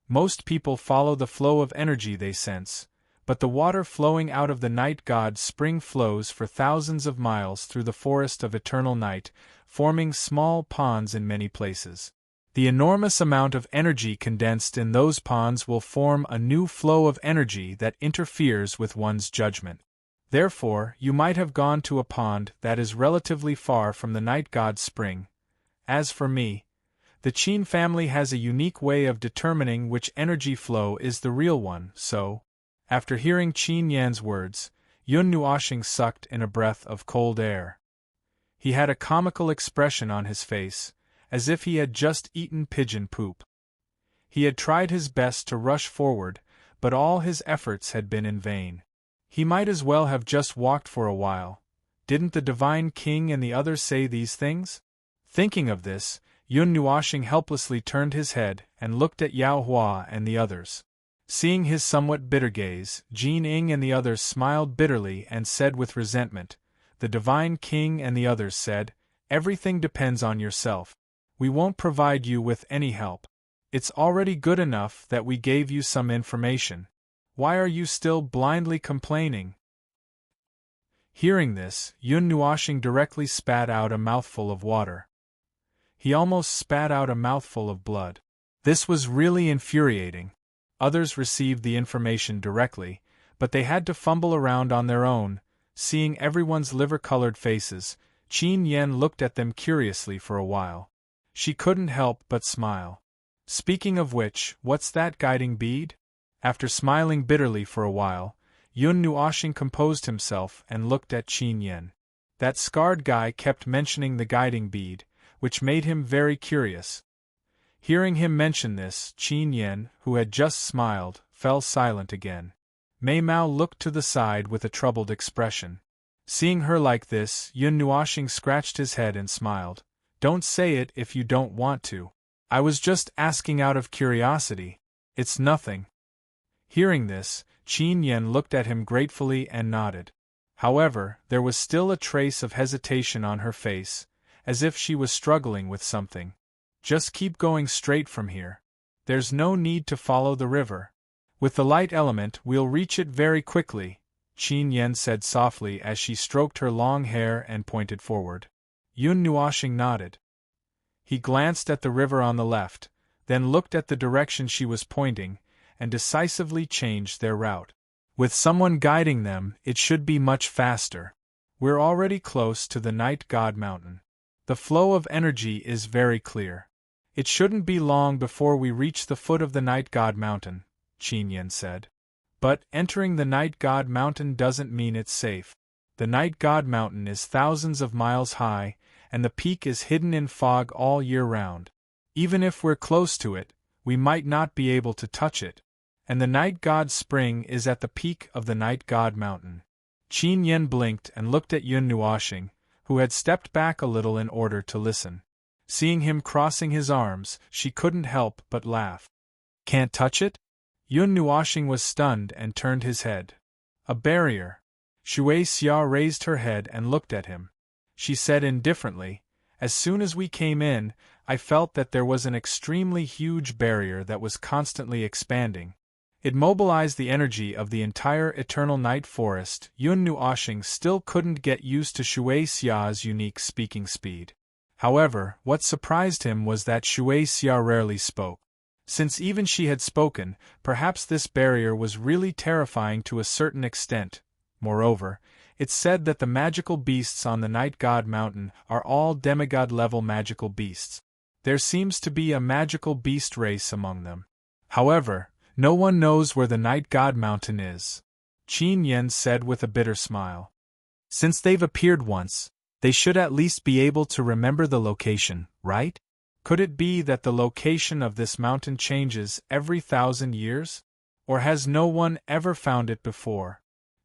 Most people follow the flow of energy they sense, but the water flowing out of the night god's spring flows for thousands of miles through the forest of eternal night, forming small ponds in many places. The enormous amount of energy condensed in those ponds will form a new flow of energy that interferes with one's judgment. Therefore, you might have gone to a pond that is relatively far from the night god's spring. As for me, the Qin family has a unique way of determining which energy flow is the real one, so, after hearing Qin Yan's words, Yun Nuoshing sucked in a breath of cold air. He had a comical expression on his face, as if he had just eaten pigeon poop. He had tried his best to rush forward, but all his efforts had been in vain. He might as well have just walked for a while. Didn't the Divine King and the others say these things? Thinking of this, Yun Nuoshing helplessly turned his head and looked at Yao Hua and the others. Seeing his somewhat bitter gaze, Jin Ing and the others smiled bitterly and said with resentment, "The Divine King and the others said, everything depends on yourself. We won't provide you with any help. It's already good enough that we gave you some information. Why are you still blindly complaining?" Hearing this, Yun Nuoshing directly spat out a mouthful of water. He almost spat out a mouthful of blood. This was really infuriating. Others received the information directly, but they had to fumble around on their own. Seeing everyone's liver-colored faces, Qin Yen looked at them curiously for a while. She couldn't help but smile. Speaking of which, what's that guiding bead? After smiling bitterly for a while, Yun Nuoshing composed himself and looked at Qin Yen. That scarred guy kept mentioning the guiding bead, which made him very curious. Hearing him mention this, Qin Yen, who had just smiled, fell silent again. Mei Mao looked to the side with a troubled expression. Seeing her like this, Yun Nuoshing scratched his head and smiled. "Don't say it if you don't want to. I was just asking out of curiosity. It's nothing." Hearing this, Qin Yen looked at him gratefully and nodded. However, there was still a trace of hesitation on her face, as if she was struggling with something. "Just keep going straight from here. There's no need to follow the river. With the light element we'll reach it very quickly," Qin Yen said softly as she stroked her long hair and pointed forward. Yun Nuoshing nodded. He glanced at the river on the left, then looked at the direction she was pointing, and decisively changed their route. With someone guiding them, it should be much faster. We're already close to the Night God Mountain. The flow of energy is very clear. It shouldn't be long before we reach the foot of the Night God Mountain, Qin Yen said. But entering the Night God Mountain doesn't mean it's safe. The Night God Mountain is thousands of miles high, and the peak is hidden in fog all year round. Even if we're close to it, we might not be able to touch it. And the Night God's spring is at the peak of the Night God Mountain. Qin Yen blinked and looked at Yun Nuoshing, who had stepped back a little in order to listen. Seeing him crossing his arms, she couldn't help but laugh. "Can't touch it?" Yun Nuoshing was stunned and turned his head. "A barrier." Shui Xia raised her head and looked at him. She said indifferently, "As soon as we came in, I felt that there was an extremely huge barrier that was constantly expanding. It mobilized the energy of the entire Eternal Night Forest." Yun Nuoshing still couldn't get used to Shui Xia's unique speaking speed. However, what surprised him was that Shui Xia rarely spoke. Since even she had spoken, perhaps this barrier was really terrifying to a certain extent. Moreover, it's said that the magical beasts on the Night God Mountain are all demigod-level magical beasts. There seems to be a magical beast race among them. However, No one knows where the Night God Mountain is, Qin Yan said with a bitter smile. Since they've appeared once, they should at least be able to remember the location, right? Could it be that the location of this mountain changes every 1,000 years? Or has no one ever found it before?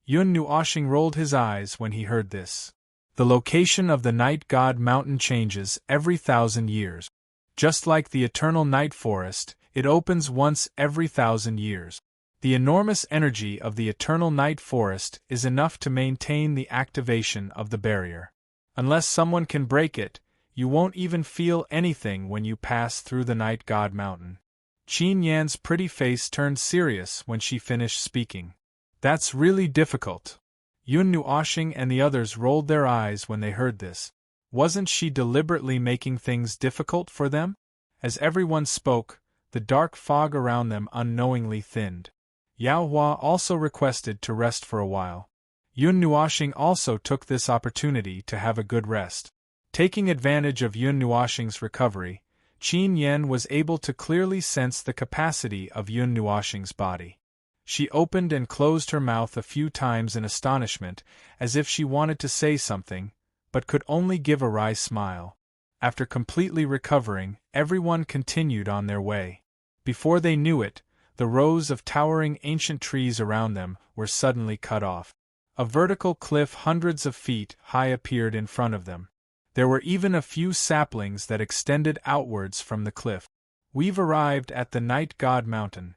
Yun Nuoxing rolled his eyes when he heard this. The location of the Night God Mountain changes every 1,000 years. Just like the eternal night forest, it opens once every 1,000 years. The enormous energy of the eternal night forest is enough to maintain the activation of the barrier. Unless someone can break it, you won't even feel anything when you pass through the Night God Mountain. Qin Yan's pretty face turned serious when she finished speaking. That's really difficult. Yun Nuoxing and the others rolled their eyes when they heard this. Wasn't she deliberately making things difficult for them? As everyone spoke, the dark fog around them unknowingly thinned. Yao Hua also requested to rest for a while. Yun Nuoxing also took this opportunity to have a good rest. Taking advantage of Yun Nuoxing's recovery, Qin Yan was able to clearly sense the capacity of Yun Nuoxing's body. She opened and closed her mouth a few times in astonishment, as if she wanted to say something, but could only give a wry smile. After completely recovering, everyone continued on their way. Before they knew it, the rows of towering ancient trees around them were suddenly cut off. A vertical cliff hundreds of feet high appeared in front of them. There were even a few saplings that extended outwards from the cliff. We've arrived at the Night God Mountain.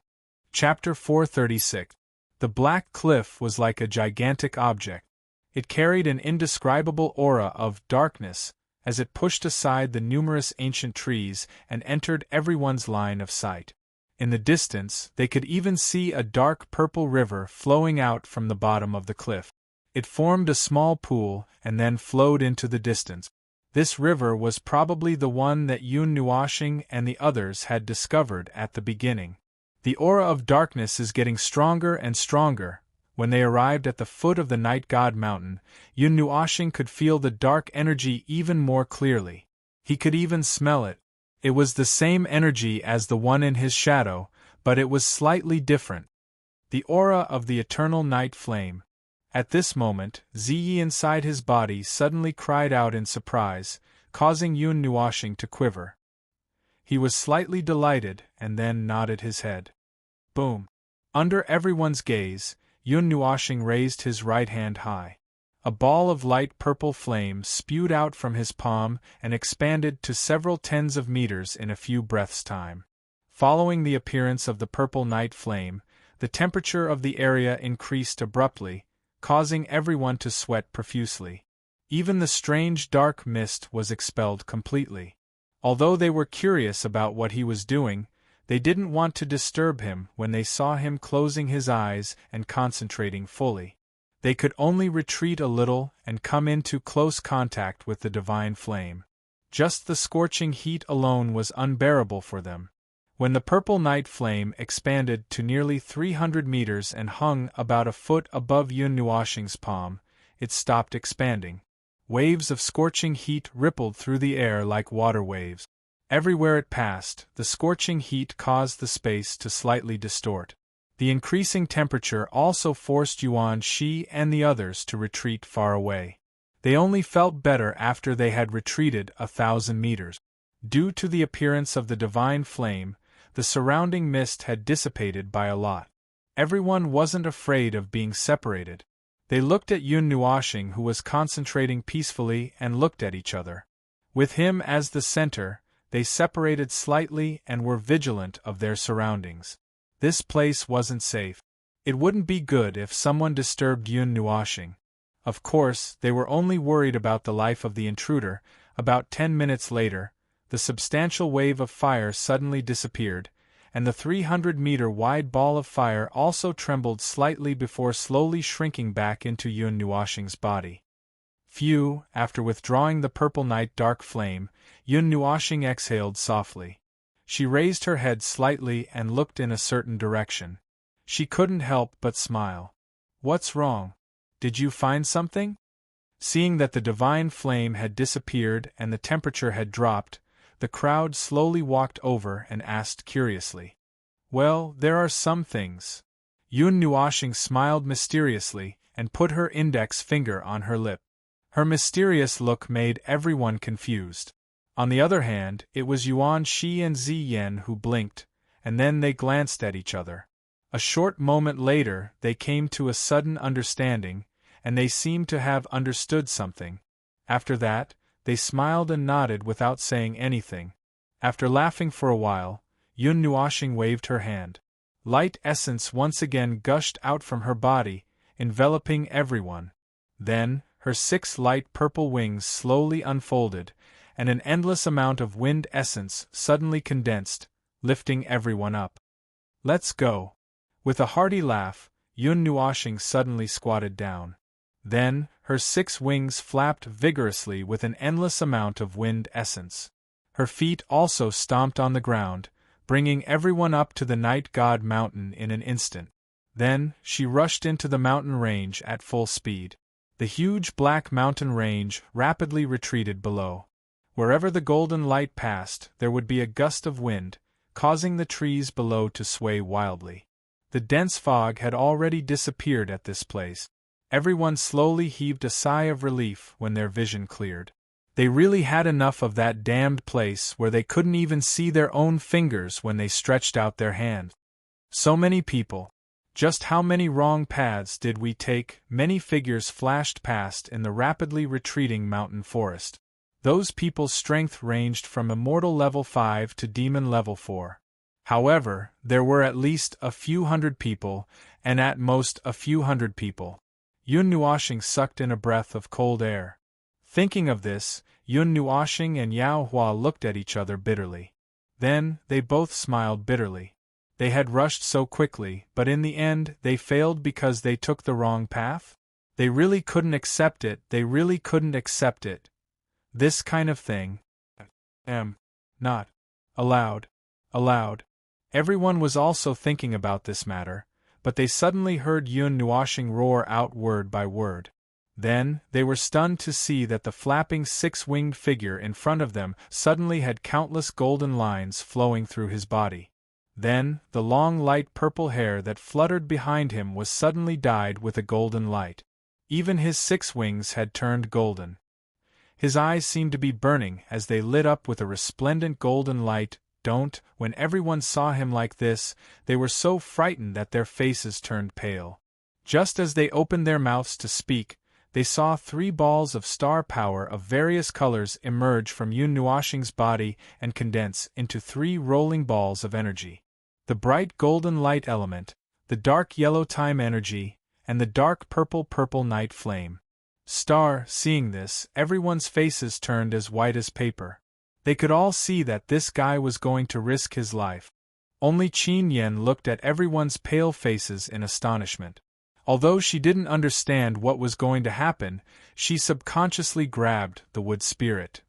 Chapter 436. The black cliff was like a gigantic object. It carried an indescribable aura of darkness as it pushed aside the numerous ancient trees and entered everyone's line of sight. In the distance, they could even see a dark purple river flowing out from the bottom of the cliff. It formed a small pool and then flowed into the distance. This river was probably the one that Yun Nuoxing and the others had discovered at the beginning. The aura of darkness is getting stronger and stronger. When they arrived at the foot of the Night God Mountain, Yun Nuoxing could feel the dark energy even more clearly. He could even smell it. It was the same energy as the one in his shadow, but it was slightly different. The aura of the eternal night flame. At this moment, Ziyi inside his body suddenly cried out in surprise, causing Yun Nuoxing to quiver. He was slightly delighted and then nodded his head. Boom! Under everyone's gaze, Yun Nuoxing raised his right hand high. A ball of light purple flame spewed out from his palm and expanded to several tens of meters in a few breaths' time. Following the appearance of the purple night flame, the temperature of the area increased abruptly, causing everyone to sweat profusely. Even the strange dark mist was expelled completely. Although they were curious about what he was doing, they didn't want to disturb him when they saw him closing his eyes and concentrating fully. They could only retreat a little and come into close contact with the divine flame. Just the scorching heat alone was unbearable for them. When the purple night flame expanded to nearly 300 meters and hung about a foot above Yun Nuoxing's palm, it stopped expanding. Waves of scorching heat rippled through the air like water waves. Everywhere it passed, the scorching heat caused the space to slightly distort. The increasing temperature also forced Yuan Shi and the others to retreat far away. They only felt better after they had retreated 1,000 meters. Due to the appearance of the divine flame, the surrounding mist had dissipated by a lot. Everyone wasn't afraid of being separated. They looked at Yun Nuoxing, who was concentrating peacefully, and looked at each other. With him as the center, they separated slightly and were vigilant of their surroundings. This place wasn't safe. It wouldn't be good if someone disturbed Yun Nuoxing. Of course, they were only worried about the life of the intruder. About 10 minutes later, the substantial wave of fire suddenly disappeared, and the 300-meter-wide ball of fire also trembled slightly before slowly shrinking back into Yun Nuoxing's body. Phew! After withdrawing the purple night dark flame, Yun Nuoxing exhaled softly. She raised her head slightly and looked in a certain direction. She couldn't help but smile. What's wrong? Did you find something? Seeing that the divine flame had disappeared and the temperature had dropped, the crowd slowly walked over and asked curiously. Well, there are some things. Yun Nuoshing smiled mysteriously and put her index finger on her lip. Her mysterious look made everyone confused. On the other hand, it was Yuan Shi and Ziyen who blinked, and then they glanced at each other. A short moment later, they came to a sudden understanding, and they seemed to have understood something. After that, they smiled and nodded without saying anything. After laughing for a while, Yun Nuoshing waved her hand. Light essence once again gushed out from her body, enveloping everyone. Then, her 6 light purple wings slowly unfolded, and an endless amount of wind essence suddenly condensed, lifting everyone up. Let's go. With a hearty laugh, Yun Nuoshing suddenly squatted down. Then, her 6 wings flapped vigorously with an endless amount of wind essence. Her feet also stomped on the ground, bringing everyone up to the Night God Mountain in an instant. Then, she rushed into the mountain range at full speed. The huge black mountain range rapidly retreated below. Wherever the golden light passed, there would be a gust of wind, causing the trees below to sway wildly. The dense fog had already disappeared at this place. Everyone slowly heaved a sigh of relief when their vision cleared. They really had enough of that damned place where they couldn't even see their own fingers when they stretched out their hands. So many people. Just how many wrong paths did we take? Many figures flashed past in the rapidly retreating mountain forest. Those people's strength ranged from immortal level 5 to demon level 4. However, there were at least a few hundred people, and at most a few hundred people. Yun Nuoshing sucked in a breath of cold air. Thinking of this, Yun Nuoshing and Yao Hua looked at each other bitterly. Then, they both smiled bitterly. They had rushed so quickly, but in the end they failed because they took the wrong path? They really couldn't accept it, they really couldn't accept it. This kind of thing. Not allowed. Everyone was also thinking about this matter, but they suddenly heard Yun Nuoshing roar out word by word. Then, they were stunned to see that the flapping 6-winged figure in front of them suddenly had countless golden lines flowing through his body. Then, the long light purple hair that fluttered behind him was suddenly dyed with a golden light. Even his 6 wings had turned golden. His eyes seemed to be burning as they lit up with a resplendent golden light. When everyone saw him like this, they were so frightened that their faces turned pale. Just as they opened their mouths to speak, they saw 3 balls of star power of various colors emerge from Yun Nuoshing's body and condense into 3 rolling balls of energy. The bright golden light element, the dark yellow time energy, and the dark purple night flame. Seeing this, everyone's faces turned as white as paper. They could all see that this guy was going to risk his life. Only Qin Yen looked at everyone's pale faces in astonishment. Although she didn't understand what was going to happen, she subconsciously grabbed the wood spirit.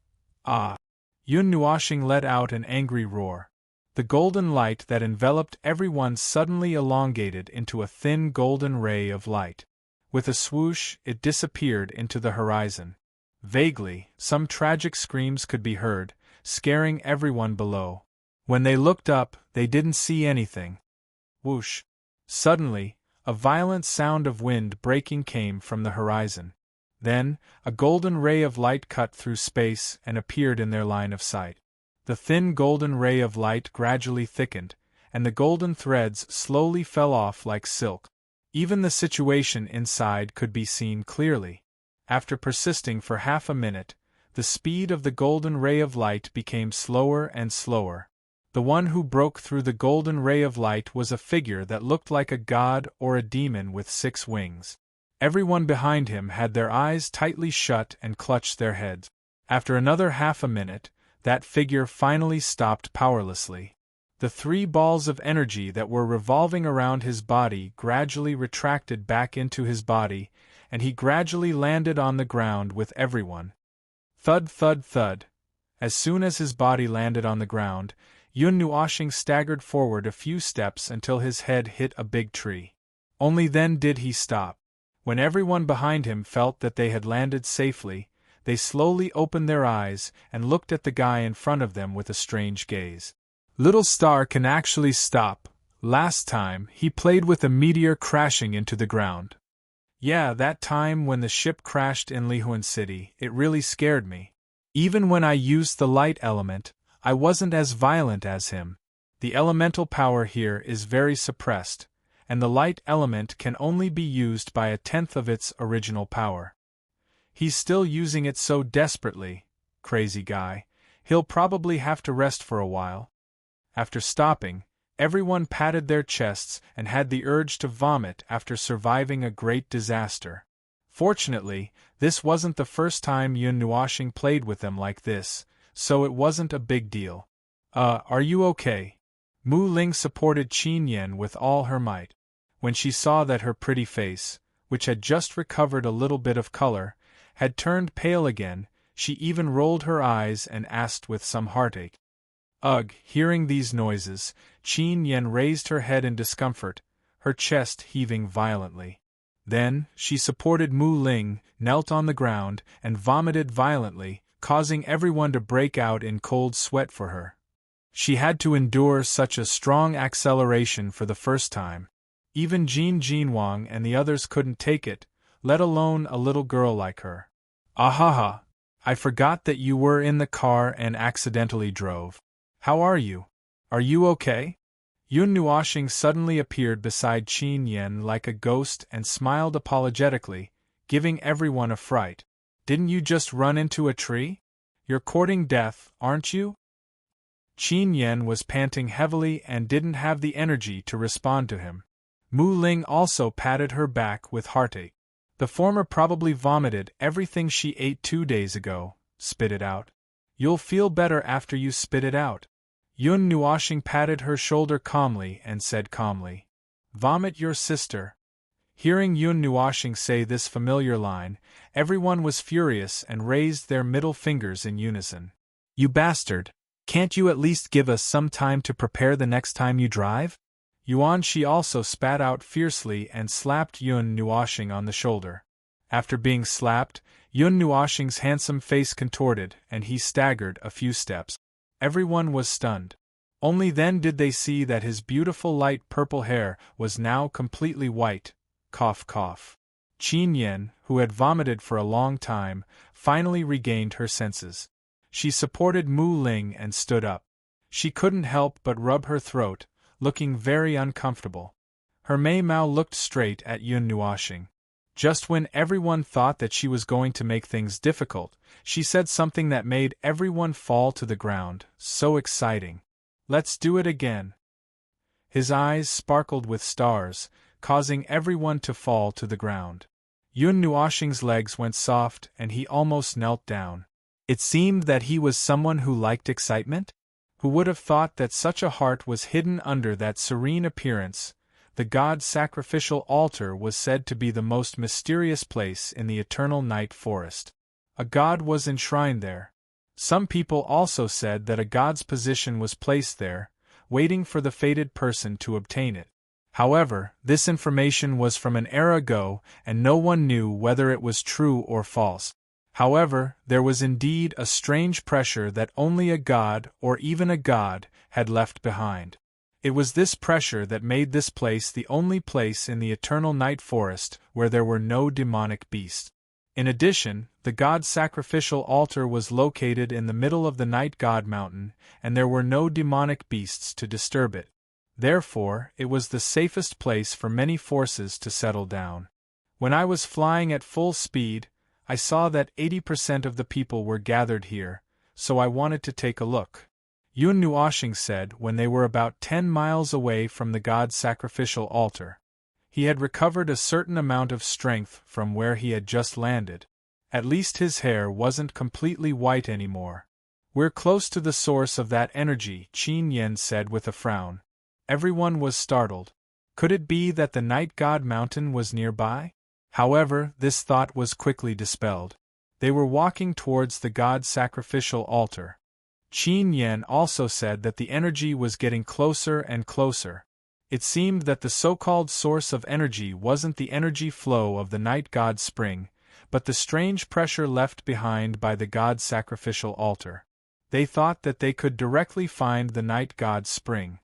Ah! Yun Nuoshing let out an angry roar. The golden light that enveloped everyone suddenly elongated into a thin golden ray of light. With a swoosh, it disappeared into the horizon. Vaguely, some tragic screams could be heard, scaring everyone below. When they looked up, they didn't see anything. Whoosh! Suddenly, a violent sound of wind breaking came from the horizon. Then, a golden ray of light cut through space and appeared in their line of sight. The thin golden ray of light gradually thickened, and the golden threads slowly fell off like silk. Even the situation inside could be seen clearly. After persisting for half a minute, the speed of the golden ray of light became slower and slower. The one who broke through the golden ray of light was a figure that looked like a god or a demon with 6 wings. Everyone behind him had their eyes tightly shut and clutched their heads. After another half a minute, that figure finally stopped powerlessly. The 3 balls of energy that were revolving around his body gradually retracted back into his body, and he gradually landed on the ground with everyone. Thud, thud, thud. As soon as his body landed on the ground, Yun Nuoshing staggered forward a few steps until his head hit a big tree. Only then did he stop. When everyone behind him felt that they had landed safely, they slowly opened their eyes and looked at the guy in front of them with a strange gaze. Little Star can actually stop. Last time, he played with a meteor crashing into the ground. Yeah, that time when the ship crashed in Lihuan City, it really scared me. Even when I used the light element, I wasn't as violent as him. The elemental power here is very suppressed, and the light element can only be used by 1/10 of its original power. He's still using it so desperately, crazy guy, he'll probably have to rest for a while. After stopping, everyone patted their chests and had the urge to vomit after surviving a great disaster. Fortunately, this wasn't the first time Yun Nuoxing played with them like this, so it wasn't a big deal. Are you okay? Mu Ling supported Qin Yan with all her might. When she saw that her pretty face, which had just recovered a little bit of color, had turned pale again, she even rolled her eyes and asked with some heartache. Ugh! Hearing these noises, Qin Yan raised her head in discomfort, her chest heaving violently. Then, she supported Mu Ling, knelt on the ground, and vomited violently, causing everyone to break out in cold sweat for her. She had to endure such a strong acceleration for the first time. Even Jin Jinwang and the others couldn't take it, let alone a little girl like her. Ahaha! I forgot that you were in the car and accidentally drove. How are you? Are you okay? Yun Nuoxing suddenly appeared beside Qin Yan like a ghost and smiled apologetically, giving everyone a fright. Didn't you just run into a tree? You're courting death, aren't you? Qin Yan was panting heavily and didn't have the energy to respond to him. Mu Ling also patted her back with heartache. The former probably vomited everything she ate 2 days ago, spit it out. You'll feel better after you spit it out. Yun Nuoxing patted her shoulder calmly and said calmly, "Vomit your sister." Hearing Yun Nuoxing say this familiar line, everyone was furious and raised their middle fingers in unison. You bastard! Can't you at least give us some time to prepare the next time you drive? Yuan Shi also spat out fiercely and slapped Yun Nuoxing on the shoulder. After being slapped, Yun Nuoxing's handsome face contorted and he staggered a few steps. Everyone was stunned. Only then did they see that his beautiful light purple hair was now completely white. Cough cough. Qin Yan, who had vomited for a long time, finally regained her senses. She supported Mu Ling and stood up. She couldn't help but rub her throat, looking very uncomfortable. Her Mei Mao looked straight at Yun Nuoxing. Just when everyone thought that she was going to make things difficult, she said something that made everyone fall to the ground. So exciting. Let's do it again. His eyes sparkled with stars, causing everyone to fall to the ground. Yun Nuoxing's legs went soft and he almost knelt down. It seemed that he was someone who liked excitement? Who would have thought that such a heart was hidden under that serene appearance? The god's sacrificial altar was said to be the most mysterious place in the eternal night forest. A god was enshrined there. Some people also said that a god's position was placed there, waiting for the fated person to obtain it. However, this information was from an era ago, and no one knew whether it was true or false. However, there was indeed a strange pressure that only a god, or even a god, had left behind. It was this pressure that made this place the only place in the eternal night forest where there were no demonic beasts. In addition, the god's sacrificial altar was located in the middle of the night god mountain, and there were no demonic beasts to disturb it. Therefore, it was the safest place for many forces to settle down. When I was flying at full speed, I saw that 80% of the people were gathered here, so I wanted to take a look. Yun Nuoxing said when they were about 10 miles away from the god's sacrificial altar. He had recovered a certain amount of strength from where he had just landed. At least his hair wasn't completely white anymore. We're close to the source of that energy, Qin Yan said with a frown. Everyone was startled. Could it be that the night god mountain was nearby? However, this thought was quickly dispelled. They were walking towards the god's sacrificial altar. Qin Yan also said that the energy was getting closer and closer. It seemed that the so-called source of energy wasn't the energy flow of the night god's spring, but the strange pressure left behind by the god's sacrificial altar. They thought that they could directly find the night god's spring.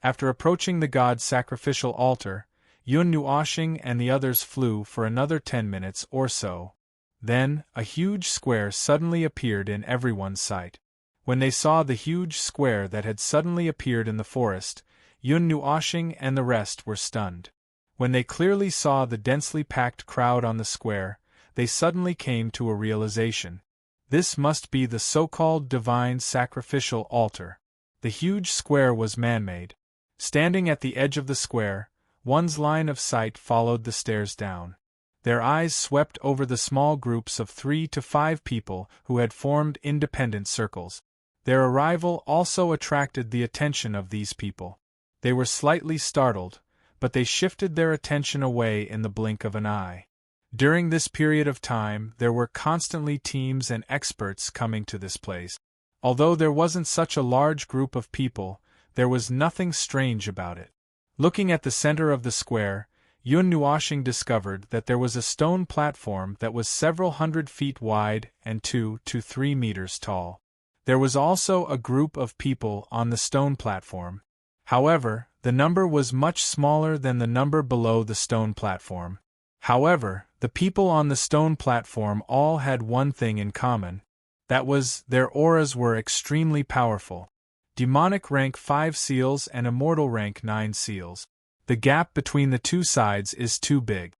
After approaching the god's sacrificial altar, Yun Nuoshing and the others flew for another 10 minutes or so. Then, a huge square suddenly appeared in everyone's sight. When they saw the huge square that had suddenly appeared in the forest, Yun Nuoshing and the rest were stunned. When they clearly saw the densely packed crowd on the square, they suddenly came to a realization. This must be the so-called divine sacrificial altar. The huge square was man-made. Standing at the edge of the square, one's line of sight followed the stairs down. Their eyes swept over the small groups of 3 to 5 people who had formed independent circles. Their arrival also attracted the attention of these people. They were slightly startled, but they shifted their attention away in the blink of an eye. During this period of time, there were constantly teams and experts coming to this place. Although there wasn't such a large group of people, there was nothing strange about it. Looking at the center of the square, Yun Nuoshing discovered that there was a stone platform that was several hundred feet wide and 2 to 3 meters tall. There was also a group of people on the stone platform. However, the number was much smaller than the number below the stone platform. However, the people on the stone platform all had one thing in common. That was, their auras were extremely powerful. Demonic rank 5 seals and immortal rank 9 seals. The gap between the two sides is too big.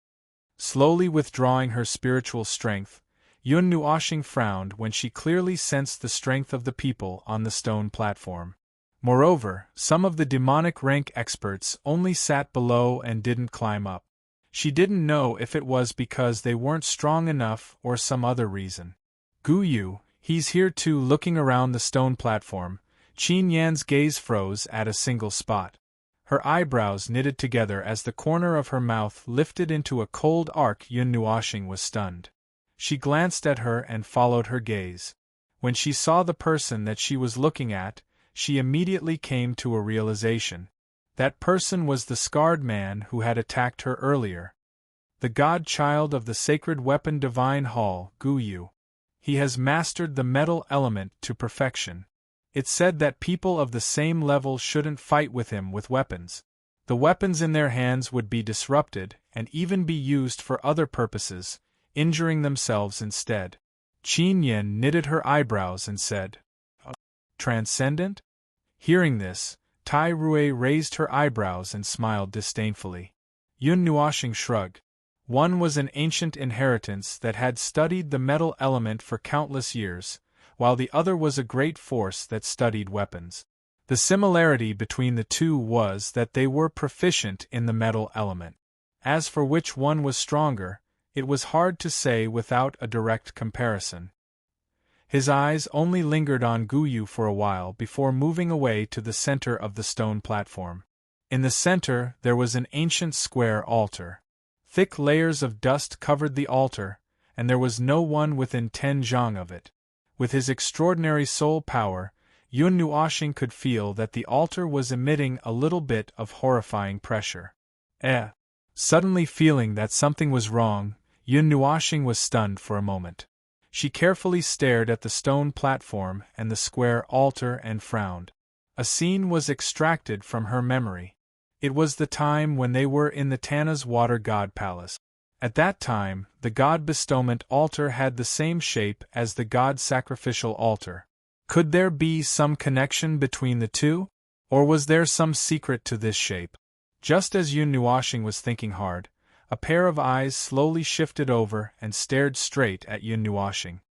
Slowly withdrawing her spiritual strength, Yun Nuoshing frowned when she clearly sensed the strength of the people on the stone platform. Moreover, some of the demonic rank experts only sat below and didn't climb up. She didn't know if it was because they weren't strong enough or some other reason. Guyu, he's here too. Looking around the stone platform, Qin Yan's gaze froze at a single spot. Her eyebrows knitted together as the corner of her mouth lifted into a cold arc. Yun Nuoshing was stunned. She glanced at her and followed her gaze. When she saw the person that she was looking at, she immediately came to a realization. That person was the scarred man who had attacked her earlier. The godchild of the sacred weapon Divine Hall, Guyu. He has mastered the metal element to perfection. It's said that people of the same level shouldn't fight with him with weapons. The weapons in their hands would be disrupted and even be used for other purposes, injuring themselves instead. Qin Yan knitted her eyebrows and said, "Transcendent?" Hearing this, Tai Rui raised her eyebrows and smiled disdainfully. Yun Nuoshing shrugged. One was an ancient inheritance that had studied the metal element for countless years, while the other was a great force that studied weapons. The similarity between the two was that they were proficient in the metal element. As for which one was stronger, it was hard to say without a direct comparison. His eyes only lingered on Guyu for a while before moving away to the center of the stone platform. In the center there was an ancient square altar. Thick layers of dust covered the altar, and there was no one within 10 zhang of it. With his extraordinary soul power, Yun Nuoshing could feel that the altar was emitting a little bit of horrifying pressure. Suddenly feeling that something was wrong, Yun Nuoshing was stunned for a moment. She carefully stared at the stone platform and the square altar and frowned. A scene was extracted from her memory. It was the time when they were in the Tana's water god palace. At that time, the god bestowment altar had the same shape as the god sacrificial altar. Could there be some connection between the two? Or was there some secret to this shape? Just as Yun Nuoshing was thinking hard, a pair of eyes slowly shifted over and stared straight at Yun Nuoshing.